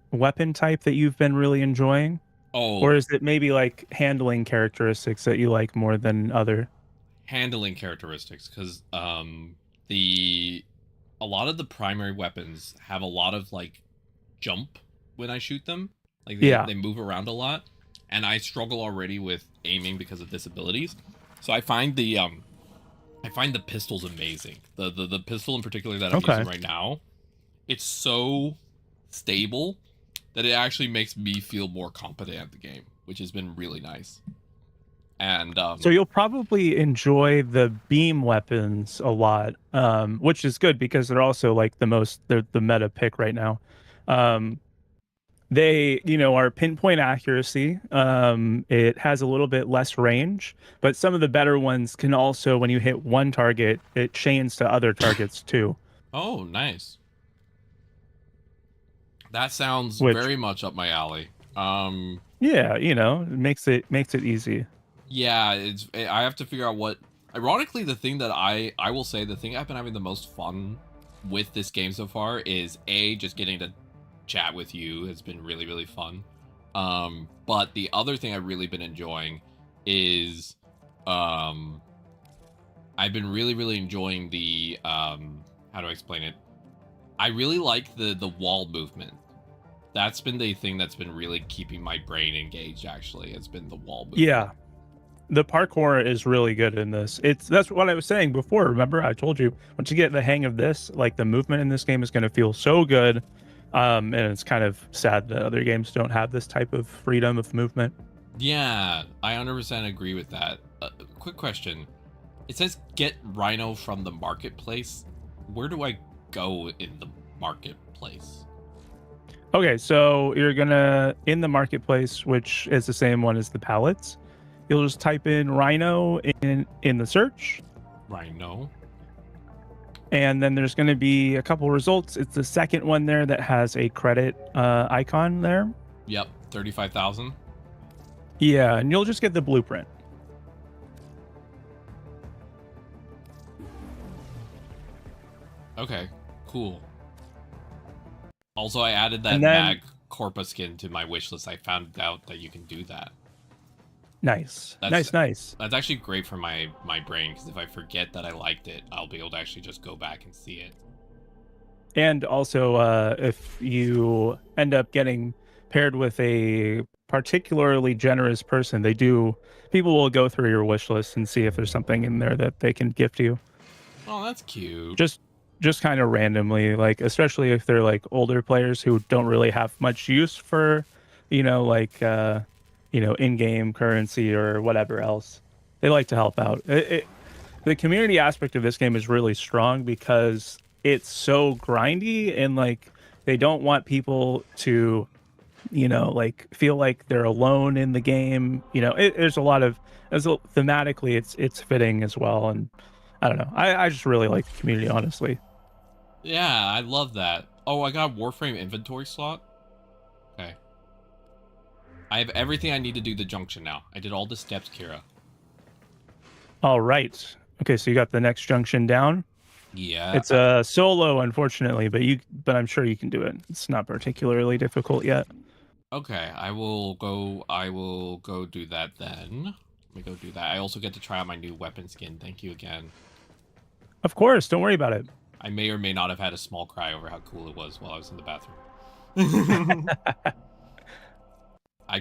Speaker 2: weapon type that you've been really enjoying?
Speaker 1: Oh.
Speaker 2: Or is it maybe like handling characteristics that you like more than other?
Speaker 1: Handling characteristics, because a lot of the primary weapons have a lot of like jump when I shoot them. Like they move around a lot, and I struggle already with aiming because of disabilities. So I find the pistols amazing. The pistol in particular that I'm using right now, it's so stable that it actually makes me feel more competent at the game, which has been really nice. And
Speaker 2: so you'll probably enjoy the beam weapons a lot, which is good because they're also like they're the meta pick right now. They, are pinpoint accuracy. It has a little bit less range, but some of the better ones can also, when you hit one target, it chains to other targets too.
Speaker 1: Oh, nice. That sounds very much up my alley.
Speaker 2: Yeah, it makes it easy.
Speaker 1: Yeah, I have to figure out what. Ironically, the thing that I will say, the thing I've been having the most fun with this game so far is just getting to chat with you has been really, really fun. But the other thing I've really been enjoying is I've been really, really enjoying the how do I explain it? I really like the wall movement. That's been the thing that's been really keeping my brain engaged, actually. It's been the wall movement.
Speaker 2: Yeah. The parkour is really good in this. That's what I was saying before. Remember, I told you once you get the hang of this, like the movement in this game is going to feel so good. And it's kind of sad that other games don't have this type of freedom of movement.
Speaker 1: Yeah, I 100% agree with that. Quick question. It says get Rhino from the marketplace. Where do I go in the marketplace?
Speaker 2: Okay, so you're gonna, in the marketplace, which is the same one as the pallets, you'll just type in Rhino in the search.
Speaker 1: Rhino.
Speaker 2: And then there's going to be a couple results. It's the second one there that has a credit icon there.
Speaker 1: Yep, 35,000.
Speaker 2: Yeah, and you'll just get the blueprint.
Speaker 1: Okay, cool. Also, I added that mag Corpa skin to my wish list. I found out that you can do that.
Speaker 2: Nice. Nice.
Speaker 1: That's actually great for my brain, because if I forget that I liked it, I'll be able to actually just go back and see it.
Speaker 2: And also, if you end up getting paired with a particularly generous person, people will go through your wish list and see if there's something in there that they can gift you.
Speaker 1: Oh, that's cute.
Speaker 2: Just kind of randomly, like, especially if they're like older players who don't really have much use for, in-game currency or whatever else. They like to help out. The community aspect of this game is really strong because it's so grindy, and like they don't want people to like feel like they're alone in the game. There's a lot of thematically it's fitting as well, and I don't know. I just really like the community, honestly.
Speaker 1: Yeah, I love that. Oh, I got Warframe inventory slot. Okay. I have everything I need to do the junction now. I did all the steps, Kira.
Speaker 2: All right. Okay, so you got the next junction down.
Speaker 1: Yeah.
Speaker 2: It's a solo, unfortunately, but I'm sure you can do it. It's not particularly difficult yet.
Speaker 1: Okay, I will go do that then. Let me go do that. I also get to try out my new weapon skin. Thank you again.
Speaker 2: Of course, don't worry about it.
Speaker 1: I may or may not have had a small cry over how cool it was while I was in the bathroom.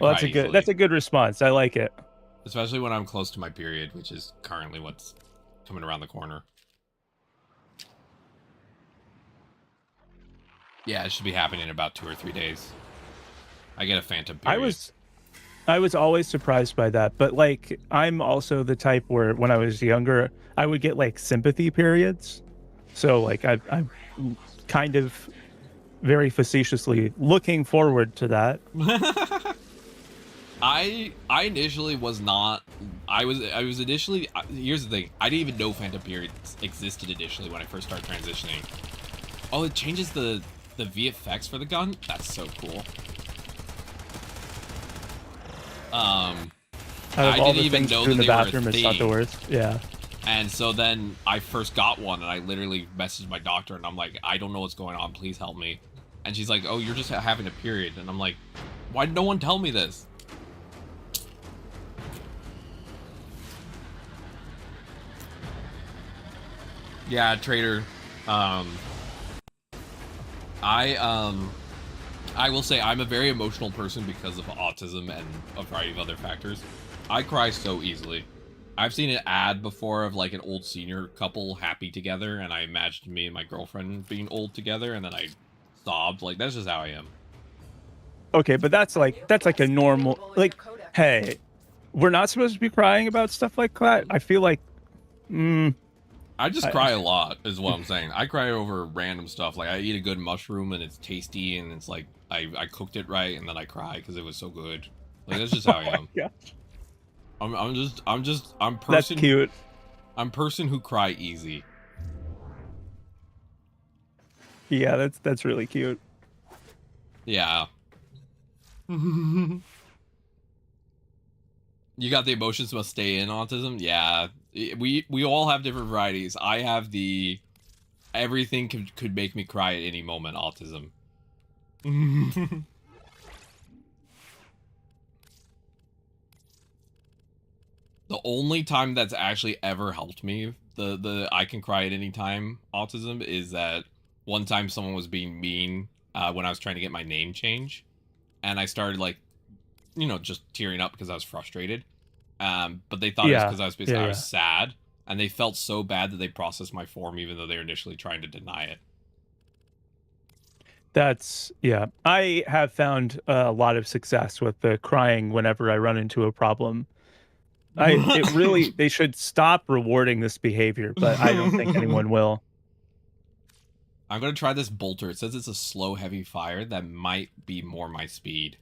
Speaker 2: That's a good response. I like it.
Speaker 1: Especially when I'm close to my period, which is currently what's coming around the corner. Yeah, it should be happening in about 2 or 3 days. I get a phantom period.
Speaker 2: I was always surprised by that, but like I'm also the type where when I was younger, I would get like sympathy periods. So like I'm kind of very facetiously looking forward to that.
Speaker 1: I initially was not. I was initially. Here's the thing. I didn't even know phantom periods existed initially when I first started transitioning. Oh, it changes the VFX for the gun. That's so cool. I didn't even know that they were a thing.
Speaker 2: Not the worst. Yeah.
Speaker 1: And so then I first got one, and I literally messaged my doctor, and I'm like, I don't know what's going on. Please help me. And she's like, oh, you're just having a period. And I'm like, why did no one tell me this? Yeah, Trader. I will say I'm a very emotional person because of autism and a variety of other factors. I cry so easily. I've seen an ad before of like an old senior couple happy together, and I imagined me and my girlfriend being old together, and then I sobbed. Like, that's just how I am.
Speaker 2: Okay, but that's like a normal, like, hey, we're not supposed to be crying about stuff like that. I feel like,
Speaker 1: I just cry a lot, is what I'm saying. I cry over random stuff. Like, I eat a good mushroom and it's tasty, and it's like I cooked it right, and then I cry because it was so good. Like, that's just how I am. I'm person.
Speaker 2: That's cute.
Speaker 1: I'm person who cry easy.
Speaker 2: Yeah, that's really cute.
Speaker 1: Yeah. You got the emotions must stay in autism? Yeah. We all have different varieties. I have the everything could make me cry at any moment autism. The only time that's actually ever helped me, the I can cry at any time autism, is that one time someone was being mean when I was trying to get my name changed, and I started like, just tearing up because I was frustrated. But they thought it was because I was sad, and they felt so bad that they processed my form even though they were initially trying to deny it.
Speaker 2: I have found a lot of success with the crying whenever I run into a problem. They should stop rewarding this behavior, but I don't think anyone will.
Speaker 1: I'm gonna try this bolter. It says it's a slow, heavy fire. That might be more my speed.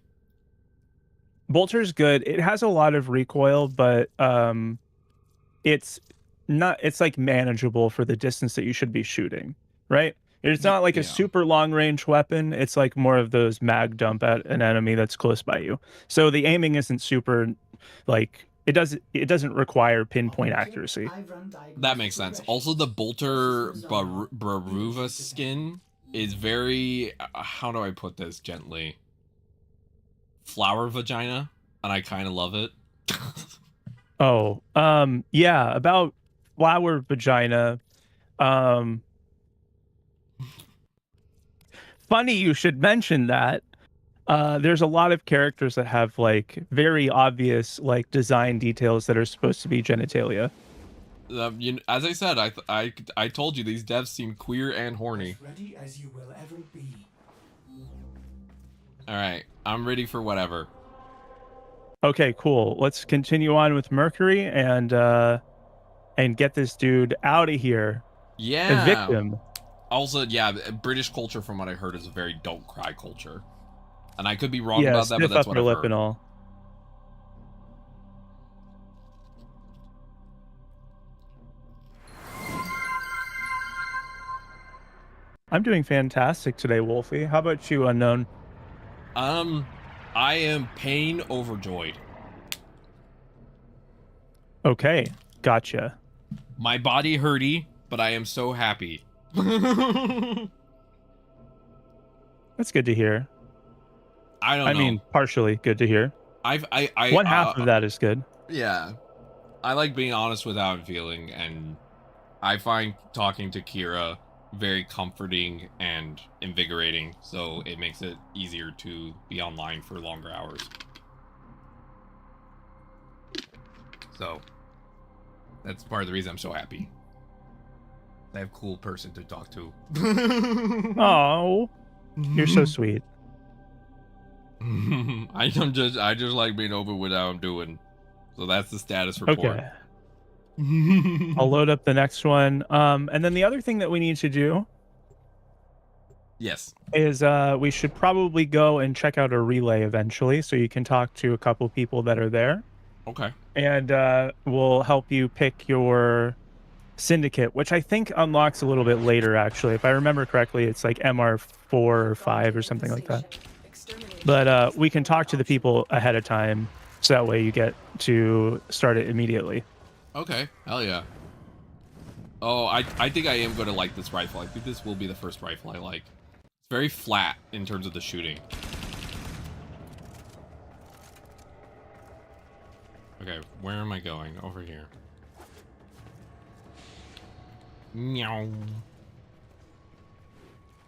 Speaker 2: Bolter's good. It has a lot of recoil, but it's like manageable for the distance that you should be shooting, right? It's not like a super long range weapon. It's like more of those mag dump at an enemy that's close by you. So the aiming isn't super, like, it doesn't require pinpoint accuracy.
Speaker 1: That makes sense. Also, the bolter Baruva skin is very, how do I put this gently? Flower vagina, and I kind of love it.
Speaker 2: Yeah, about flower vagina. Funny you should mention that. There's a lot of characters that have like very obvious like design details that are supposed to be genitalia.
Speaker 1: As I said, I told you these devs seem queer and horny.
Speaker 4: As ready as you will ever be.
Speaker 1: All right, I'm ready for whatever.
Speaker 2: Okay, cool. Let's continue on with Mercury and get this dude out of here.
Speaker 1: Yeah.
Speaker 2: Evict him.
Speaker 1: Also, yeah, British culture, from what I heard, is a very don't cry culture. And I could be wrong
Speaker 2: Yeah,
Speaker 1: about that, but
Speaker 2: stiff
Speaker 1: that's what
Speaker 2: upper
Speaker 1: I've
Speaker 2: lip
Speaker 1: heard.
Speaker 2: and all. I'm doing fantastic today, Wolfie. How about you, Unknown?
Speaker 1: I am pain overjoyed.
Speaker 2: Okay, gotcha.
Speaker 1: My body hurty, but I am so happy.
Speaker 2: That's good to hear.
Speaker 1: I don't know.
Speaker 2: I mean, partially good to hear. One half of that is good.
Speaker 1: Yeah. I like being honest with how I'm feeling, and I find talking to Kira very comforting and invigorating, so it makes it easier to be online for longer hours. So, that's part of the reason I'm so happy. I have a cool person to talk to.
Speaker 2: Oh, you're so sweet.
Speaker 1: I just like being open with how I'm doing. So that's the status report.
Speaker 2: Okay. I'll load up the next one. And then the other thing that we need to do
Speaker 1: Yes.
Speaker 2: is we should probably go and check out a relay eventually, so you can talk to a couple people that are there.
Speaker 1: Okay.
Speaker 2: And we'll help you pick your syndicate, which I think unlocks a little bit later, actually. If I remember correctly, it's like MR4 or 5 or something like that. But we can talk to the people ahead of time, so that way you get to start it immediately.
Speaker 1: Okay. Hell yeah. Oh, I think I am going to like this rifle. I think this will be the first rifle I like. It's very flat in terms of the shooting. Okay, where am I going? Over here. Meow.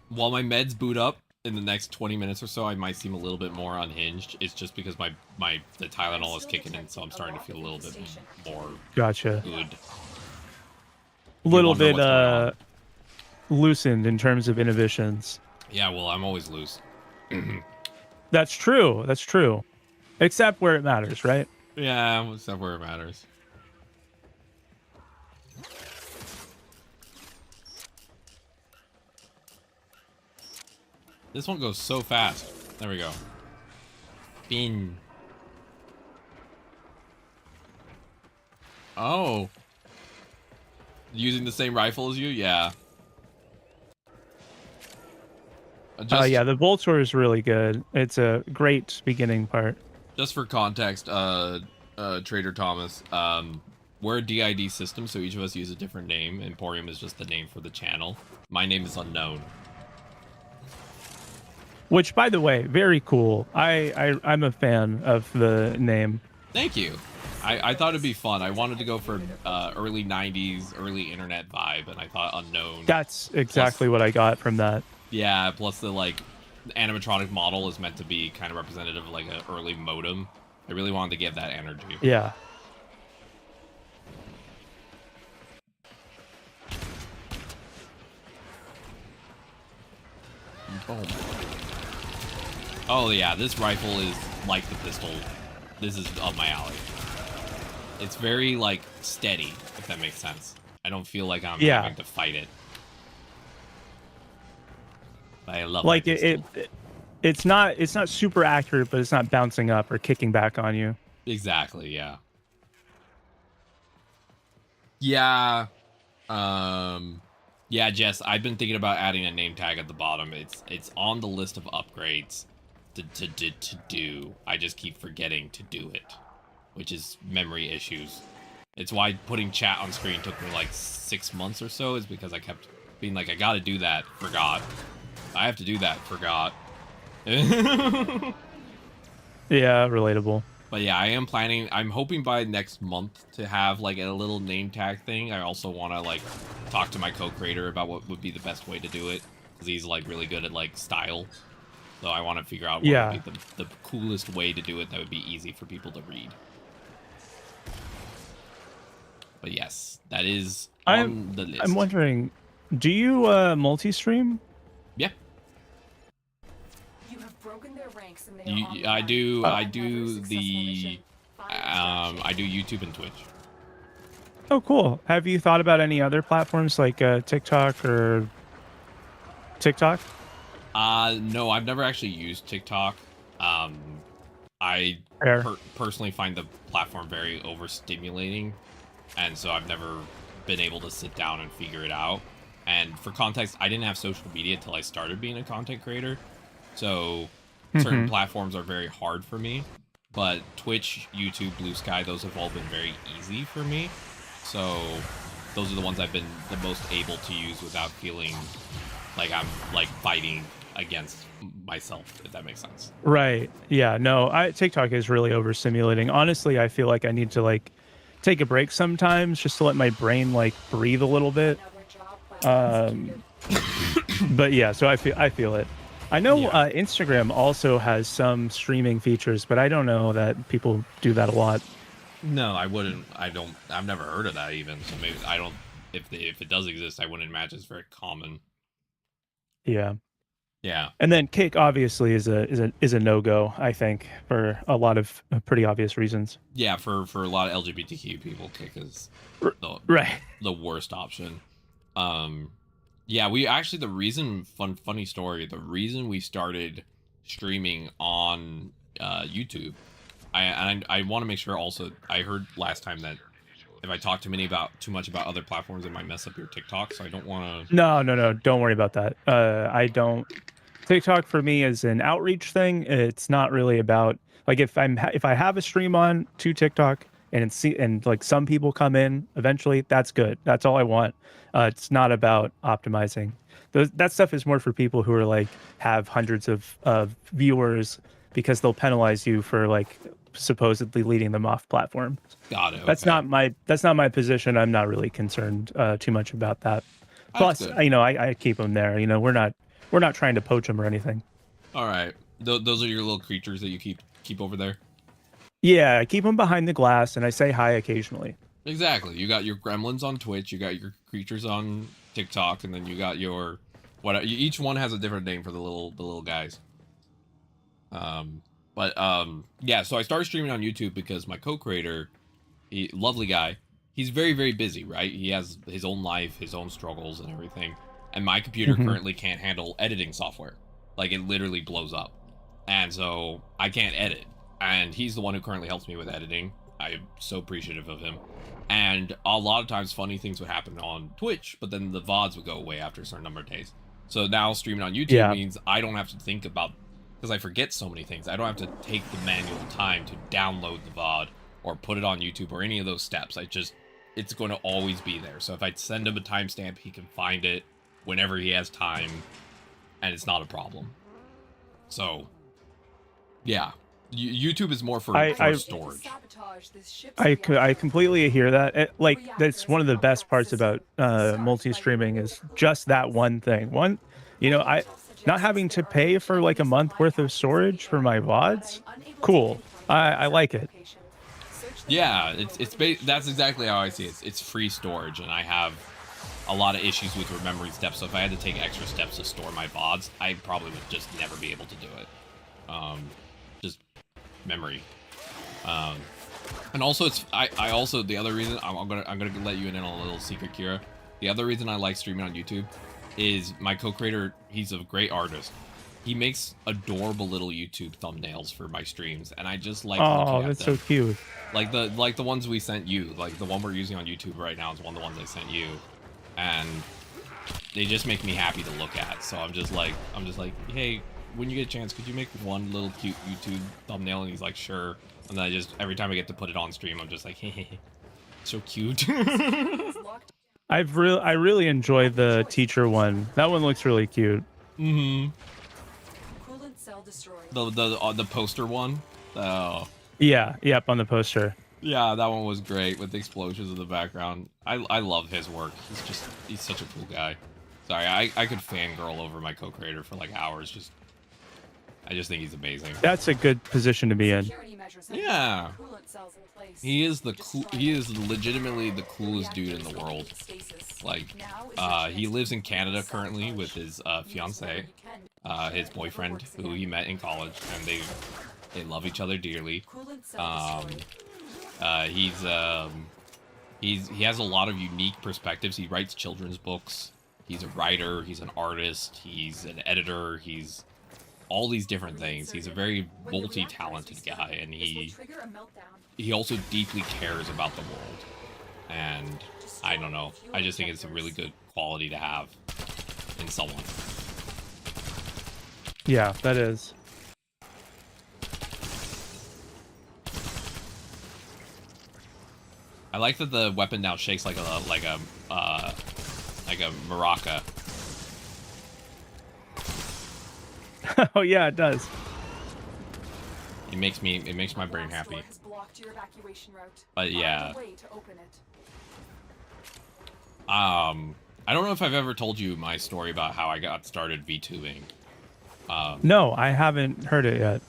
Speaker 1: While my meds boot up in the next 20 minutes or so, I might seem a little bit more unhinged. It's just because the Tylenol is kicking in, so I'm starting to feel a little bit more
Speaker 2: Gotcha.
Speaker 1: good.
Speaker 2: A little bit loosened in terms of inhibitions.
Speaker 1: Yeah, well, I'm always loose.
Speaker 2: That's true. That's true. Except where it matters, right?
Speaker 1: Yeah, except where it matters. This one goes so fast. There we go. Bin. Oh. Using the same rifle as you? Yeah.
Speaker 2: Yeah, the Voltor is really good. It's a great beginning part.
Speaker 1: Just for context, Trader Thomas, we're a DID system, so each of us use a different name. Emporium is just the name for the channel. My name is unknown.
Speaker 2: Which, by the way, very cool. I'm a fan of the name.
Speaker 1: Thank you. I thought it'd be fun. I wanted to go for early 90s, early internet vibe, and I thought unknown.
Speaker 2: That's exactly what I got from that.
Speaker 1: Yeah, plus the animatronic model is meant to be kind of representative of like an early modem. I really wanted to give that energy.
Speaker 2: Yeah.
Speaker 1: Boom. Oh yeah, this rifle is like the pistol. This is up my alley. It's very like steady, if that makes sense. I don't feel like I'm having to fight it. I love
Speaker 2: like it's not super accurate, but it's not bouncing up or kicking back on you.
Speaker 1: Exactly, yeah. Yeah. Yeah, Jess, I've been thinking about adding a name tag at the bottom. It's on the list of upgrades to do. I just keep forgetting to do it, which is memory issues. It's why putting chat on screen took me like 6 months or so, is because I kept being like, I gotta do that, forgot. I have to do that, forgot.
Speaker 2: Yeah, relatable.
Speaker 1: But yeah, I am planning, I'm hoping by next month to have like a little name tag thing. I also want to like talk to my co-creator about what would be the best way to do it, because he's like really good at like style. So I want to figure out what would be the coolest way to do it that would be easy for people to read. But yes, that is on the list.
Speaker 2: I'm wondering, do you multi-stream?
Speaker 1: Yeah.
Speaker 11: You have broken their ranks and they are
Speaker 1: I do YouTube and Twitch.
Speaker 2: Oh, cool. Have you thought about any other platforms like TikTok or TikTok?
Speaker 1: No, I've never actually used TikTok. I
Speaker 2: Fair.
Speaker 1: personally find the platform very overstimulating, and so I've never been able to sit down and figure it out. And for context, I didn't have social media until I started being a content creator, so certain platforms are very hard for me. But Twitch, YouTube, Blue Sky, those have all been very easy for me. So those are the ones I've been the most able to use without feeling like I'm like fighting against myself, if that makes sense.
Speaker 2: Right. Yeah. No, TikTok is really overstimulating. Honestly, I feel like I need to like take a break sometimes just to let my brain like breathe a little bit. But yeah, so I feel it. I know Instagram also has some streaming features, but I don't know that people do that a lot.
Speaker 1: No, I wouldn't. I've never heard of that even. So maybe I don't. If it does exist, I wouldn't imagine it's very common.
Speaker 2: Yeah.
Speaker 1: Yeah.
Speaker 2: And then Kick obviously is a no-go, I think, for a lot of pretty obvious reasons.
Speaker 1: Yeah, for a lot of LGBTQ people, Kick is the worst option. Yeah, we actually funny story. The reason we started streaming on YouTube, I want to make sure also. I heard last time that if I talk too much about other platforms, it might mess up your TikTok. So I don't want to.
Speaker 2: No, don't worry about that. I don't. TikTok for me is an outreach thing. It's not really about like if I have a stream on to TikTok and like some people come in eventually, that's good. That's all I want. It's not about optimizing. That stuff is more for people who are like have hundreds of viewers because they'll penalize you for like supposedly leading them off platform.
Speaker 1: Got it. Okay.
Speaker 2: That's not my position. I'm not really concerned too much about that. Plus, I keep them there. We're not trying to poach them or anything.
Speaker 1: All right. Those are your little creatures that you keep over there?
Speaker 2: Yeah, I keep them behind the glass, and I say hi occasionally.
Speaker 1: Exactly. You got your gremlins on Twitch, you got your creatures on TikTok, and then you got your... each one has a different name for the little guys. Yeah, so I started streaming on YouTube because my co-creator, lovely guy, he's very, very busy, right? He has his own life, his own struggles and everything. And my computer currently can't handle editing software. Like, it literally blows up. And so I can't edit. And he's the one who currently helps me with editing. I'm so appreciative of him. And a lot of times funny things would happen on Twitch, but then the VODs would go away after a certain number of days. So now streaming on YouTube means I don't have to think about, because I forget so many things, I don't have to take the manual time to download the VOD or put it on YouTube or any of those steps. It's going to always be there. So if I send him a timestamp, he can find it whenever he has time, and it's not a problem. So, yeah. YouTube is more for storage.
Speaker 2: I completely hear that. That's one of the best parts about multi-streaming is just that one thing. I not having to pay for like a month worth of storage for my VODs. Cool. I like it.
Speaker 1: Yeah, that's exactly how I see it. It's free storage, and I have a lot of issues with remembering steps. So if I had to take extra steps to store my VODs, I probably would just never be able to do it. Just memory. And also I also, the other reason I'm gonna let you in on a little secret, Kira. The other reason I like streaming on YouTube is my co-creator, he's a great artist. He makes adorable little YouTube thumbnails for my streams, and I just like looking at them.
Speaker 2: Oh, that's so cute.
Speaker 1: Like the ones we sent you, like the one we're using on YouTube right now is one of the ones I sent you, and they just make me happy to look at. So I'm just like, hey, when you get a chance, could you make one little cute YouTube thumbnail? And he's like, sure. And then I just, every time I get to put it on stream, I'm just like, hey, so cute.
Speaker 2: I really enjoyed the teacher one. That one looks really cute.
Speaker 1: Mm-hmm. The poster one. Oh.
Speaker 2: Yeah. Yep. On the poster.
Speaker 1: Yeah, that one was great with the explosions in the background. I love his work. He's such a cool guy. Sorry, I could fangirl over my co-creator for like hours. I just think he's amazing.
Speaker 2: That's a good position to be in.
Speaker 1: Yeah. He is legitimately the coolest dude in the world. Like, he lives in Canada currently with his fiance, his boyfriend, who he met in college, and they love each other dearly. He has a lot of unique perspectives. He writes children's books. He's a writer. He's an artist. He's an editor. He's all these different things. He's a very multi-talented guy, and he also deeply cares about the world. And I don't know, I just think it's a really good quality to have in someone.
Speaker 2: Yeah, that is.
Speaker 1: I like that the weapon now shakes like a maraca.
Speaker 2: Oh yeah, it does.
Speaker 1: It makes my brain happy. But yeah. I don't know if I've ever told you my story about how I got started VTubing.
Speaker 2: No, I haven't heard it yet.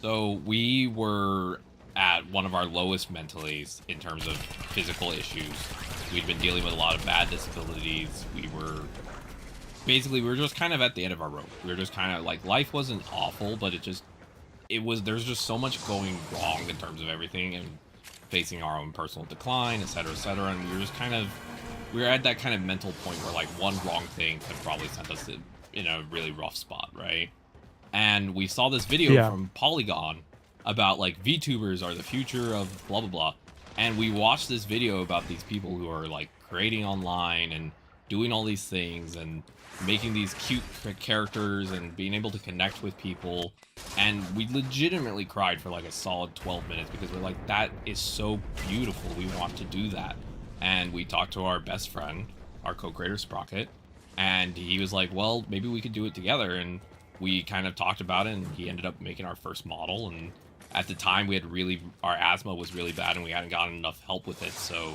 Speaker 1: So we were at one of our lowest mentally in terms of physical issues. We'd been dealing with a lot of bad disabilities. We were just kind of at the end of our rope. We were just kind of like, life wasn't awful, but there's just so much going wrong in terms of everything and facing our own personal decline, etc., etc. And we were at that kind of mental point where like one wrong thing could probably send us in a really rough spot, right? And we saw this video from Polygon about like VTubers are the future of blah blah blah, and we watched this video about these people who are like creating online and doing all these things and making these cute characters and being able to connect with people, and we legitimately cried for like a solid 12 minutes because we're like, that is so beautiful, we want to do that. And we talked to our best friend, our co-creator Sprocket, and he was like, well, maybe we could do it together. And we kind of talked about it, and he ended up making our first model. And at the time, our asthma was really bad, and we hadn't gotten enough help with it, so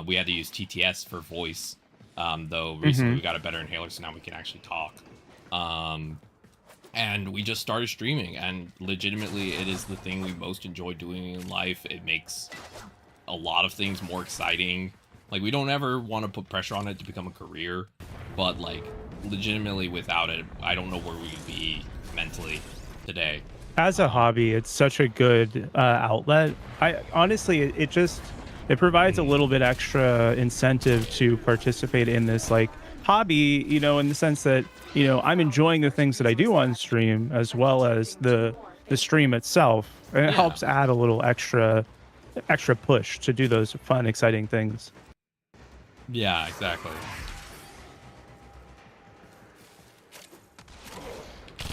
Speaker 1: we had to use TTS for voice. Though recently we got a better inhaler, so now we can actually talk. And we just started streaming, and legitimately, it is the thing we most enjoy doing in life. It makes a lot of things more exciting. Like, we don't ever want to put pressure on it to become a career, but like, legitimately without it, I don't know where we'd be mentally today.
Speaker 2: As a hobby, it's such a good outlet. I honestly, it provides a little bit extra incentive to participate in this like hobby, you know, in the sense that, you know, I'm enjoying the things that I do on stream as well as the stream itself, and it helps add a little extra push to do those fun, exciting things.
Speaker 1: Yeah, exactly.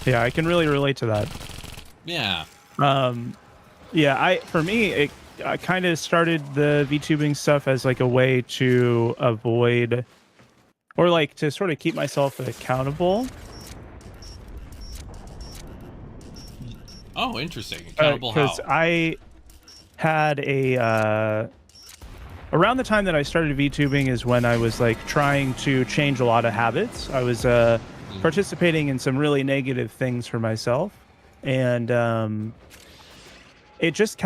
Speaker 2: Yeah, I can really relate to that.
Speaker 1: Yeah.
Speaker 2: Yeah, for me, I kind of started the VTubing stuff as like a way to avoid, or like to sort of keep myself accountable.
Speaker 1: Oh, interesting. Accountable how?
Speaker 2: Because I had around the time that I started VTubing is when I was like trying to change a lot of habits. I was participating in some really negative things for myself, and it just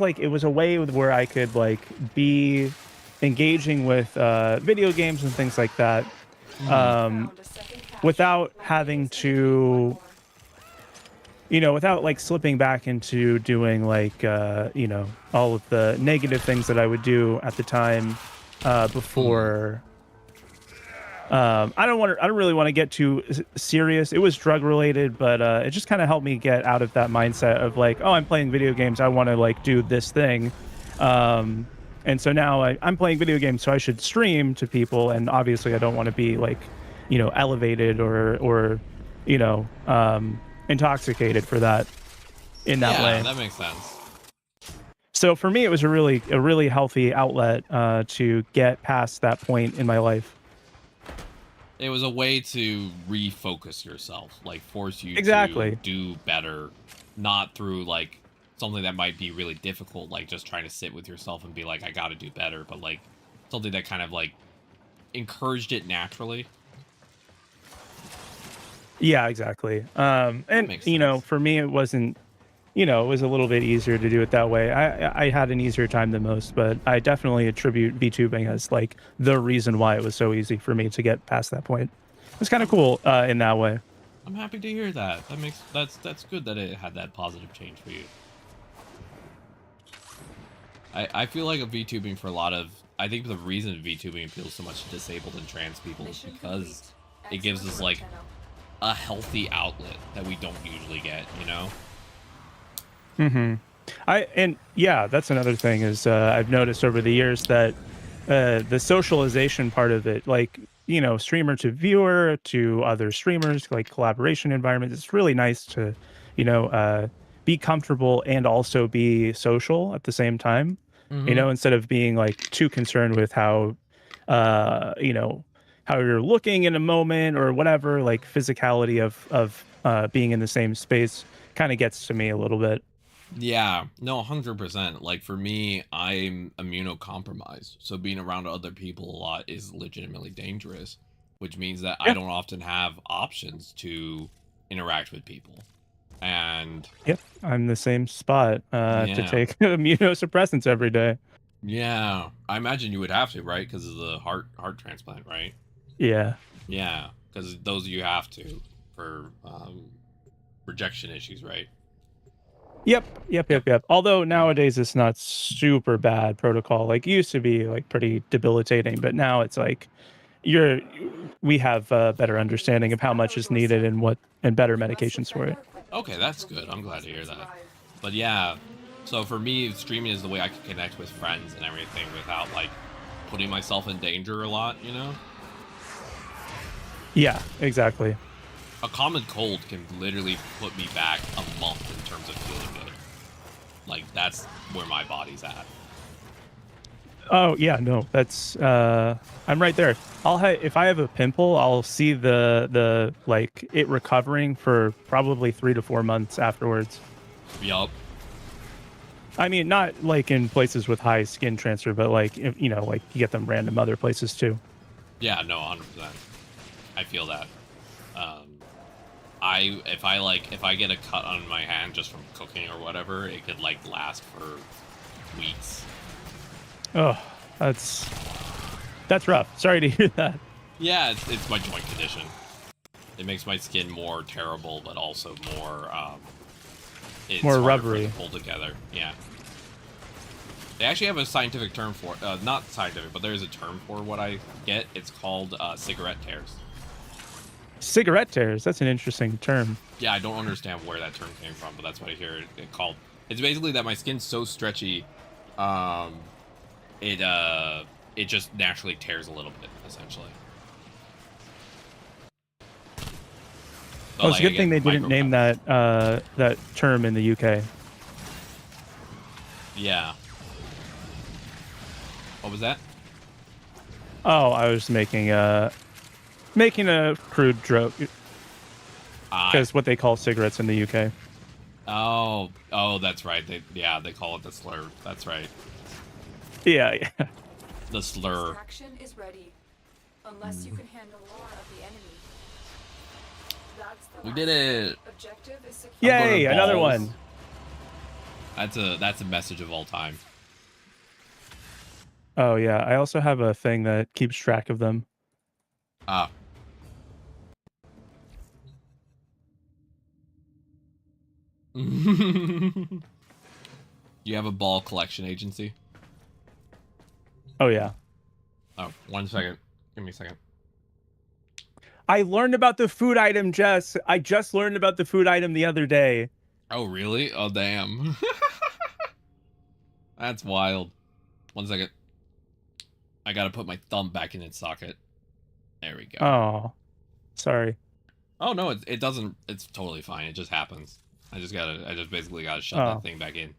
Speaker 2: like it was a way where I could like be engaging with video games and things like that, without having to, you know, without like slipping back into doing like you know, all of the negative things that I would do at the time before. I don't really want to get too serious. It was drug related, but it just kind of helped me get out of that mindset of like, oh, I'm playing video games, I want to like do this thing. And so now I'm playing video games, so I should stream to people, and obviously I don't want to be like, you know, elevated or you know, intoxicated for that in that way.
Speaker 1: Yeah, that makes sense.
Speaker 2: So for me, it was a really healthy outlet to get past that point in my life.
Speaker 1: It was a way to refocus yourself, like force you
Speaker 2: to
Speaker 1: do better, not through like something that might be really difficult, like just trying to sit with yourself and be like, I got to do better, but like something that kind of like encouraged it naturally. Yeah,
Speaker 2: exactly. And you know, for me, it wasn't, you know, it was a little bit easier to do it that way. I had an easier time than most, but I definitely attribute VTubing as like the reason why it was so easy for me to get past that point. It's kind of cool in that way.
Speaker 1: I'm happy to hear that. That's good that it had that positive change for you. I feel like a VTubing for a lot of, I think the reason VTubing appeals so much to disabled and trans people is because it gives us like a healthy outlet that we don't usually get, you know?
Speaker 2: That's another thing is I've noticed over the years that the socialization part of it, like, you know, streamer to viewer to other streamers, like collaboration environments, it's really nice to, you know, be comfortable and also be social at the same time, you
Speaker 1: Mm-hmm.
Speaker 2: know, instead of being like too concerned with how, you know, how you're looking in a moment or whatever, like physicality of being in the same space kind of gets to me a little bit.
Speaker 1: Yeah, no, 100%. Like for me, I'm immunocompromised. So being around other people a lot is legitimately dangerous, which means that I
Speaker 2: Yeah.
Speaker 1: don't often have options to interact with people. And
Speaker 2: Yep, I'm the same spot to
Speaker 1: yeah,
Speaker 2: take immunosuppressants every day.
Speaker 1: yeah, I imagine you would have to, right? Because of the heart transplant, right?
Speaker 2: Yeah.
Speaker 1: Yeah, because those you have to for rejection issues, right?
Speaker 2: Yep. Although nowadays it's not super bad protocol. Like it used to be like pretty debilitating, but now it's like you're we have a better understanding of how much is needed and what and better medications for it.
Speaker 1: Okay, that's good. I'm glad to hear that. But yeah, so for me, streaming is the way I can connect with friends and everything without like putting myself in danger a lot, you know?
Speaker 2: Yeah, exactly.
Speaker 1: A common cold can literally put me back a month in terms of feeling good. Like that's where my body's at.
Speaker 2: Oh yeah, no, that's I'm right there. If I have a pimple, I'll see the like it recovering for probably 3 to 4 months afterwards.
Speaker 1: Yup.
Speaker 2: I mean, not like in places with high skin transfer, but like you know, like you get them random other places too.
Speaker 1: Yeah, no, 100%. I feel that. If I get a cut on my hand just from cooking or whatever, it could like last for weeks.
Speaker 2: Oh, that's rough. Sorry to hear that.
Speaker 1: Yeah, it's my joint condition. It makes my skin more terrible, but also more it's
Speaker 2: More
Speaker 1: harder for it
Speaker 2: rubbery.
Speaker 1: to pull together. Yeah. They actually have a scientific term for not scientific, but there's a term for what I get. It's called cigarette tears.
Speaker 2: Cigarette tears. That's an interesting term.
Speaker 1: Yeah, I don't understand where that term came from, but that's what I hear it called. It's basically that my skin's so stretchy, it just naturally tears a little bit, essentially. So,
Speaker 2: Oh, it's
Speaker 1: like,
Speaker 2: a
Speaker 1: I
Speaker 2: good thing
Speaker 1: get
Speaker 2: they didn't name that that term in the UK.
Speaker 1: Yeah. What was that?
Speaker 2: Oh, I was making a crude joke because what they call cigarettes in the UK.
Speaker 1: Oh, that's right. They call it the slur. That's right.
Speaker 2: Yeah.
Speaker 1: The slur.
Speaker 11: Extraction is ready, unless you can handle more of the enemy. That's the
Speaker 1: We did it.
Speaker 11: objective is secure.
Speaker 2: Yay, another one.
Speaker 1: That's a message of all time.
Speaker 2: Oh yeah, I also have a thing that keeps track of them.
Speaker 1: Ah. You have a ball collection agency?
Speaker 2: Oh yeah.
Speaker 1: Oh, 1 second. Give me a second.
Speaker 2: I learned about the food item, Jess. I just learned about the food item the other day.
Speaker 1: Oh, really? Oh, damn. That's wild. 1 second. I gotta put my thumb back in its socket. There we go.
Speaker 2: Oh, sorry.
Speaker 1: Oh, no, it doesn't. It's totally fine. It just happens. I just basically gotta shut that thing back in.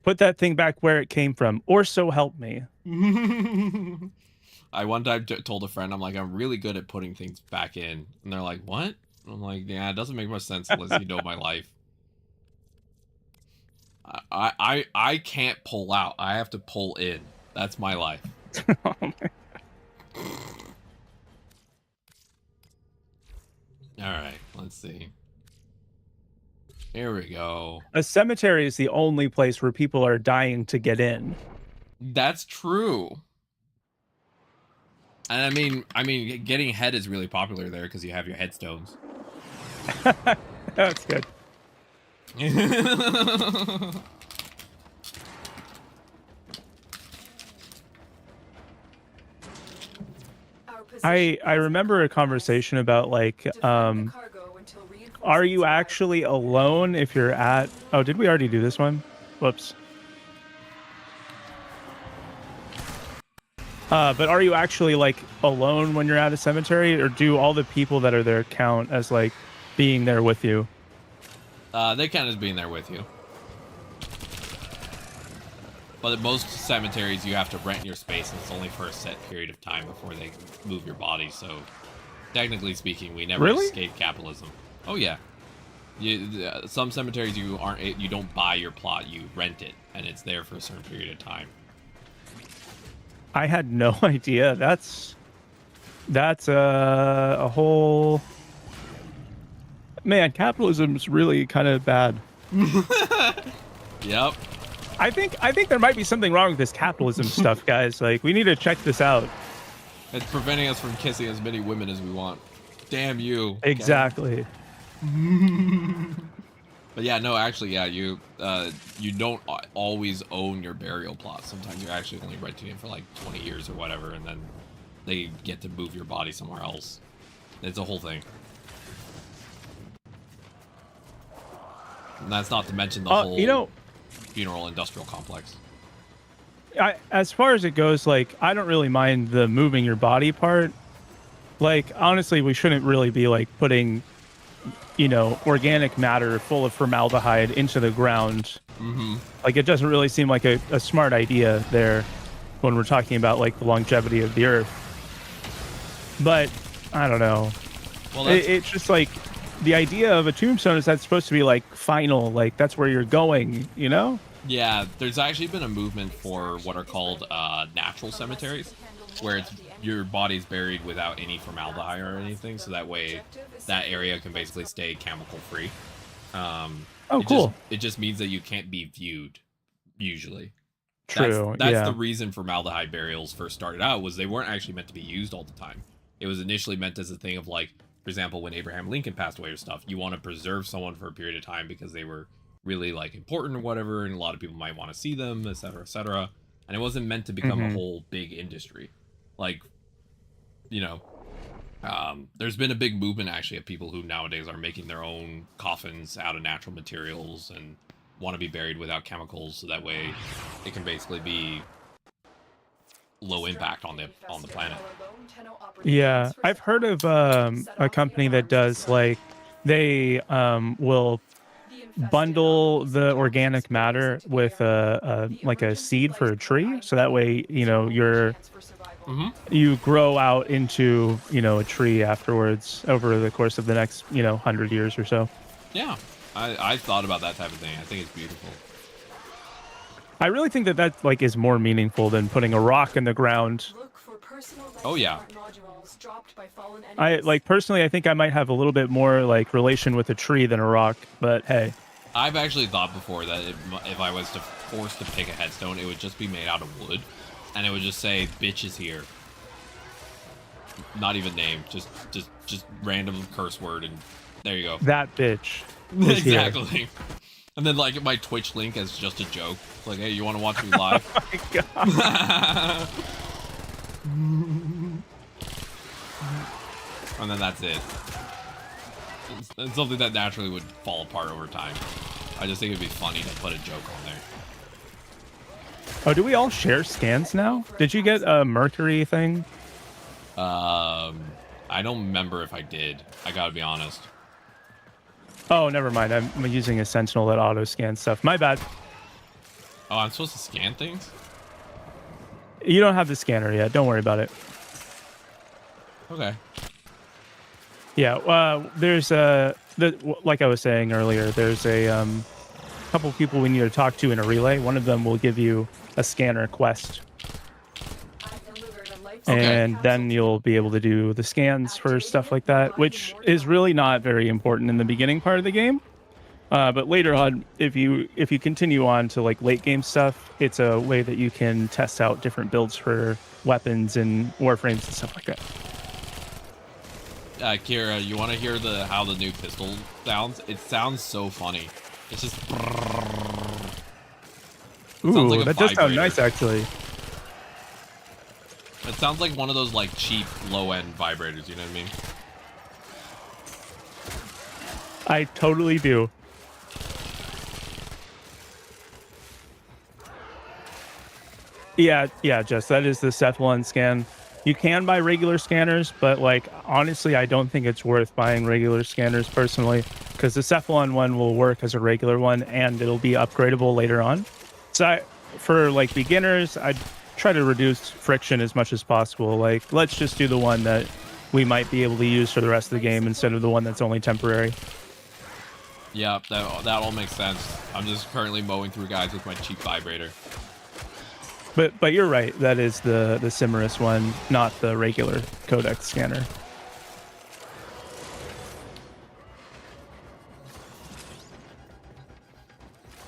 Speaker 2: Put that thing back where it came from, or so help me.
Speaker 1: I one time told a friend, I'm like, I'm really good at putting things back in. And they're like, what? I'm like, yeah, it doesn't make much sense unless you know my life. I can't pull out. I have to pull in. That's my life.
Speaker 2: Oh my God.
Speaker 1: All right, let's see. Here we go.
Speaker 2: A cemetery is the only place where people are dying to get in.
Speaker 1: That's true. And I mean, getting head is really popular there because you have your headstones.
Speaker 2: That's good. I remember a conversation about like are you actually alone if you're at oh, did we already do this one? Whoops. But are you actually like alone when you're at a cemetery, or do all the people that are there count as like being there with you?
Speaker 1: They count as being there with you. But at most cemeteries, you have to rent your space, and it's only for a set period of time before they move your body. So, technically speaking, we never escaped capitalism. Oh yeah, some cemeteries you don't buy your plot, you rent it, and it's there for a certain period of time.
Speaker 2: I had no idea. That's a whole man. Capitalism is really kind of bad.
Speaker 1: Yep.
Speaker 2: I think there might be something wrong with this capitalism stuff, guys. Like, we need to check this out.
Speaker 1: It's preventing us from kissing as many women as we want. Damn you.
Speaker 2: Exactly.
Speaker 1: But yeah, no, actually, yeah, you don't always own your burial plot. Sometimes you're actually only renting it for like 20 years or whatever, and then they get to move your body somewhere else. It's a whole thing. And that's not to mention the whole funeral industrial complex.
Speaker 2: As far as it goes, like, I don't really mind the moving your body part. Like, honestly, we shouldn't really be like putting, organic matter full of formaldehyde into the ground.
Speaker 1: Mm-hmm.
Speaker 2: Like, it doesn't really seem like a smart idea there when we're talking about like the longevity of the earth. But I don't know. Well, it's just like the idea of a tombstone is that's supposed to be like final, like that's where you're going,
Speaker 1: Yeah, there's actually been a movement for what are called natural cemeteries, where your body's buried without any formaldehyde or anything, so that way that area can basically stay chemical free.
Speaker 2: Cool.
Speaker 1: It just means that you can't be viewed, usually.
Speaker 2: True.
Speaker 1: That's the reason formaldehyde burials first started out, was they weren't actually meant to be used all the time. It was initially meant as a thing of like, for example, when Abraham Lincoln passed away or stuff, you want to preserve someone for a period of time because they were really like important or whatever, and a lot of people might want to see them, etc., etc. And it wasn't meant to become a whole big industry. Like, there's been a big movement actually of people who nowadays are making their own coffins out of natural materials and want to be buried without chemicals, so that way it can basically be low impact on the planet.
Speaker 2: Yeah, I've heard of a company that does like they will bundle the organic matter with like a seed for a tree, so that way you grow out into a tree afterwards over the course of the next 100 years or so.
Speaker 1: Yeah, I thought about that type of thing. I think it's beautiful.
Speaker 2: I really think that like is more meaningful than putting a rock in the ground.
Speaker 1: Oh yeah.
Speaker 2: I like personally, I think I might have a little bit more like relation with a tree than a rock, but hey.
Speaker 1: I've actually thought before that if I was forced to pick a headstone, it would just be made out of wood, and it would just say "bitch is here." Not even named, just random curse word, and there you go.
Speaker 2: That bitch.
Speaker 1: Exactly.
Speaker 2: Here.
Speaker 1: And then like my Twitch link as just a joke. It's like, hey, you want to watch me live?
Speaker 2: Oh my god.
Speaker 1: And then that's it. It's something that naturally would fall apart over time. I just think it'd be funny to put a joke on there.
Speaker 2: Oh, do we all share scans now? Did you get a Mercury thing?
Speaker 1: I don't remember if I did. I gotta be honest.
Speaker 2: Oh, never mind. I'm using a Sentinel that auto scans stuff. My bad.
Speaker 1: Oh, I'm supposed to scan things?
Speaker 2: You don't have the scanner yet. Don't worry about it.
Speaker 1: Okay.
Speaker 2: Yeah. There's like I was saying earlier, there's a couple people we need to talk to in a relay. One of them will give you a scanner quest. And then you'll be able to do the scans for stuff like that, which is really not very important in the beginning part of the game. But later on, if you continue on to like late game stuff, it's a way that you can test out different builds for weapons and warframes and stuff like that.
Speaker 1: Kira, you want to hear how the new pistol sounds? It sounds so funny. It's just.
Speaker 2: Ooh, like that does sound nice, actually.
Speaker 1: It sounds like one of those like cheap low-end vibrators, you know what I mean?
Speaker 2: I totally do. Yeah, Jess, that is the Cephalon scan. You can buy regular scanners, but like honestly, I don't think it's worth buying regular scanners personally, because the Cephalon one will work as a regular one and it'll be upgradable later on. So for like beginners, I'd try to reduce friction as much as possible. Like, let's just do the one that we might be able to use for the rest of the game instead of the one that's only temporary.
Speaker 1: Yeah, that all makes sense. I'm just currently mowing through guys with my cheap vibrator.
Speaker 2: But you're right. That is the Cimerus one, not the regular codex scanner.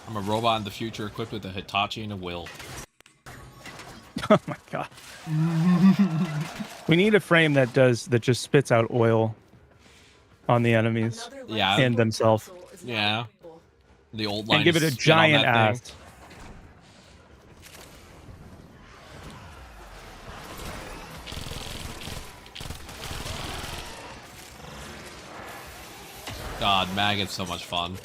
Speaker 1: I'm a robot in the future equipped with a Hitachi and a will.
Speaker 2: Oh my god. We need a frame that just spits out oil on the enemies.
Speaker 1: Yeah.
Speaker 2: And themselves.
Speaker 1: Yeah. The old line.
Speaker 2: And give it a giant ass.
Speaker 1: God, Maggot's so much fun.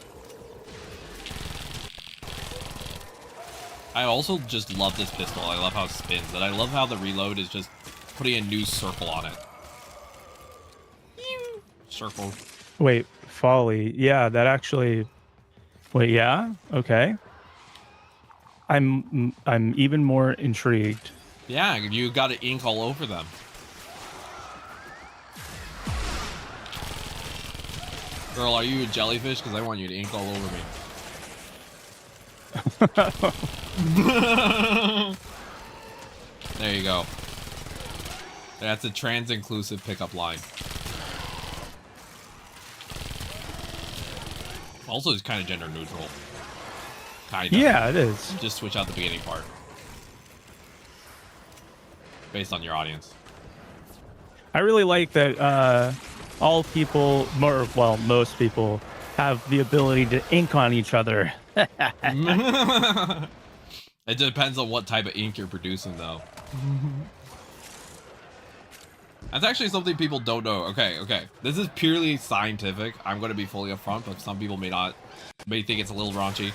Speaker 1: I also just love this pistol. I love how it spins, and I love how the reload is just putting a new circle on it. Circle.
Speaker 2: Wait, Folly. Yeah, that actually... Wait, yeah? Okay. I'm even more intrigued.
Speaker 1: Yeah, you got to ink all over them. Girl, are you a jellyfish? Because I want you to ink all over me. There you go. That's a trans-inclusive pickup line. Also, it's kind of gender neutral. Kind of.
Speaker 2: Yeah, it is.
Speaker 1: Just switch out the beginning part. Based on your audience.
Speaker 2: I really like that all people, most people, have the ability to ink on each other.
Speaker 1: It depends on what type of ink you're producing, though. That's actually something people don't know. Okay. This is purely scientific. I'm going to be fully upfront, but some people may think it's a little raunchy.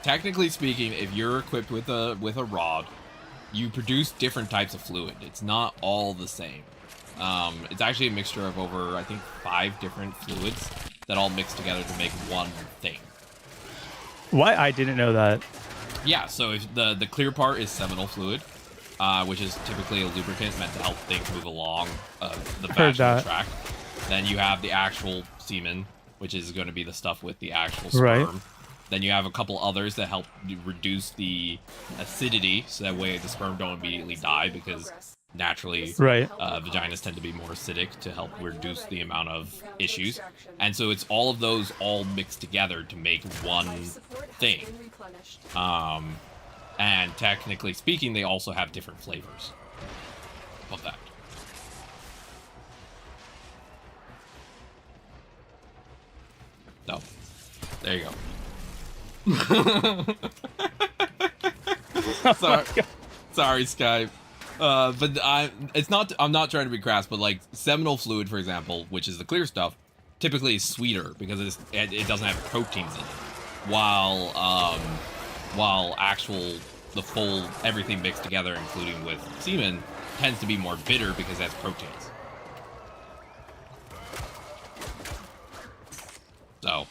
Speaker 1: Technically speaking, if you're equipped with a rod, you produce different types of fluid. It's not all the same. It's actually a mixture of over, I think, 5 different fluids that all mix together to make one thing.
Speaker 2: What? I didn't know that.
Speaker 1: Yeah, so if the clear part is seminal fluid, which is typically a lubricant meant to help things move along the vaginal tract. Then you have the actual semen, which is going to be the stuff with the actual sperm.
Speaker 2: Right.
Speaker 1: Then you have a couple others that help reduce the acidity, so that way the sperm don't immediately die, because naturally vaginas tend to be more acidic to help reduce the amount of issues. And so it's all of those all mixed together to make one thing. And technically speaking, they also have different flavors of that. So, there you go. Sorry, Skype. But I'm not trying to be crass, but like seminal fluid, for example, which is the clear stuff, typically is sweeter because it doesn't have proteins in it. While the full everything mixed together, including with semen, tends to be more bitter because it has proteins. So,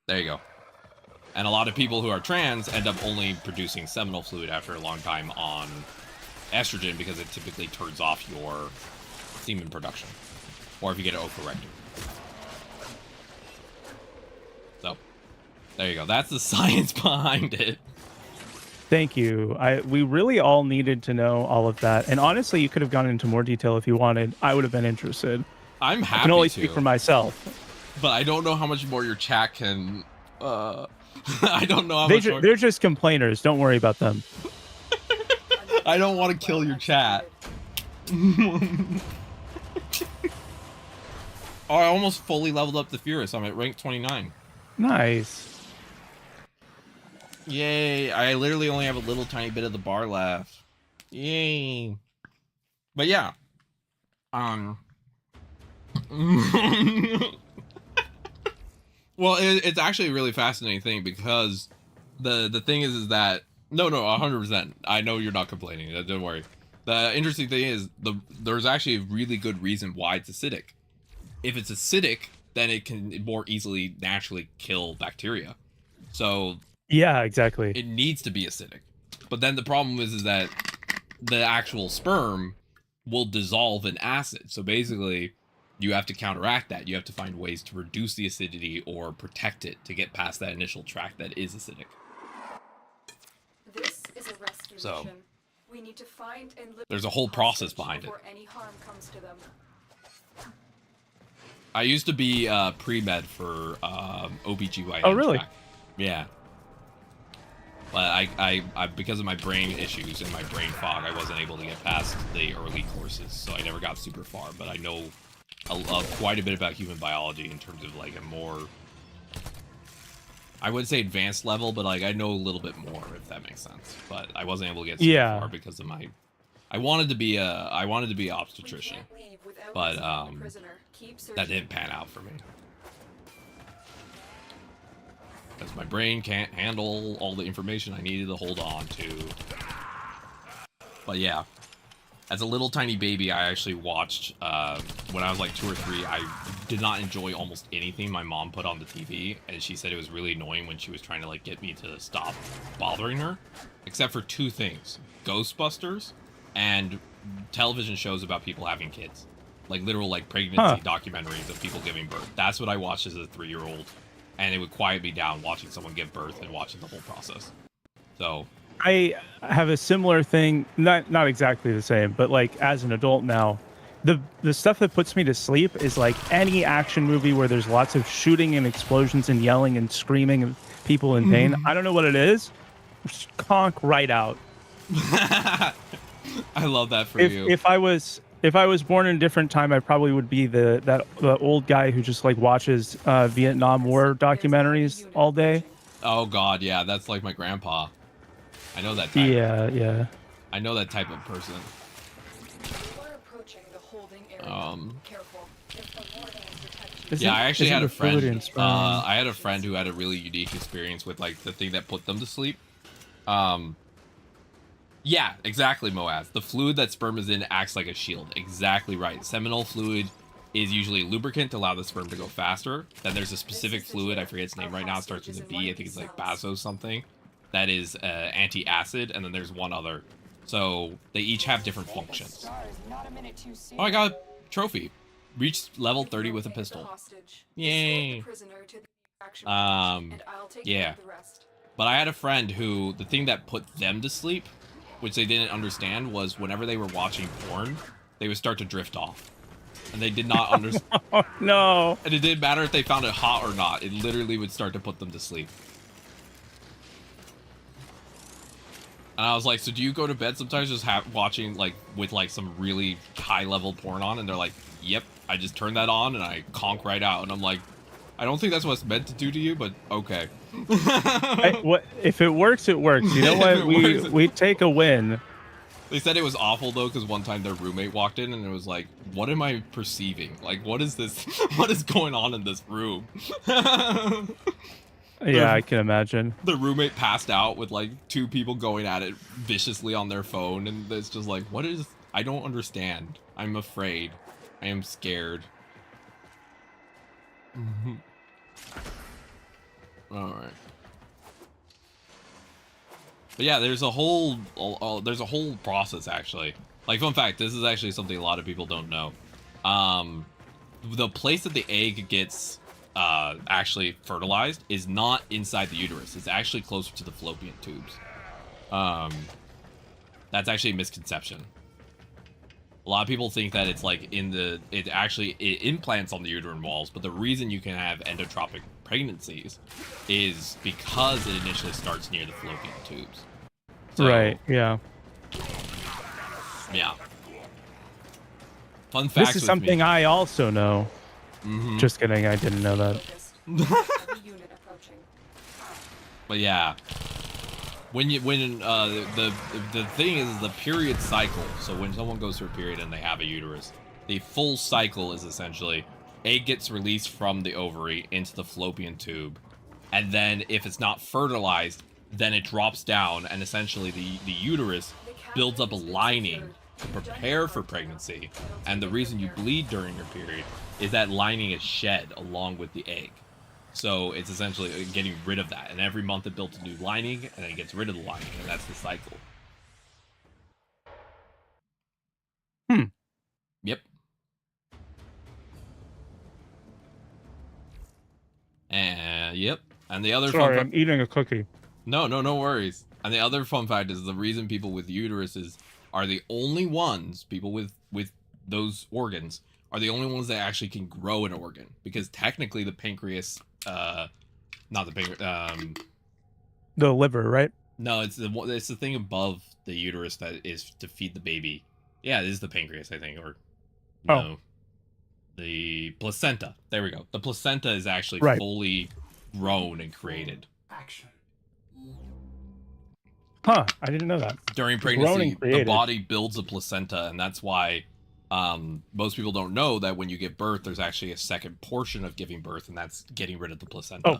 Speaker 1: there you go. And a lot of people who are trans end up only producing seminal fluid after a long time on estrogen, because it typically turns off your semen production. Or if you get it overcorrected. So, there you go. That's the science behind it.
Speaker 2: Thank you. We really all needed to know all of that. And honestly, you could have gone into more detail if you wanted. I would have been interested.
Speaker 1: I'm happy to.
Speaker 2: I can only speak for myself.
Speaker 1: But I don't know how much more your chat can... I don't know how much more...
Speaker 2: They're just complainers. Don't worry about them.
Speaker 1: I don't want to kill your chat. Oh, I almost fully leveled up the Furious. I'm at rank 29.
Speaker 2: Nice.
Speaker 1: Yay. I literally only have a little tiny bit of the bar left. Yay. But yeah. Well, it's actually a really fascinating thing because the thing is that no 100%. I know you're not complaining. Don't worry. The interesting thing is there's actually a really good reason why it's acidic. If it's acidic, then it can more easily naturally kill bacteria. So
Speaker 2: Yeah, exactly.
Speaker 1: it needs to be acidic. But then the problem is that the actual sperm will dissolve in acid. So basically, you have to counteract that. You have to find ways to reduce the acidity or protect it to get past that initial track that is acidic.
Speaker 11: This is a rescue
Speaker 1: So,
Speaker 11: mission. We need to find and
Speaker 1: there's a whole process behind it.
Speaker 11: before any harm comes to them.
Speaker 1: I used to be pre-med for OBGYN.
Speaker 2: Oh, really?
Speaker 1: track. Yeah. But I because of my brain issues and my brain fog, I wasn't able to get past the early courses, so I never got super far. But I know quite a bit about human biology in terms of like a more, I wouldn't say advanced level, but like I know a little bit more, if that makes sense. But I wasn't able to get super far because of my. I wanted to be an obstetrician, but that didn't pan out for me. Because my brain can't handle all the information I needed to hold on to. But yeah, as a little tiny baby, I actually watched, when I was like 2 or 3, I did not enjoy almost anything my mom put on the TV, and she said it was really annoying when she was trying to like get me to stop bothering her, except for 2 things: Ghostbusters and television shows about people having kids. Like literal like pregnancy documentaries of people giving birth. That's what I watched as a 3-year-old. And it would quiet me down watching someone give birth and watching the whole process. So
Speaker 2: I have a similar thing, not exactly the same, but like as an adult now, the stuff that puts me to sleep is like any action movie where there's lots of shooting and explosions and yelling and screaming and people in pain. I don't know what it is. Just conk right out.
Speaker 1: I love that for you.
Speaker 2: If I was born in a different time, I probably would be the old guy who just like watches Vietnam War documentaries all day.
Speaker 1: Oh God, yeah, that's like my grandpa. I know that type.
Speaker 2: Yeah.
Speaker 1: I know that type of person.
Speaker 11: We're approaching the holding area. Careful. If the warning detects you.
Speaker 1: Yeah, I actually had a friend. I had a friend who had a really unique experience with like the thing that put them to sleep. Yeah, exactly, Moaz. The fluid that sperm is in acts like a shield. Exactly right. Seminal fluid is usually lubricant to allow the sperm to go faster. Then there's a specific fluid, I forget its name right now, it starts with a B, I think it's like baso something, that is anti-acid, and then there's one other. So they each have different functions. Oh, I got a trophy. Reached level 30 with a pistol. Yay. Yeah. But I had a friend who, the thing that put them to sleep, which they didn't understand, was whenever they were watching porn, they would start to drift off. And they did not understand.
Speaker 2: Oh, no.
Speaker 1: And it didn't matter if they found it hot or not. It literally would start to put them to sleep. And I was like, so do you go to bed sometimes just watching, like, with, like, some really high-level porn on? And they're like, yep, I just turn that on and I conk right out. And I'm like, I don't think that's what it's meant to do to you, but okay.
Speaker 2: If it works, it works. You know what? We take a win.
Speaker 1: They said it was awful though, because one time their roommate walked in and it was like, what am I perceiving? Like, what is this? What is going on in this room?
Speaker 2: Yeah, I can imagine.
Speaker 1: The roommate passed out with like 2 people going at it viciously on their phone, and it's just like, what is? I don't understand. I'm afraid. I am scared. All right. But yeah, there's a whole process actually. Like, fun fact, this is actually something a lot of people don't know. The place that the egg gets actually fertilized is not inside the uterus. It's actually closer to the fallopian tubes. That's actually a misconception. A lot of people think that it's like it implants on the uterine walls, but the reason you can have endotropic pregnancies is because it initially starts near the fallopian tubes. So,
Speaker 2: right, yeah.
Speaker 1: Yeah. Fun facts.
Speaker 2: This is something I also know. Just kidding, I didn't know that.
Speaker 1: But yeah. when the thing is the period cycle. So when someone goes through a period and they have a uterus, the full cycle is essentially egg gets released from the ovary into the fallopian tube, and then if it's not fertilized, then it drops down, and essentially the uterus builds up a lining to prepare for pregnancy. And the reason you bleed during your period is that lining is shed along with the egg. So it's essentially getting rid of that, and every month it builds a new lining, and then it gets rid of the lining, and that's the cycle. Yep. And yep. And the other
Speaker 2: Sorry, I'm eating a cookie.
Speaker 1: No worries. And the other fun fact is the reason people with uteruses are the only ones, people with those organs, are the only ones that actually can grow an organ. Because technically the pancreas, not the pancreas,
Speaker 2: the liver, right?
Speaker 1: No, it's the thing above the uterus that is to feed the baby. Yeah, it is the pancreas, I think, or no.
Speaker 2: Oh.
Speaker 1: The placenta. There we go. The placenta is actually fully grown and created.
Speaker 4: Action.
Speaker 2: Huh, I didn't know that.
Speaker 1: During pregnancy, the body builds a placenta, and that's why most people don't know that when you give birth, there's actually a second portion of giving birth, and that's getting rid of the placenta.
Speaker 2: Oh,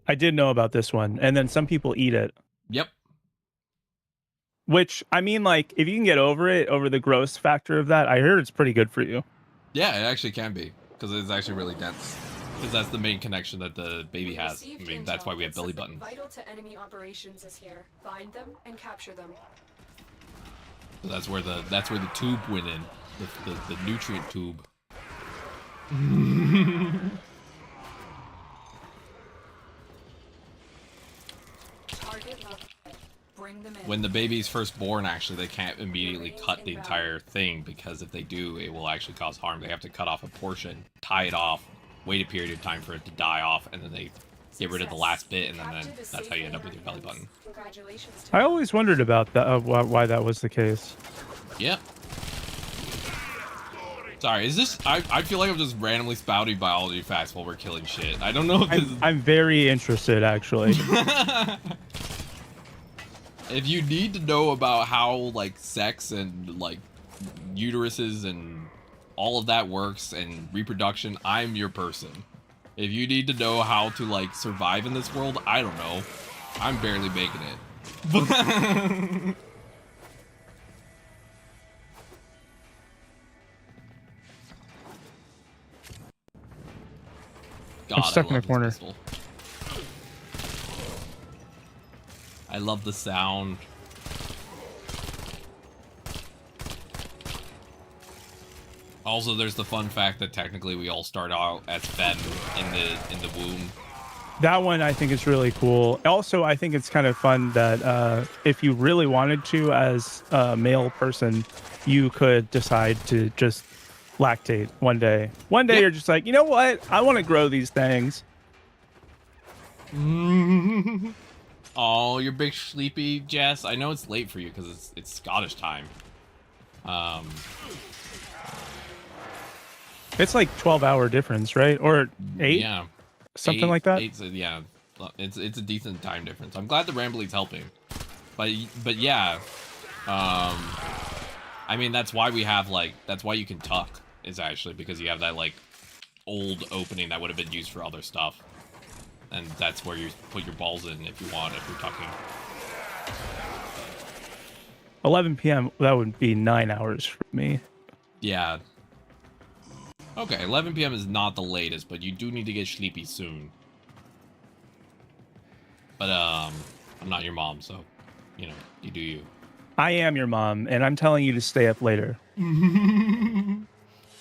Speaker 2: I did know about this one, and then some people eat it.
Speaker 1: Yep.
Speaker 2: Which, I mean, like, if you can get over the gross factor of that, I heard it's pretty good for you.
Speaker 1: Yeah, it actually can be, because it's actually really dense. Because that's the main connection that the baby has. I mean, that's why we have belly button.
Speaker 11: Vital to enemy operations is here. Find them and capture them.
Speaker 1: So that's where the tube went in, the nutrient tube.
Speaker 11: Target level. Bring them in.
Speaker 1: When the baby's first born, actually, they can't immediately cut the entire thing, because if they do, it will actually cause harm. They have to cut off a portion, tie it off, wait a period of time for it to die off, and then they get rid of the last bit, and then that's how you end up with your belly button.
Speaker 2: I always wondered about that, why that was the case.
Speaker 1: Yep. Sorry, is this... I feel like I'm just randomly spouting biology facts while we're killing shit. I don't know if this is...
Speaker 2: I'm very interested, actually.
Speaker 1: If you need to know about how, like, sex and, like, uteruses and all of that works and reproduction, I'm your person. If you need to know how to, like, survive in this world, I don't know. I'm barely making it. God,
Speaker 2: I'm stuck in a corner.
Speaker 1: I love the sound. Also, there's the fun fact that technically we all start out as femme in the womb.
Speaker 2: That one I think is really cool. Also, I think it's kind of fun that if you really wanted to, as a male person, you could decide to just lactate one day. One day you're just like, you know what? I want to grow these things.
Speaker 1: Oh, you're big sleepy, Jess. I know it's late for you because it's Scottish time.
Speaker 2: It's like 12-hour difference, right? Or 8?
Speaker 1: Yeah.
Speaker 2: Something like that?
Speaker 1: Yeah. It's a decent time difference. I'm glad the Rambling's helping. But yeah. I mean, that's why we have, like, that's why you can tuck, is actually because you have that, like, old opening that would have been used for other stuff. And that's where you put your balls in if you want, if you're tucking.
Speaker 2: 11 p.m., that would be 9 hours for me.
Speaker 1: Yeah. Okay, 11 p.m. is not the latest, but you do need to get sleepy soon. But, I'm not your mom, so, you know, you do you.
Speaker 2: I am your mom, and I'm telling you to stay up later.
Speaker 1: Mom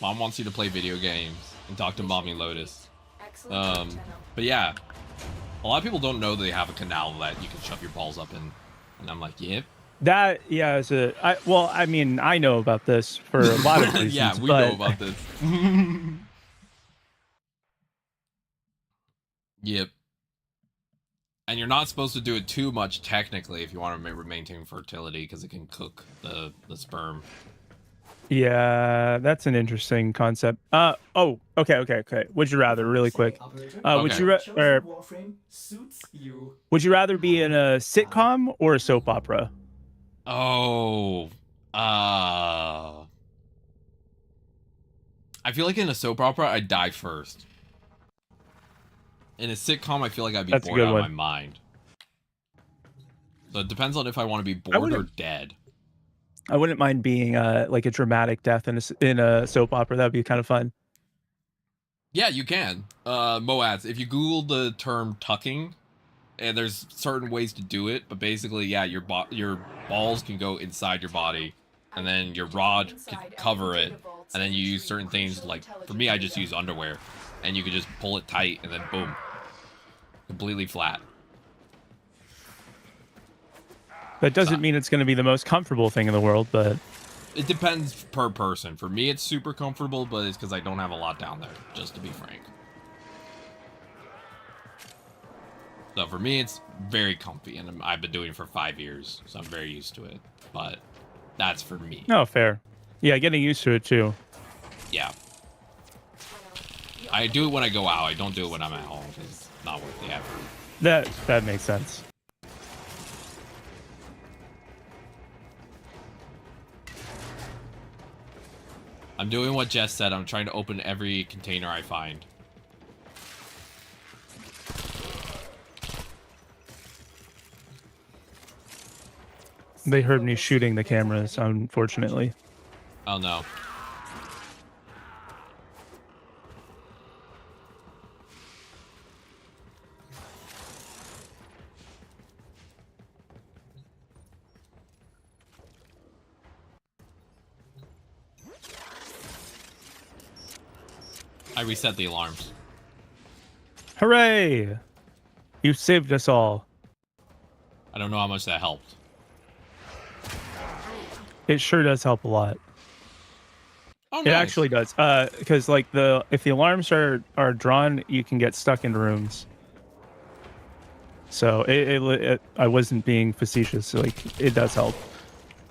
Speaker 1: wants you to play video games and talk to Mommy Lotus. But yeah, a lot of people don't know they have a canal that you can shove your balls up in, and I'm like, yep.
Speaker 2: That, yeah, is well, I mean, I know about this for a lot of reasons.
Speaker 1: Yeah, we know about this. Yep. And you're not supposed to do it too much, technically, if you want to maintain fertility, because it can cook the sperm.
Speaker 2: Yeah, that's an interesting concept. Oh, okay. Would you rather, really quick? Would you
Speaker 4: Warframe suits you.
Speaker 2: would you rather be in a sitcom or a soap opera?
Speaker 1: Oh, I feel like in a soap opera, I'd die first. In a sitcom, I feel like I'd be
Speaker 2: That's a
Speaker 1: bored
Speaker 2: good
Speaker 1: out of
Speaker 2: one.
Speaker 1: my mind. So it depends on if I want to be bored or dead.
Speaker 2: I wouldn't mind being like a dramatic death in a soap opera. That'd be kind of fun.
Speaker 1: Yeah, you can. Moads, if you Google the term tucking, and there's certain ways to do it, but basically, yeah, your balls can go inside your body, and then your rod can cover it, and then you use certain things, like, for me, I just use underwear, and you can just pull it tight, and then boom. Completely flat.
Speaker 2: That doesn't mean it's going to be the most comfortable thing in the world, but...
Speaker 1: It depends per person. For me, it's super comfortable, but it's because I don't have a lot down there, just to be frank. So for me, it's very comfy, and I've been doing it for 5 years, so I'm very used to it. But that's for me.
Speaker 2: Oh, fair. Yeah, getting used to it, too.
Speaker 1: Yeah. I do it when I go out. I don't do it when I'm at home, because it's not worth the effort.
Speaker 2: That makes sense.
Speaker 1: I'm doing what Jess said. I'm trying to open every container I find.
Speaker 2: They heard me shooting the cameras, unfortunately.
Speaker 1: Oh, no. I reset the alarms.
Speaker 2: Hooray! You saved us all.
Speaker 1: I don't know how much that helped.
Speaker 2: It sure does help a lot.
Speaker 1: Oh,
Speaker 2: It
Speaker 1: nice.
Speaker 2: actually does. Because like if the alarms are drawn, you can get stuck in rooms. So I wasn't being facetious. Like, it does help.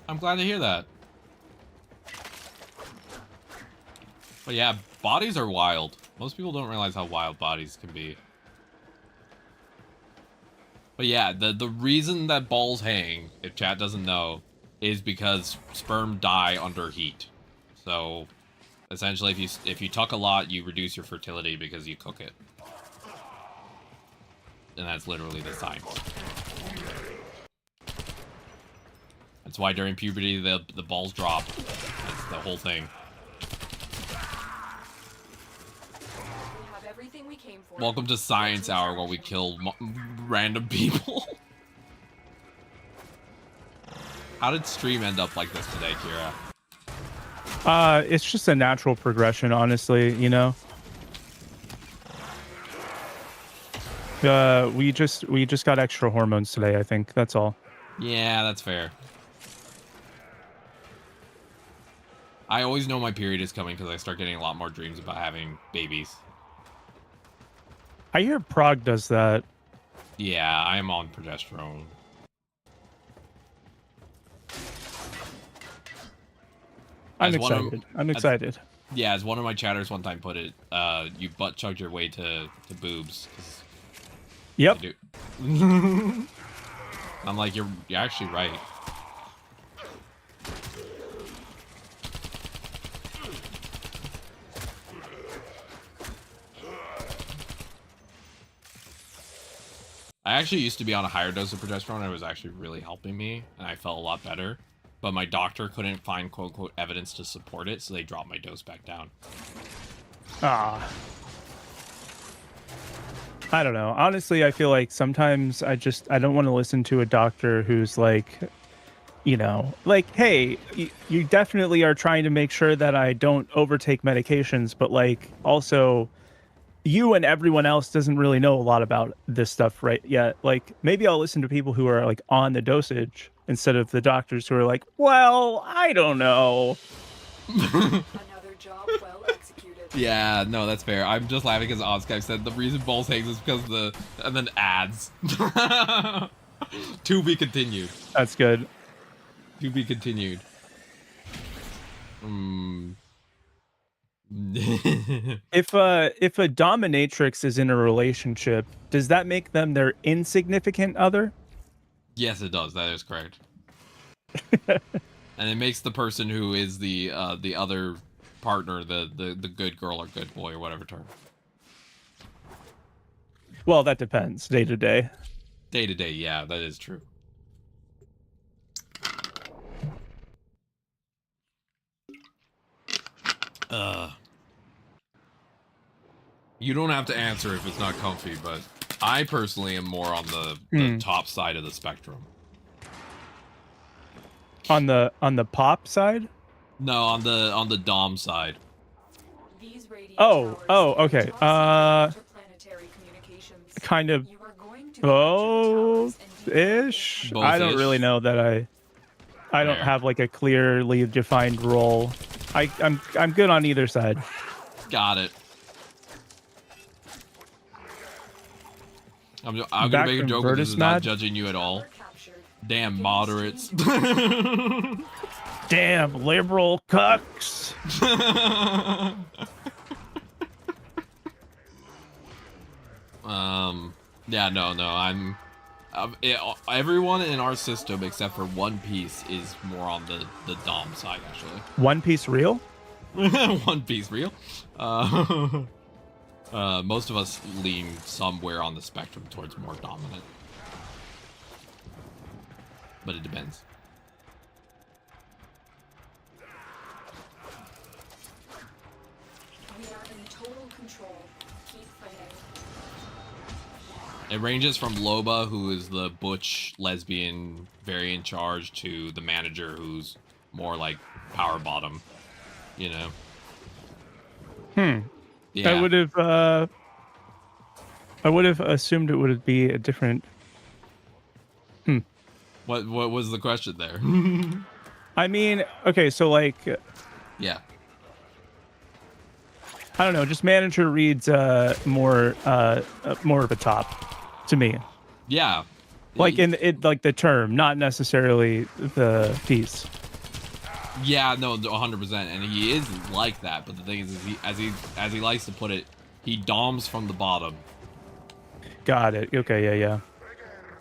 Speaker 1: I'm glad to hear that. But yeah, bodies are wild. Most people don't realize how wild bodies can be. But yeah, the reason that balls hang, if chat doesn't know, is because sperm die under heat. So essentially, if you tuck a lot, you reduce your fertility because you cook it. And that's literally the science. That's why during puberty the balls drop. That's the whole thing. Welcome to Science Hour, where we kill random people. How did stream end up like this today, Kira?
Speaker 2: It's just a natural progression, honestly, you know. We just got extra hormones today, I think. That's all.
Speaker 1: Yeah, that's fair. I always know my period is coming because I start getting a lot more dreams about having babies.
Speaker 2: I hear Prague does that.
Speaker 1: Yeah, I am on progesterone.
Speaker 2: I'm excited. I'm excited.
Speaker 1: Yeah, as one of my chatters one time put it, you butt chugged your way to boobs.
Speaker 2: Yep.
Speaker 1: I'm like, you're actually right. I actually used to be on a higher dose of progesterone, and it was actually really helping me, and I felt a lot better. But my doctor couldn't find quote-unquote evidence to support it, so they dropped my dose back down.
Speaker 2: Ah. I don't know. Honestly, I feel like sometimes I don't want to listen to a doctor who's like, you know, like, hey, you definitely are trying to make sure that I don't overtake medications, but like also you and everyone else doesn't really know a lot about this stuff right yet. Like, maybe I'll listen to people who are like on the dosage instead of the doctors who are like, well, I don't know.
Speaker 11: Another job well executed.
Speaker 1: Yeah, no, that's fair. I'm just laughing because Ozkai said the reason balls hangs is because and then ads. To be continued.
Speaker 2: That's good.
Speaker 1: To be continued.
Speaker 2: If a dominatrix is in a relationship, does that make them their insignificant other?
Speaker 1: Yes, it does. That is correct. And it makes the person who is the other partner the good girl or good boy or whatever term.
Speaker 2: Well, that depends day to day.
Speaker 1: Day to day, yeah, that is true. You don't have to answer if it's not comfy, but I personally am more on the top side of the spectrum.
Speaker 2: On the pop side?
Speaker 1: No, on the dom side.
Speaker 11: These radio
Speaker 2: Oh,
Speaker 11: towers
Speaker 2: okay.
Speaker 11: interplanetary communications.
Speaker 2: Kind of
Speaker 11: You are going to capture the towers and
Speaker 2: both-ish.
Speaker 1: Both-ish.
Speaker 2: I don't really know that I don't
Speaker 1: Fair.
Speaker 2: have like a clearly defined role. I'm good on either side.
Speaker 1: Got it. I'm
Speaker 2: Back
Speaker 1: gonna make a
Speaker 2: from
Speaker 1: joke, but this is
Speaker 2: Vertis
Speaker 1: not
Speaker 2: Mad?
Speaker 1: judging you at all. Damn moderates.
Speaker 2: Damn liberal cucks.
Speaker 1: Yeah, no. Everyone in our system except for One Piece is more on the dom side, actually.
Speaker 2: One Piece real?
Speaker 1: One Piece real. Most of us lean somewhere on the spectrum towards more dominant. But it depends.
Speaker 11: We are in total control. Keep fighting.
Speaker 1: It ranges from Loba, who is the butch lesbian, very in charge, to the manager, who's more like power bottom. You know. Yeah.
Speaker 2: I would have assumed it would be a different.
Speaker 1: What was the question there?
Speaker 2: I mean, okay, so like,
Speaker 1: Yeah.
Speaker 2: I don't know, just manager reads more of a top to me.
Speaker 1: Yeah.
Speaker 2: Like in it, like the term, not necessarily the piece.
Speaker 1: Yeah, no, 100%, and he is like that. But the thing is he, as he likes to put it, he doms from the bottom.
Speaker 2: Got it. Okay, yeah.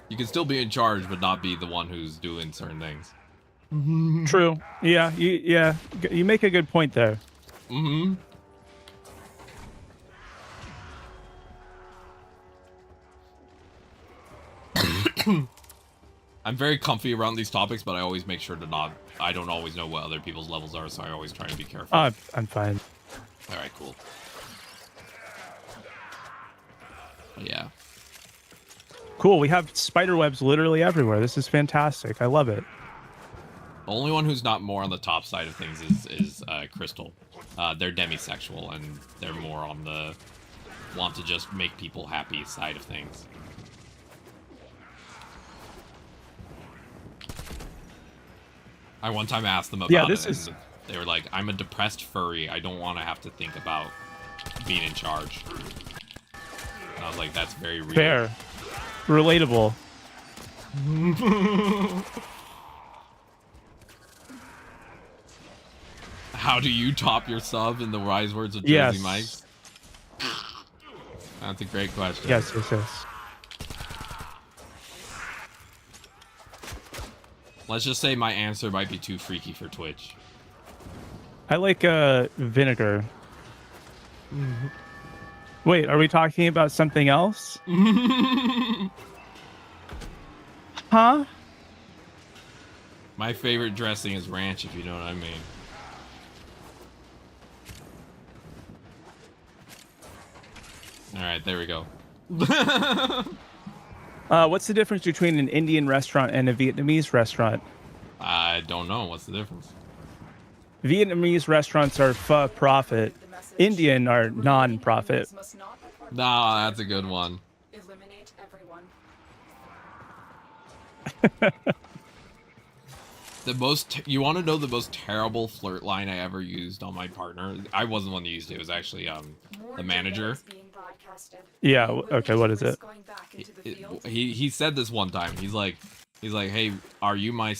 Speaker 1: You can still be in charge, but not be the one who's doing certain things.
Speaker 2: True. Yeah, you make a good point there.
Speaker 1: Mm-hmm. I'm very comfy around these topics, but I always make sure to not. I don't always know what other people's levels are, so I always try to be careful.
Speaker 2: I'm fine.
Speaker 1: All right, cool. But yeah.
Speaker 2: Cool. We have spider webs literally everywhere. This is fantastic. I love it.
Speaker 1: The only one who's not more on the top side of things is Crystal. They're demisexual, and they're more on the want to just make people happy side of things. I one time asked them about it, and they were like, I'm a depressed furry. I don't want to have to think about being in charge. And I was like, that's very real.
Speaker 2: Fair. Relatable.
Speaker 1: How do you top your sub in the wise words of Jersey Mike's? That's a great question.
Speaker 2: Yes.
Speaker 1: Let's just say my answer might be too freaky for Twitch.
Speaker 2: I like vinegar. Wait, are we talking about something else? Huh?
Speaker 1: My favorite dressing is ranch, if you know what I mean. Alright, there we go.
Speaker 2: What's the difference between an Indian restaurant and a Vietnamese restaurant?
Speaker 1: I don't know. What's the difference?
Speaker 2: Vietnamese restaurants are for profit. Indian are non-profit.
Speaker 1: Nah, that's a good one.
Speaker 11: Eliminate everyone.
Speaker 1: You want to know the most terrible flirt line I ever used on my partner? I wasn't the one that used it. It was actually the manager.
Speaker 2: Yeah. Okay. What is it?
Speaker 1: He said this one time. He's like, hey, are you my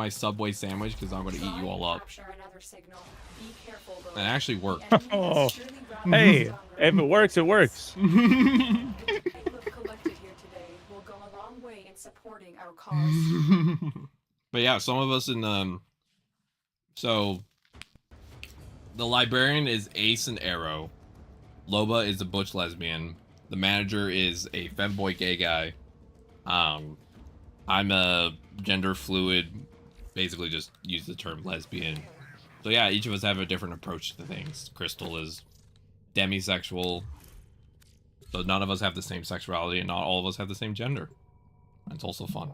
Speaker 1: Subway sandwich? Because I'm gonna eat you all up.
Speaker 11: underwater signal. Be careful though.
Speaker 1: It actually worked.
Speaker 11: The enemy
Speaker 2: Oh.
Speaker 11: has surely routed
Speaker 2: Hey,
Speaker 11: stronger
Speaker 2: if it works, it works.
Speaker 11: The people have collected here today will go a long way in supporting our cause.
Speaker 1: But yeah, some of us in so the librarian is Ace and Arrow. Loba is a butch lesbian. The manager is a femboy gay guy. I'm a gender fluid, basically just use the term lesbian. So yeah, each of us have a different approach to things. Crystal is demisexual. So none of us have the same sexuality and not all of us have the same gender. It's also fun.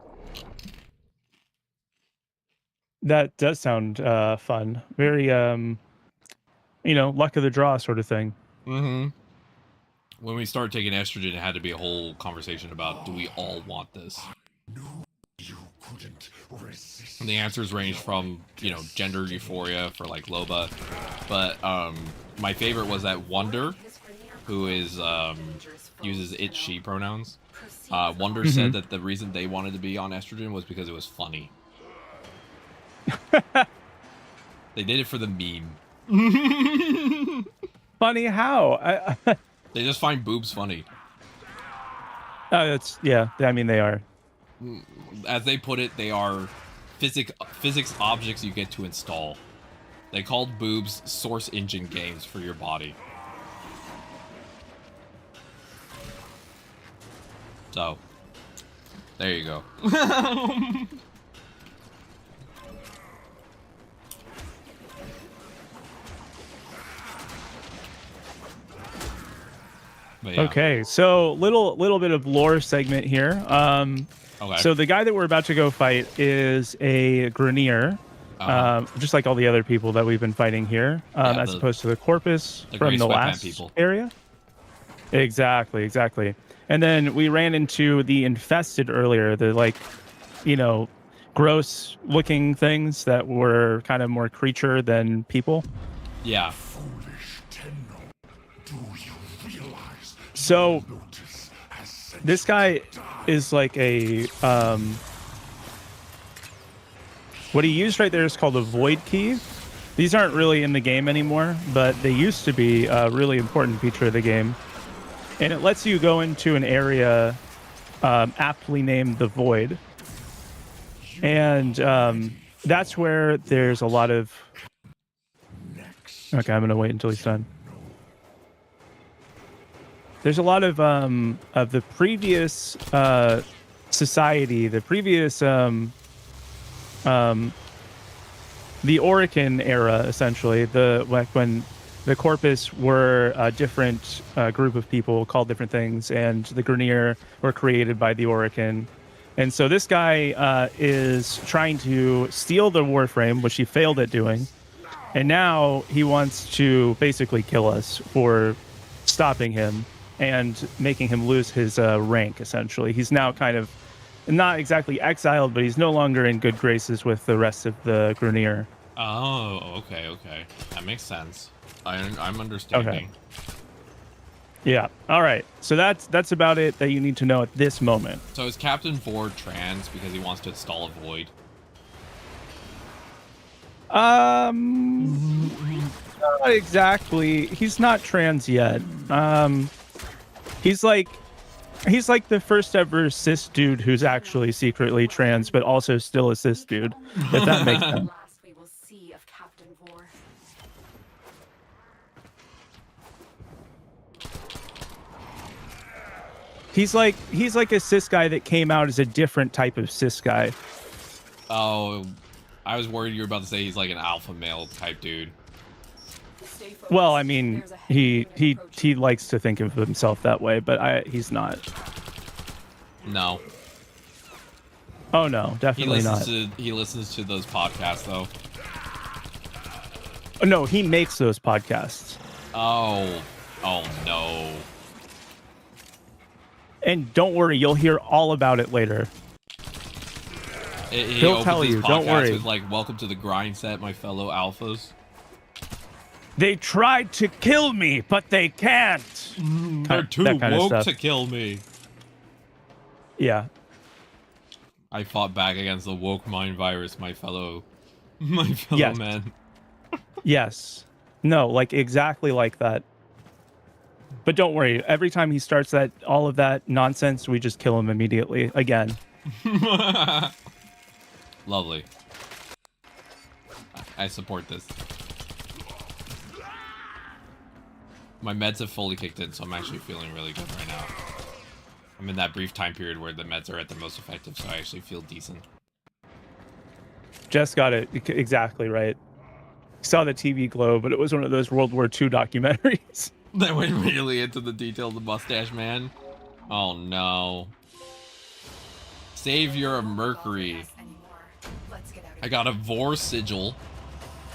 Speaker 2: That does sound fun. Very luck of the draw sort of thing.
Speaker 1: Mm-hmm. When we started taking estrogen, it had to be a whole conversation about, do we all want this?
Speaker 6: You couldn't resist.
Speaker 1: And the answers range from, gender euphoria for like Loba, but my favorite was that Wonder, who is uses it she pronouns. Wonder said that the reason they wanted to be on estrogen was because it was funny. They did it for the meme.
Speaker 2: Funny how?
Speaker 1: They just find boobs funny.
Speaker 2: Yeah. I mean, they are.
Speaker 1: As they put it, they are physics objects you get to install. They called boobs source engine games for your body. So, there you go. Yeah.
Speaker 2: Okay, so little bit of lore segment here.
Speaker 1: Okay.
Speaker 2: So the guy that we're about to go fight is a Grenier, just like all the other people that we've been fighting here, as opposed to the Corpus from the last area. Exactly. And then we ran into the Infested earlier, the gross looking things that were kind of more creature than people.
Speaker 1: Yeah.
Speaker 2: So this guy is like a what he used right there is called a void key. These aren't really in the game anymore, but they used to be a really important feature of the game. And it lets you go into an area aptly named the Void. And that's where there's a lot of... Okay, I'm going to wait until he's done. There's a lot of the previous society, the previous... the Orican era, essentially, when the Corpus were a different group of people called different things, and the Grenier were created by the Orican. And so this guy is trying to steal the Warframe, which he failed at doing. And now he wants to basically kill us for stopping him and making him lose his rank, essentially. He's now kind of not exactly exiled, but he's no longer in good graces with the rest of the Grenier.
Speaker 1: Oh, okay. That makes sense. I'm understanding.
Speaker 2: Okay. Yeah. All right. So that's about it that you need to know at this moment.
Speaker 1: So is Captain Ford trans because he wants to install a void?
Speaker 2: Not exactly. He's not trans yet. He's like the first ever cis dude who's actually secretly trans, but also still a cis dude. If that makes sense. He's like a cis guy that came out as a different type of cis guy.
Speaker 1: Oh, I was worried you were about to say he's like an alpha male type dude.
Speaker 2: Well, I mean, he likes to think of himself that way, but he's not.
Speaker 1: No.
Speaker 2: Oh no, definitely not.
Speaker 1: He listens to those podcasts though.
Speaker 2: No, he makes those podcasts.
Speaker 1: Oh no.
Speaker 2: And don't worry, you'll hear all about it later.
Speaker 1: He'll
Speaker 2: tell you, don't worry.
Speaker 1: With like, welcome to the grind set, my fellow alphas.
Speaker 2: They tried to kill me, but they can't.
Speaker 1: They're too woke to kill me.
Speaker 2: Yeah.
Speaker 1: I fought back against the woke mind virus, my fellow man.
Speaker 2: Yes. No, like exactly like that. But don't worry. Every time he starts all of that nonsense, we just kill him immediately again.
Speaker 1: Lovely. I support this. My meds have fully kicked in, so I'm actually feeling really good right now. I'm in that brief time period where the meds are at their most effective, so I actually feel decent.
Speaker 2: Jess got it exactly right. Saw the TV glow, but it was one of those World War II documentaries.
Speaker 1: That went really into the detail of the mustache man. Oh no. Savior of Mercury. I got a Vor sigil,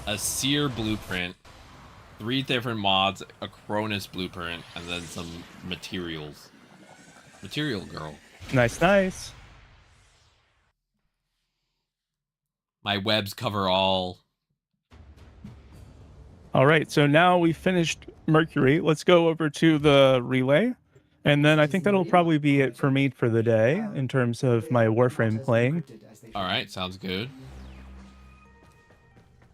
Speaker 1: a Seer blueprint, 3 different mods, a Cronus blueprint, and then some materials. Material girl.
Speaker 2: Nice, nice.
Speaker 1: My webs cover all.
Speaker 2: All right, so now we finished Mercury. Let's go over to the relay. And then I think that'll probably be it for me for the day in terms of my Warframe playing.
Speaker 1: All right, sounds good.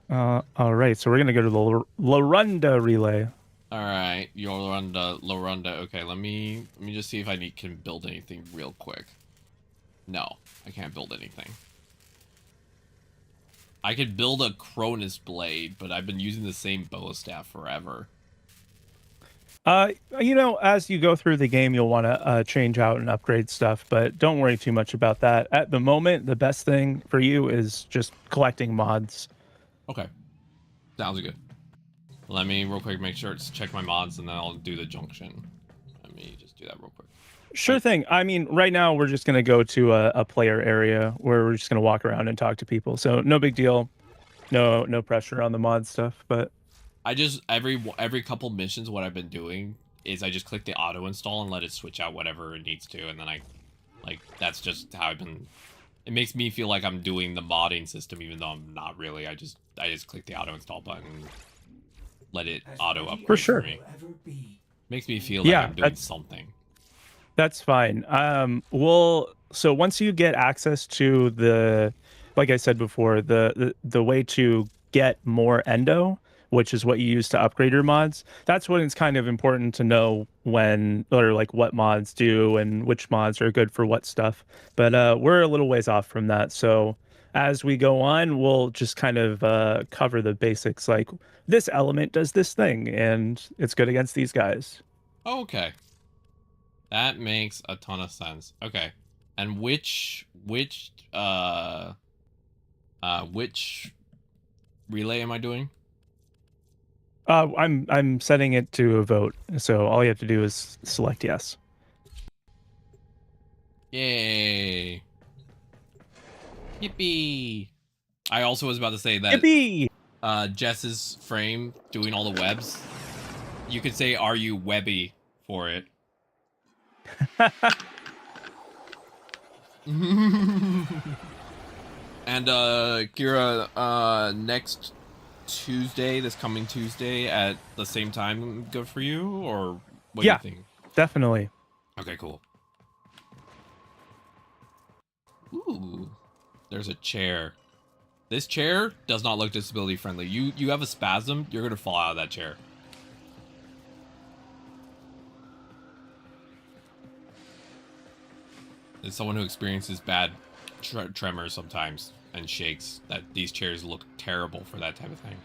Speaker 2: All right, so we're going to go to the Lorunda relay.
Speaker 1: All right, Lorunda. Okay, let me just see if I can build anything real quick. No, I can't build anything. I could build a Cronus blade, but I've been using the same bow staff forever.
Speaker 2: You know, as you go through the game, you'll want to change out and upgrade stuff, but don't worry too much about that. At the moment, the best thing for you is just collecting mods.
Speaker 1: Okay, sounds good. Let me real quick make sure it's check my mods, and then I'll do the junction. Let me just do that real quick.
Speaker 2: Sure thing. I mean, right now we're just going to go to a player area where we're just going to walk around and talk to people. So no big deal. No pressure on the mod stuff, but
Speaker 1: I just every couple missions what I've been doing is I just click the auto install and let it switch out whatever it needs to, and then that's just how I've been. It makes me feel like I'm doing the modding system even though I'm not really. I just click the auto install button and let it auto upgrade
Speaker 2: for sure.
Speaker 1: me. Makes me feel like I'm doing something.
Speaker 2: That's fine. So once you get access to the, like I said before, the way to get more endo, which is what you use to upgrade your mods, that's when it's kind of important to know what mods do and which mods are good for what stuff. But we're a little ways off from that. So as we go on, we'll just kind of cover the basics, like this element does this thing and it's good against these guys.
Speaker 1: Okay. That makes a ton of sense. Okay. And which relay am I doing?
Speaker 2: I'm setting it to a vote, so all you have to do is select yes.
Speaker 1: Yay. Yippee. I also was about to say that
Speaker 2: Yippee!
Speaker 1: Jess's frame doing all the webs. You could say are you webby for it. And Kira, next Tuesday, this coming Tuesday at the same time, good for you, or what do you think?
Speaker 2: Definitely.
Speaker 1: Okay, cool. Ooh, there's a chair. This chair does not look disability friendly. You have a spasm, you're gonna fall out of that chair. As someone who experiences bad tremors sometimes and shakes, that these chairs look terrible for that type of thing.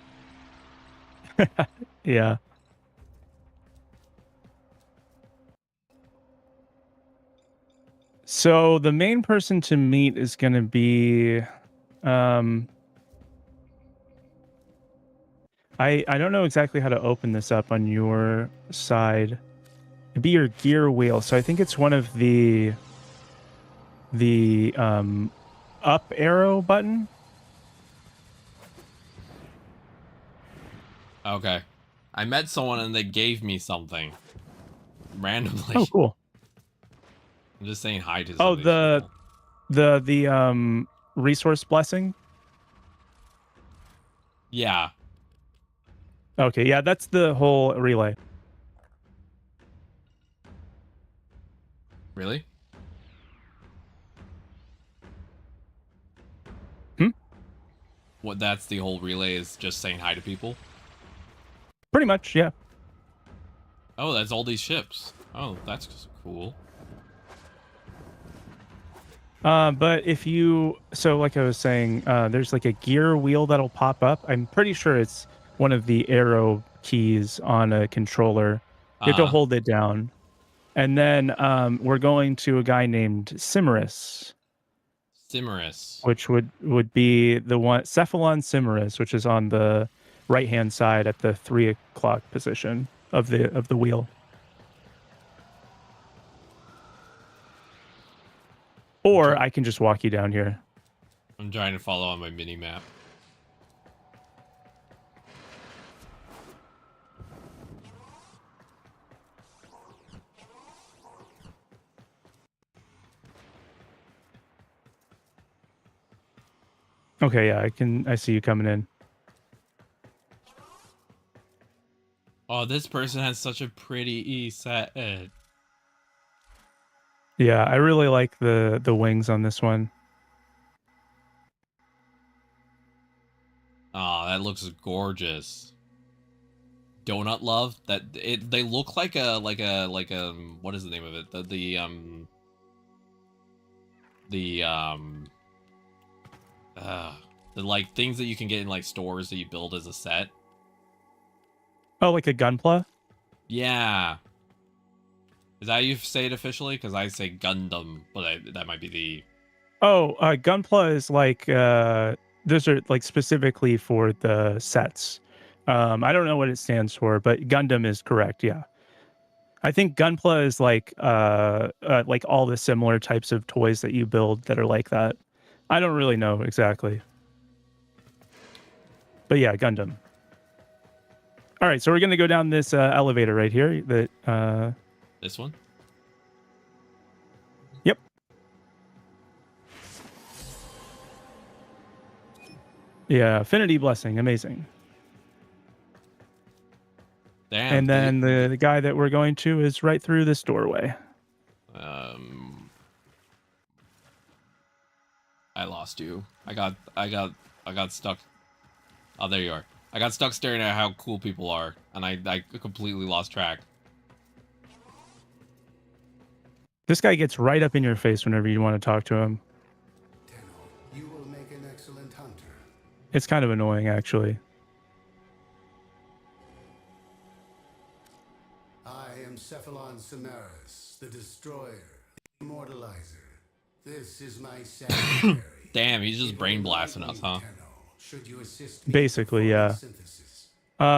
Speaker 2: Yeah. So the main person to meet is going to be I don't know exactly how to open this up on your side. It'd be your gear wheel. So I think it's one of the up arrow button.
Speaker 1: Okay. I met someone and they gave me something. Randomly.
Speaker 2: Oh, cool.
Speaker 1: I'm just saying hi to
Speaker 2: Oh,
Speaker 1: somebody.
Speaker 2: the resource blessing?
Speaker 1: Yeah.
Speaker 2: Okay, yeah, that's the whole relay.
Speaker 1: Really? What? That's the whole relay is just saying hi to people.
Speaker 2: Pretty much, yeah.
Speaker 1: Oh, that's all these ships. Oh, that's cool.
Speaker 2: But if you, so like I was saying, there's like a gear wheel that'll pop up. I'm pretty sure it's one of the arrow keys on a controller. You have to hold it down. And then we're going to a guy named Cimerus.
Speaker 1: Cimerus.
Speaker 2: Which would be the one, Cephalon Cimerus, which is on the right-hand side at the 3 o'clock position of the wheel. Or I can just walk you down here.
Speaker 1: I'm trying to follow on my mini map.
Speaker 2: Okay, yeah, I see you coming in.
Speaker 1: Oh, this person has such a pretty set.
Speaker 2: Yeah, I really like the wings on this one.
Speaker 1: Oh, that looks gorgeous. Donut love that they look like a what is the name of it? The like things that you can get in like stores that you build as a set.
Speaker 2: Oh, like a Gunpla?
Speaker 1: Yeah. Is that how you say it officially? Because I say Gundam, but that might be the...
Speaker 2: Oh, Gunpla is like, those are like specifically for the sets. I don't know what it stands for, but Gundam is correct, yeah. I think Gunpla is like all the similar types of toys that you build that are like that. I don't really know exactly. But yeah, Gundam. All right, so we're going to go down this elevator right here.
Speaker 1: This one?
Speaker 2: Yep. Yeah, Affinity Blessing, amazing.
Speaker 1: Damn.
Speaker 2: And then the guy that we're going to is right through this doorway.
Speaker 1: I lost you. I got stuck. Oh, there you are. I got stuck staring at how cool people are, and I completely lost track.
Speaker 2: This guy gets right up in your face whenever you want to talk to him.
Speaker 6: You will make an excellent hunter.
Speaker 2: It's kind of annoying, actually.
Speaker 6: I am Cephalon Cimerus, the Destroyer, the Immortalizer. This is my sanctuary.
Speaker 1: Damn, he's just brain blasting us, huh?
Speaker 6: Should you assist me
Speaker 2: Basically, yeah.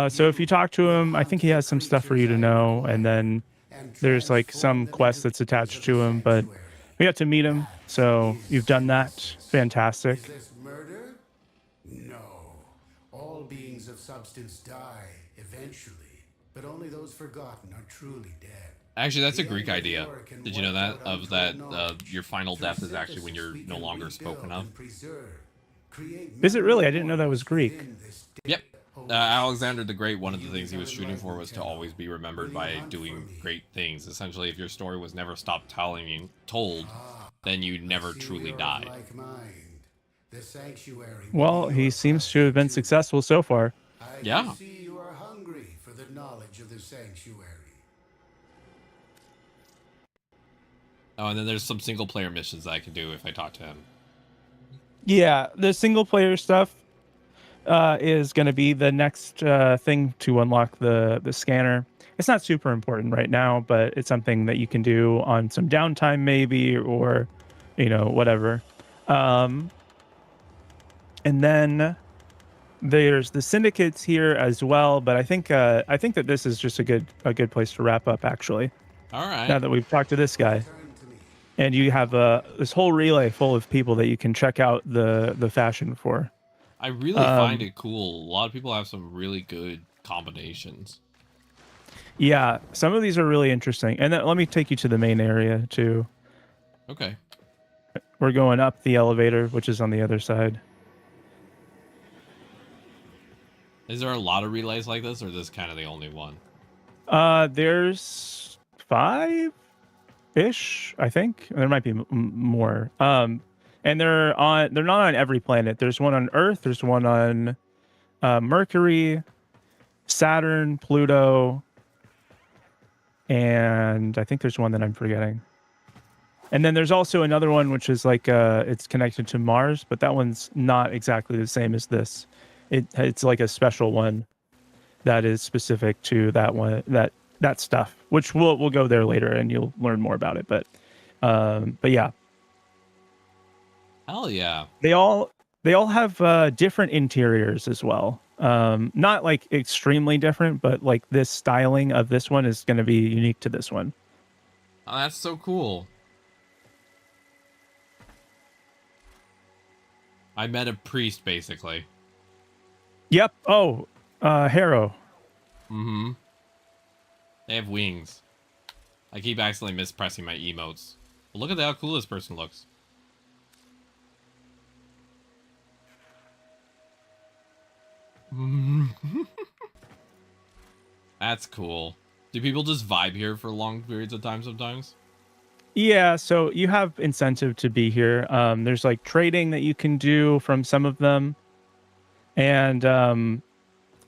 Speaker 2: So if you talk to him, I think he has some stuff for you to know, and then there's like some quest that's attached to him, but we have to meet him, so you've done that. Fantastic.
Speaker 6: Is this murder? No. All beings of substance die eventually, but only those forgotten are truly dead.
Speaker 1: Actually, that's a Greek idea. Did you know that? Of that, your final death is actually when you're no longer spoken of.
Speaker 2: Is it really? I didn't know that was Greek.
Speaker 1: Yep. Alexander the Great, one of the things he was shooting for was to always be remembered by doing great things. Essentially, if your story was never stopped told, then you never truly died.
Speaker 2: Well, he seems to have been successful so far.
Speaker 1: Yeah.
Speaker 6: I see you are hungry for the knowledge of the sanctuary.
Speaker 1: Oh, and then there's some single-player missions that I can do if I talk to him.
Speaker 2: Yeah, the single-player stuff is going to be the next thing to unlock the scanner. It's not super important right now, but it's something that you can do on some downtime maybe, or, whatever. And then there's the syndicates here as well, but I think that this is just a good place to wrap up, actually.
Speaker 1: All right.
Speaker 2: Now that we've talked to this guy. And you have this whole relay full of people that you can check out the fashion for.
Speaker 1: I really find it cool. A lot of people have some really good combinations.
Speaker 2: Yeah, some of these are really interesting. And then let me take you to the main area, too.
Speaker 1: Okay.
Speaker 2: We're going up the elevator, which is on the other side.
Speaker 1: Is there a lot of relays like this, or is this kind of the only one?
Speaker 2: There's 5-ish, I think. There might be more. And they're not on every planet. There's one on Earth, there's one on Mercury, Saturn, Pluto, and I think there's one that I'm forgetting. And then there's also another one which is like it's connected to Mars, but that one's not exactly the same as this. It's like a special one that is specific to that one, that stuff, which we'll go there later and you'll learn more about it. But yeah.
Speaker 1: Hell yeah.
Speaker 2: They all have different interiors as well. Not like extremely different, but like this styling of this one is going to be unique to this one.
Speaker 1: Oh, that's so cool. I met a priest, basically.
Speaker 2: Yep. Oh, Harrow.
Speaker 1: Mm-hmm. They have wings. I keep accidentally mispressing my emotes. But look at how cool this person looks. That's cool. Do people just vibe here for long periods of time sometimes?
Speaker 2: Yeah, so you have incentive to be here. There's like trading that you can do from some of them. And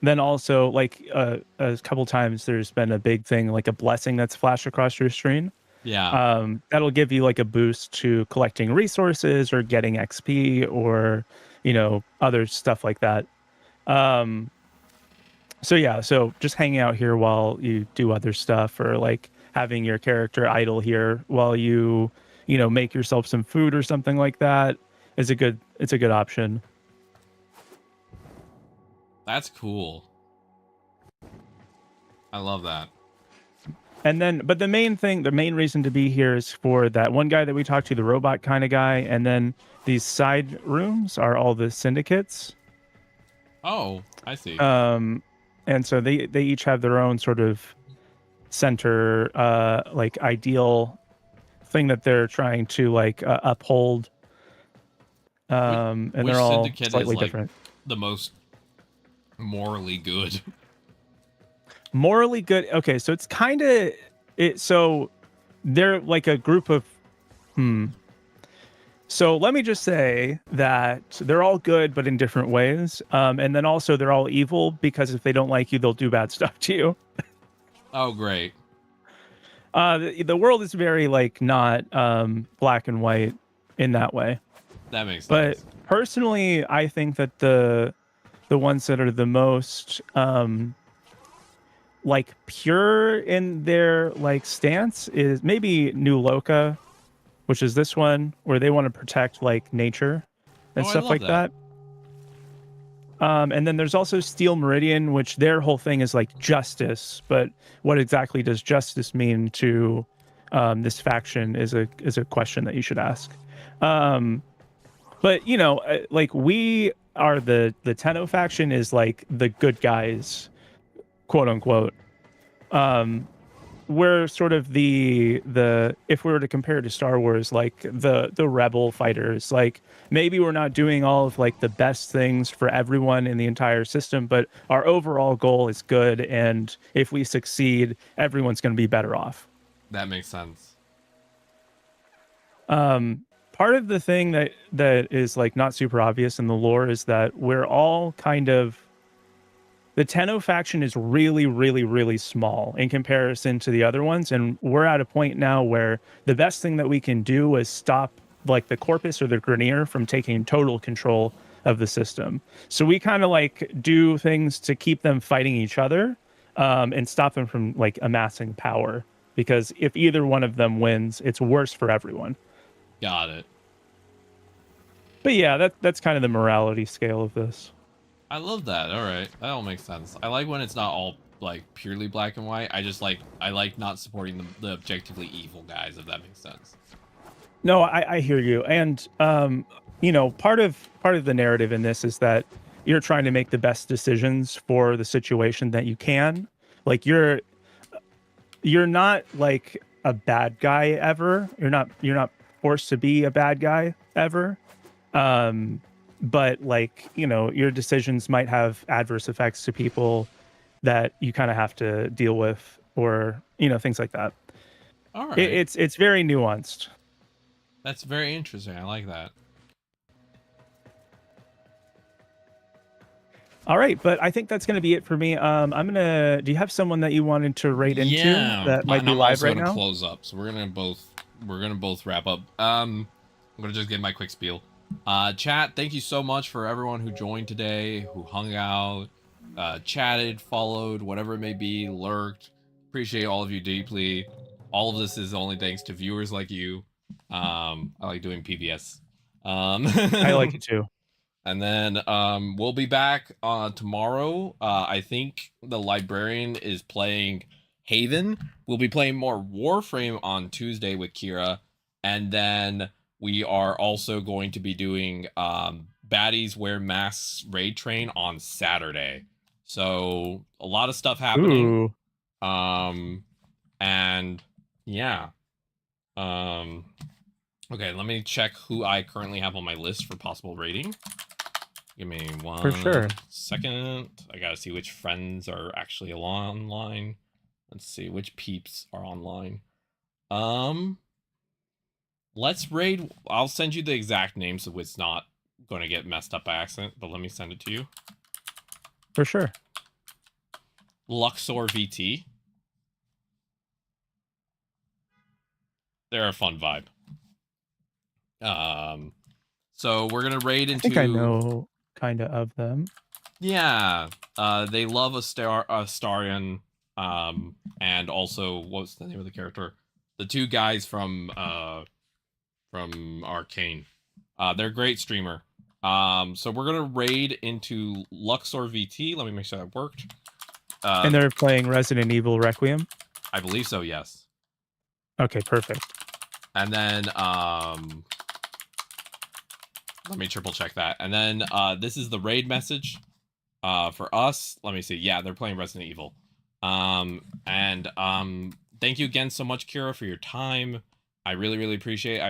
Speaker 2: then also like a couple times there's been a big thing, like a blessing that's flashed across your screen.
Speaker 1: Yeah.
Speaker 2: That'll give you like a boost to collecting resources or getting XP or, other stuff like that. So yeah, so just hanging out here while you do other stuff, or like having your character idle here while you make yourself some food or something like that is a good option.
Speaker 1: That's cool. I love that.
Speaker 2: And then, but the main reason to be here is for that one guy that we talked to, the robot kind of guy, and then these side rooms are all the syndicates.
Speaker 1: Oh, I see.
Speaker 2: And so they each have their own sort of center, like ideal thing that they're trying to like uphold. And they're all slightly different.
Speaker 1: The most morally good.
Speaker 2: Morally good. Okay, so it's kind of it. So they're like a group of. So let me just say that they're all good, but in different ways. And then also they're all evil because if they don't like you, they'll do bad stuff to you.
Speaker 1: Oh, great.
Speaker 2: The world is very like not black and white in that way.
Speaker 1: That makes
Speaker 2: sense. But personally, I think that the ones that are the most like pure in their like stance is maybe New Loka, which is this one where they want to protect like nature and stuff like that. And then there's also Steel Meridian, which their whole thing is like justice. But what exactly does justice mean to this faction is a question that you should ask. But like we are the Tenno faction is like the good guys, quote unquote. We're sort of the if we were to compare it to Star Wars, like the rebel fighters. Like maybe we're not doing all of like the best things for everyone in the entire system, but our overall goal is good, and if we succeed, everyone's going to be better off.
Speaker 1: That makes sense.
Speaker 2: Part of the thing that is like not super obvious in the lore is that we're all kind of the Tenno faction is really, really, really small in comparison to the other ones. And we're at a point now where the best thing that we can do is stop like the Corpus or the Grineer from taking total control of the system. So we kind of like do things to keep them fighting each other and stop them from like amassing power. Because if either one of them wins, it's worse for everyone.
Speaker 1: Got it.
Speaker 2: But yeah, that's kind of the morality scale of this.
Speaker 1: I love that. All right, that all makes sense. I like when it's not all like purely black and white. I like not supporting the objectively evil guys, if that makes sense.
Speaker 2: No, I hear you. And part of the narrative in this is that you're trying to make the best decisions for the situation that you can. Like you're not like a bad guy ever. You're not forced to be a bad guy ever. But like, your decisions might have adverse effects to people that you kind of have to deal with, or, things like that.
Speaker 1: All right.
Speaker 2: It's very nuanced.
Speaker 1: That's very interesting. I like that.
Speaker 2: All right, but I think that's going to be it for me. I'm gonna. Do you have someone that you wanted to raid into that might
Speaker 1: and
Speaker 2: be
Speaker 1: I'm
Speaker 2: live
Speaker 1: also
Speaker 2: right
Speaker 1: gonna
Speaker 2: now?
Speaker 1: close up, so we're gonna both wrap up. I'm gonna just give my quick spiel. Chat, thank you so much for everyone who joined today, who hung out, chatted, followed, whatever it may be, lurked. Appreciate all of you deeply. All of this is only thanks to viewers like you. I like doing PBS.
Speaker 2: I like it too.
Speaker 1: And then we'll be back tomorrow. I think the librarian is playing Haven. We'll be playing more Warframe on Tuesday with Kira. And then we are also going to be doing Baddies Wear Masks Raid Train on Saturday. So a lot of stuff happening.
Speaker 2: Ooh.
Speaker 1: And yeah. Okay, let me check who I currently have on my list for possible rating. Give me
Speaker 2: For sure.
Speaker 1: second. I gotta see which friends are actually online. Let's see which peeps are online. Let's raid. I'll send you the exact name so it's not going to get messed up by accident, but let me send it to you.
Speaker 2: For sure.
Speaker 1: Luxor VT. They're a fun vibe. So we're gonna raid into.
Speaker 2: I think I know kind of them.
Speaker 1: Yeah, they love Astarion, and also what's the name of the character? The two guys from Arcane. They're a great streamer. So we're gonna raid into Luxor VT. Let me make sure that worked.
Speaker 2: And they're playing Resident Evil Requiem?
Speaker 1: I believe so, yes.
Speaker 2: Okay, perfect.
Speaker 1: And then let me triple check that. And then this is the raid message. For us, let me see. Yeah, they're playing Resident Evil. Thank you again so much, Kira, for your time. I really, really appreciate it.